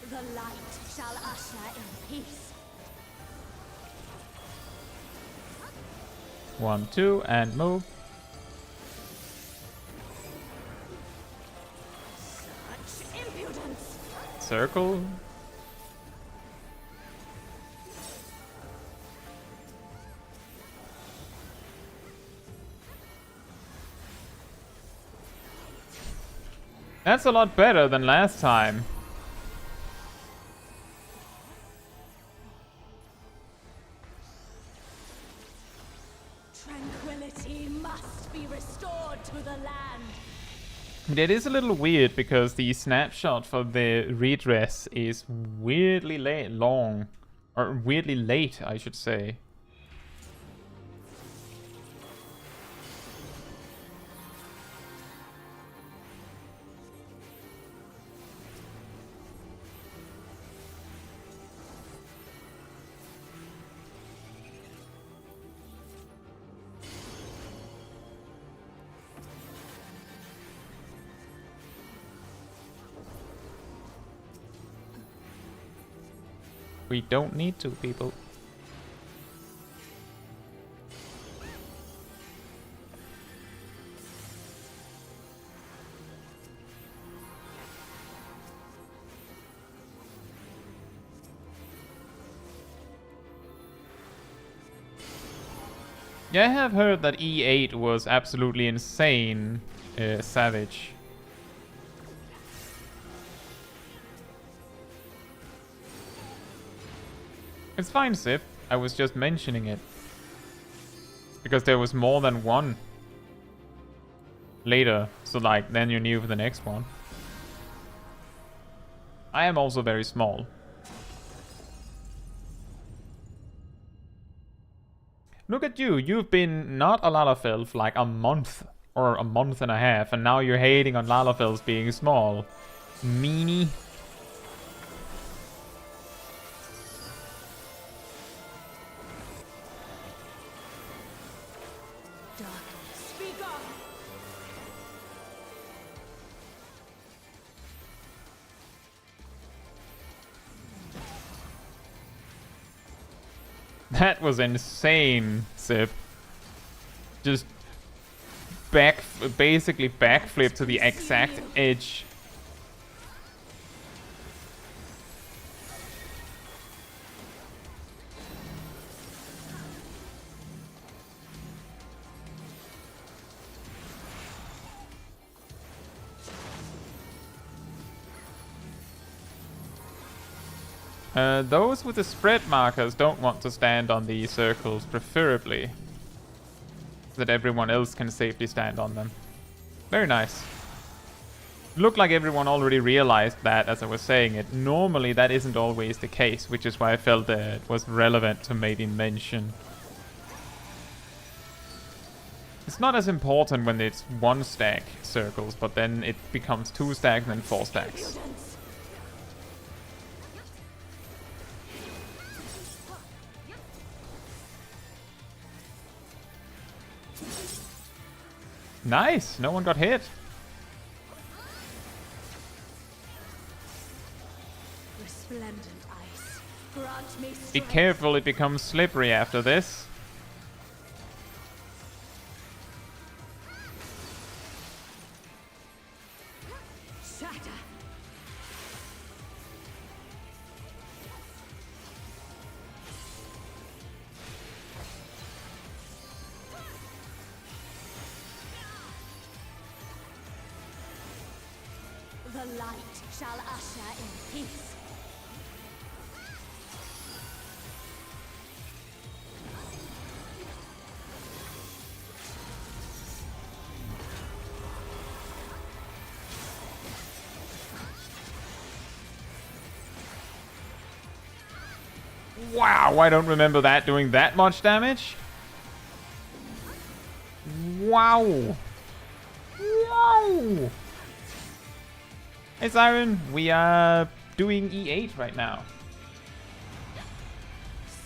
The light shall usher in peace. 1, 2, and move. Such impudence. Circle. That's a lot better than last time. Tranquility must be restored to the land. It is a little weird because the snapshot for the redress is weirdly long. Or weirdly late, I should say. We don't need to, people. Yeah, I have heard that E8 was absolutely insane, Savage. It's fine, Sip. I was just mentioning it. Because there was more than one later. So, like, then you knew for the next one. I am also very small. Look at you. You've been not a Lalafell for like a month. Or a month and a half. And now you're hating on Lalafells being small. Meanie. That was insane, Sip. Just basically backflip to the exact edge. Those with the spread markers don't want to stand on the circles, preferably. So that everyone else can safely stand on them. Very nice. Looked like everyone already realized that as I was saying it. Normally that isn't always the case, which is why I felt that it was relevant to maybe mention. It's not as important when it's 1 stack circles, but then it becomes 2 stacks and then 4 stacks. Nice! No one got hit. Resplendent ice, grant me Be strength. careful, it becomes slippery after this. Shatter. The light shall usher in peace. Wow, I don't remember that doing that much damage. Wow. Wow. Hey Siren, we are doing E8 right now.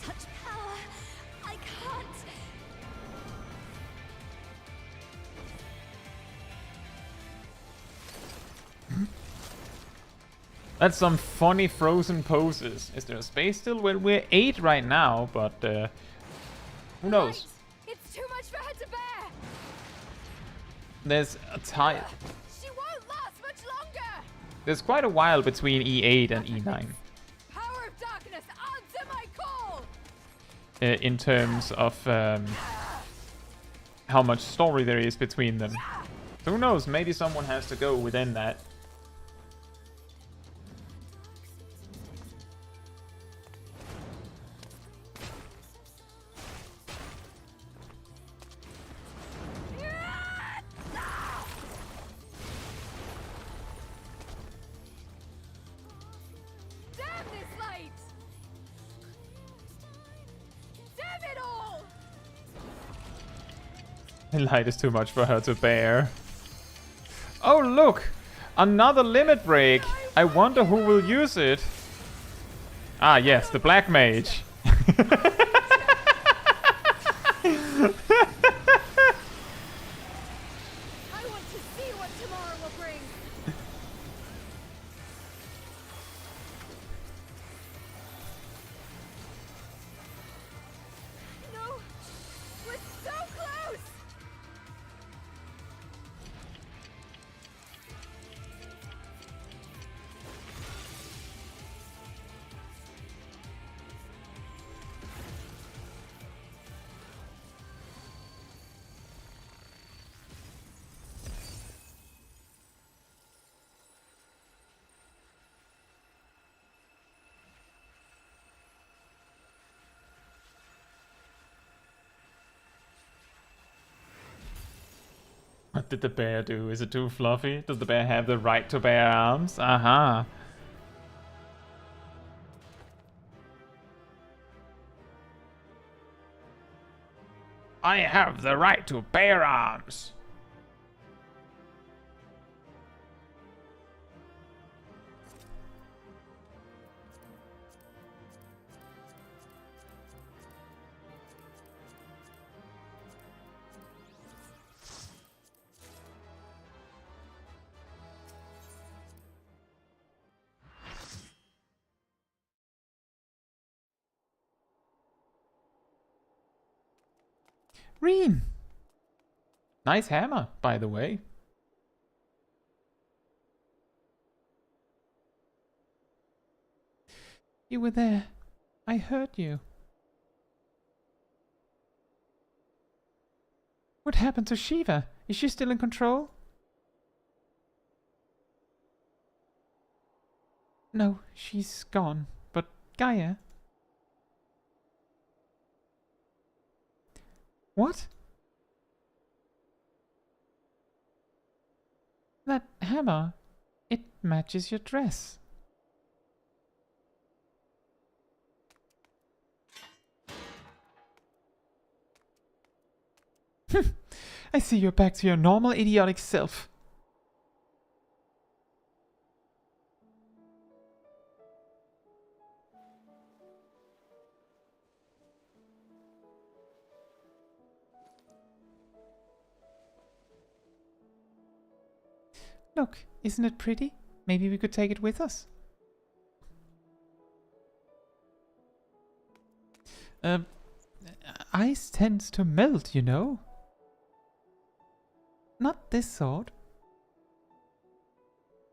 Such power, I can't. That's some funny frozen poses. Is there a space still? Well, we're 8 right now, but who knows? Light, it's too much for her to bear. There's a time. She won't last much longer. There's quite a while between E8 and E9 Power of darkness, answer my call. in terms of how much story there is between them. Who knows? Maybe someone has to go within that. Damn this light! Damn it all! Light is too much for her to bear. Oh, look! Another limit break! I wonder who will use it. Ah, yes, the Black Mage. I want to see what tomorrow will bring. No, we're so close. What did the bear do? Is it too fluffy? Does the bear have the right to bear arms? Aha. I have the right to bear arms. Reen! Nice hammer, by the way. You were there. I heard you. What happened to Shiva? Is she still in control? No, she's gone. But Gaia? What? That hammer? It matches your dress. I see you're back to your normal idiotic self. Look, isn't it pretty? Maybe we could take it with us. Ice tends to melt, you know. Not this sort.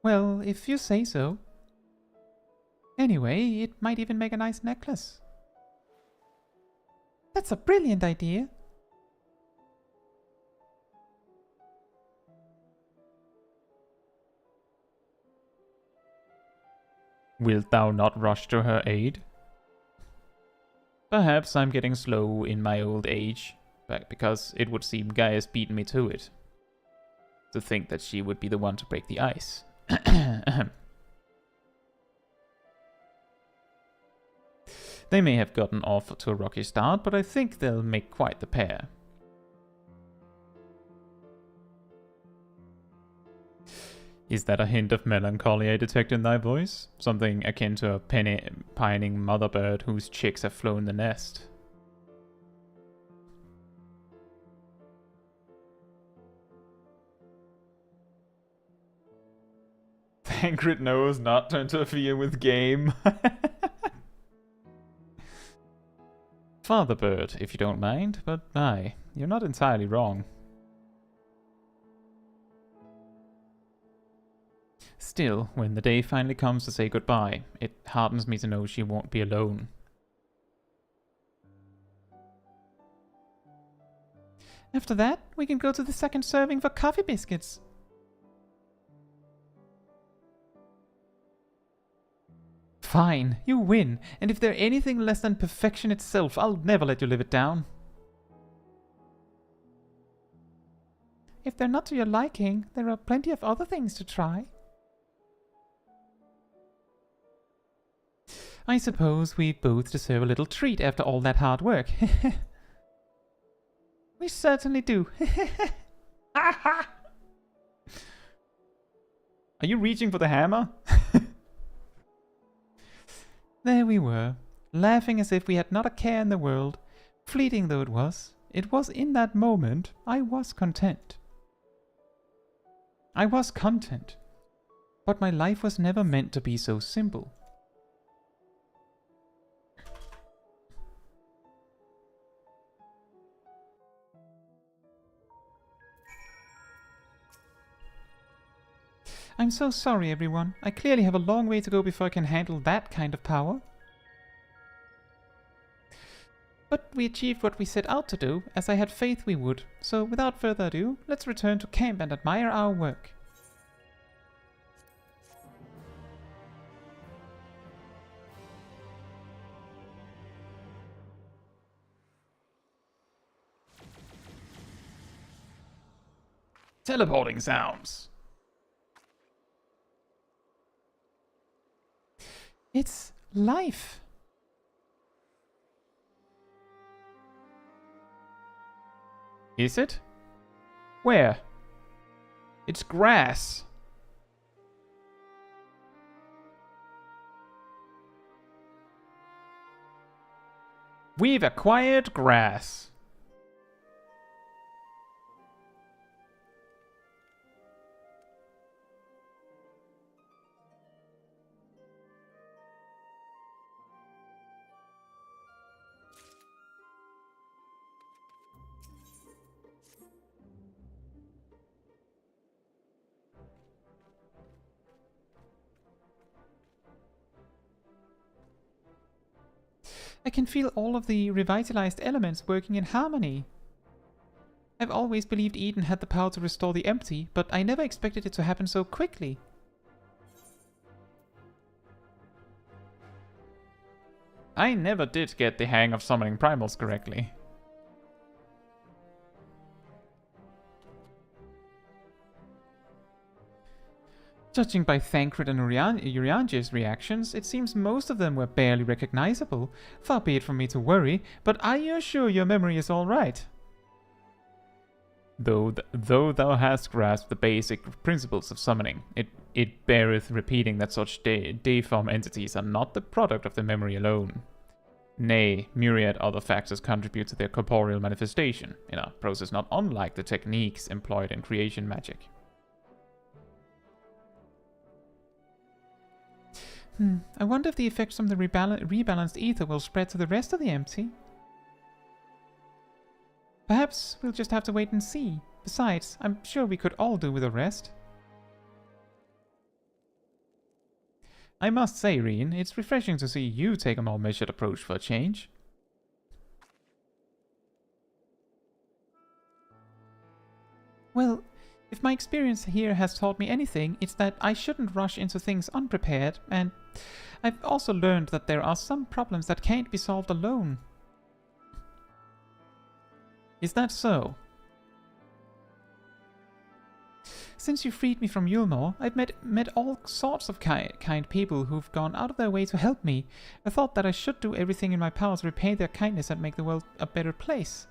Well, if you say so. Anyway, it might even make a nice necklace. That's a brilliant idea. Wilt thou not rush to her aid? Perhaps I'm getting slow in my old age, but because it would seem Gaia's beaten me to it. To think that she would be the one to break the ice. They may have gotten off to a rocky start, but I think they'll make quite the pair. Is that a hint of melancholy I detect in thy voice? Something akin to a pining mother bird whose chicks have flown the nest. Thancred knows not to interfere with game. Father bird, if you don't mind, but aye, you're not entirely wrong. Still, when the day finally comes to say goodbye, it heartens me to know she won't be alone. After that, we can go to the second serving for coffee biscuits. Fine, you win, and if they're anything less than perfection itself, I'll never let you live it down. If they're not to your liking, there are plenty of other things to try. I suppose we both deserve a little treat after all that hard work. We certainly do. Are you reaching for the hammer? There we were, laughing as if we had not a care in the world. Fleeting though it was in that moment I was content. I was content, but my life was never meant to be so simple. I'm so sorry, everyone. I clearly have a long way to go before I can handle that kind of power. But we achieved what we set out to do, as I had faith we would. So without further ado, let's return to camp and admire our work. Teleporting sounds. It's life. Is it? Where? It's grass. We've acquired grass. I can feel all of the revitalized elements working in harmony. I've always believed Eden had the power to restore the empty, but I never expected it to happen so quickly. I never did get the hang of summoning primals correctly. Judging by Thancred and Uriange's reactions, it seems most of them were barely recognizable. Far be it from me to worry, but are you sure your memory is all right? Though thou hast grasped the basic principles of summoning, it beareth repeating that such deiform entities are not the product of the memory alone. Nay, myriad other factors contribute to their corporeal manifestation, in a process not unlike the techniques employed in creation magic. I wonder if the effects from the rebalanced ether will spread to the rest of the empty. Perhaps we'll just have to wait and see. Besides, I'm sure we could all do with a rest. I must say, Reen, it's refreshing to see you take a more measured approach for a change. Well, if my experience here has taught me anything, it's that I shouldn't rush into things unprepared, and I've also learned that there are some problems that can't be solved alone. Is that so? Since you freed me from Yulmore, I've met all sorts of kind people who've gone out of their way to help me. I thought that I should do everything in my power to repay their kindness and make the world a better place.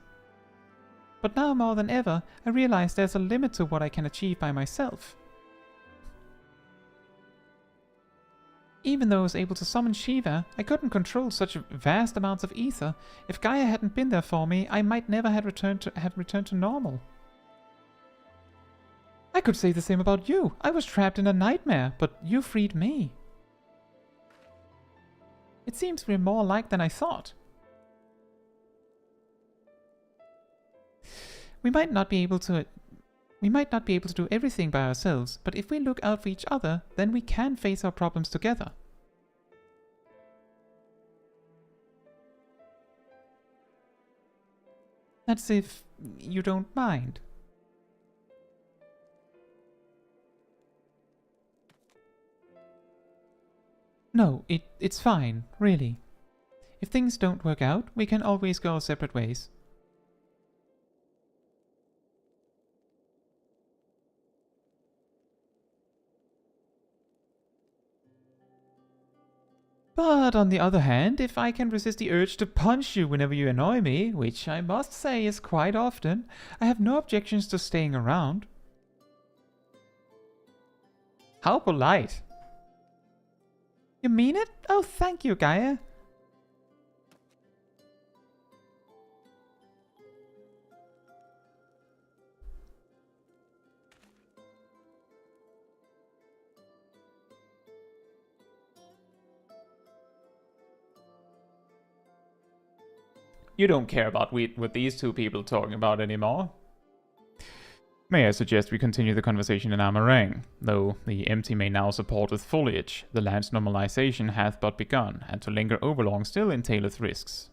But now more than ever, I realize there's a limit to what I can achieve by myself. Even though I was able to summon Shiva, I couldn't control such vast amounts of ether. If Gaia hadn't been there for me, I might never have returned to normal. I could say the same about you. I was trapped in a nightmare, but you freed me. It seems we're more alike than I thought. We might not be able to do everything by ourselves, but if we look out for each other, then we can face our problems together. That's if you don't mind. No, it's fine, really. If things don't work out, we can always go our separate ways. But on the other hand, if I can resist the urge to punch you whenever you annoy me, which I must say is quite often, I have no objections to staying around. How polite. You mean it? Oh, thank you, Gaia. You don't care about what these two people are talking about anymore. May I suggest we continue the conversation in our meringue? Though the empty may now support with foliage, the land's normalization hath but begun, and to linger overlong still entaileth risks.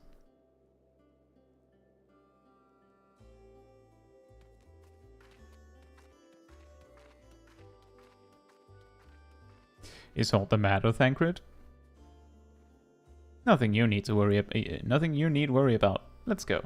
Is aught the matter, Thancred? Nothing you need worry about. Let's go.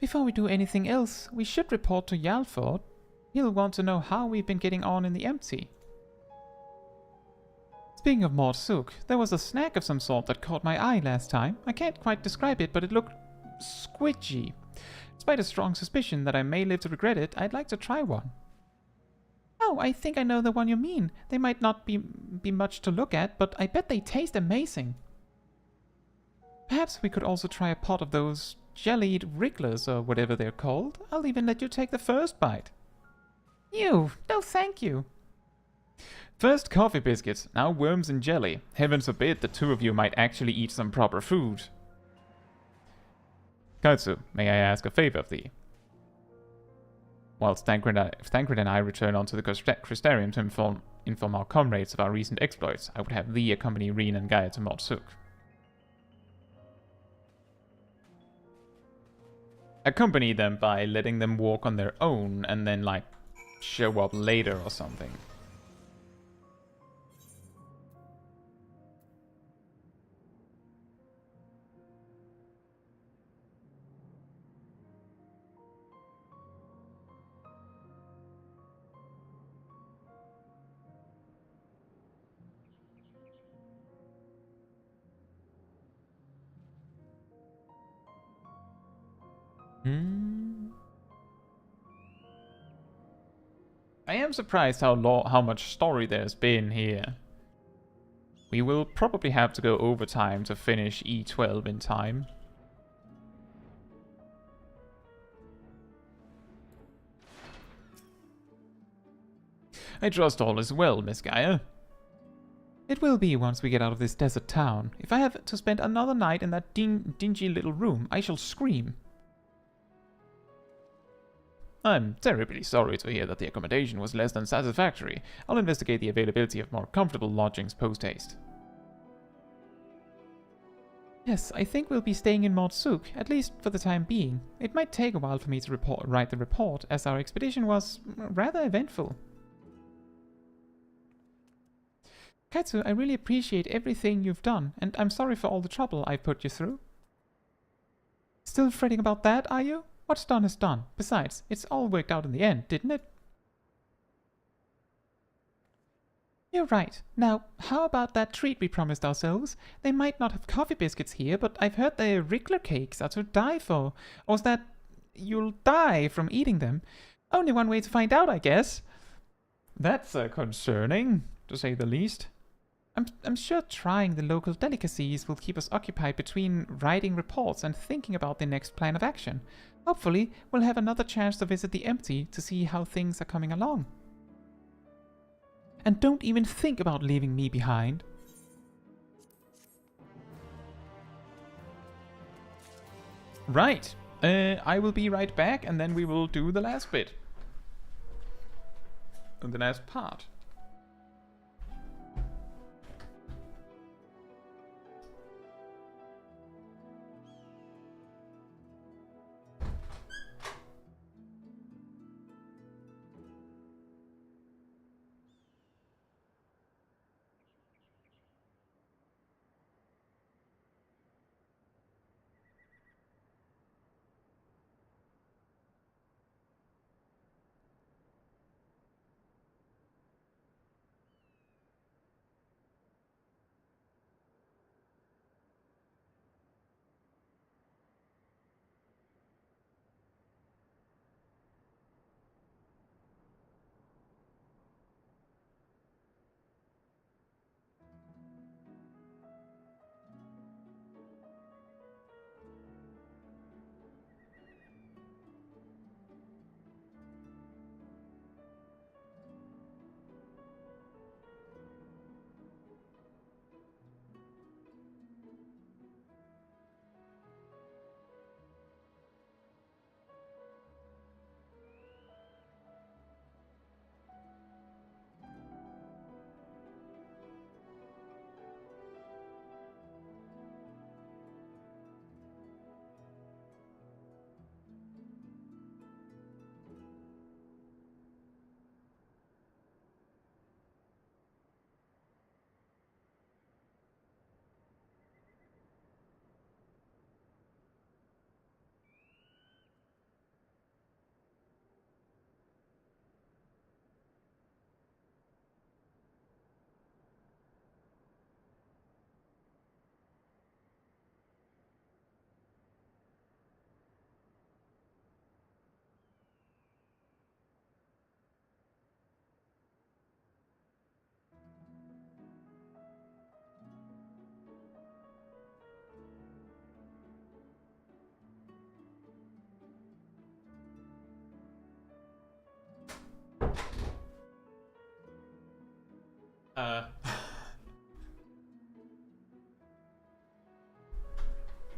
Before we do anything else, we should report to Yalford. He'll want to know how we've been getting on in the empty. Speaking of Mortsuk, there was a snack of some sort that caught my eye last time. I can't quite describe it, but it looked squidgy. Despite a strong suspicion that I may live to regret it, I'd like to try one. Oh, I think I know the one you mean. They might not be much to look at, but I bet they taste amazing. Perhaps we could also try a pot of those jellied wrigglers or whatever they're called. I'll even let you take the first bite. You? No, thank you. First coffee biscuits, now worms and jelly. Heaven forbid the two of you might actually eat some proper food. Caetsu, may I ask a favor of thee? Whilst Thancred and I return onto the Crystarium to inform our comrades of our recent exploits, I would have thee accompany Reen and Gaia to Mortsuk. accompany them by letting them walk on their own and then, like, show up later or something. I am surprised how much story there's been here. We will probably have to go overtime to finish E12 in time. I trust all is well, Miss Gaia. It will be once we get out of this desert town. If I have to spend another night in that dingy little room, I shall scream. I'm terribly sorry to hear that the accommodation was less than satisfactory. I'll investigate the availability of more comfortable lodgings post-haste. Yes, I think we'll be staying in Mordsuk, at least for the time being. It might take a while for me to write the report, as our expedition was rather eventful. Caetsu, I really appreciate everything you've done, and I'm sorry for all the trouble I've put you through. Still fretting about that, are you? What's done is done. Besides, it's all worked out in the end, didn't it? You're right. Now, how about that treat we promised ourselves? They might not have coffee biscuits here, but I've heard the Wriggler cakes are to die for. Or is that you'll die from eating them? Only one way to find out, I guess. That's concerning, to say the least. I'm sure trying the local delicacies will keep us occupied between writing reports and thinking about the next plan of action. Hopefully, we'll have another chance to visit the Empty to see how things are coming along. And don't even think about leaving me behind. Right. I will be right back, and then we will do the last bit. The last part.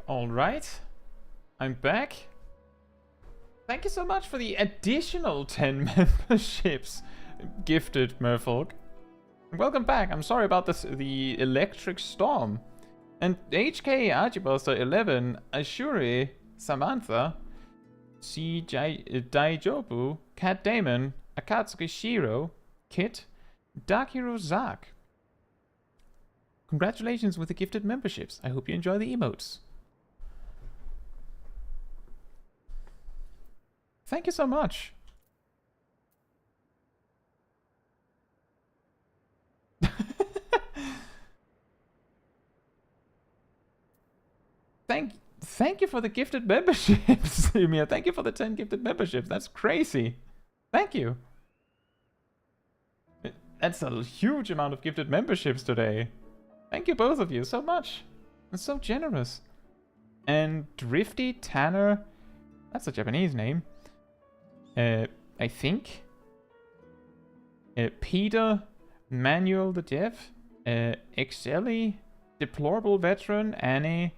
Alright. I'm back. Thank you so much for the additional 10 memberships gifted, Merfolk. Welcome back. I'm sorry about this, the electric storm. And HK Archibuster 11, Ashuri, Samantha, Daijobu, Cat Damon, Akatsuki Shiro, Kit, Dark Hero Zak. Congratulations with the gifted memberships. I hope you enjoy the emotes. Thank you so much. Thank you for the gifted memberships, Mia. Thank you for the 10 gifted memberships. That's crazy. Thank you. That's a huge amount of gifted memberships today. Thank you both of you so much. That's so generous. And Drifty Tanner, that's a Japanese name. I think. Peter Manuel the Dev, Excelli, Deplorable Veteran, Annie,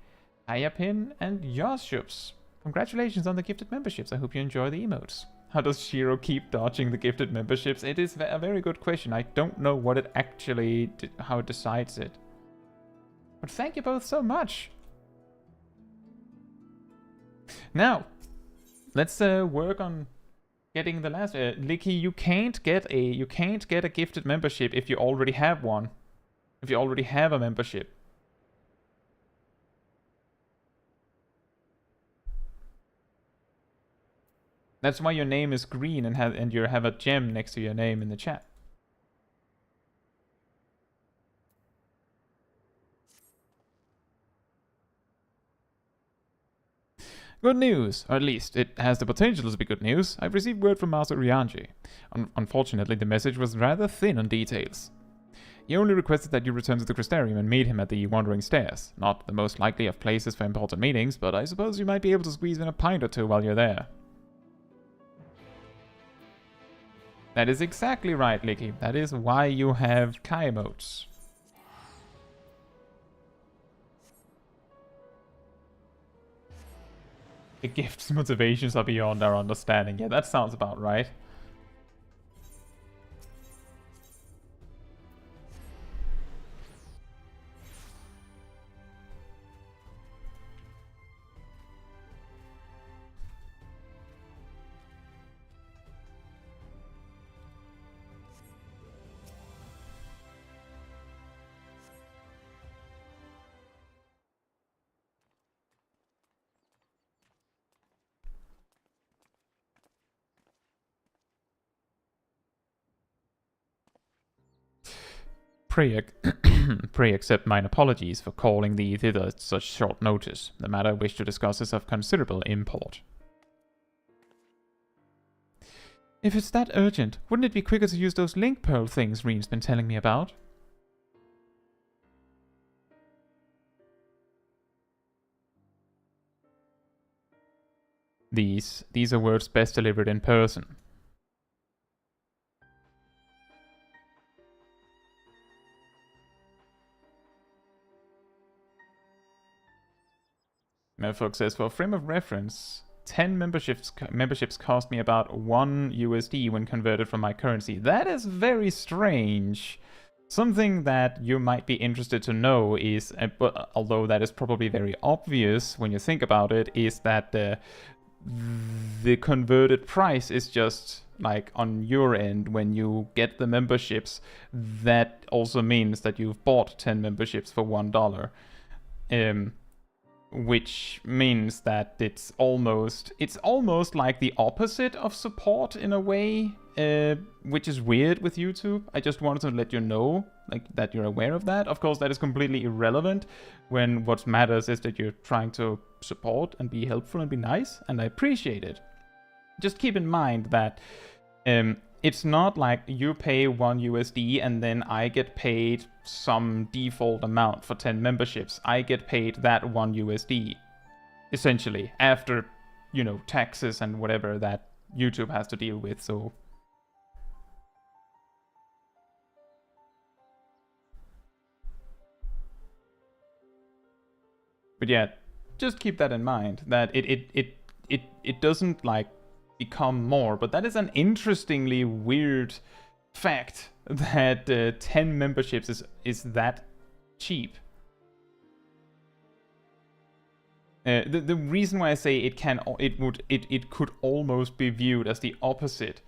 Ayapin, and Yoshups. Congratulations on the gifted memberships. I hope you enjoy the emotes. How does Shiro keep dodging the gifted memberships? It is a very good question. I don't know what it actually, how it decides it. But thank you both so much. Now, let's work on getting the last. Licky, you can't get a gifted membership if you already have one. If you already have a membership. That's why your name is green and you have a gem next to your name in the chat. Good news, or at least it has the potential to be good news. I've received word from Master Ryanji. Unfortunately, the message was rather thin on details. He only requested that you return to the Crystarium and meet him at the Wandering Stairs. Not the most likely of places for important meetings, but I suppose you might be able to squeeze in a pint or two while you're there. That is exactly right, Licky. That is why you have Kai emotes. The gift's motivations are beyond our understanding. Yeah, that sounds about right. Pray accept mine apologies for calling thee thither at such short notice. The matter I wish to discuss is of considerable import. If it's that urgent, wouldn't it be quicker to use those link pearl things Reem's been telling me about? These are words best delivered in person. Merfolk says, for a frame of reference, 10 memberships cost me about 1 USD when converted from my currency. That is very strange. Something that you might be interested to know is, although that is probably very obvious when you think about it, is that the converted price is just like on your end when you get the memberships. That also means that you've bought 10 memberships for $1. Which means that it's almost like the opposite of support in a way, which is weird with YouTube. I just wanted to let you know, like, that you're aware of that. Of course, that is completely irrelevant when what matters is that you're trying to support and be helpful and be nice, and I appreciate it. Just keep in mind that it's not like you pay 1 USD and then I get paid some default amount for 10 memberships. I get paid that 1 USD, essentially, after, you know, taxes and whatever that YouTube has to deal with, so... But yeah, just keep that in mind, that it doesn't, like, become more, but that is an interestingly weird fact that 10 memberships is that cheap. The reason why I say it could almost be viewed as the opposite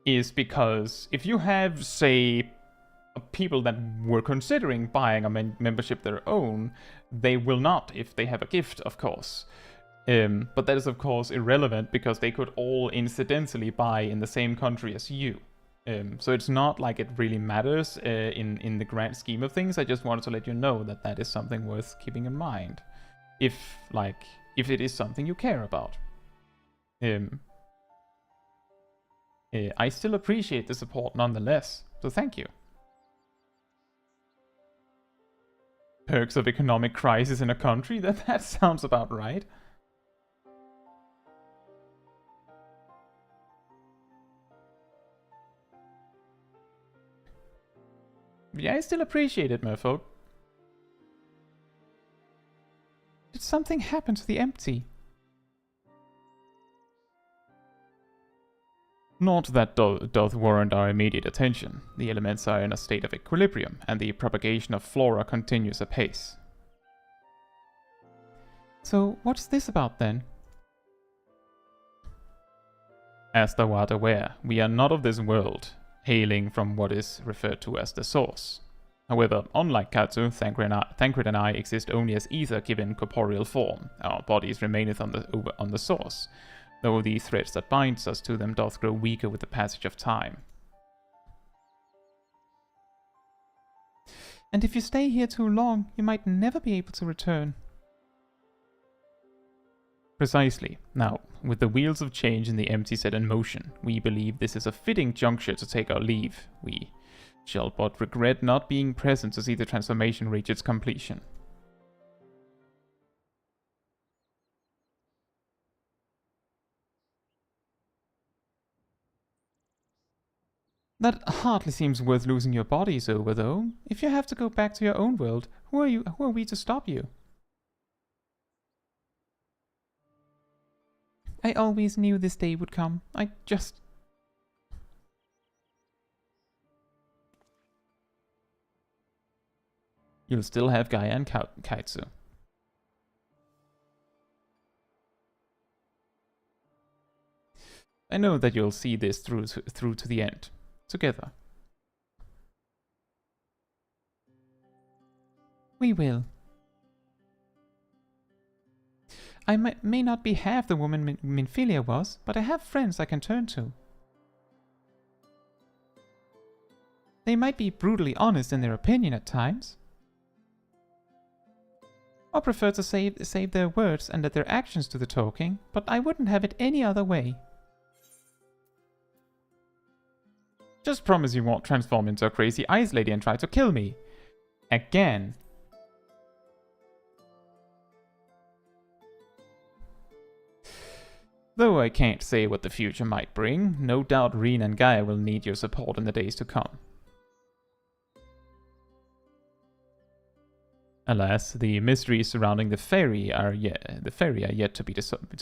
is because if you have, say, people that were considering buying a membership their own, they will not if they have a gift, of course. But that is, of course, irrelevant because they could all incidentally buy in the same country as you. So it's not like it really matters in the grand scheme of things. I just wanted to let you know that that is something worth keeping in mind. If it is something you care about. I still appreciate the support nonetheless, so thank you. Perks of economic crisis in a country? That sounds about right. Yeah, I still appreciate it, merfolk. Did something happen to the empty? Not that doth warrant our immediate attention. The elements are in a state of equilibrium, and the propagation of flora continues apace. So, what's this about then? As thou art aware, we are not of this world, hailing from what is referred to as the source. However, unlike Caetsu, Thancred and I exist only as ether given corporeal form. Our bodies remaineth on the source, though the threads that binds us to them doth grow weaker with the passage of time. And if you stay here too long, you might never be able to return. Precisely. Now, with the wheels of change in the empty set in motion, we believe this is a fitting juncture to take our leave. We shall but regret not being present to see the transformation reach its completion. That hardly seems worth losing your bodies over, though. If you have to go back to your own world, who are we to stop you? I always knew this day would come. You'll still have Gaia and Caetsu. I know that you'll see this through to the end. Together. We will. I may not be half the woman Minfilia was, but I have friends I can turn to. They might be brutally honest in their opinion at times, or prefer to save their words and let their actions do the talking, but I wouldn't have it any other way. Just promise you won't transform into a crazy ice lady and try to kill me. Again. Though I can't say what the future might bring, no doubt Reen and Gaia will need your support in the days to come. Alas, the mysteries surrounding the fairy are yet to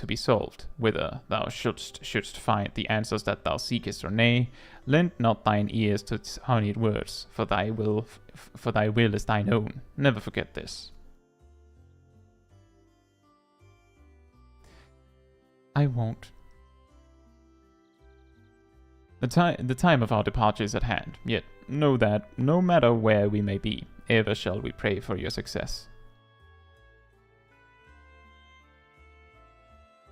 be solved. Whether thou shouldst find the answers that thou seekest or nay, lend not thine ears to honeyed words, for thy will is thine own. Never forget this. I won't. The time of our departure is at hand, yet know that no matter where we may be, ever shall we pray for your success.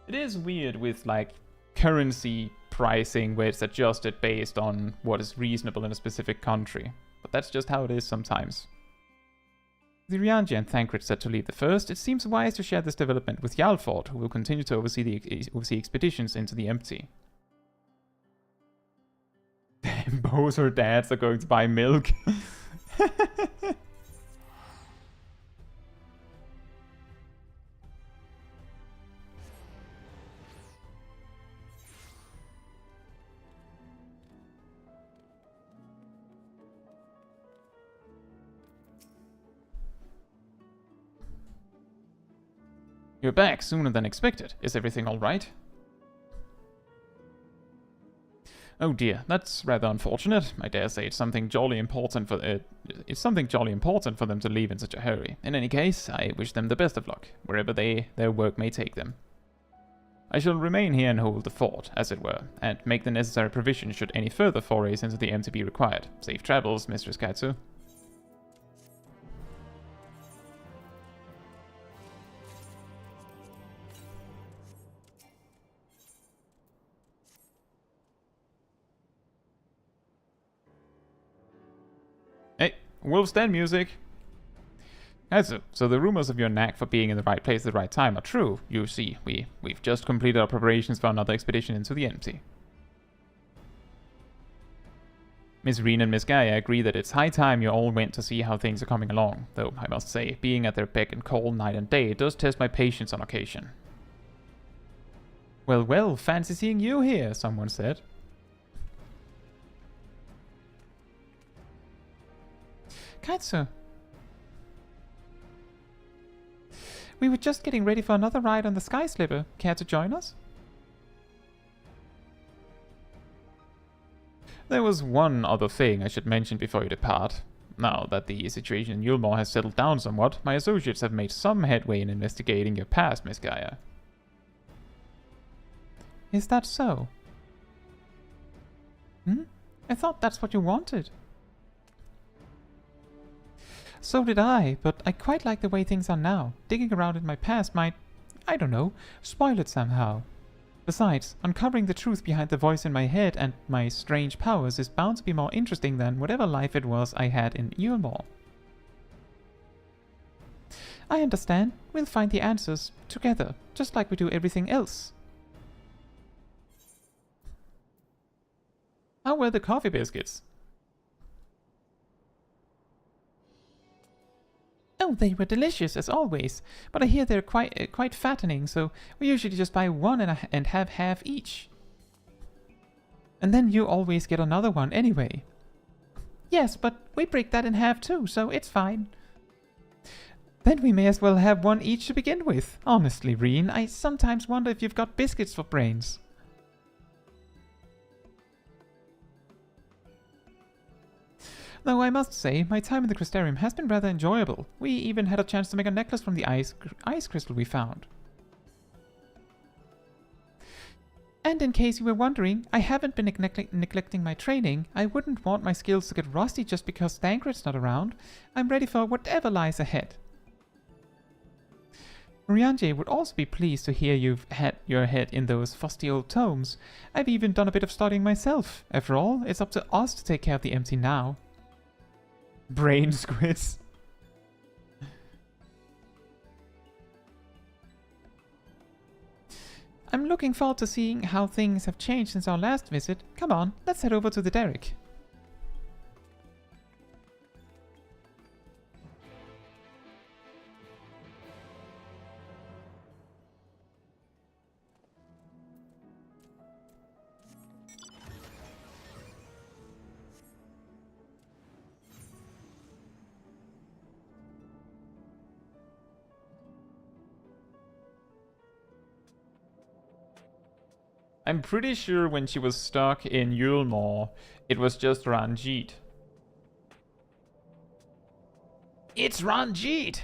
It is weird with, like, currency pricing where it's adjusted based on what is reasonable in a specific country, but that's just how it is sometimes. The Rianji and Thancred set to leave the first, it seems wise to share this development with Yalford, who will continue to oversee expeditions into the empty. Both her dads are going to buy milk. You're back sooner than expected. Is everything all right? Oh dear, that's rather unfortunate. I dare say it's something jolly important for them to leave in such a hurry. In any case, I wish them the best of luck, wherever their work may take them. I shall remain here and hold the fort, as it were, and make the necessary provisions should any further forays into the empty be required. Safe travels, Mistress Caetsu. Hey, Wolf's Den music! Caetsu, so the rumors of your knack for being in the right place at the right time are true. You see, we've just completed our preparations for another expedition into the empty. Miss Reen and Miss Gaia agree that it's high time you all went to see how things are coming along, though I must say, being at their beck and call night and day does test my patience on occasion. Well, well, fancy seeing you here, someone said. Caetsu, we were just getting ready for another ride on the Sky Slipper. Care to join us? There was one other thing I should mention before you depart. Now that the situation in Yulmore has settled down somewhat, my associates have made some headway in investigating your past, Miss Gaia. Is that so? I thought that's what you wanted. So did I, but I quite like the way things are now. Digging around in my past might, I don't know, spoil it somehow. Besides, uncovering the truth behind the voice in my head and my strange powers is bound to be more interesting than whatever life it was I had in Yulmore. I understand. We'll find the answers together, just like we do everything else. How were the coffee biscuits? Oh, they were delicious, as always, but I hear they're quite fattening, so we usually just buy one and have half each. And then you always get another one anyway. Yes, but we break that in half too, so it's fine. Then we may as well have one each to begin with. Honestly, Reen, I sometimes wonder if you've got biscuits for brains. Though I must say, my time in the Crystarium has been rather enjoyable. We even had a chance to make a necklace from the ice crystal we found. And in case you were wondering, I haven't been neglecting my training. I wouldn't want my skills to get rusty just because Thancred's not around. I'm ready for whatever lies ahead. Rianje would also be pleased to hear you've had your head in those fusty old tomes. I've even done a bit of studying myself. After all, it's up to us to take care of the empty now. Brain squids. I'm looking forward to seeing how things have changed since our last visit. Come on, let's head over to the derrick. I'm pretty sure when she was stuck in Yulmore, it was just Ranjit. It's Ranjit!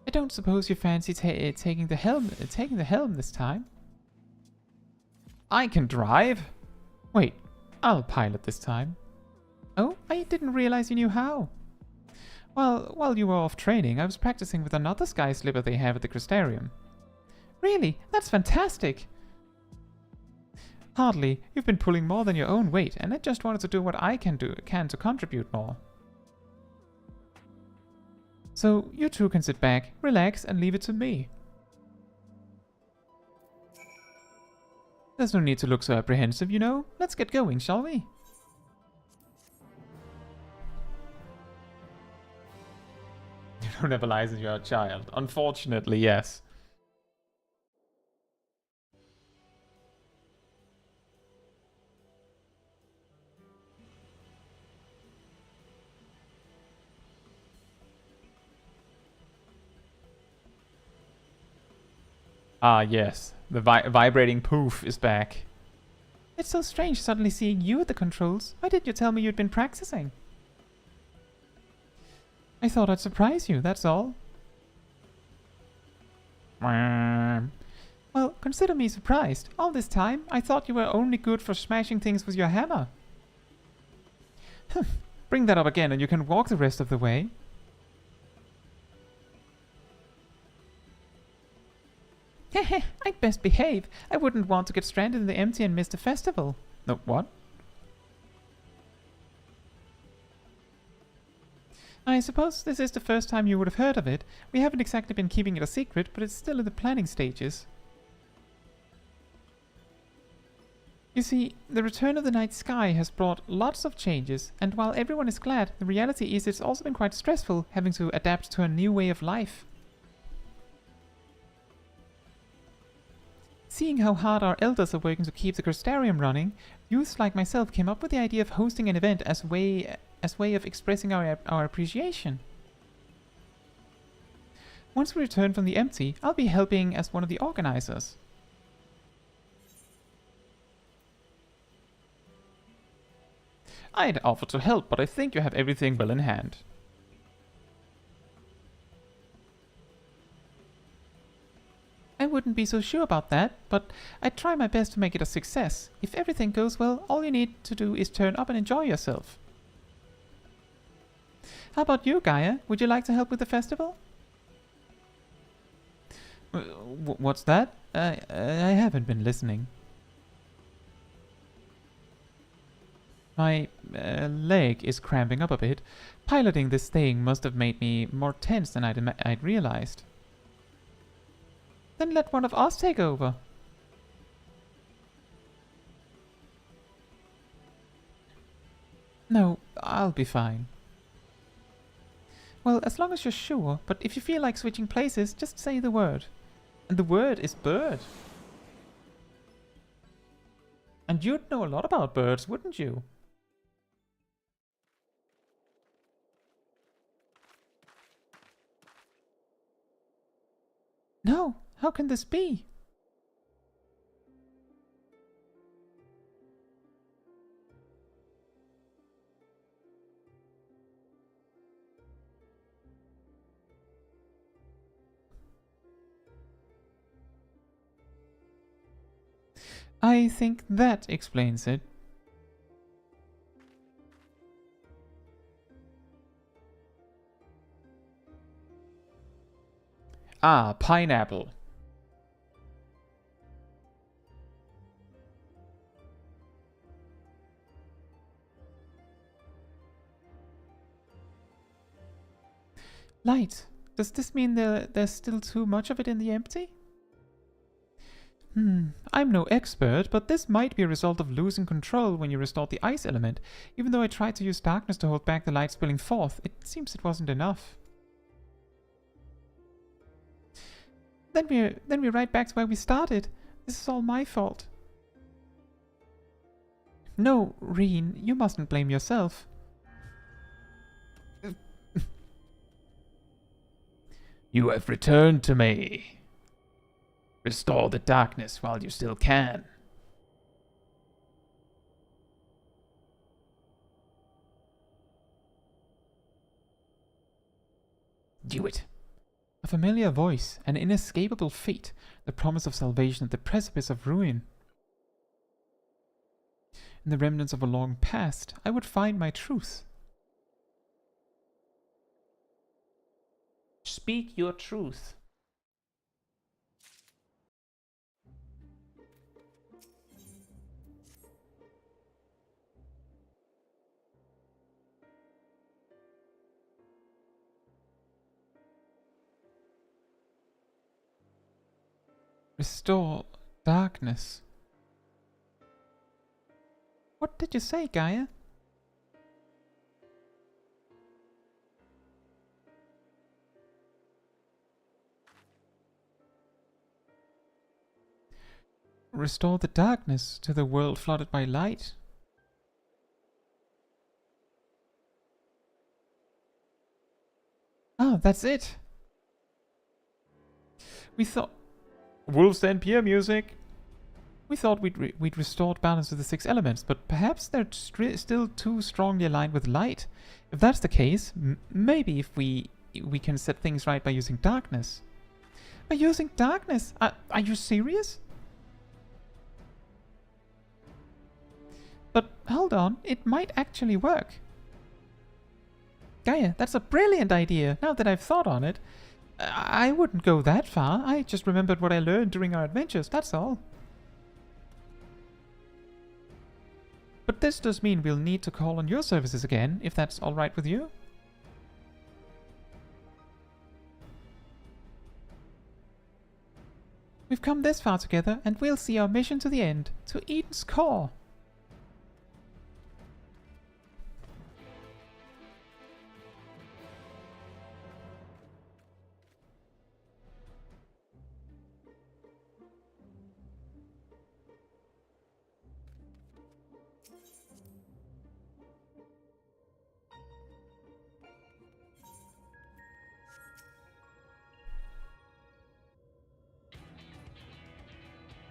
I don't suppose you fancy taking the helm this time? I can drive. Wait, I'll pilot this time. Oh, I didn't realize you knew how. Well, while you were off training, I was practicing with another sky slipper they have at the Crystarium. Really? That's fantastic! Hardly. You've been pulling more than your own weight, and I just wanted to do what I can to contribute more. So you two can sit back, relax, and leave it to me. There's no need to look so apprehensive, you know. Let's get going, shall we? never license your child. Unfortunately, yes. Ah, yes. The vibrating poof is back. It's so strange suddenly seeing you at the controls. Why didn't you tell me you'd been practicing? I thought I'd surprise you, that's all. Well, consider me surprised. All this time, I thought you were only good for smashing things with your hammer. Bring that up again and you can walk the rest of the way. I'd best behave. I wouldn't want to get stranded in the empty and miss the festival. No, what? I suppose this is the first time you would have heard of it. We haven't exactly been keeping it a secret, but it's still in the planning stages. You see, the return of the night sky has brought lots of changes, and while everyone is glad, the reality is it's also been quite stressful having to adapt to a new way of life. Seeing how hard our elders are working to keep the Crystarium running, youths like myself came up with the idea of hosting an event as way of expressing our appreciation. Once we return from the empty, I'll be helping as one of the organizers. I'd offer to help, but I think you have everything well in hand. I wouldn't be so sure about that, but I'd try my best to make it a success. If everything goes well, all you need to do is turn up and enjoy yourself. How about you, Gaia? Would you like to help with the festival? What's that? I haven't been listening. My leg is cramping up a bit. Piloting this thing must have made me more tense than I'd realized. Then let one of us take over. No, I'll be fine. Well, as long as you're sure, but if you feel like switching places, just say the word. And the word is bird. And you'd know a lot about birds, wouldn't you? No, how can this be? I think that explains it. Ah, pineapple. Light. Does this mean there's still too much of it in the empty? I'm no expert, but this might be a result of losing control when you restored the ice element. Even though I tried to use darkness to hold back the light spilling forth, it seems it wasn't enough. Then we're right back to where we started. This is all my fault. No, Reen, you mustn't blame yourself. You have returned to me. Restore the darkness while you still can. Do it. A familiar voice, an inescapable fate, the promise of salvation at the precipice of ruin. In the remnants of a long past, I would find my truth. Speak your truth. Restore darkness. What did you say, Gaia? restore the darkness to the world flooded by light. Oh, that's it. We thought... Wolves Den Pier music. We thought we'd restored balance to the 6 elements, but perhaps they're still too strongly aligned with light. If that's the case, maybe if we can set things right by using darkness. By using darkness? Are you serious? But hold on, it might actually work. Gaia, that's a brilliant idea, now that I've thought on it. I wouldn't go that far, I just remembered what I learned during our adventures, that's all. But this does mean we'll need to call on your services again, if that's alright with you. We've come this far together, and we'll see our mission to the end, to Eden's core.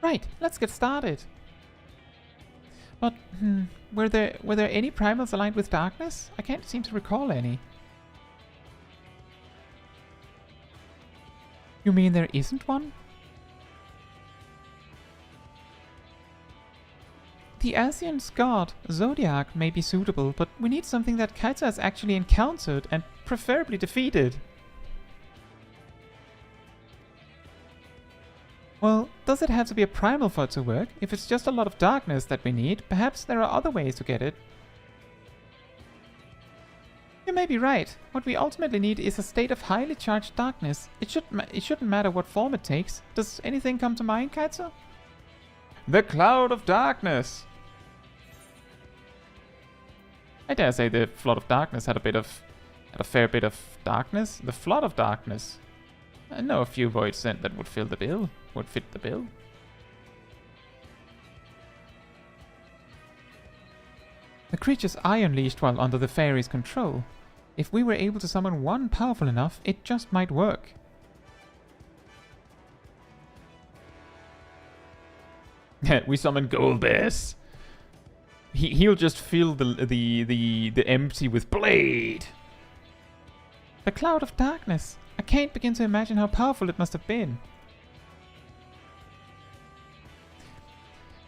Right, let's get started. But, were there any primals aligned with darkness? I can't seem to recall any. You mean there isn't one? The Asian's god, Zodiac, may be suitable, but we need something that Caetsu has actually encountered and preferably defeated. Well, does it have to be a primal for it to work? If it's just a lot of darkness that we need, perhaps there are other ways to get it. You may be right. What we ultimately need is a state of highly charged darkness. It shouldn't matter what form it takes. Does anything come to mind, Caetsu? The Cloud of Darkness. I dare say the Flood of Darkness had a fair bit of darkness. The Flood of Darkness. I know a few voids that would fit the bill. The creature's eye unleashed while under the fairy's control. If we were able to summon one powerful enough, it just might work. We summon Goldbears. He'll just fill the empty with blade. The Cloud of Darkness. I can't begin to imagine how powerful it must have been.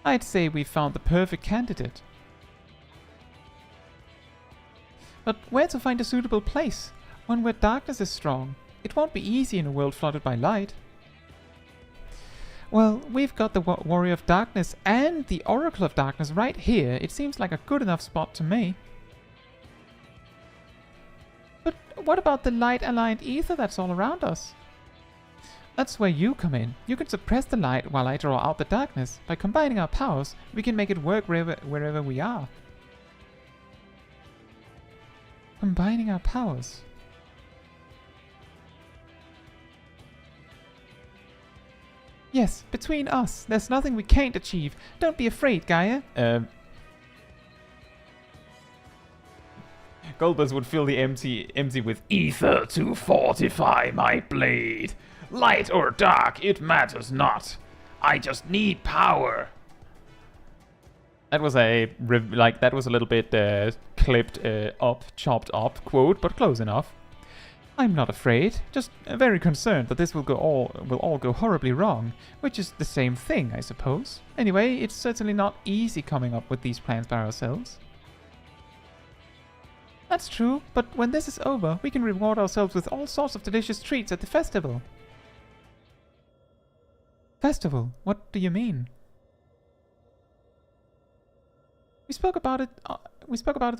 I'd say we found the perfect candidate. But where to find a suitable place? One where darkness is strong. It won't be easy in a world flooded by light. Well, we've got the Warrior of Darkness and the Oracle of Darkness right here. It seems like a good enough spot to me. But what about the light-aligned ether that's all around us? That's where you come in. You can suppress the light while I draw out the darkness. By combining our powers, we can make it work wherever we are. Combining our powers. Yes, between us, there's nothing we can't achieve. Don't be afraid, Gaia. Goldbears would fill the empty with ether to fortify my blade. Light or dark, it matters not. I just need power. That was a little bit clipped chopped up quote, but close enough. I'm not afraid, just very concerned that this will all go horribly wrong, which is the same thing, I suppose. Anyway, it's certainly not easy coming up with these plans by ourselves. That's true, but when this is over, we can reward ourselves with all sorts of delicious treats at the festival. Festival? What do you mean? We spoke about it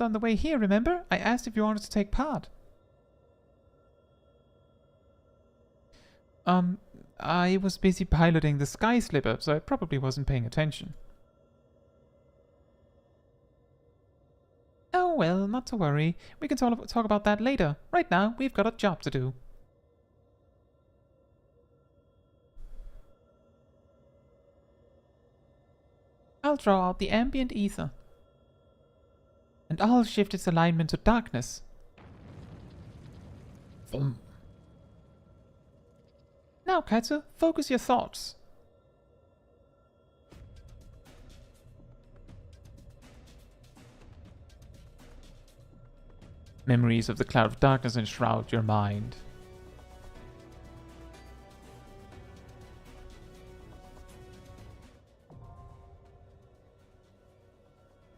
on the way here, remember? I asked if you wanted to take part. I was busy piloting the Sky Slipper, so I probably wasn't paying attention. Oh well, not to worry. We can talk about that later. Right now, we've got a job to do. I'll draw out the ambient ether. And I'll shift its alignment to darkness. Vroom. Now, Caetsu, focus your thoughts. Memories of the cloud of darkness enshroud your mind.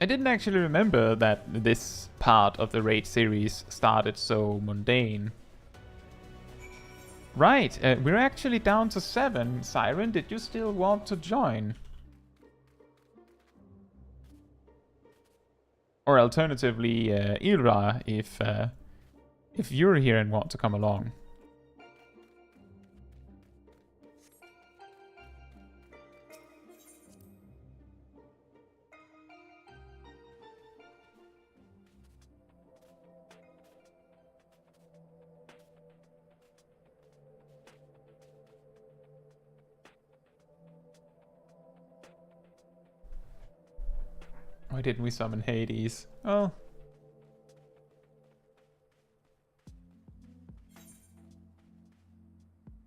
I didn't actually remember that this part of the raid series started so mundane. Right, we're actually down to 7. Siren, did you still want to join? Or alternatively, Ilra, if you're here and want to come along. Why didn't we summon Hades? Oh.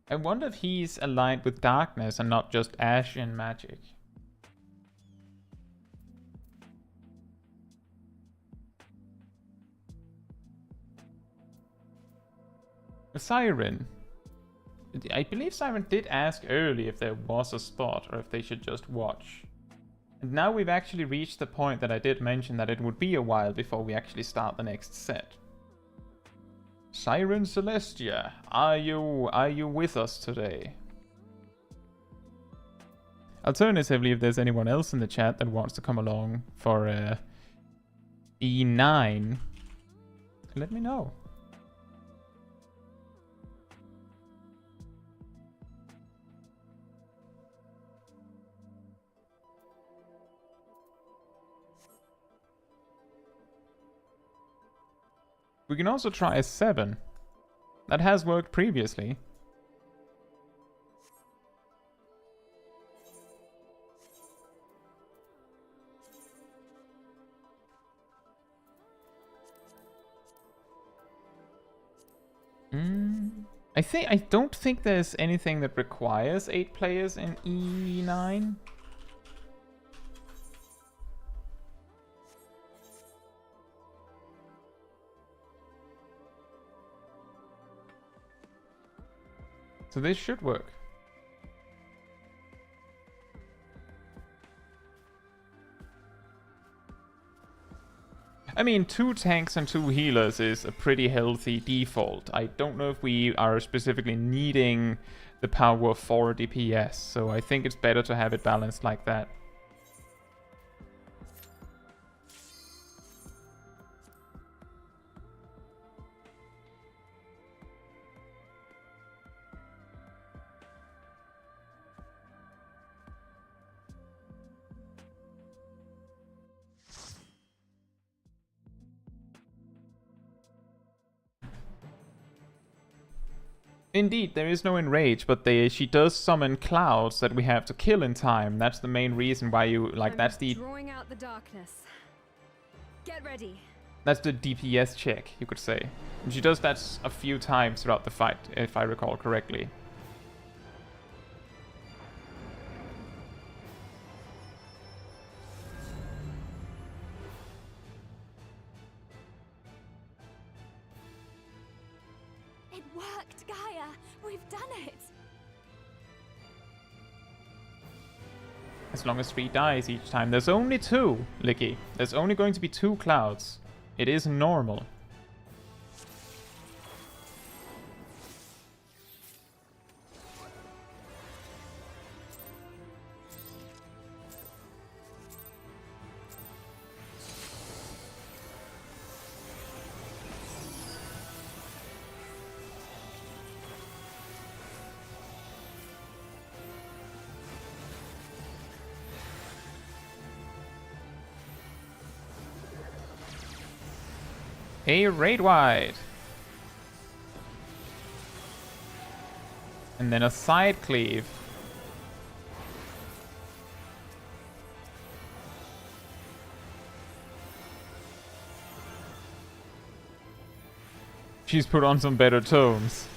I wonder if he's aligned with darkness and not just ash and magic. Siren. I believe Siren did ask early if there was a spot or if they should just watch. And now we've actually reached the point that I did mention that it would be a while before we actually start the next set. Siren Celestia, are you with us today? Alternatively, if there's anyone else in the chat that wants to come along for E9, let me know. We can also try a 7. That has worked previously. I don't think there's anything that requires 8 players in E9. So this should work. I mean, 2 tanks and 2 healers is a pretty healthy default. I don't know if we are specifically needing the power of 4 DPS, so I think it's better to have it balanced like that. Indeed, there is no enrage, but she does summon clouds that we have to kill in time. That's the main reason why you like. That's the drawing out the darkness. Get ready. That's the DPS check, you could say. And she does that a few times throughout the fight, if I recall correctly. It worked, Gaia. We've done it. As long as 3 dies each time. There's only 2, Licky. There's only going to be 2 clouds. It is normal. A raid wide. And then a side cleave. She's put on some better tones.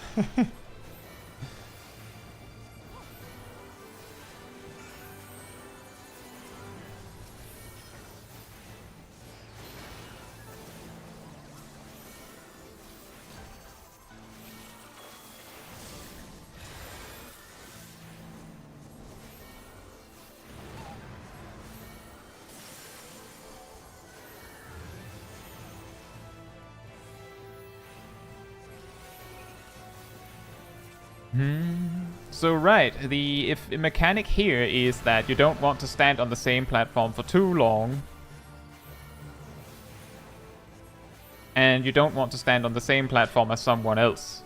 So right, the mechanic here is that you don't want to stand on the same platform for too long. And you don't want to stand on the same platform as someone else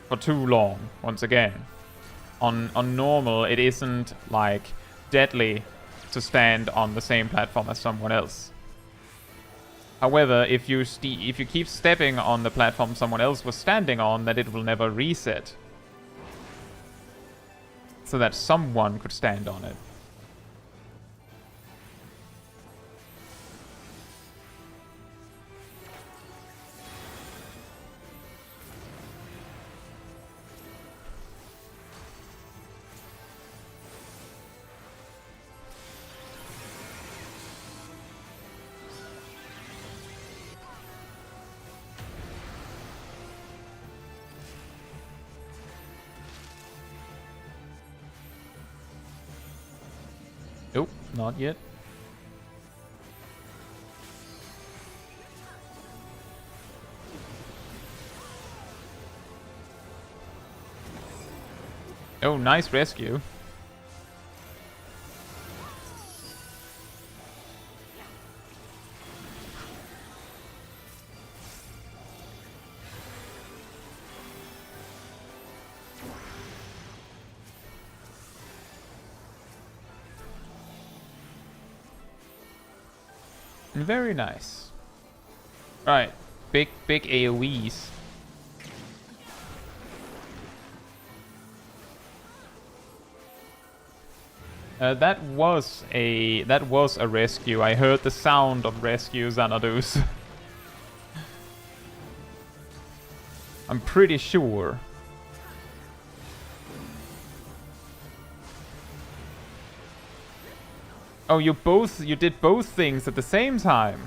for too long, once again. On normal, it isn't like deadly to stand on the same platform as someone else. However, if you keep stepping on the platform someone else was standing on, then it will never reset. So that someone could stand on it. Nope, not yet. Oh, nice rescue. Very nice. Right, big AoEs. That was a rescue. I heard the sound of rescue, Xanadus. I'm pretty sure. Oh, you did both things at the same time.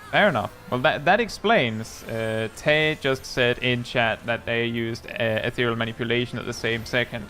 Fair enough. Well, that explains. Tay just said in chat that they used ethereal manipulation at the same second.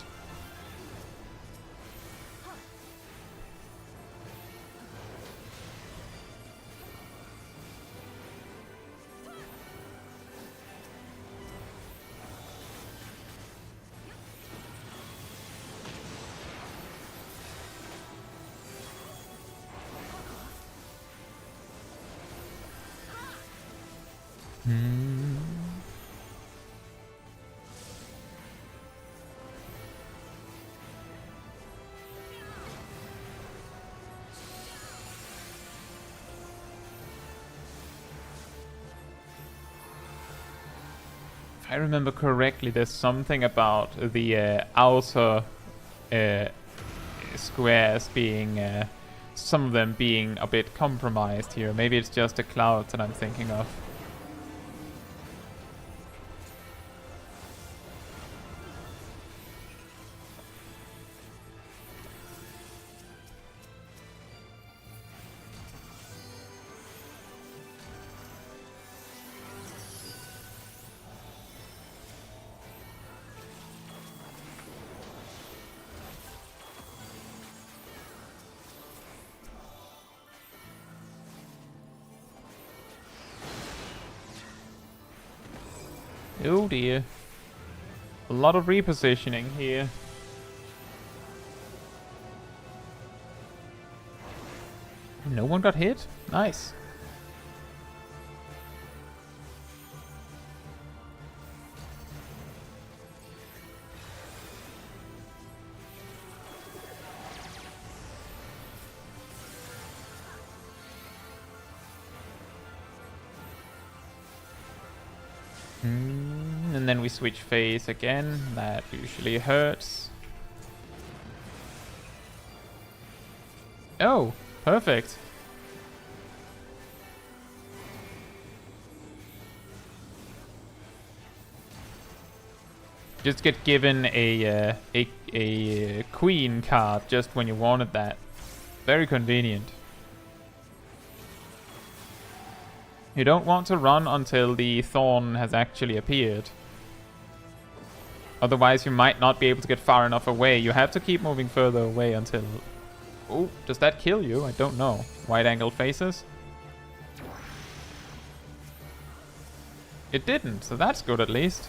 If I remember correctly, there's something about the outer squares being, some of them being a bit compromised here. Maybe it's just the clouds that I'm thinking of. Oh dear. A lot of repositioning here. No one got hit? Nice. And then we switch phase again. That usually hurts. Oh, perfect. Just get given a queen card just when you wanted that. Very convenient. You don't want to run until the thorn has actually appeared. Otherwise, you might not be able to get far enough away. You have to keep moving further away until... Oh, does that kill you? I don't know. Wide-angle faces? It didn't, so that's good at least.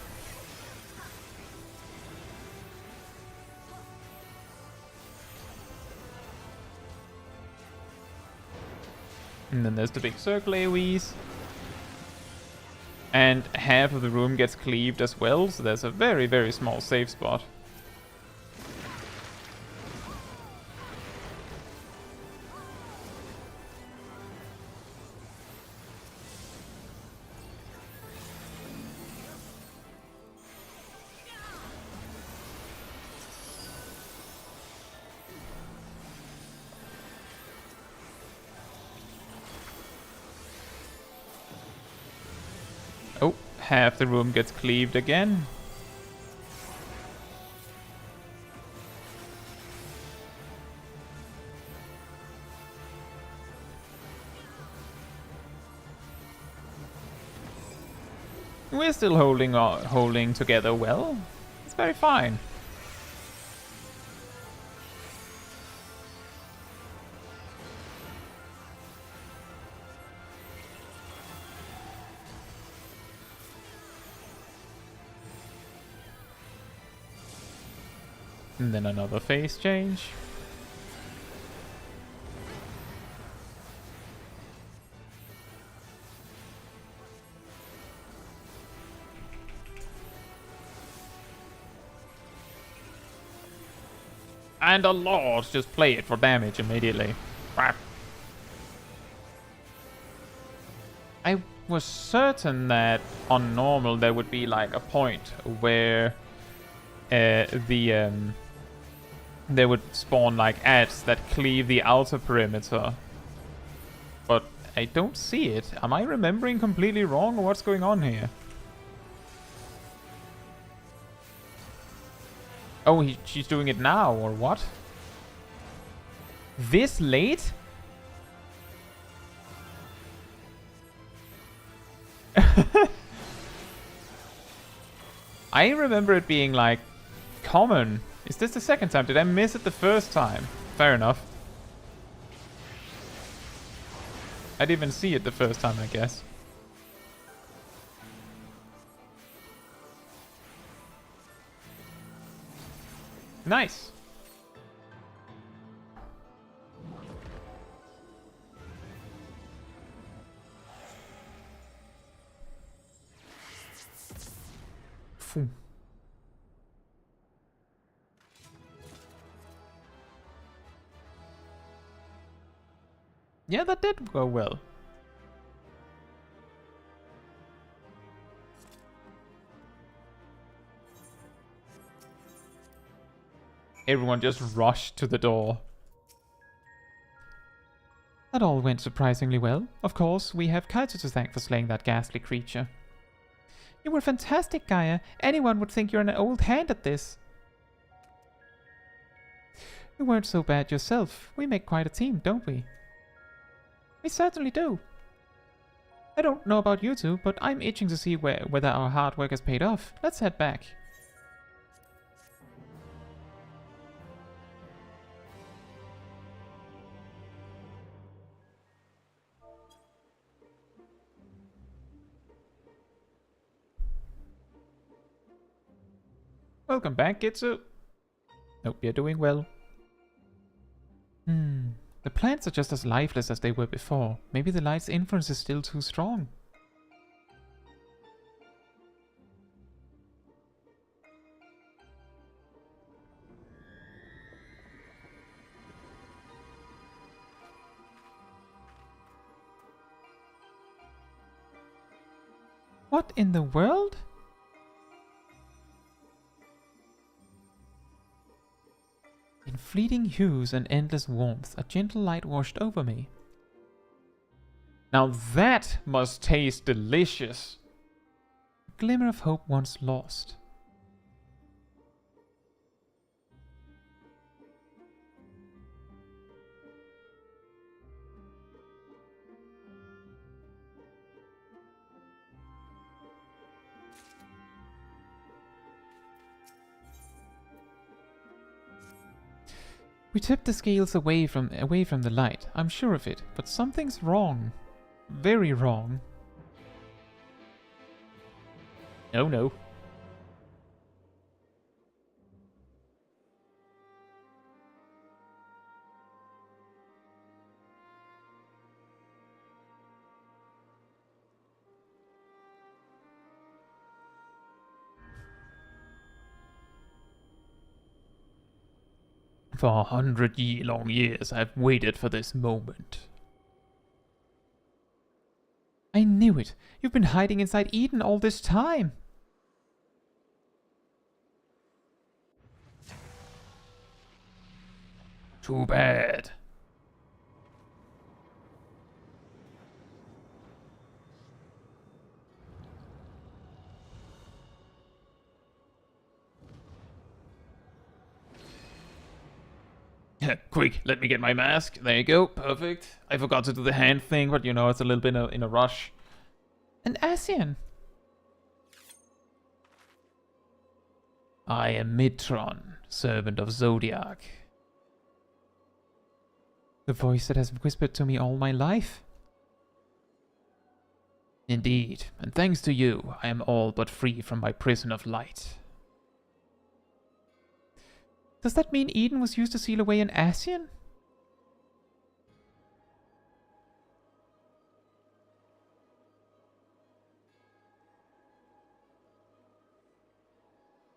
And then there's the big circle AoEs. And half of the room gets cleaved as well, so there's a very, very small safe spot. Oh, half the room gets cleaved again. We're still holding together well. It's very fine. And then another phase change. And a lot, just play it for damage immediately. I was certain that on normal there would be like a point where there would spawn like ads that cleave the outer perimeter. But I don't see it. Am I remembering completely wrong, or what's going on here? Oh, she's doing it now, or what? This late? I remember it being like common. Is this the second time? Did I miss it the first time? Fair enough. I didn't even see it the first time, I guess. Nice. Phew. Yeah, that did go well. Everyone just rushed to the door. That all went surprisingly well. Of course, we have Caetsu to thank for slaying that ghastly creature. You were fantastic, Gaia. Anyone would think you're an old hand at this. You weren't so bad yourself. We make quite a team, don't we? We certainly do. I don't know about you two, but I'm itching to see whether our hard work has paid off. Let's head back. Welcome back, Caetsu. Hope you're doing well. The plants are just as lifeless as they were before. Maybe the light's influence is still too strong. What in the world? In fleeting hues and endless warmth, a gentle light washed over me. Now that must taste delicious. A glimmer of hope once lost. We tipped the scales away from the light, I'm sure of it, but something's wrong. Very wrong. Oh no. For 100-long years, I've waited for this moment. I knew it. You've been hiding inside Eden all this time. Too bad. Quick, let me get my mask. There you go, perfect. I forgot to do the hand thing, but you know, it's a little bit in a rush. An Asian. I am Midtron, servant of Zodiac. The voice that has whispered to me all my life. Indeed, and thanks to you, I am all but free from my prison of light. Does that mean Eden was used to seal away an Asian?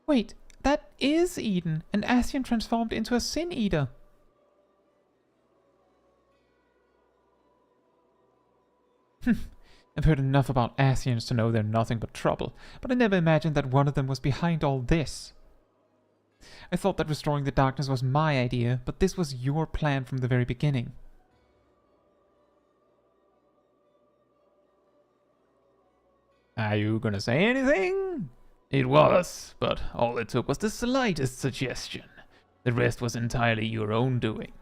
Wait, that is Eden, an Asian transformed into a Sin Eater. I've heard enough about Asians to know they're nothing but trouble, but I never imagined that one of them was behind all this. I thought that restoring the darkness was my idea, but this was your plan from the very beginning. Are you gonna say anything? It was, but all it took was the slightest suggestion. The rest was entirely your own doing.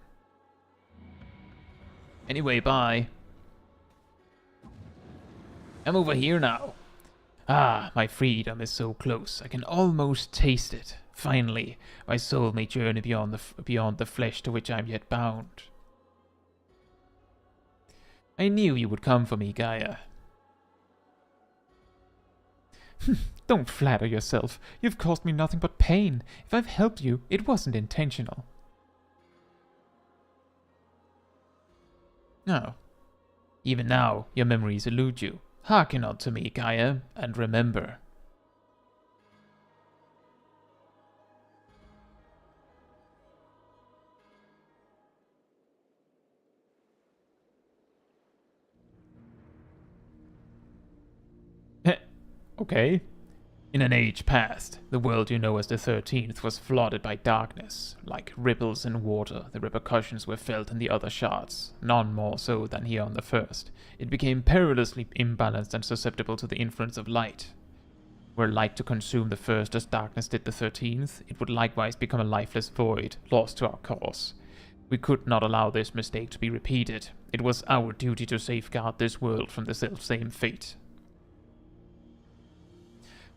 Anyway, bye. I'm over here now. Ah, my freedom is so close. I can almost taste it. Finally, my soul may journey beyond the flesh to which I am yet bound. I knew you would come for me, Gaia. Don't flatter yourself. You've caused me nothing but pain. If I've helped you, it wasn't intentional. No. Even now, your memories elude you. Hearken unto me, Gaia, and remember. Okay. In an age past, the world you know as the 13th was flooded by darkness. Like ripples in water, the repercussions were felt in the other shards, none more so than here on the first. It became perilously imbalanced and susceptible to the influence of light. Were light to consume the first as darkness did the 13th, it would likewise become a lifeless void, lost to our cause. We could not allow this mistake to be repeated. It was our duty to safeguard this world from the self-same fate.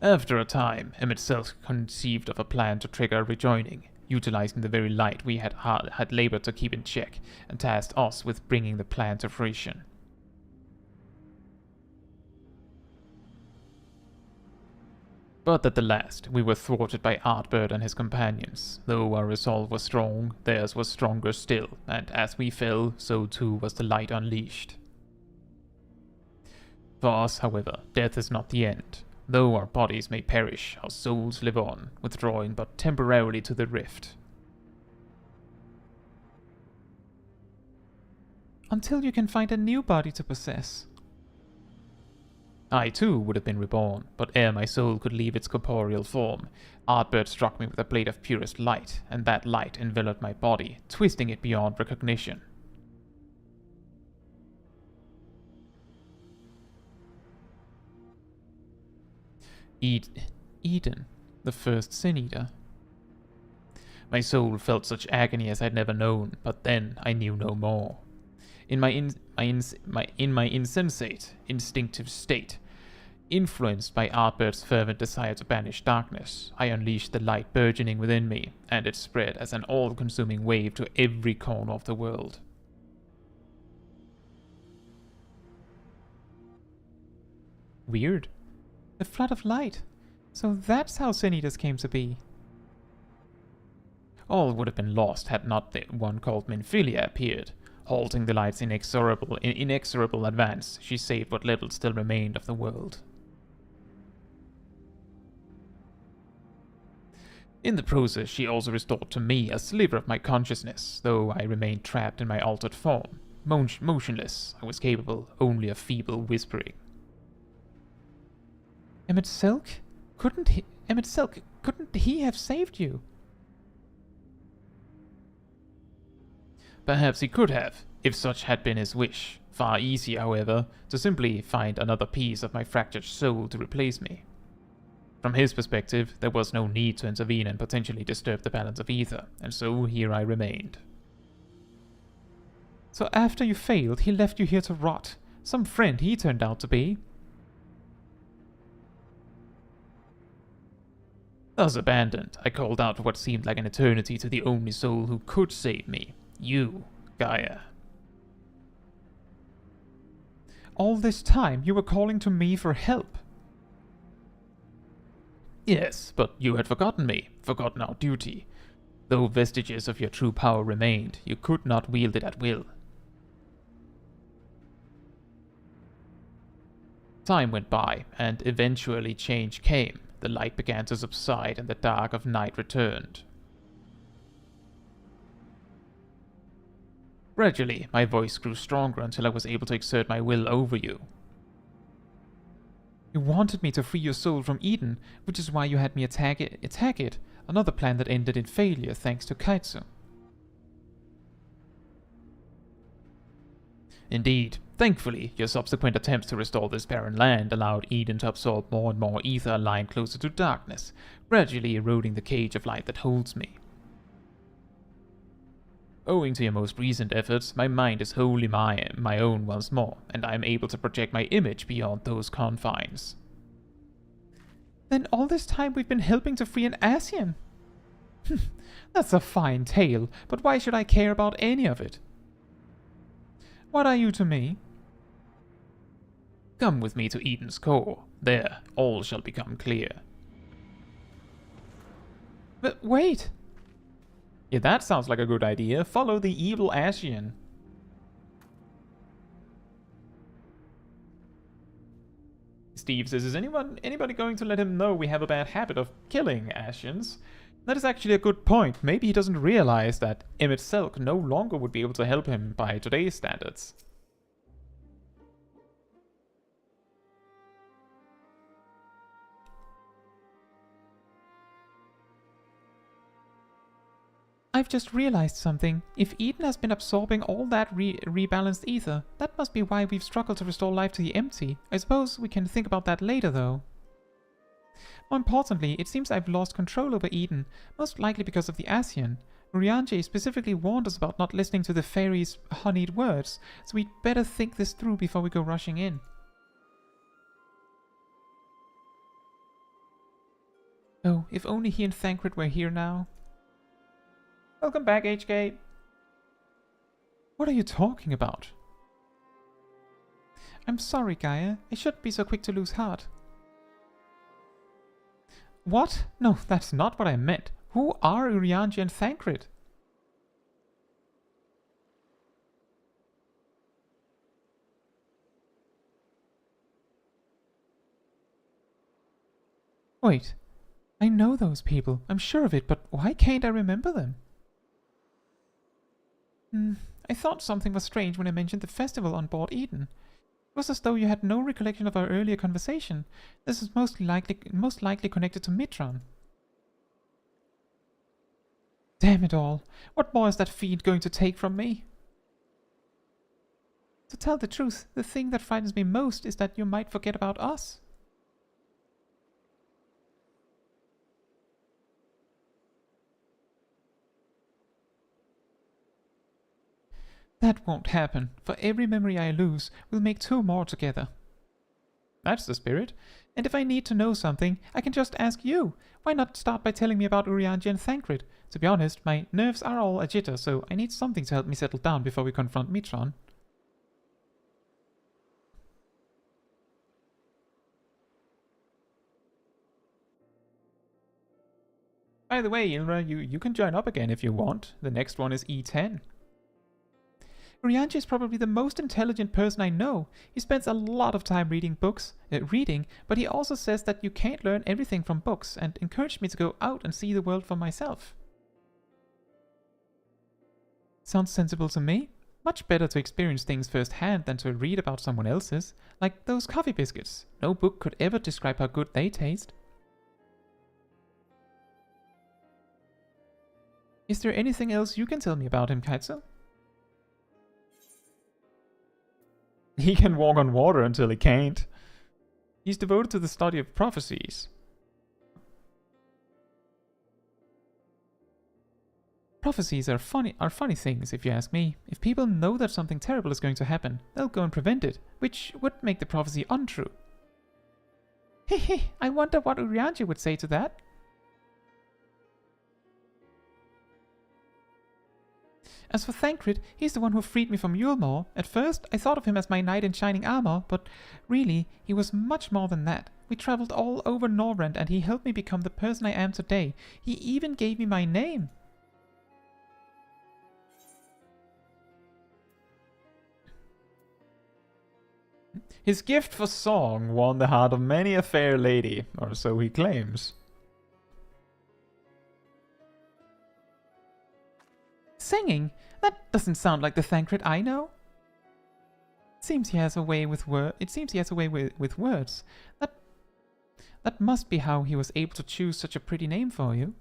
After a time, Emmett Self conceived of a plan to trigger a rejoining, utilizing the very light we had labored to keep in check, and tasked us with bringing the plan to fruition. But at the last, we were thwarted by Artbird and his companions. Though our resolve was strong, theirs was stronger still, and as we fell, so too was the light unleashed. For us, however, death is not the end. Though our bodies may perish, our souls live on, withdrawing but temporarily to the rift. Until you can find a new body to possess. I too would have been reborn, but ere my soul could leave its corporeal form, Artbird struck me with a blade of purest light, and that light enveloped my body, twisting it beyond recognition. Eden, the first Sin Eater. My soul felt such agony as I'd never known, but then I knew no more. In my insensate, instinctive state, Influenced by Artbird's fervent desire to banish darkness, I unleashed the light burgeoning within me, and it spread as an all-consuming wave to every corner of the world. Weird. A flood of light. So that's how Sinitas came to be. All would have been lost had not the one called Minfilia appeared. Halting the light's inexorable advance, she saved what little still remained of the world. In the process, she also restored to me a sliver of my consciousness, though I remained trapped in my altered form. Motionless, I was capable only of feeble whispering. Emmett Silk? Couldn't he have saved you? Perhaps he could have, if such had been his wish. Far easier, however, to simply find another piece of my fractured soul to replace me. From his perspective, there was no need to intervene and potentially disturb the balance of ether, and so here I remained. So after you failed, he left you here to rot. Some friend he turned out to be. Thus abandoned, I called out for what seemed like an eternity to the only soul who could save me. You, Gaia. All this time, you were calling to me for help. Yes, but you had forgotten me, forgotten our duty. Though vestiges of your true power remained, you could not wield it at will. Time went by, and eventually change came. The light began to subside, and the dark of night returned. Gradually, my voice grew stronger until I was able to exert my will over you. You wanted me to free your soul from Eden, which is why you had me attack it. Another plan that ended in failure thanks to Caetsu. Indeed. Thankfully, your subsequent attempts to restore this barren land allowed Eden to absorb more and more ether aligned closer to darkness, gradually eroding the cage of light that holds me. Owing to your most recent efforts, my mind is wholly my own once more, and I am able to project my image beyond those confines. Then all this time we've been helping to free an Asian? That's a fine tale, but why should I care about any of it? What are you to me? Come with me to Eden's core. There, all shall become clear. But wait! Yeah, that sounds like a good idea. Follow the evil Asian. Steve says, is anybody going to let him know we have a bad habit of killing Asians? That is actually a good point. Maybe he doesn't realize that Emmett Selk no longer would be able to help him by today's standards. I've just realized something. If Eden has been absorbing all that rebalanced ether, that must be why we've struggled to restore life to the empty. I suppose we can think about that later, though. More importantly, it seems I've lost control over Eden, most likely because of the Asian. Urianger specifically warned us about not listening to the fairy's honeyed words, so we'd better think this through before we go rushing in. Oh, if only he and Thancred were here now. Welcome back, HK. What are you talking about? I'm sorry, Gaia. I shouldn't be so quick to lose heart. What? No, that's not what I meant. Who are Urianger and Thancred? Wait. I know those people. I'm sure of it, but why can't I remember them? I thought something was strange when I mentioned the festival on board Eden. It was as though you had no recollection of our earlier conversation. This is most likely connected to Mitron. Damn it all. What more is that fiend going to take from me? To tell the truth, the thing that frightens me most is that you might forget about us. That won't happen. For every memory I lose, we'll make two more together. That's the spirit. And if I need to know something, I can just ask you. Why not start by telling me about Urianger and Thancred? To be honest, my nerves are all a jitter, so I need something to help me settle down before we confront Mitron. By the way, Ilra, you can join up again if you want. The next one is E10. Urianger is probably the most intelligent person I know. He spends a lot of time reading books, but he also says that you can't learn everything from books and encouraged me to go out and see the world for myself. Sounds sensible to me. Much better to experience things firsthand than to read about someone else's, like those coffee biscuits. No book could ever describe how good they taste. Is there anything else you can tell me about him, Caetsu? He can walk on water until he can't. He's devoted to the study of prophecies. Prophecies are funny things, if you ask me. If people know that something terrible is going to happen, they'll go and prevent it, which would make the prophecy untrue. Hehe, I wonder what Urianger would say to that. As for Thancred, he's the one who freed me from Yulmore. At first, I thought of him as my knight in shining armor, but really, he was much more than that. We traveled all over Norrend, and he helped me become the person I am today. He even gave me my name. His gift for song won the heart of many a fair lady, or so he claims. Singing? That doesn't sound like the Thancred I know. It seems he has a way with words. That must be how he was able to choose such a pretty name for you.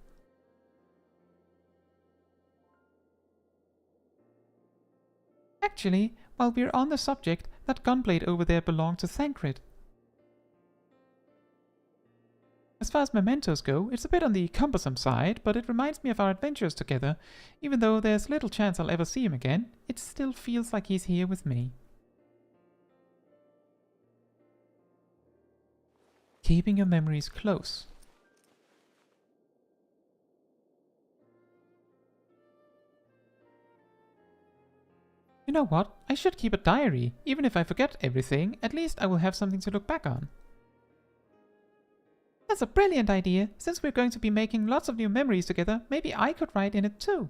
Actually, while we're on the subject, that gunblade over there belonged to Thancred. As far as mementos go, it's a bit on the cumbersome side, but it reminds me of our adventures together. Even though there's little chance I'll ever see him again, it still feels like he's here with me. Keeping your memories close. You know what? I should keep a diary. Even if I forget everything, at least I will have something to look back on. That's a brilliant idea. Since we're going to be making lots of new memories together, maybe I could write in it too.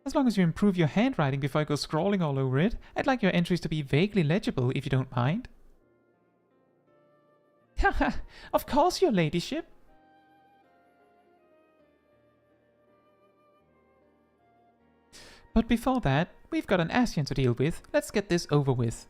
As long as you improve your handwriting before I go scrawling all over it, I'd like your entries to be vaguely legible if you don't mind. Haha, of course, your ladyship. But before that, we've got an Ascian to deal with. Let's get this over with.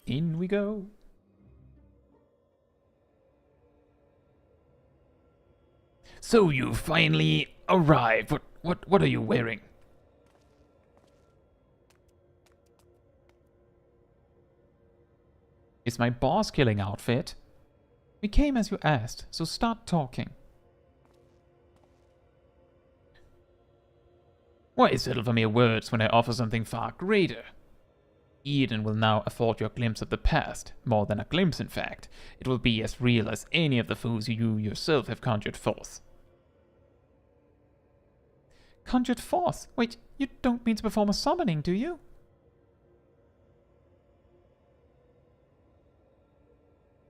In we go. So you finally arrived. What are you wearing? It's my boss-killing outfit. We came as you asked, so start talking. Why settle for mere words when I offer something far greater? Eden will now afford you a glimpse of the past. More than a glimpse, in fact. It will be as real as any of the fools you yourself have conjured forth. Conjured forth? Wait, you don't mean to perform a summoning, do you?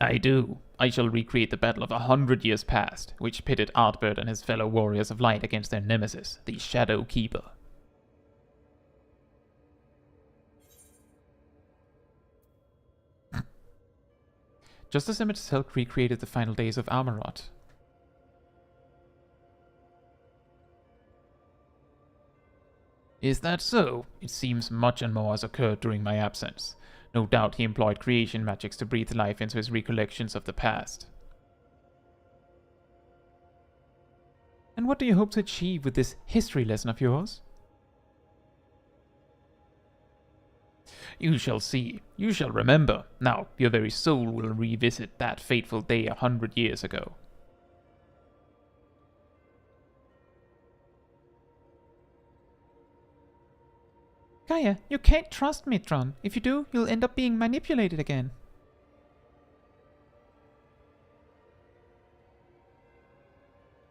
I do. I shall recreate the battle of 100 years past, which pitted Artbird and his fellow warriors of light against their nemesis, the Shadow Keeper. Just as Emmett Selk recreated the final days of Amarot. Is that so? It seems much and more has occurred during my absence. No doubt he employed creation magics to breathe life into his recollections of the past. And what do you hope to achieve with this history lesson of yours? You shall see. You shall remember. Now, your very soul will revisit that fateful day 100 years ago. Gaia, you can't trust Mitron. If you do, you'll end up being manipulated again.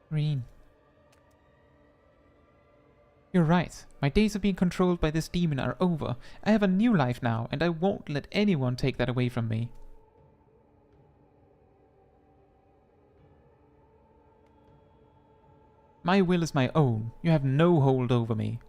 Green. You're right. My days of being controlled by this demon are over. I have a new life now, and I won't let anyone take that away from me. My will is my own. You have no hold over me.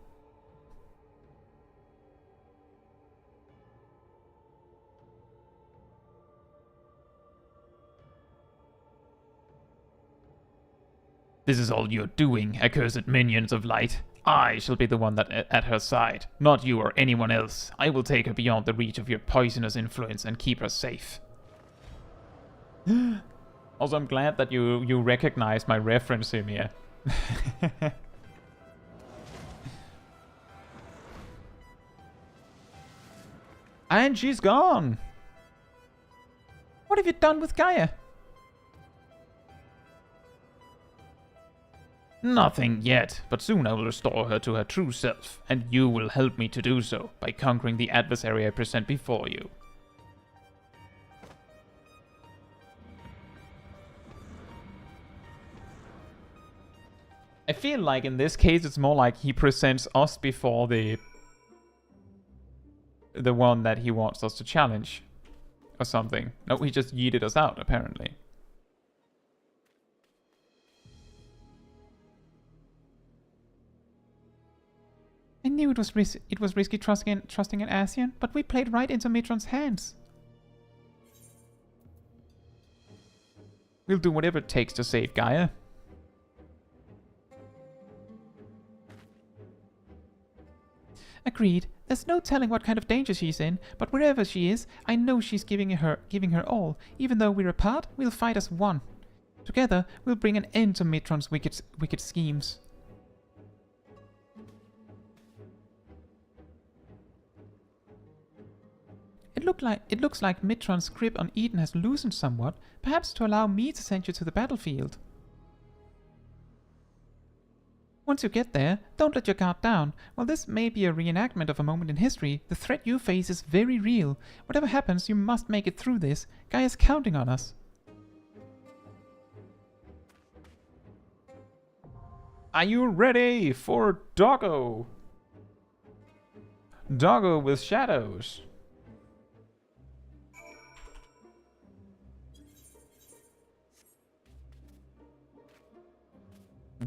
This is all you're doing, accursed minions of light. I shall be the one that at her side, not you or anyone else. I will take her beyond the reach of your poisonous influence and keep her safe. Also, I'm glad that you recognize my reference here, Mia. And she's gone! What have you done with Gaia? Nothing yet, but soon I will restore her to her true self, and you will help me to do so by conquering the adversary I present before you. I feel like in this case it's more like he presents us before the one that he wants us to challenge or something. No, he just yeeted us out apparently. I knew it was risky trusting an Asian, but we played right into Mitron's hands. We'll do whatever it takes to save Gaia. Agreed. There's no telling what kind of danger she's in, but wherever she is, I know she's giving her all. Even though we're apart, we'll fight as one. Together, we'll bring an end to Mitron's wicked schemes. It looks like Mitron's grip on Eden has loosened somewhat, perhaps to allow me to send you to the battlefield. Once you get there, don't let your guard down. While this may be a reenactment of a moment in history, the threat you face is very real. Whatever happens, you must make it through this. Gaia's counting on us. Are you ready for Doggo? Doggo with shadows.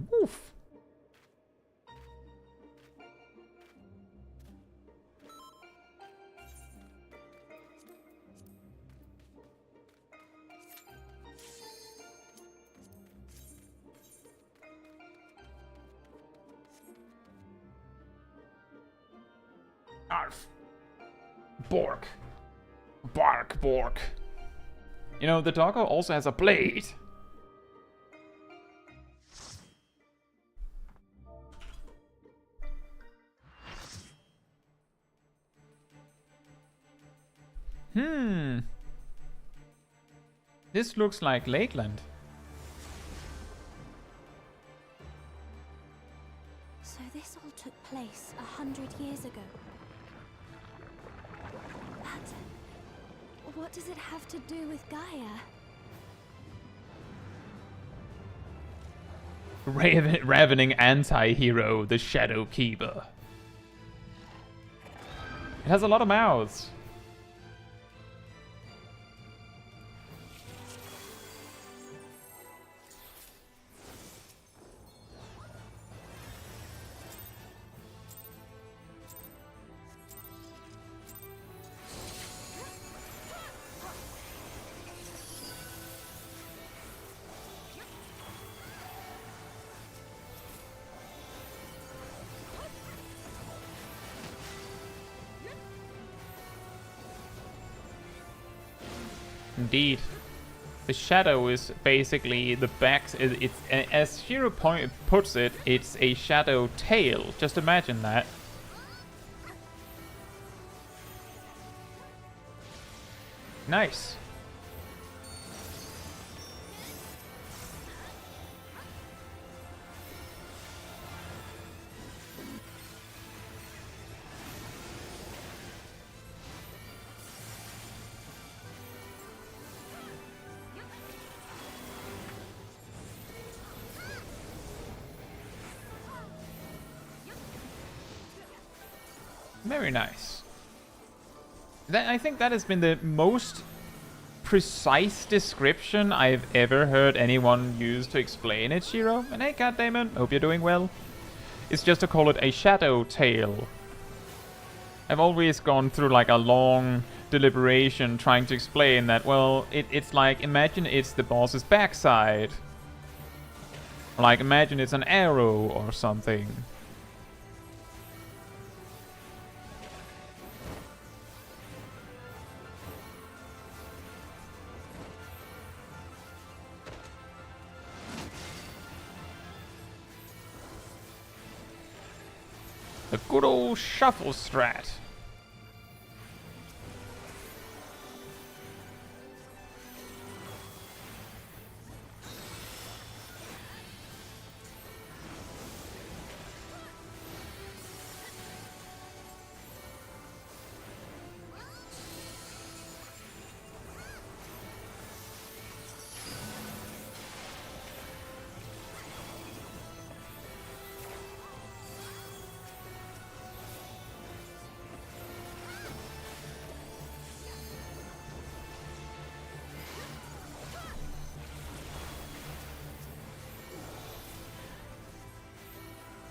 Woof. Arf. Bork. Bark, Bork. You know, the doggo also has a blade. This looks like Lakeland. So this all took place 100 years ago. But what does it have to do with Gaia? Ravening anti-hero, the Shadow Keeper. It has a lot of mouths. Indeed. The shadow is basically the back. It's as Shiro puts it, it's a shadow tail. Just imagine that. Nice. Very nice. I think that has been the most precise description I've ever heard anyone use to explain it, Shiro. And hey, goddammit, hope you're doing well. It's just to call it a shadow tail. I've always gone through like a long deliberation trying to explain that, well, it's like, imagine it's the boss's backside. Like, imagine it's an arrow or something. The good old shuffle strat.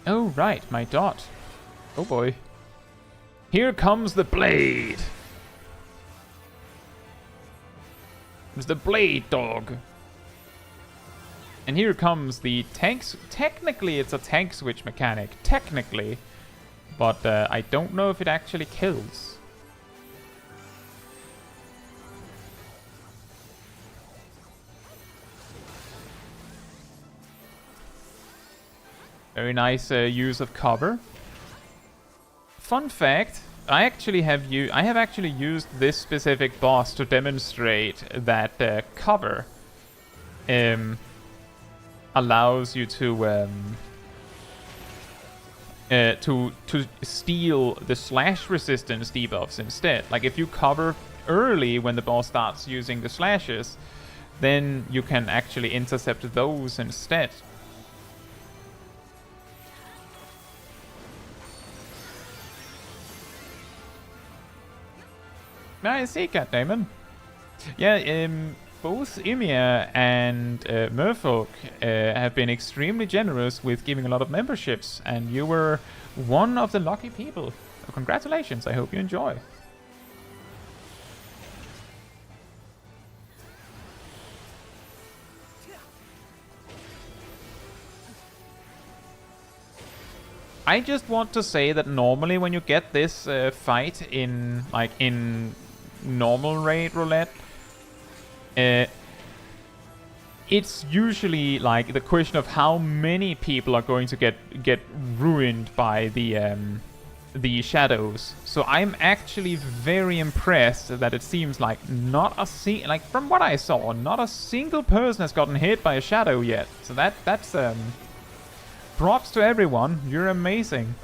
Oh, right, my dot. Oh boy. Here comes the blade. It's the blade dog. And here comes the tanks. Technically, it's a tank switch mechanic. Technically. But I don't know if it actually kills. Very nice use of cover. Fun fact, I have actually used this specific boss to demonstrate that cover allows you to steal the slash resistance debuffs instead. Like if you cover early when the boss starts using the slashes, then you can actually intercept those instead. I see, goddammit. Yeah, both Ymir and Merfolk have been extremely generous with giving a lot of memberships, and you were one of the lucky people. So congratulations, I hope you enjoy. I just want to say that normally when you get this fight in normal raid roulette, it's usually like the question of how many people are going to get ruined by the shadows. So I'm actually very impressed that it seems like from what I saw, not a single person has gotten hit by a shadow yet. So that's props to everyone. You're amazing.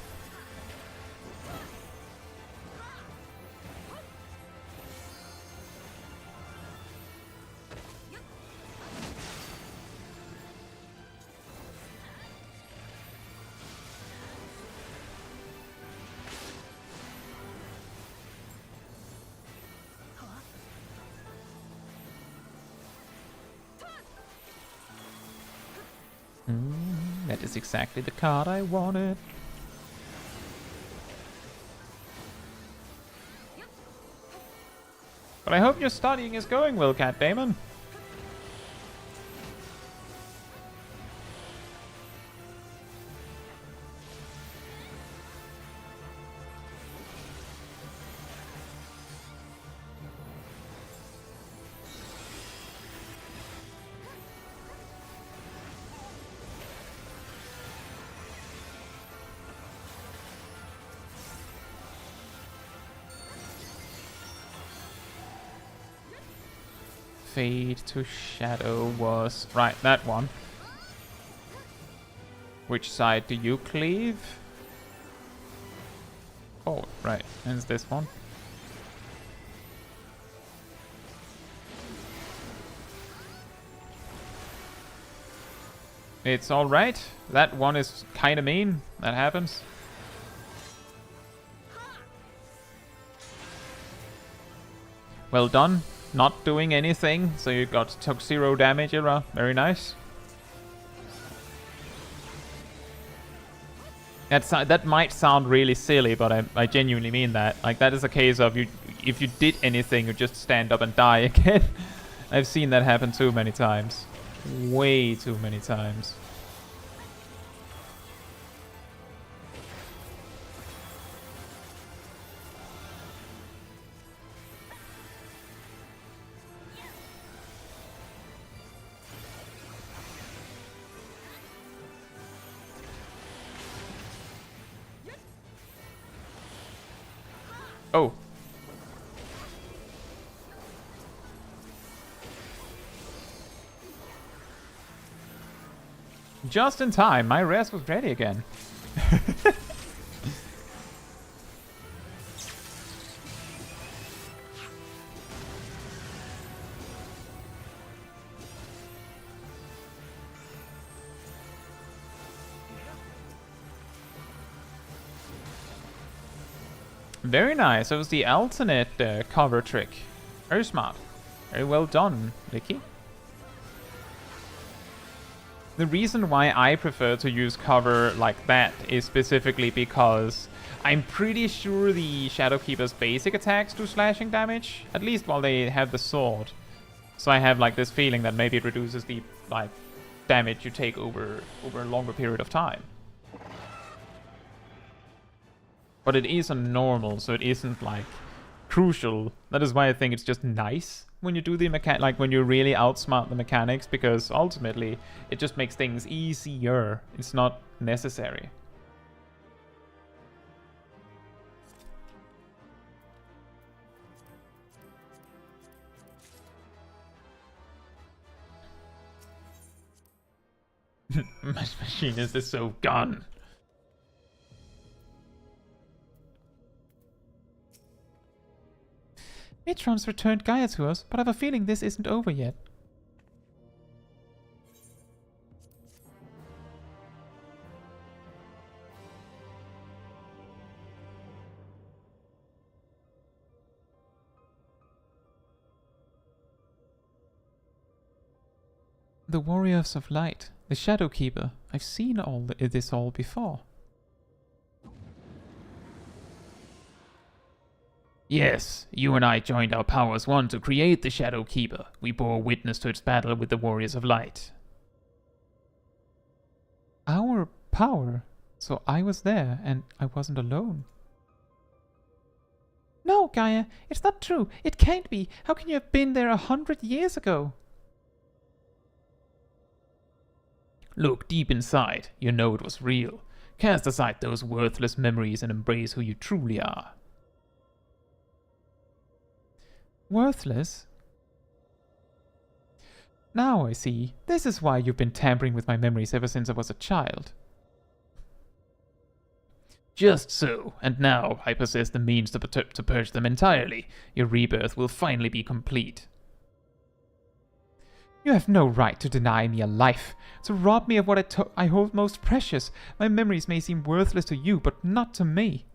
That is exactly the card I wanted. But I hope your studying is going well, Cat Damon. Fade to Shadow was... Right, that one. Which side do you cleave? Oh, right, and it's this one. It's alright. That one is kinda mean. That happens. Well done. Not doing anything, so you took 0 damage, Ira. Very nice. That might sound really silly, but I genuinely mean that. Like, that is a case of if you did anything, you just stand up and die again. I've seen that happen too many times. Way too many times. Oh. Just in time, my res was ready again. Very nice. It was the alternate cover trick. Very smart. Very well done, Vicky. The reason why I prefer to use cover like that is specifically because I'm pretty sure the Shadowkeeper's basic attacks do slashing damage, at least while they have the sword. So I have like this feeling that maybe it reduces the like damage you take over a longer period of time. But it is a normal, so it isn't like crucial. That is why I think it's just nice when you do the like when you really outsmart the mechanics, because ultimately it just makes things easier. It's not necessary. Machinist is so gone. Mitron's returned Gaia to us, but I have a feeling this isn't over yet. The Warriors of Light, the Shadowkeeper. I've seen this all before. Yes, you and I joined our powers one to create the Shadowkeeper. We bore witness to its battle with the Warriors of Light. Our power? So I was there, and I wasn't alone. No, Gaia, it's not true. It can't be. How can you have been there 100 years ago? Look deep inside. You know it was real. Cast aside those worthless memories and embrace who you truly are. Worthless? Now I see. This is why you've been tampering with my memories ever since I was a child. Just so, and now I possess the means to purge them entirely. Your rebirth will finally be complete. You have no right to deny me a life, to rob me of what I hold most precious. My memories may seem worthless to you, but not to me.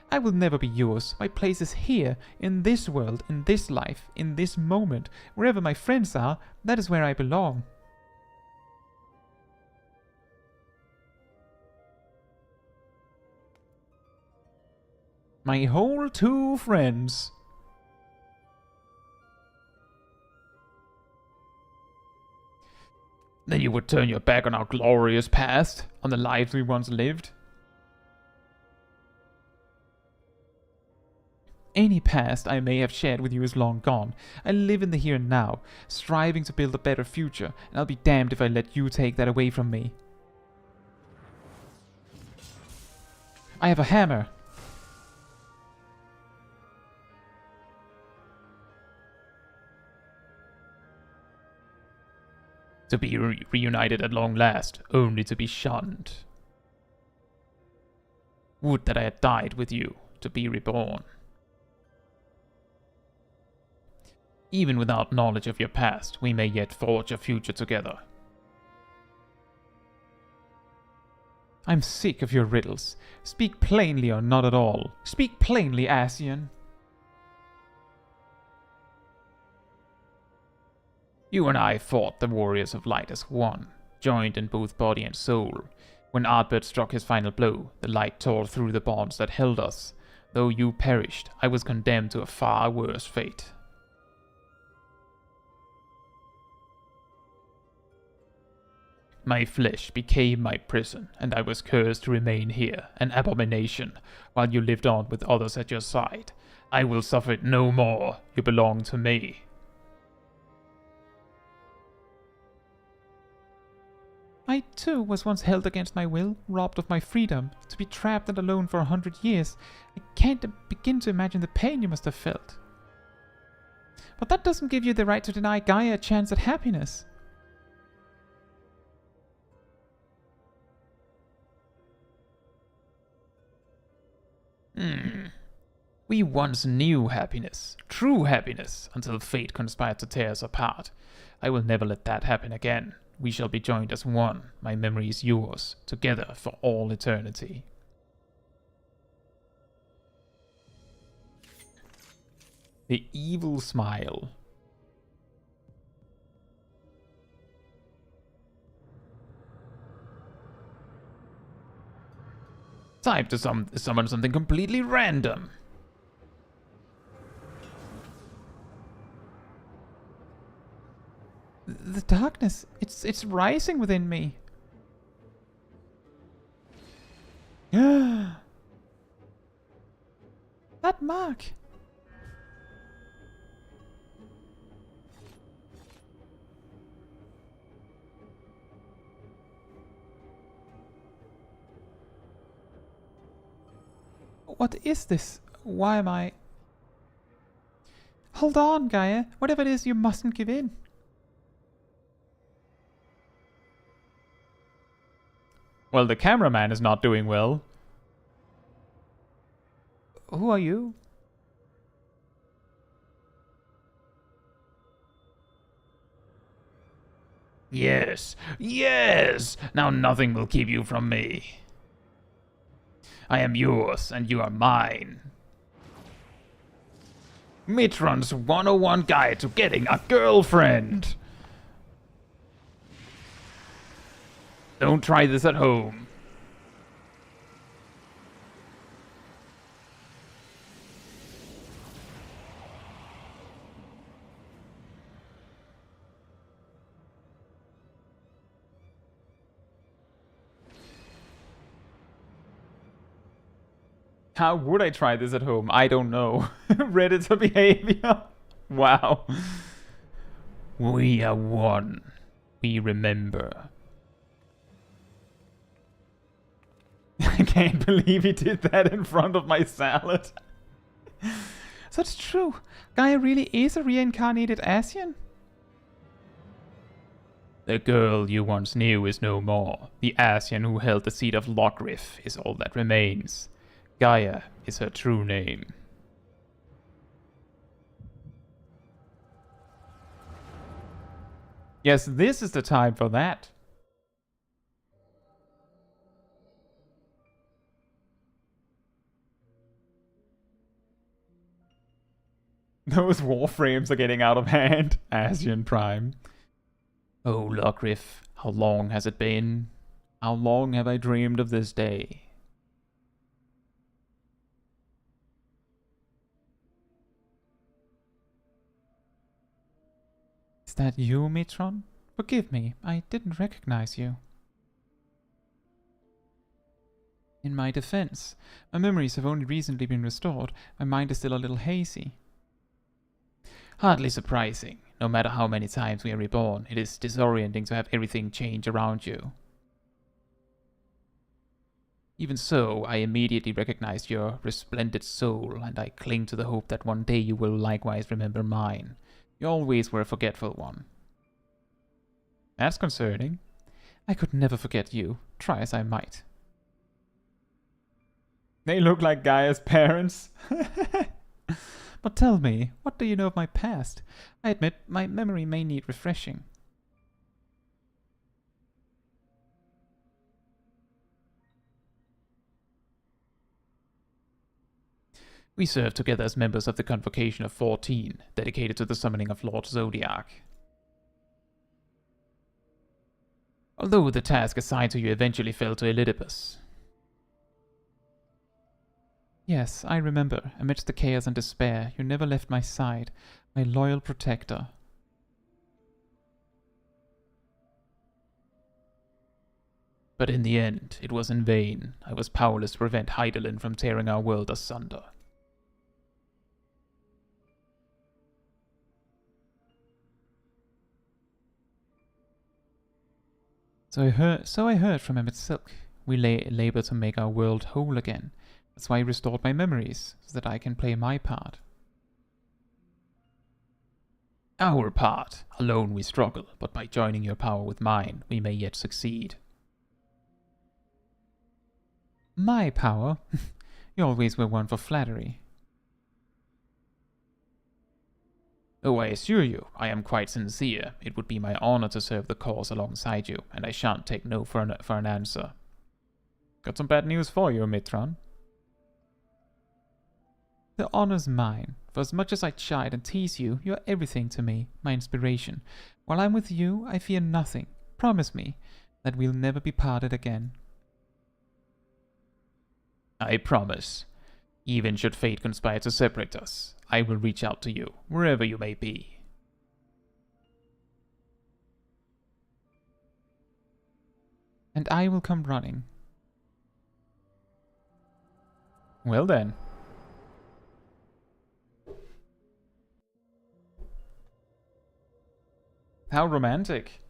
I will never be yours. My place is here, in this world, in this life, in this moment. Wherever my friends are, that is where I belong. My whole 2 friends. Then you would turn your back on our glorious past, on the lives we once lived? Any past I may have shared with you is long gone. I live in the here and now, striving to build a better future, and I'll be damned if I let you take that away from me. I have a hammer. To be reunited at long last, only to be shunned. Would that I had died with you, to be reborn. Even without knowledge of your past, we may yet forge a future together. I'm sick of your riddles. Speak plainly or not at all. Speak plainly, Asian. You and I fought the warriors of light as one, joined in both body and soul. When Ardbert struck his final blow, the light tore through the bonds that held us. Though you perished, I was condemned to a far worse fate. My flesh became my prison, and I was cursed to remain here, an abomination, while you lived on with others at your side. I will suffer it no more. You belong to me. I too was once held against my will, robbed of my freedom, to be trapped and alone for 100 years. I can't begin to imagine the pain you must have felt. But that doesn't give you the right to deny Gaia a chance at happiness. We once knew happiness, true happiness, until fate conspired to tear us apart. I will never let that happen again. We shall be joined as one. My memory is yours, together for all eternity. The evil smile. Time to summon something completely random. The darkness, it's rising within me. That mark. What is this? Why am I... Hold on, Gaia. Whatever it is, you mustn't give in. Well, the cameraman is not doing well. Who are you? Yes, yes! Now nothing will keep you from me. I am yours, and you are mine. Mitron's 101 Guide to Getting a Girlfriend! Don't try this at home. How would I try this at home? I don't know. Redditor behavior. Wow. We are one. We remember. I can't believe he did that in front of my salad. So it's true. Gaia really is a reincarnated Asian. The girl you once knew is no more. The Asian who held the seat of Lockriff is all that remains. Gaia is her true name. Yes, this is the time for that. Those warframes are getting out of hand. Asian Prime. Oh, Lockriff, how long has it been? How long have I dreamed of this day? Is that you, Mitron? Forgive me, I didn't recognize you. In my defense, my memories have only recently been restored. My mind is still a little hazy. Hardly surprising. No matter how many times we are reborn, it is disorienting to have everything change around you. Even so, I immediately recognized your resplendent soul, and I cling to the hope that one day you will likewise remember mine. You always were a forgetful one. That's concerning. I could never forget you, try as I might. They look like Gaia's parents. But tell me, what do you know of my past? I admit my memory may need refreshing. We served together as members of the Convocation of 14, dedicated to the summoning of Lord Zodiac. Although the task assigned to you eventually fell to Elidibus. Yes, I remember. Amidst the chaos and despair, you never left my side, my loyal protector. But in the end, it was in vain. I was powerless to prevent Hydaelyn from tearing our world asunder. So I heard from Emmett Silk. We labor to make our world whole again. That's why I restored my memories, so that I can play my part. Our part. Alone we struggle, but by joining your power with mine, we may yet succeed. My power? You always were one for flattery. Oh, I assure you, I am quite sincere. It would be my honor to serve the cause alongside you, and I shan't take no for an answer. Got some bad news for you, Mitron. The honor's mine. For as much as I chide and tease you, you are everything to me, my inspiration. While I'm with you, I fear nothing. Promise me that we'll never be parted again. I promise. Even should fate conspire to separate us, I will reach out to you, wherever you may be. And I will come running. Well then. How romantic.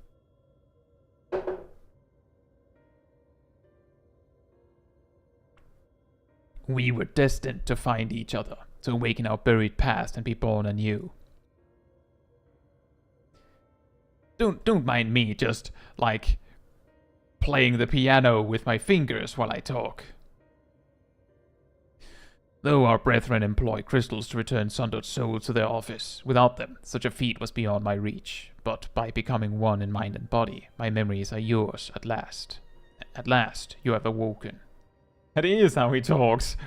We were destined to find each other, to awaken our buried past and be born anew. Don't mind me just, like, playing the piano with my fingers while I talk. Though our brethren employ crystals to return sundered souls to their office, without them, such a feat was beyond my reach. But by becoming one in mind and body, my memories are yours at last. At last, you have awoken. That is how he talks.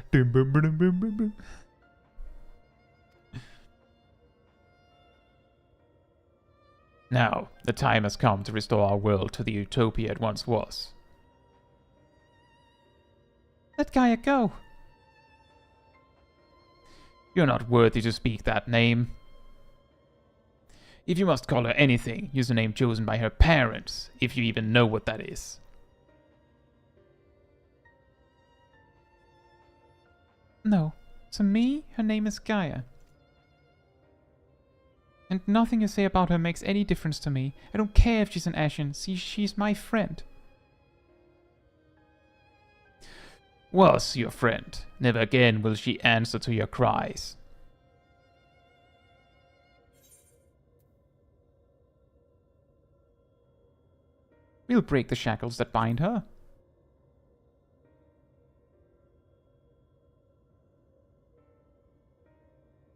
Now, the time has come to restore our world to the utopia it once was. Let Gaia go. You're not worthy to speak that name. If you must call her anything, use a name chosen by her parents, if you even know what that is. No, to me, her name is Gaia. And nothing you say about her makes any difference to me. I don't care if she's an Ashen. She's my friend. Was your friend. Never again will she answer to your cries. We'll break the shackles that bind her.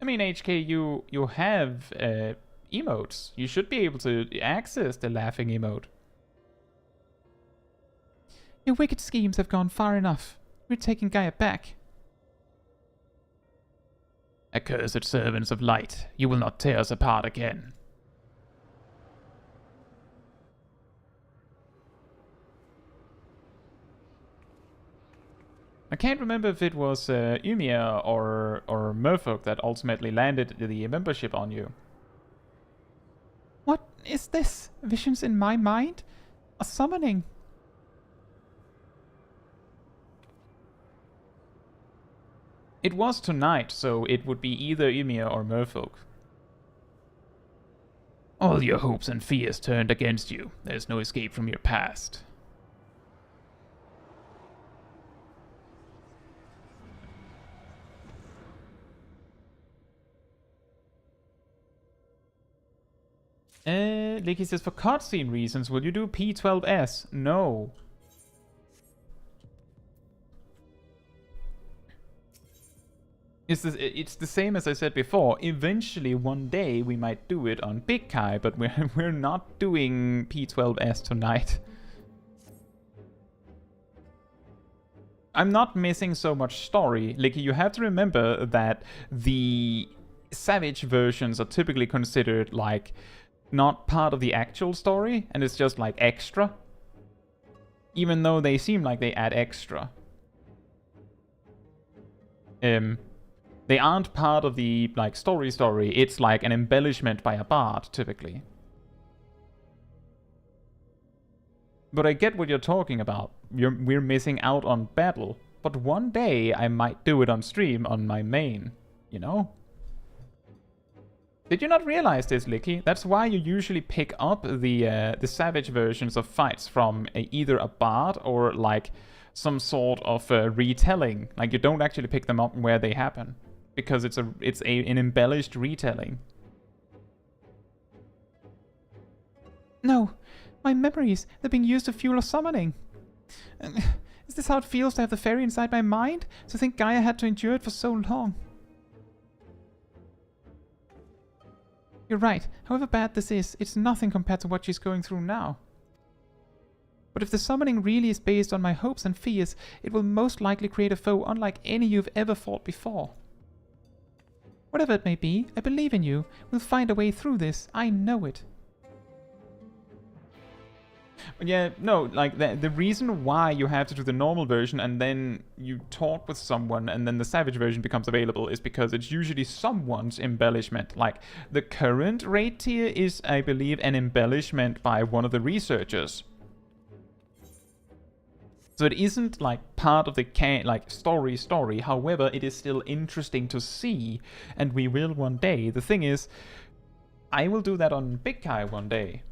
I mean, HK, you have emotes. You should be able to access the laughing emote. Your wicked schemes have gone far enough. We're taking Gaia back. Accursed servants of light, you will not tear us apart again. I can't remember if it was Umia or Merfolk that ultimately landed the membership on you. What is this? Visions in my mind? A summoning? It was tonight, so it would be either Umia or Merfolk. All your hopes and fears turned against you. There's no escape from your past. Licky says, for cutscene reasons, will you do P12S? No. It's the same as I said before. Eventually, one day, we might do it on Big Kai, but we're not doing P12S tonight. I'm not missing so much story. Licky, you have to remember that the Savage versions are typically considered, like, not part of the actual story, and it's just, like, extra. Even though they seem like they add extra. They aren't part of the, like, story. It's like an embellishment by a bard, typically. But I get what you're talking about. We're missing out on battle. But one day, I might do it on stream on my main. You know? Did you not realize this, Licky? That's why you usually pick up the Savage versions of fights from either a bard or, like, some sort of retelling. Like, you don't actually pick them up where they happen. Because it's an embellished retelling. No, my memories, they're being used to fuel a summoning. Is this how it feels to have the fairy inside my mind? To think Gaia had to endure it for so long? You're right, however bad this is, it's nothing compared to what she's going through now. But if the summoning really is based on my hopes and fears, it will most likely create a foe unlike any you've ever fought before. Whatever it may be, I believe in you. We'll find a way through this. I know it. But yeah, no, like, the reason why you have to do the normal version and then you talk with someone and then the Savage version becomes available is because it's usually someone's embellishment. Like, the current raid tier is, I believe, an embellishment by one of the researchers. So it isn't, like, part of the story. However, it is still interesting to see, and we will one day. The thing is, I will do that on Big Kai one day.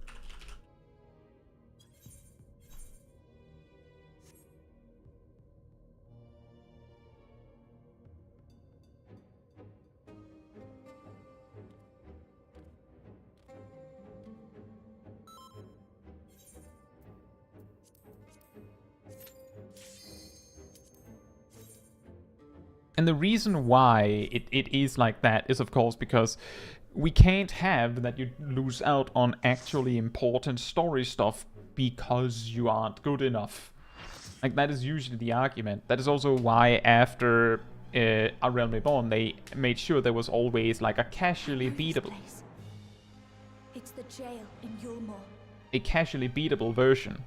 And the reason why it is like that is, of course, because we can't have that you lose out on actually important story stuff because you aren't good enough. Like, that is usually the argument. That is also why after A Realm Reborn, they made sure there was always, like, a casually beatable... It's the jail in Yulmore. A casually beatable version.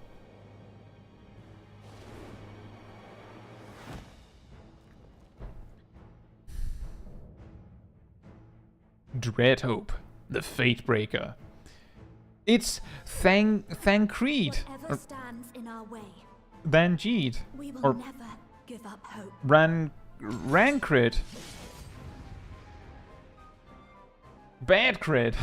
Dreadhope, the Fatebreaker. It's Thancred. Whatever stands in our way, Vanjeed. we will Or never give up hope. Rancred. Bad cred.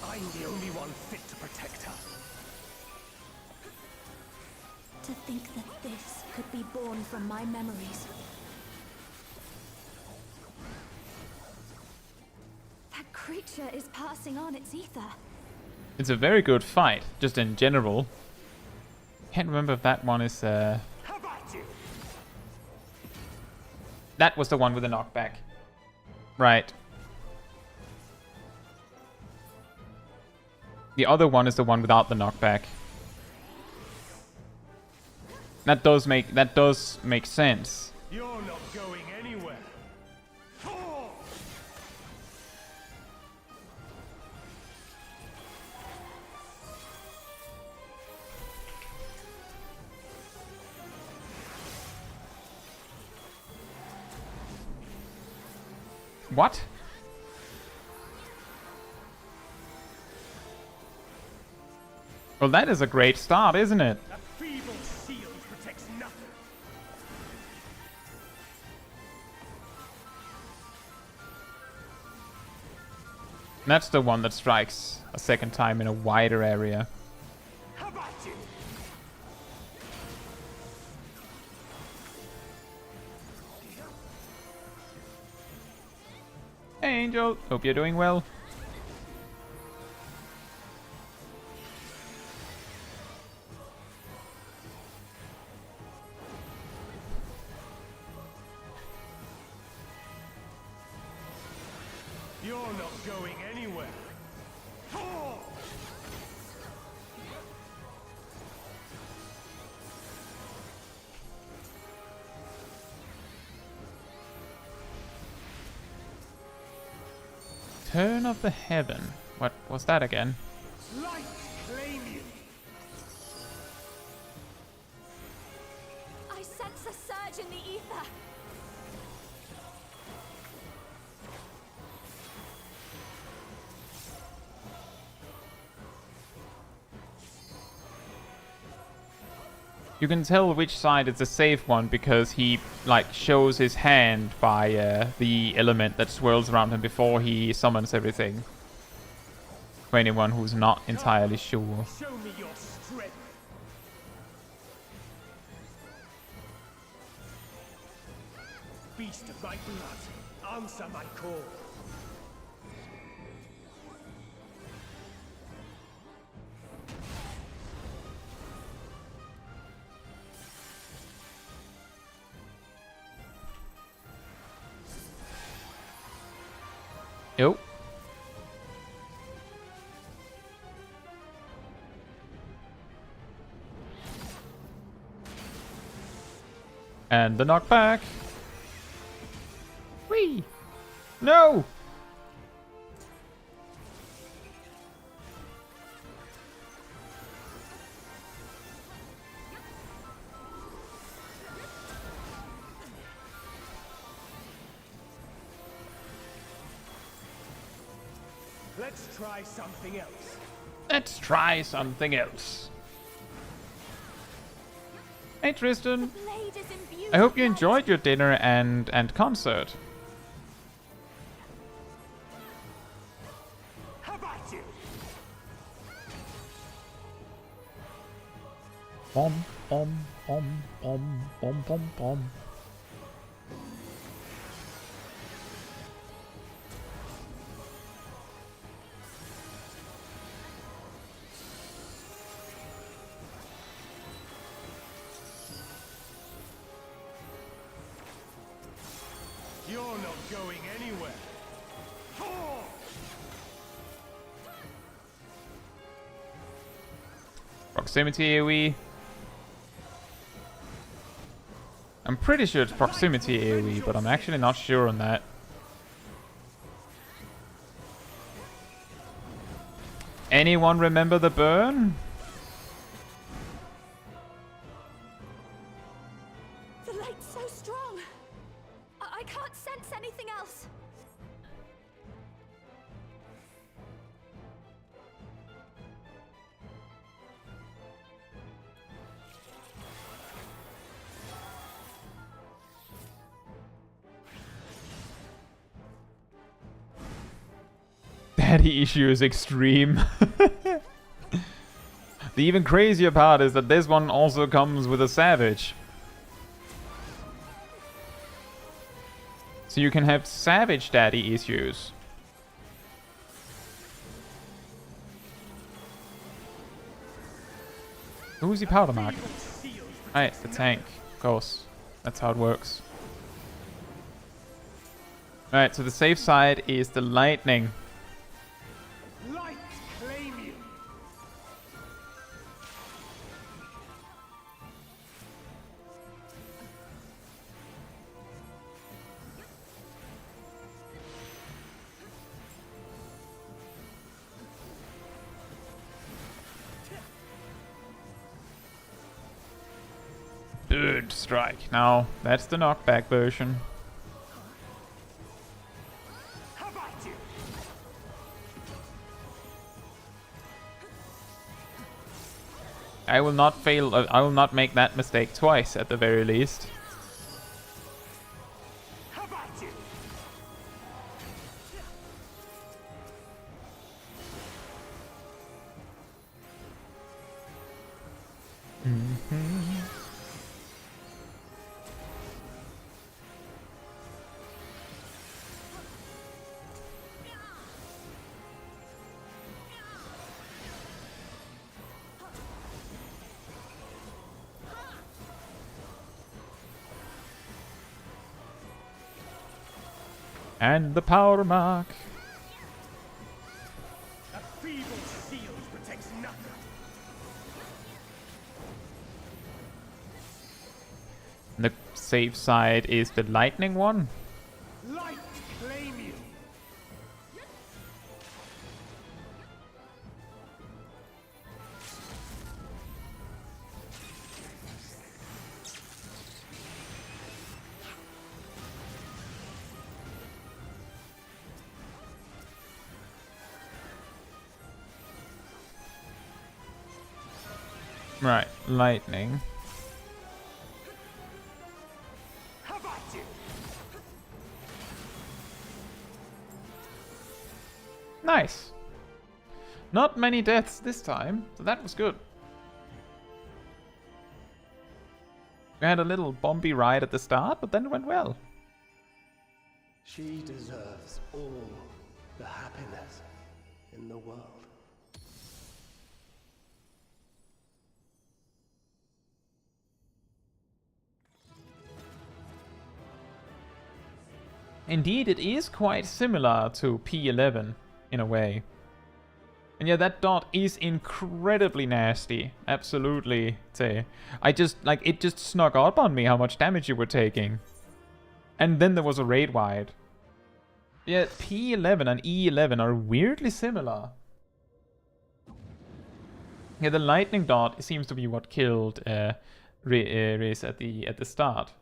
I'm the only one fit to protect her. To think that this could be born from my memories. That creature is passing on its ether. It's a very good fight, just in general. Can't remember if that one is How about you? That was the one with the knockback. Right. The other one is the one without the knockback. That does make sense. You're not going anywhere. Oh! What? Well, that is a great start, isn't it? That feeble shield protects nothing. That's the one that strikes a second time in a wider area. How about you? Hey Angel, hope you're doing well. You're not going anywhere. Oh! Turn of the Heaven. What was that again? Light claim you. I sense a surge in the ether. You can tell which side is a safe one because he like shows his hand by the element that swirls around him before he summons everything. For anyone who's not entirely sure. Show me your strength. Beast of my blood, answer my call. Yo. And the knockback. Whee! No! Let's try something else. Let's try something else. Hey Tristan, Blade is imbued I hope with you light. enjoyed your dinner and concert. How about you? Bom, bom, bom, bom, bom, bom, bom. You're not going anywhere. Oh! Proximity AoE. I'm pretty sure it's proximity AoE, but I'm actually not sure on that. Anyone remember the burn? The light's so strong. I can't sense anything else. Daddy issue is extreme. The even crazier part is that this one also comes with a savage. So you can have savage daddy issues. Who's the powder mark? Right, the tank. Of course. That's how it works. Alright, so the safe side is the lightning. Light claim you. Bird strike. Now, that's the knockback version. How about you? I will not fail. I will not make that mistake twice, at the very least. How about you? And the power mark. A feeble shield protects nothing. The safe side is the lightning one. Light claim you. Right, lightning. How about you? Nice. Not many deaths this time, so that was good. We had a little bumpy ride at the start, but then it went well. She deserves all the happiness in the world. Indeed, it is quite similar to P11 in a way. And yeah, that dot is incredibly nasty. Absolutely. Say, it just snuck up on me how much damage you were taking. And then there was a raid wide. Yeah, P11 and E11 are weirdly similar. Yeah, the lightning dot seems to be what killed Riz at the start.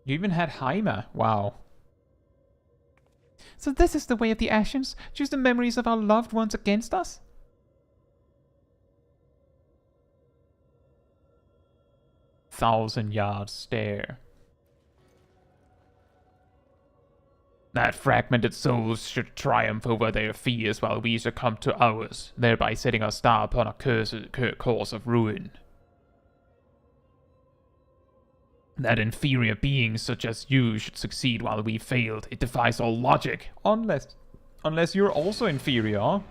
You even had Heimer. Wow. So this is the way of the Ascians? Choose the memories of our loved ones against us? Thousand-yard stare. That fragmented souls should triumph over their fears while we succumb to ours, thereby setting our star upon a course of ruin. That inferior beings such as you should succeed while we failed, it defies all logic. Unless you're also inferior.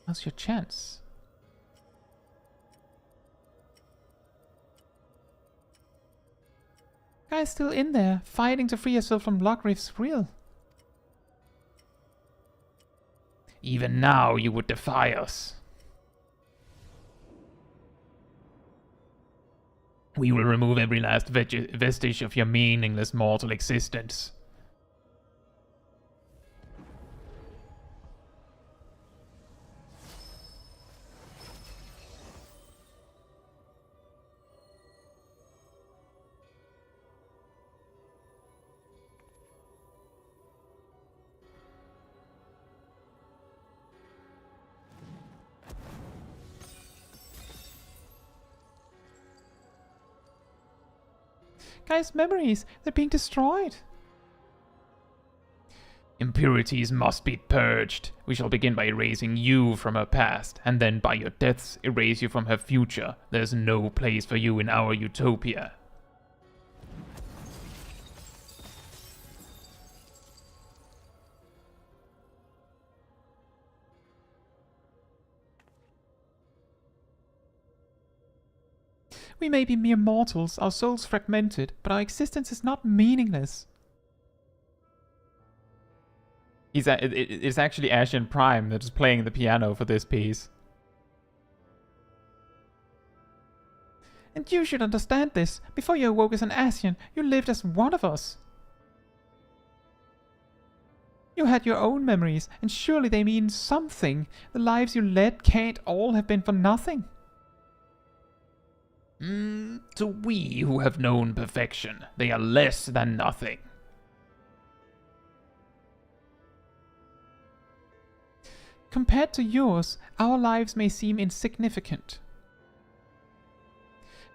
Now's your chance. Guy's still in there, fighting to free yourself from Lockreef's Rill. Even now you would defy us. We will remove every last vestige of your meaningless mortal existence. Guys, memories, they're being destroyed. Impurities must be purged. We shall begin by erasing you from her past, and then by your deaths erase you from her future. There's no place for you in our utopia. We may be mere mortals, our souls fragmented, but our existence is not meaningless. It's actually Ashen Prime that is playing the piano for this piece. And you should understand this. Before you awoke as an Ascian, you lived as one of us. You had your own memories, and surely they mean something. The lives you led can't all have been for nothing. To we who have known perfection, they are less than nothing. Compared to yours, our lives may seem insignificant.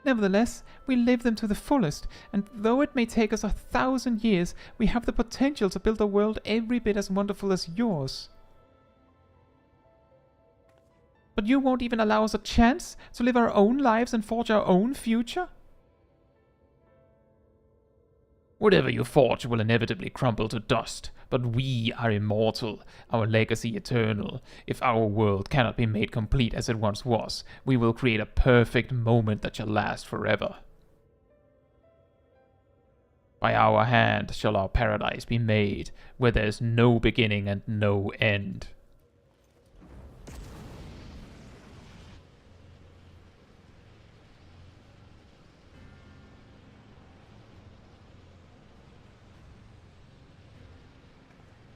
Nevertheless, we live them to the fullest, and though it may take us 1,000 years, we have the potential to build a world every bit as wonderful as yours. but you won't even allow us a chance to live our own lives and forge our own future? Whatever you forge will inevitably crumble to dust, but we are immortal, our legacy eternal. If our world cannot be made complete as it once was, we will create a perfect moment that shall last forever. By our hand shall our paradise be made, where there is no beginning and no end.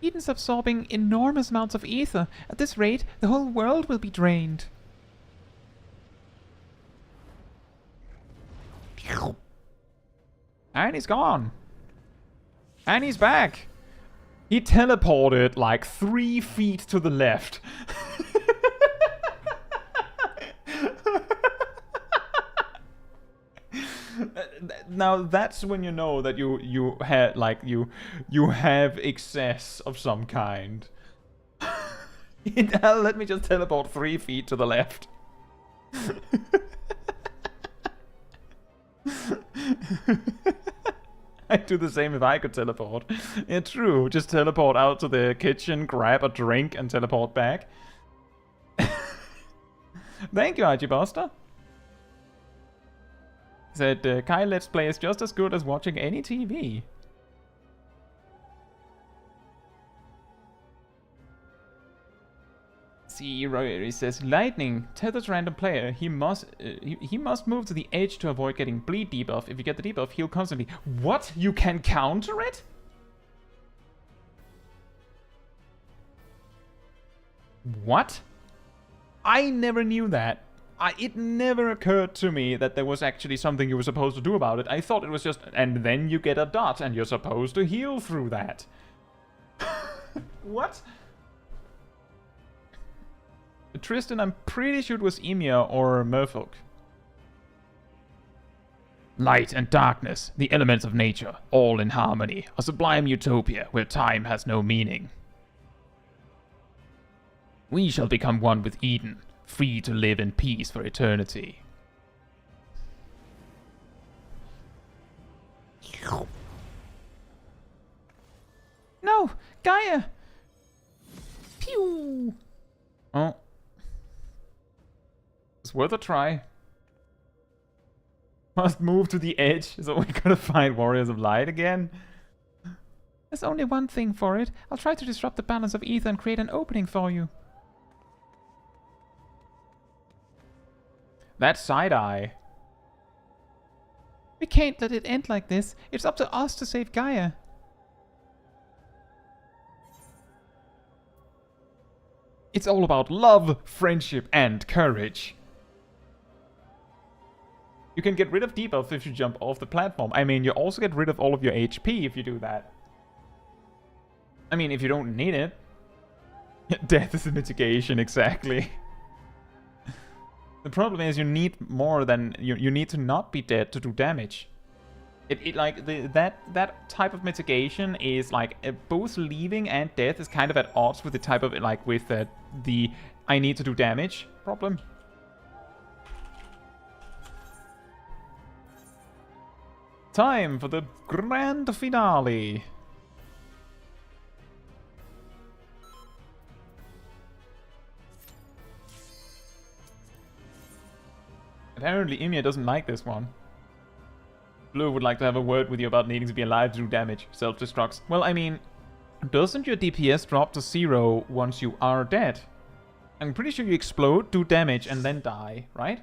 Eden's absorbing enormous amounts of ether. At this rate, the whole world will be drained. And he's gone. And he's back. He teleported like 3 feet to the left. Now that's when you know that you have excess of some kind. Let me just teleport 3 feet to the left. I'd do the same if I could teleport. Yeah, true. Just teleport out to the kitchen, grab a drink, and teleport back. Thank you, Archibasta. Said, Kai Let's Play is just as good as watching any TV. See, Rory says, Lightning tethers random player. He must move to the edge to avoid getting bleed debuff. If you get the debuff, heal constantly. What? You can counter it? What? I never knew that. It never occurred to me that there was actually something you were supposed to do about it. I thought it was just, and then you get a dot, and you're supposed to heal through that. What? Tristan, I'm pretty sure it was Emia or Merfolk. Light and darkness, the elements of nature, all in harmony. A sublime utopia where time has no meaning. We shall become one with Eden, free to live in peace for eternity. No! Gaia! Pew! Oh. It's worth a try. Must move to the edge, so we gotta find Warriors of Light again. There's only one thing for it. I'll try to disrupt the balance of ether and create an opening for you. That side-eye. We can't let it end like this. It's up to us to save Gaia. It's all about love, friendship, and courage. You can get rid of debuff if you jump off the platform. I mean, you also get rid of all of your HP if you do that. I mean, if you don't need it. Death is a mitigation, exactly. The problem is you need more than... You need to not be dead to do damage. That type of mitigation is like both leaving and death is kind of at odds with the type of the I need to do damage problem. Time for the grand finale. Apparently Ymir doesn't like this one. Blue would like to have a word with you about needing to be alive to do damage. Self-destructs. Well, I mean, doesn't your DPS drop to 0 once you are dead? I'm pretty sure you explode, do damage, and then die, right?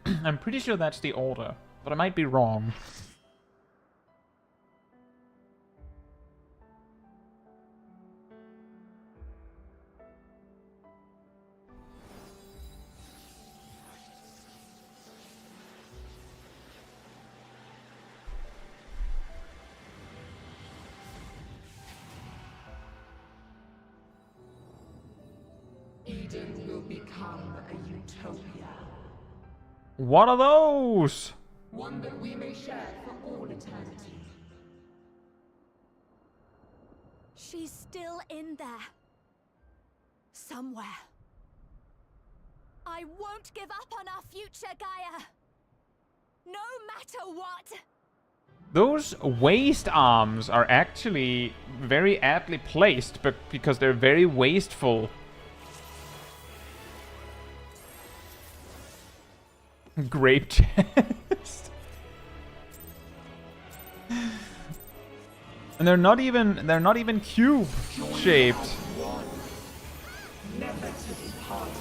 I'm pretty sure that's the order, but I might be wrong. Eden will become a utopia. What are those? One that we may share for all eternity. She's still in there. Somewhere. I won't give up on our future, Gaia. No matter what. Those waist arms are actually very aptly placed, but because they're very wasteful. Grape chest. And they're not even cube shaped. Never to be parted.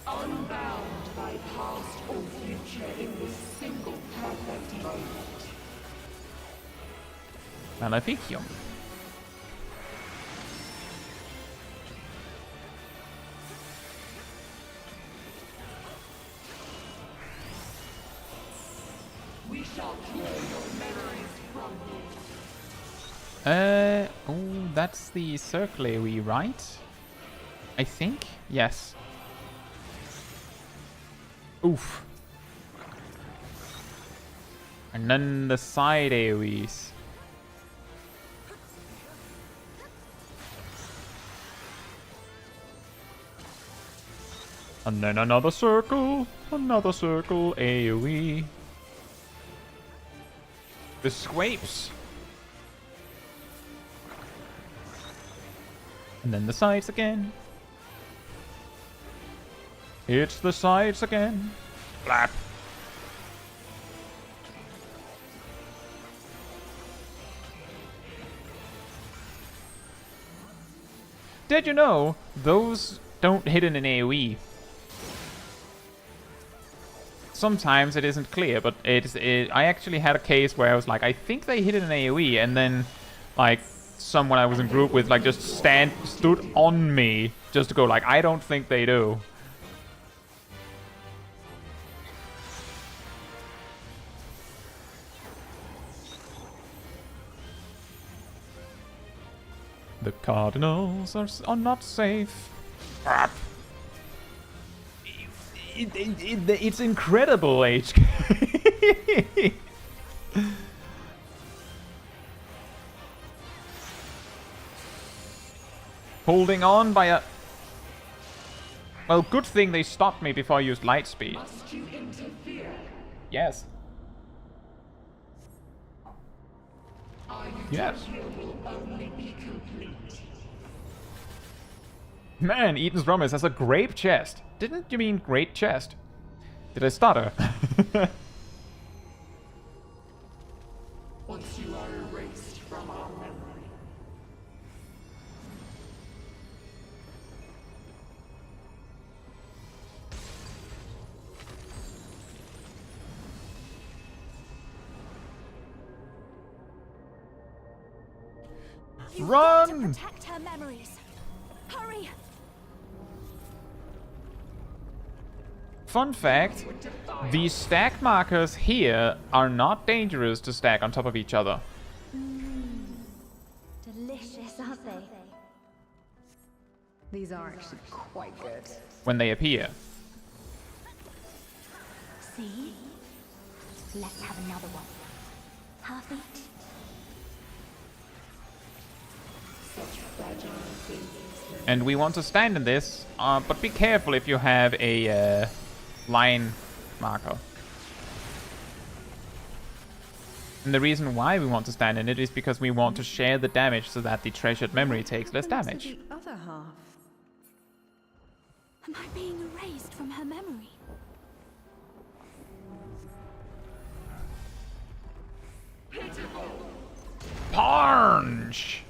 Unbound by past or future in this single perfect moment. Maleficium. We shall clear your memories from you. Oh, that's the circle AoE, right? I think? Yes. Oof. And then the side AoEs. And then another circle AoE. The scrapes. And then the sides again. It's the sides again. Flap. Did you know those don't hit in an AoE? Sometimes it isn't clear, but I actually had a case where I was like, I think they hit in an AoE, and then like someone I was in group with like just stood on me just to go like, I don't think they do. The Cardinals are not safe. It's incredible, HK. Holding on by a... Well, good thing they stopped me before I used light speed. Must you interfere? Yes. Yes. Will only be complete. Man, Eden's Promise has a grape chest. Didn't you mean great chest? Did I stutter? Once you are erased from our memory, You've Run! got to protect her memories. Hurry! Fun fact, these stack markers here are not dangerous to stack on top of each other. Delicious, aren't they? These are actually quite good. When they appear. See? Let's have another one. Half each. And we want to stand in this, but be careful if you have a line marker. And the reason why we want to stand in it is because we want to share the damage so that the treasured memory takes less damage. The other half. Am I being erased from her memory? Punch!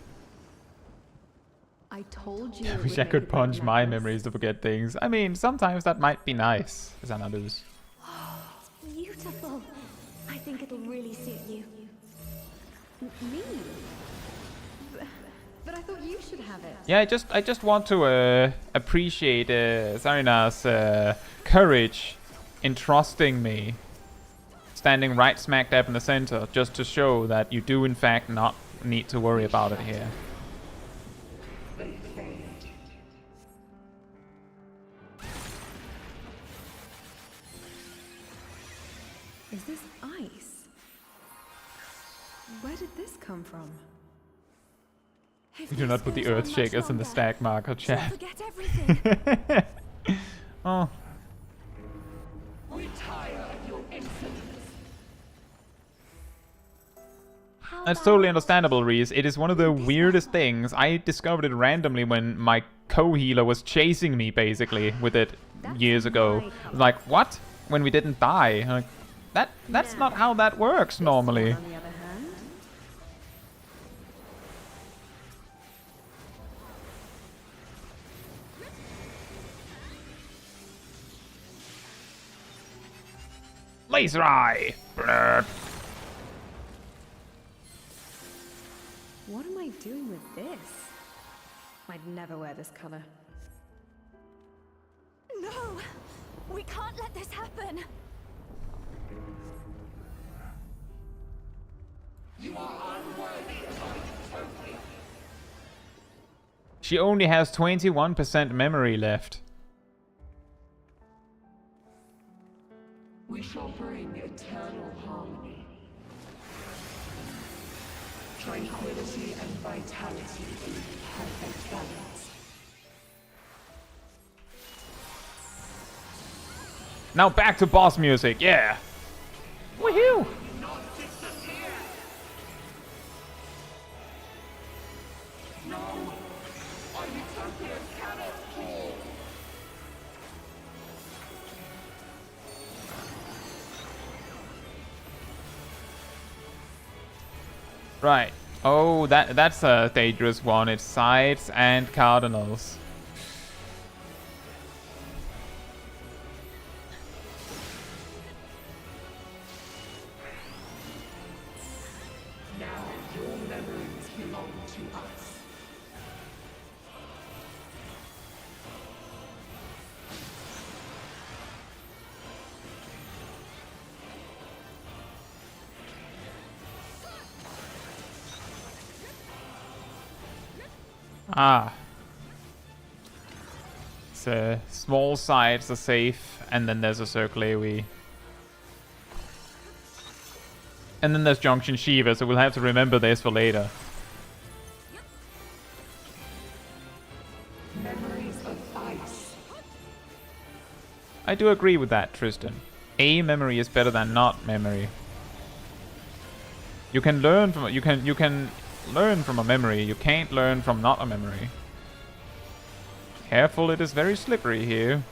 I told you. I wish I could punch my memories to forget things. I mean, sometimes that might be nice, Xanadus. It's beautiful. I think it'll really suit you. Me? But I thought you should have it. Yeah, I just want to appreciate Sarina's courage in trusting me. Standing right smack dab in the center, just to show that you do in fact not need to worry about it here. Is this ice? Where did this come from? If You do not this put the goes on earth much shakers in the longer, stack marker she'll chat. forget everything. Oh, How That's totally about- understandable, Reese. It is one of the weirdest things. I discovered it randomly when my co-healer was chasing me, basically, with it years ago. I was like, what? When we didn't die? I'm like, that's not how that works normally. On the other hand, Laser eye! Brrr. what am I doing with this? I'd never wear this color. No! We can't let this happen! She only has 21% memory left. We shall bring eternal harmony, tranquility and vitality in perfect balance. Now back to boss music, yeah! Woohoo! Right. Oh, that's a dangerous one. It's sides and cardinals. Now your memories belong to us. Ah. So small sides are safe, and then there's a circle AoE. And then there's Junction Shiva, so we'll have to remember this for later. Memories of ice. I do agree with that, Tristan. A memory is better than not memory. You can learn from you can learn from a memory. You can't learn from not a memory. Careful, it is very slippery here.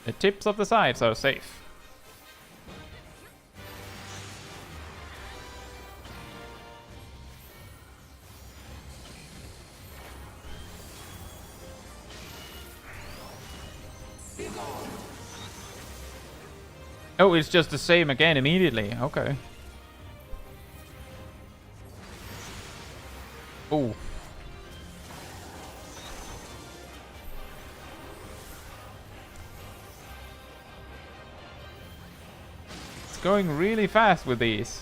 The tips of the sides are safe. Oh, it's just the same again immediately. Okay. Oh. It's going really fast with these.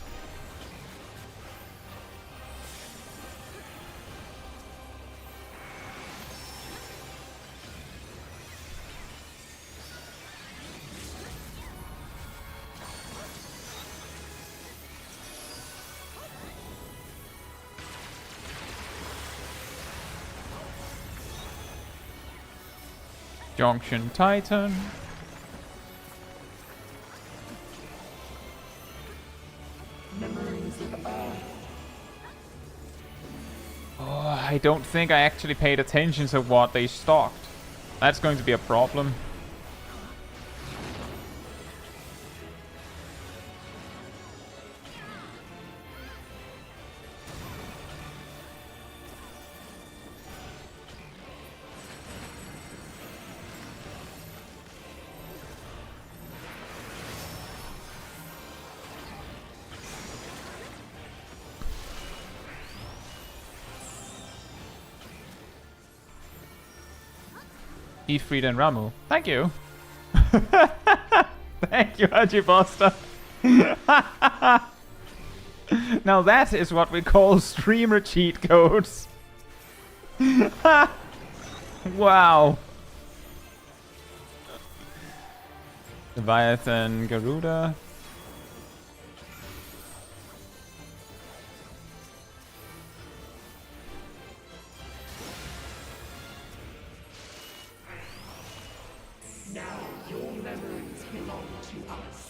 Junction Titan. Memories of earth. Oh, I don't think I actually paid attention to what they stocked. That's going to be a problem. Ifrit and Ramu. Thank you. Thank you, Hajibosta. Now that is what we call streamer cheat codes. Wow. Leviathan, Garuda. Now your memories belong to us.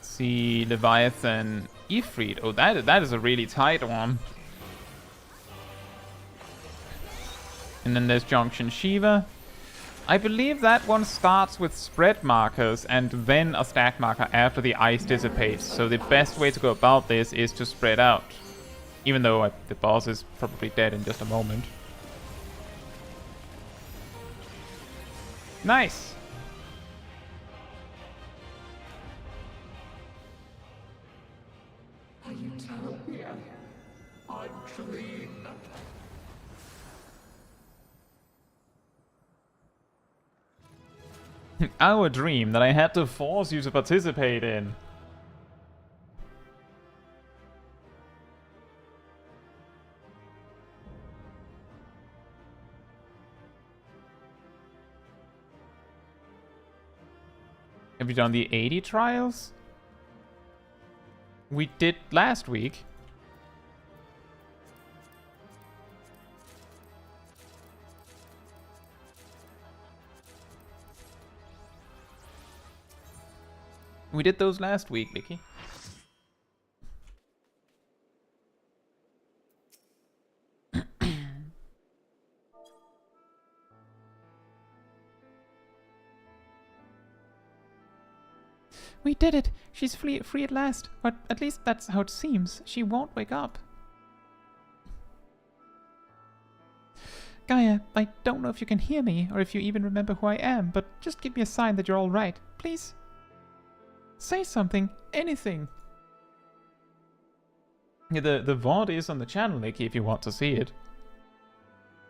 See Leviathan, Ifrit. Oh, that is a really tight one. And then there's Junction Shiva. I believe that one starts with spread markers and then a stack marker after the ice dissipates. So the best way to go about this is to spread out. Even though the boss is probably dead in just a moment. Nice! A utopia. A dream. Our dream that I had to force you to participate in. Have you done the 80 trials? We did last week. We did those last week, Vicky. We did it! She's free at last. But at least that's how it seems. She won't wake up. Gaia, I don't know if you can hear me, or if you even remember who I am, but just give me a sign that you're alright, please. Say something. Anything. Yeah, the VOD is on the channel, Nikki, if you want to see it.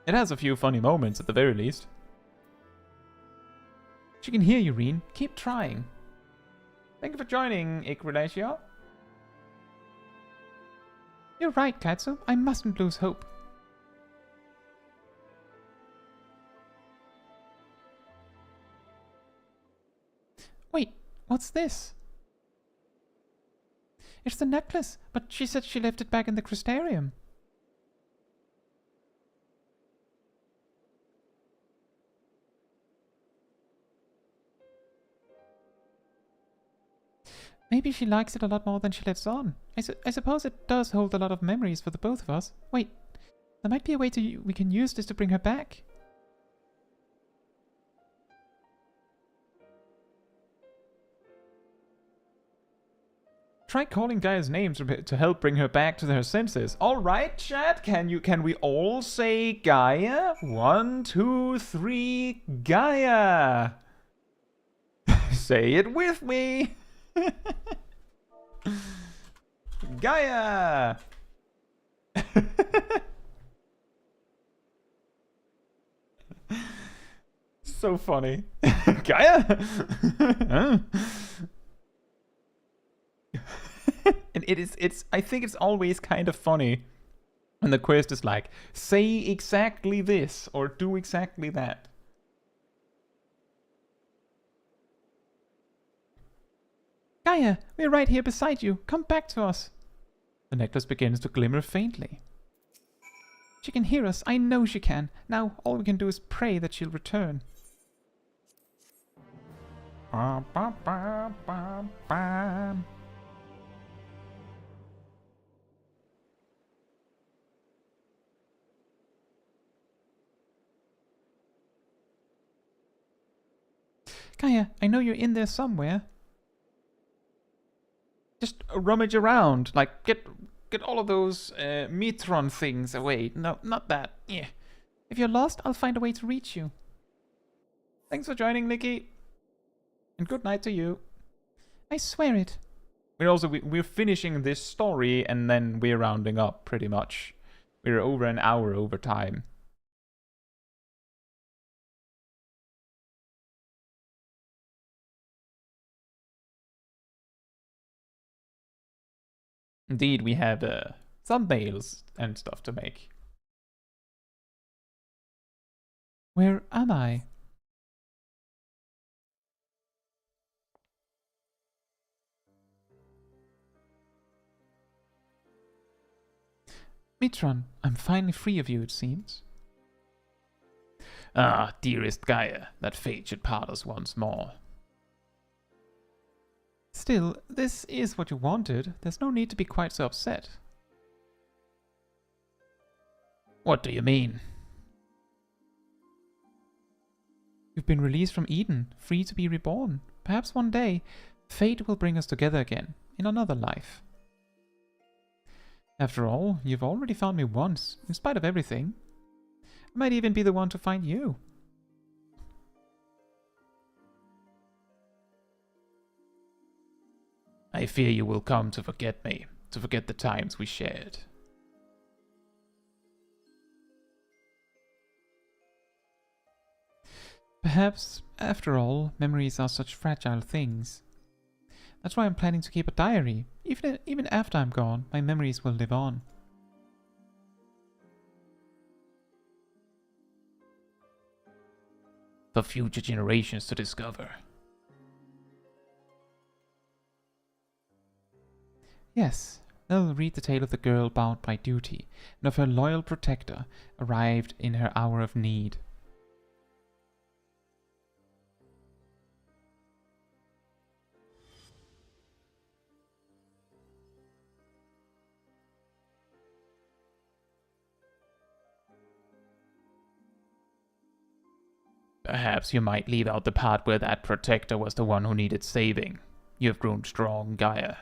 It has a few funny moments at the very least. She can hear you, Reen. Keep trying. Thank you for joining, Ikrelatio. You're right, Caetsu. I mustn't lose hope. Wait, what's this? It's the necklace, but she said she left it back in the crystarium. Maybe she likes it a lot more than she lets on. I suppose it does hold a lot of memories for the both of us. Wait, there might be a way we can use this to bring her back. Try calling Gaia's name to help bring her back to her senses. All right, chat. Can we all say Gaia? 1, 2, 3, Gaia. Say it with me. Gaia. So funny. Gaia. And I think it's always kind of funny when the quest is like, say exactly this or do exactly that. Gaia, we're right here beside you. Come back to us. The necklace begins to glimmer faintly. She can hear us. I know she can. Now all we can do is pray that she'll return. Ba, ba, ba, ba, ba. Gaia, I know you're in there somewhere. Just rummage around, like get all of those Mitron things away. No, not that. Yeah. If you're lost, I'll find a way to reach you. Thanks for joining, Nikki. And good night to you. I swear it. We're finishing this story and then we're rounding up pretty much. We're over an hour over time. Indeed, we have thumbnails and stuff to make. Where am I? Mitron, I'm finally free of you, it seems. Ah, dearest Gaia, that fate should part us once more. Still, this is what you wanted. There's no need to be quite so upset. What do you mean? You've been released from Eden, free to be reborn. Perhaps one day, fate will bring us together again, in another life. After all, you've already found me once, in spite of everything. I might even be the one to find you. I fear you will come to forget me, to forget the times we shared. Perhaps, after all, memories are such fragile things. That's why I'm planning to keep a diary. Even after I'm gone, my memories will live on. For future generations to discover. Yes, they'll read the tale of the girl bound by duty, and of her loyal protector, arrived in her hour of need. Perhaps you might leave out the part where that protector was the one who needed saving. You have grown strong, Gaia.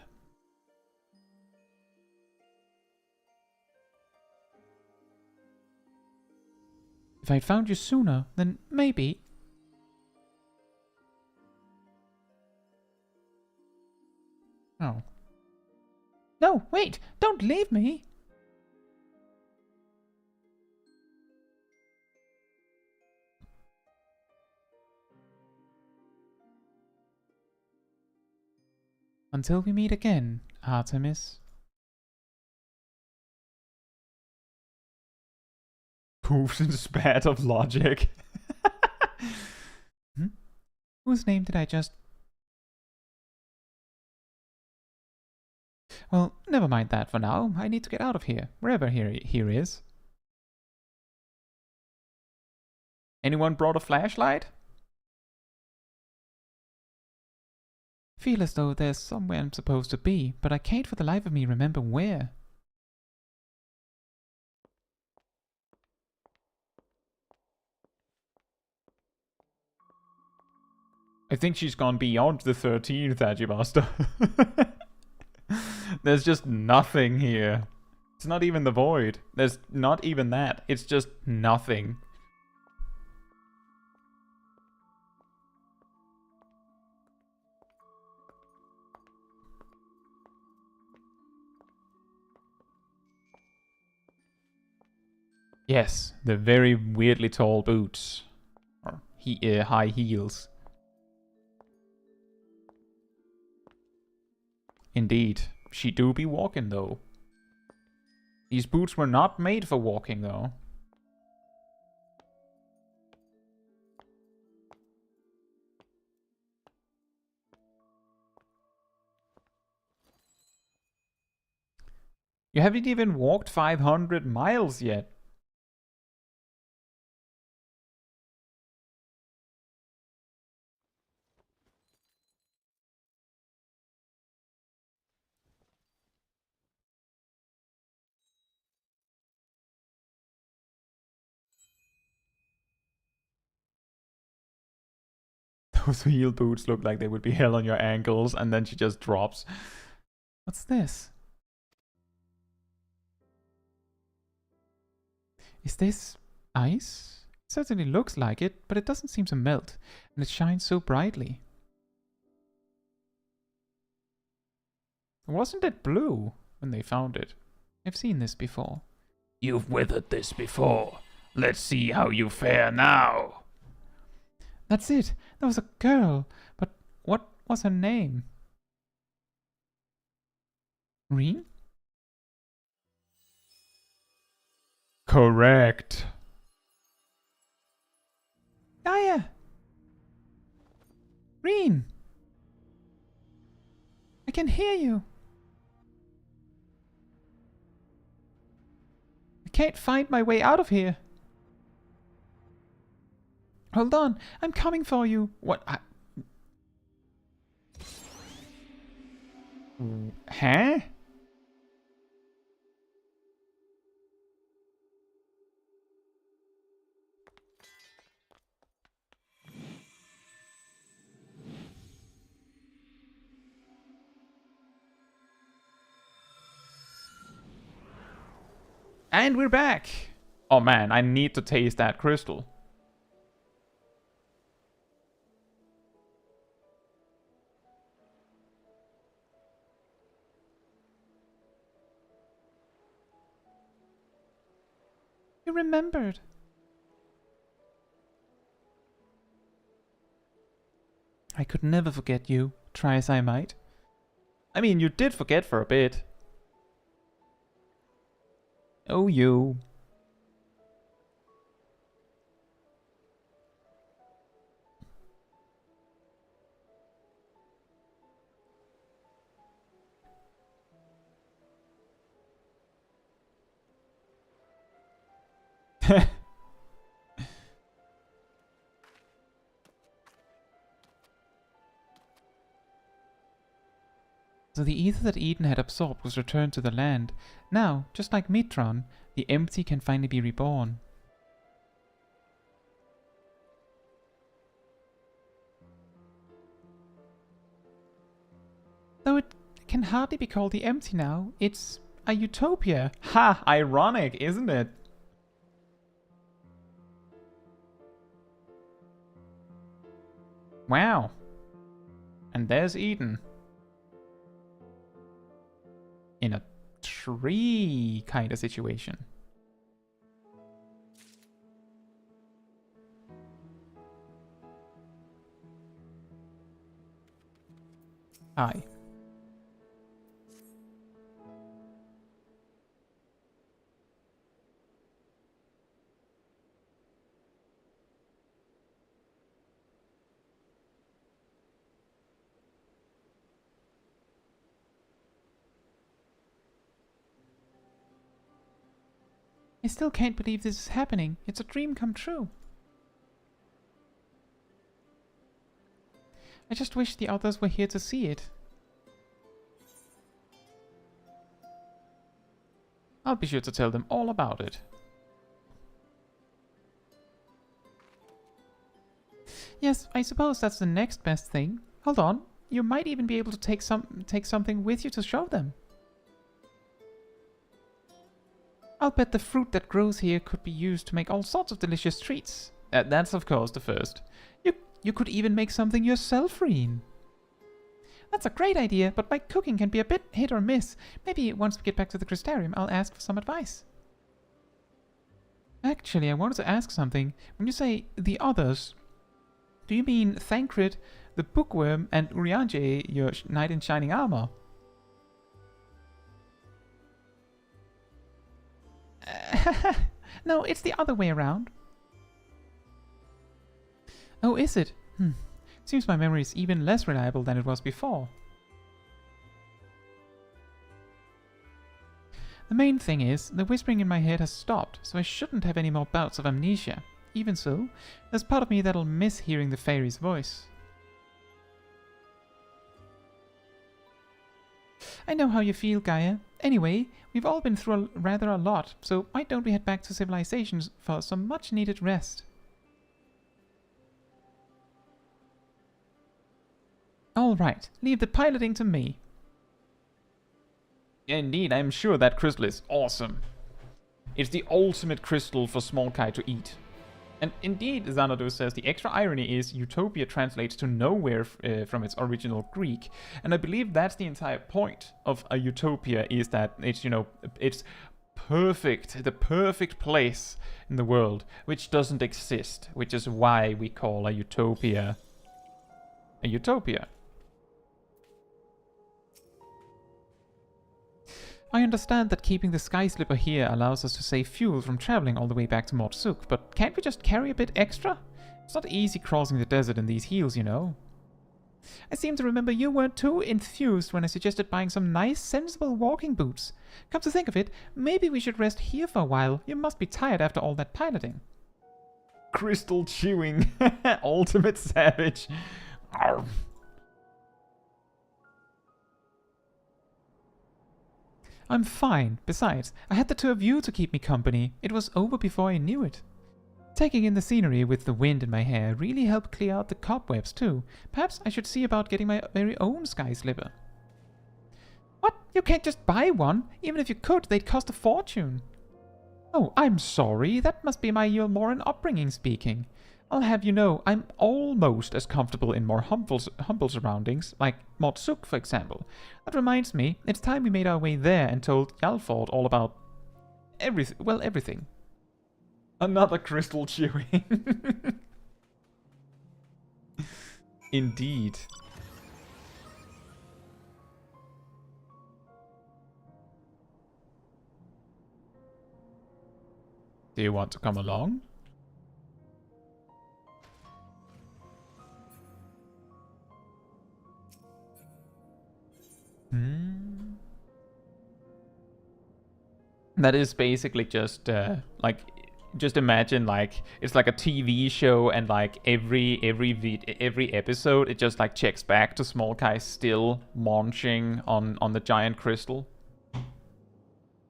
If I'd found you sooner, then maybe... Oh. No, wait! Don't leave me! Until we meet again, Artemis. Poofs and spat of logic. Whose name did I just... Well, never mind that for now. I need to get out of here, wherever here is. Anyone brought a flashlight? Feel as though there's somewhere I'm supposed to be, but I can't for the life of me remember where. I think she's gone beyond the 13th, Agimaster. There's just nothing here. It's not even the void. There's not even that. It's just nothing. Yes, the very weirdly tall boots. Or high heels. Indeed. She do be walking, though. These boots were not made for walking, though. You haven't even walked 500 miles yet. Those heel boots look like they would be hell on your ankles, and then she just drops. What's this? Is this ice? It certainly looks like it, but it doesn't seem to melt, and it shines so brightly. Wasn't it blue when they found it? I've seen this before. You've weathered this before. Let's see how you fare now. That's it! There was a girl! But what was her name? Reen? Correct. Gaia! Reen! I can hear you. I can't find my way out of here. Hold on, I'm coming for you. What? Huh? And we're back. Oh man, I need to taste that crystal. You remembered. I could never forget you, try as I might. I mean, you did forget for a bit. Oh, you. So the ether that Eden had absorbed was returned to the land. Now, just like Mitron, the empty can finally be reborn. Though it can hardly be called the empty now, it's a utopia. Ha! Ironic, isn't it? Wow. And there's Eden. In a tree kind of situation. Hi. I still can't believe this is happening. It's a dream come true. I just wish the others were here to see it. I'll be sure to tell them all about it. Yes, I suppose that's the next best thing. Hold on, you might even be able to take something with you to show them. I'll bet the fruit that grows here could be used to make all sorts of delicious treats. That's of course the first. You could even make something yourself, Reen. That's a great idea, but my cooking can be a bit hit or miss. Maybe once we get back to the Crystarium, I'll ask for some advice. Actually, I wanted to ask something. When you say the others, do you mean Thancred, the Bookworm, and Urianger, your knight in shining armor? No, it's the other way around. Oh, is it? Seems my memory is even less reliable than it was before. The main thing is, the whispering in my head has stopped, so I shouldn't have any more bouts of amnesia. Even so, there's part of me that'll miss hearing the fairy's voice. I know how you feel, Gaia. Anyway, we've all been through rather a lot, so why don't we head back to civilizations for some much-needed rest? Alright, leave the piloting to me. Indeed, I'm sure that crystal is awesome. It's the ultimate crystal for Smol Caetsu to eat. And indeed, Xanadu says the extra irony is utopia translates to nowhere from its original Greek. And I believe that's the entire point of a utopia, is that it's, it's perfect, the perfect place in the world, which doesn't exist, which is why we call a utopia a utopia. I understand that keeping the Sky Slipper here allows us to save fuel from traveling all the way back to Mortsuk, but can't we just carry a bit extra? It's not easy crossing the desert in these heels, you know. I seem to remember you weren't too enthused when I suggested buying some nice, sensible walking boots. Come to think of it, maybe we should rest here for a while. You must be tired after all that piloting. Crystal chewing. Ultimate savage. Arr. I'm fine. Besides, I had the two of you to keep me company. It was over before I knew it. Taking in the scenery with the wind in my hair really helped clear out the cobwebs too. Perhaps I should see about getting my very own Sky Slipper. What? You can't just buy one? Even if you could, they'd cost a fortune. Oh, I'm sorry. That must be my Yulmoran upbringing speaking. I'll have you know, I'm almost as comfortable in more humble surroundings, like Mortsuk, for example. That reminds me, it's time we made our way there and told Yalford all about everything. Another crystal chewing. Indeed. Do you want to come along? That is basically just like, just imagine like it's like a TV show, and like every episode it just like checks back to Smol Caetsu still munching on the giant crystal.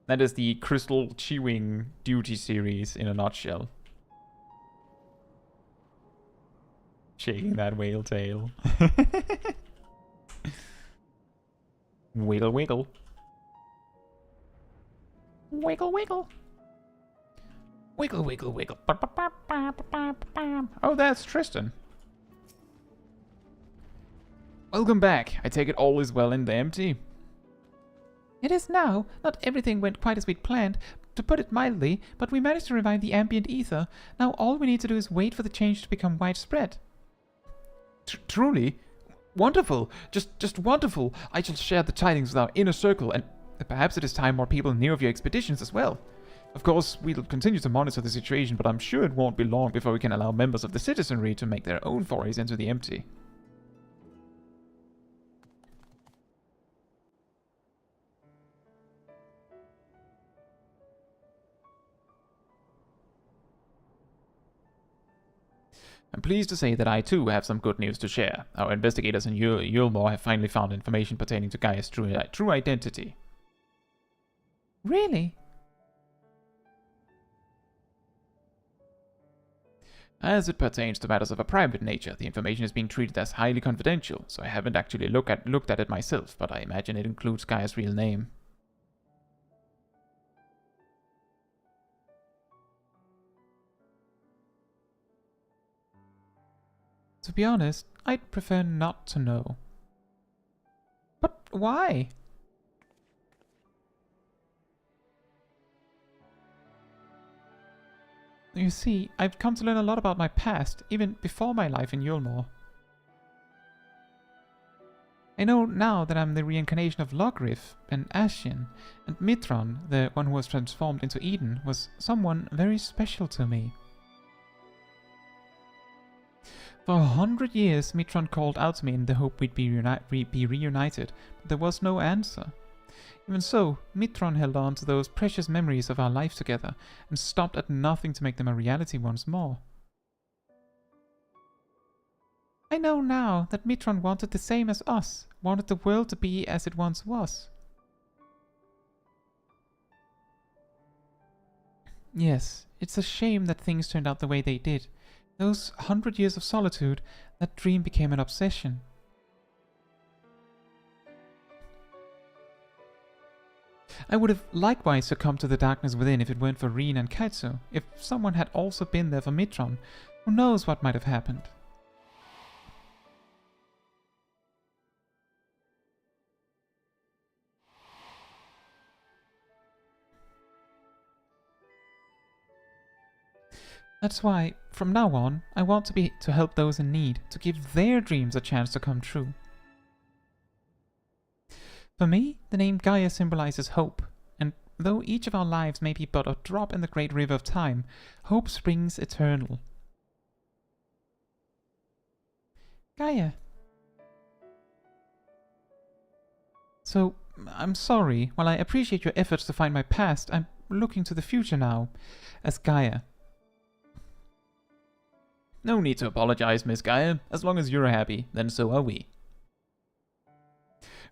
That is the crystal chewing duty series in a nutshell. Shaking that whale tail. Wiggle wiggle. Wiggle wiggle. Wiggle wiggle wiggle. Oh, that's Tristan. Welcome back. I take it all is well in the empty. It is now. Not everything went quite as we'd planned, to put it mildly, but we managed to revive the ambient ether. Now all we need to do is wait for the change to become widespread. Truly? Wonderful. Just wonderful. I shall share the tidings with our inner circle, and perhaps it is time more people knew of your expeditions as well. Of course, we'll continue to monitor the situation, but I'm sure it won't be long before we can allow members of the citizenry to make their own forays into the empty. I'm pleased to say that I too have some good news to share. Our investigators in Yulmore have finally found information pertaining to Gaia's true identity. Really? As it pertains to matters of a private nature, the information is being treated as highly confidential, so I haven't actually looked at it myself, but I imagine it includes Gaia's real name. To be honest, I'd prefer not to know. But why? You see, I've come to learn a lot about my past, even before my life in Yulmore. I know now that I'm the reincarnation of Logrif and Ashen, and Mitron, the one who was transformed into Eden, was someone very special to me. For 100 years, Mitron called out to me in the hope we'd be reunited, but there was no answer. Even so, Mitron held on to those precious memories of our life together, and stopped at nothing to make them a reality once more. I know now that Mitron wanted the same as us, wanted the world to be as it once was. Yes, it's a shame that things turned out the way they did. Those 100 years of solitude, that dream became an obsession. I would have likewise succumbed to the darkness within if it weren't for Reen and Caetsu. If someone had also been there for Mitron, who knows what might have happened. That's why, from now on, I want to help those in need, to give their dreams a chance to come true. For me, the name Gaia symbolizes hope, though each of our lives may be but a drop in the great river of time, hope springs eternal. Gaia. So, I'm sorry. While I appreciate your efforts to find my past, I'm looking to the future now, as Gaia. No need to apologize, Miss Gaia. As long as you're happy, then so are we.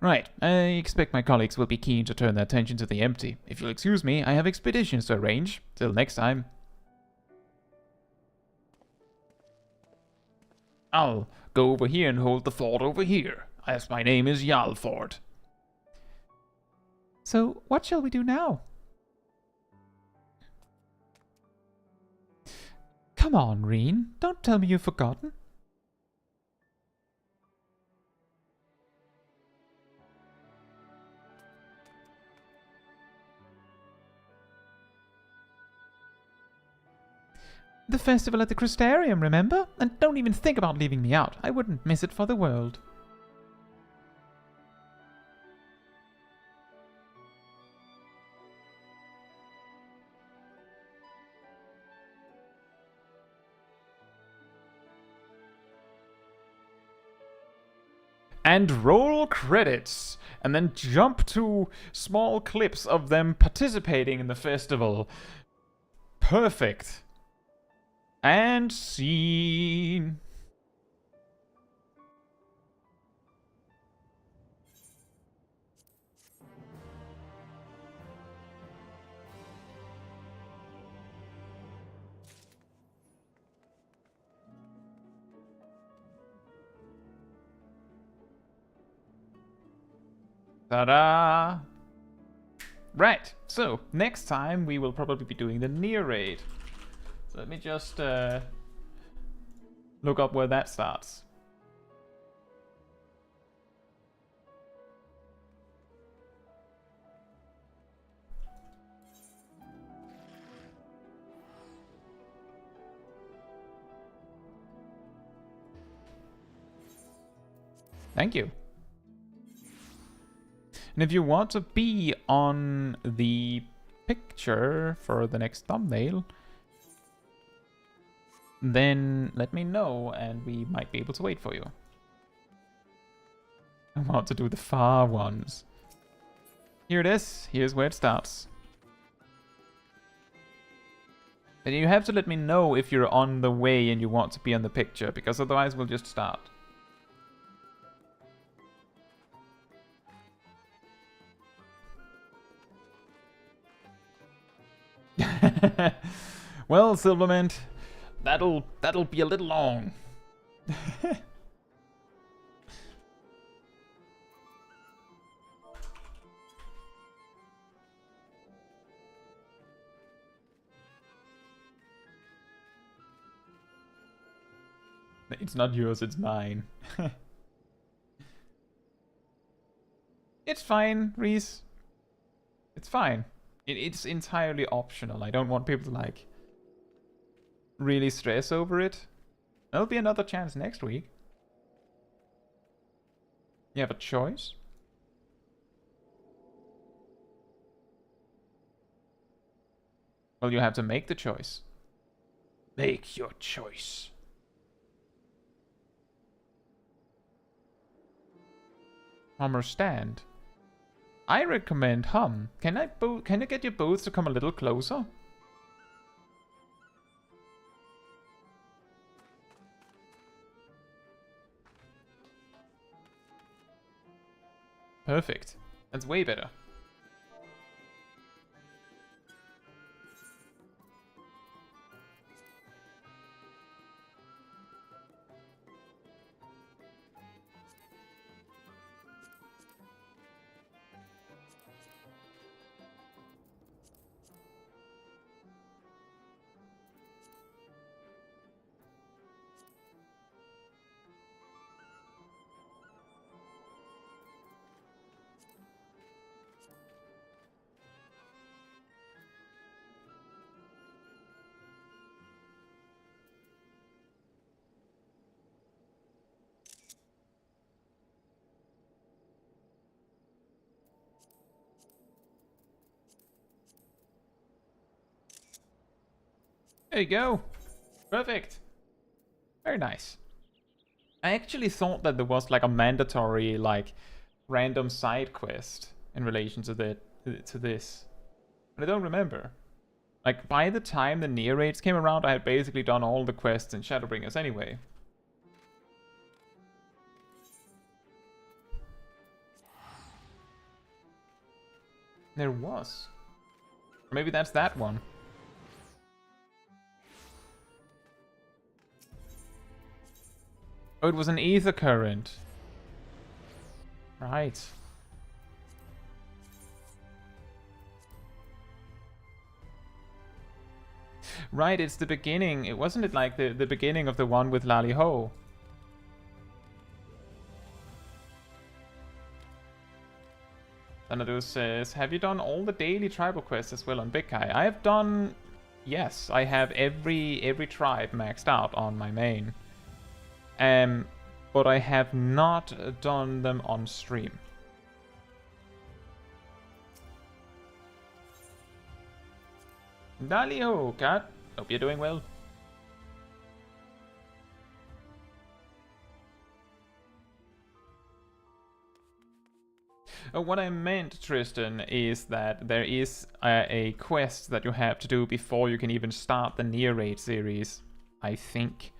Right, I expect my colleagues will be keen to turn their attention to the empty. If you'll excuse me, I have expeditions to arrange. Till next time. I'll go over here and hold the fort over here, as my name is Yalford. So, what shall we do now? Come on, Reen. Don't tell me you've forgotten. The festival at the Crystarium, remember? And don't even think about leaving me out. I wouldn't miss it for the world. And roll credits, and then jump to small clips of them participating in the festival. Perfect. And scene. Ta-da! Right, so next time we will probably be doing the near raid. So let me just look up where that starts. Thank you. And if you want to be on the picture for the next thumbnail, then let me know and we might be able to wait for you. I want to do the far ones. Here it is. Here's where it starts. And you have to let me know if you're on the way and you want to be on the picture, because otherwise we'll just start. Well, Silvermint, that'll be a little long. It's not yours, it's mine. It's fine, Reese. It's fine. It's entirely optional. I don't want people to, like, really stress over it. There'll be another chance next week. You have a choice. Well, you have to make the choice. Make your choice. Hum or stand? I recommend hum. Can I get you both to come a little closer? Perfect. That's way better. There you go. Perfect. Very nice. I actually thought that there was like a mandatory like random side quest in relation to this. But I don't remember. Like by the time the near raids came around, I had basically done all the quests in Shadowbringers anyway. There was. Or maybe that's that one. Oh, it was an ether current. Right. Right, it's the beginning. It wasn't it like the beginning of the one with Lali Ho. Xanadu says, have you done all the daily tribal quests as well on Big Kai? I have done... Yes, I have every tribe maxed out on my main. But I have not done them on stream. Dalio, cat. Hope you're doing well. What I meant, Tristan, is that there is a quest that you have to do before you can even start the Near Raid series, I think.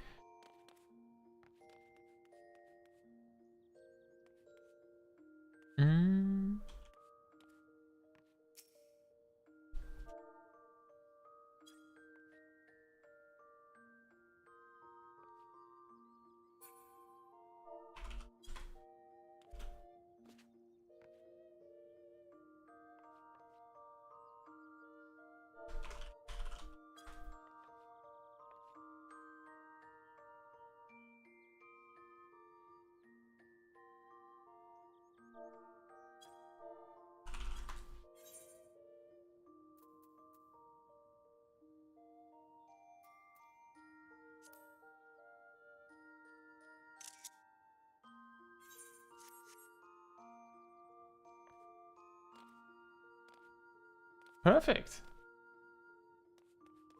Perfect.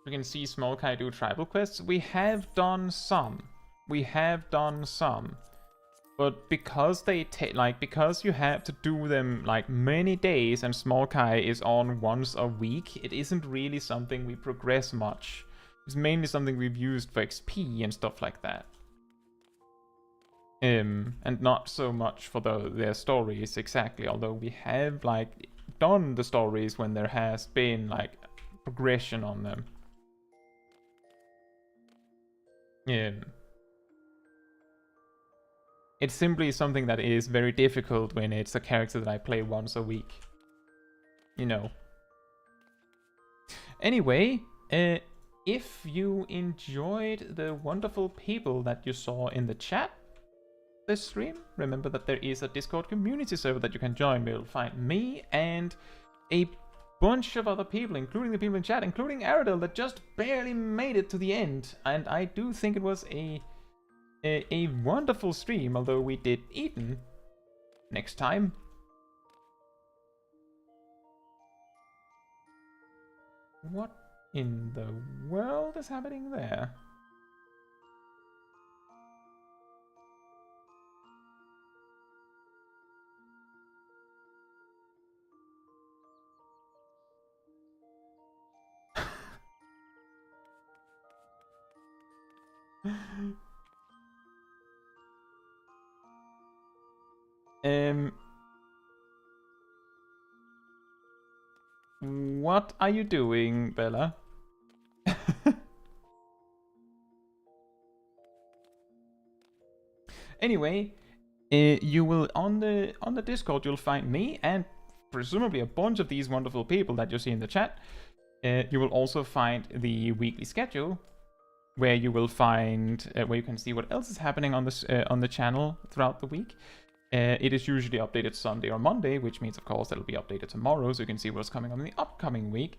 We can see Smol Caetsu do tribal quests. We have done some. But because they take because you have to do them like many days and Smol Caetsu is on once a week, it isn't really something we progress much. It's mainly something we've used for XP and stuff like that. And not so much for their stories exactly, although we have like done the stories when there has been like progression on them. It's simply something that is very difficult when it's a character that I play once a week. You know. Anyway, if you enjoyed the wonderful people that you saw in the chat this stream, remember that there is a Discord community server that you can join where you'll find me and a bunch of other people, including the people in chat, including Aradel that just barely made it to the end. And I do think it was a wonderful stream, although we did Eden next time. What in the world is happening there? What are you doing, Bella? Anyway, you will on the Discord you'll find me and presumably a bunch of these wonderful people that you see in the chat. You will also find the weekly schedule, where you will find where you can see what else is happening on this on the channel throughout the week. It is usually updated Sunday or Monday, which means, of course, it'll be updated tomorrow, so you can see what's coming on in the upcoming week.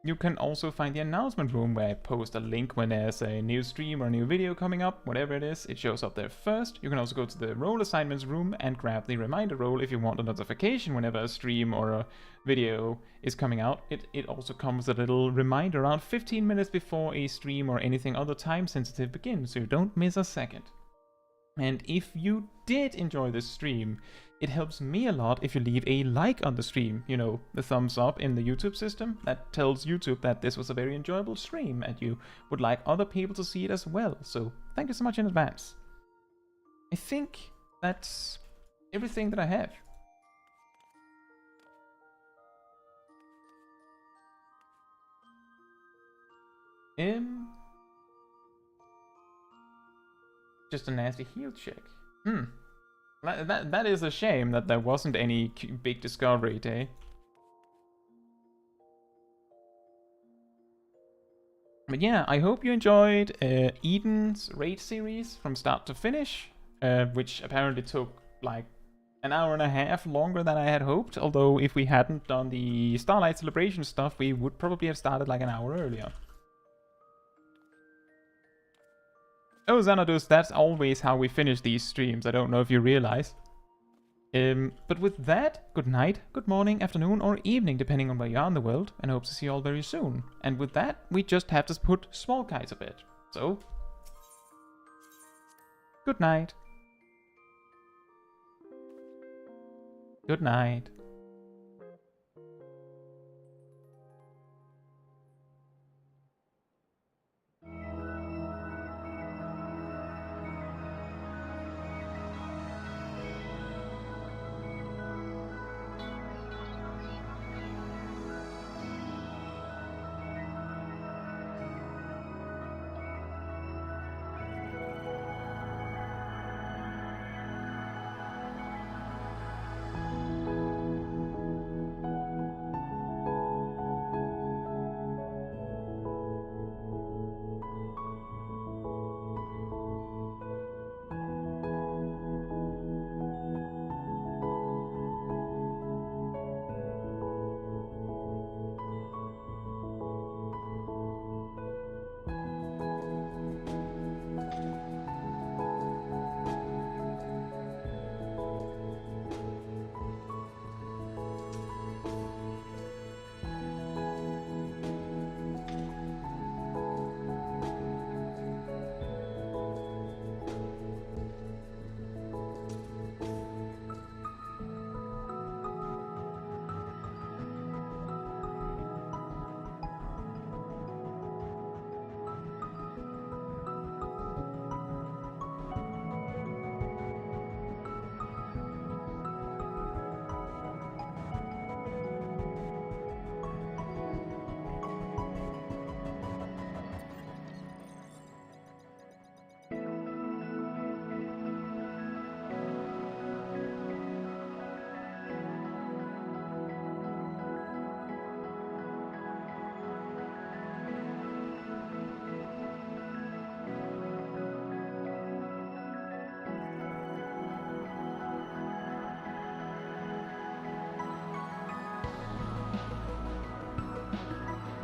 You can also find the announcement room where I post a link when there's a new stream or a new video coming up, whatever it is, it shows up there first. You can also go to the role assignments room and grab the reminder role if you want a notification whenever a stream or a video is coming out. It also comes with a little reminder around 15 minutes before a stream or anything other time sensitive begins, so you don't miss a second. And if you did enjoy this stream, it helps me a lot if you leave a like on the stream, you know, the thumbs up in the YouTube system. That tells YouTube that this was a very enjoyable stream and you would like other people to see it as well. So thank you so much in advance. I think that's everything that I have. Just a nasty heal check. That is a shame that there wasn't any big discovery day. But yeah, I hope you enjoyed Eden's raid series from start to finish, which apparently took like an hour and a half longer than I had hoped, although if we hadn't done the Starlight Celebration stuff, we would probably have started like an hour earlier. Oh, Xanadus, that's always how we finish these streams. I don't know if you realize. But with that, good night, good morning, afternoon, or evening, depending on where you are in the world, and hope to see you all very soon. And with that, we just have to put Smol Caetsu to bed. So, good night. Good night.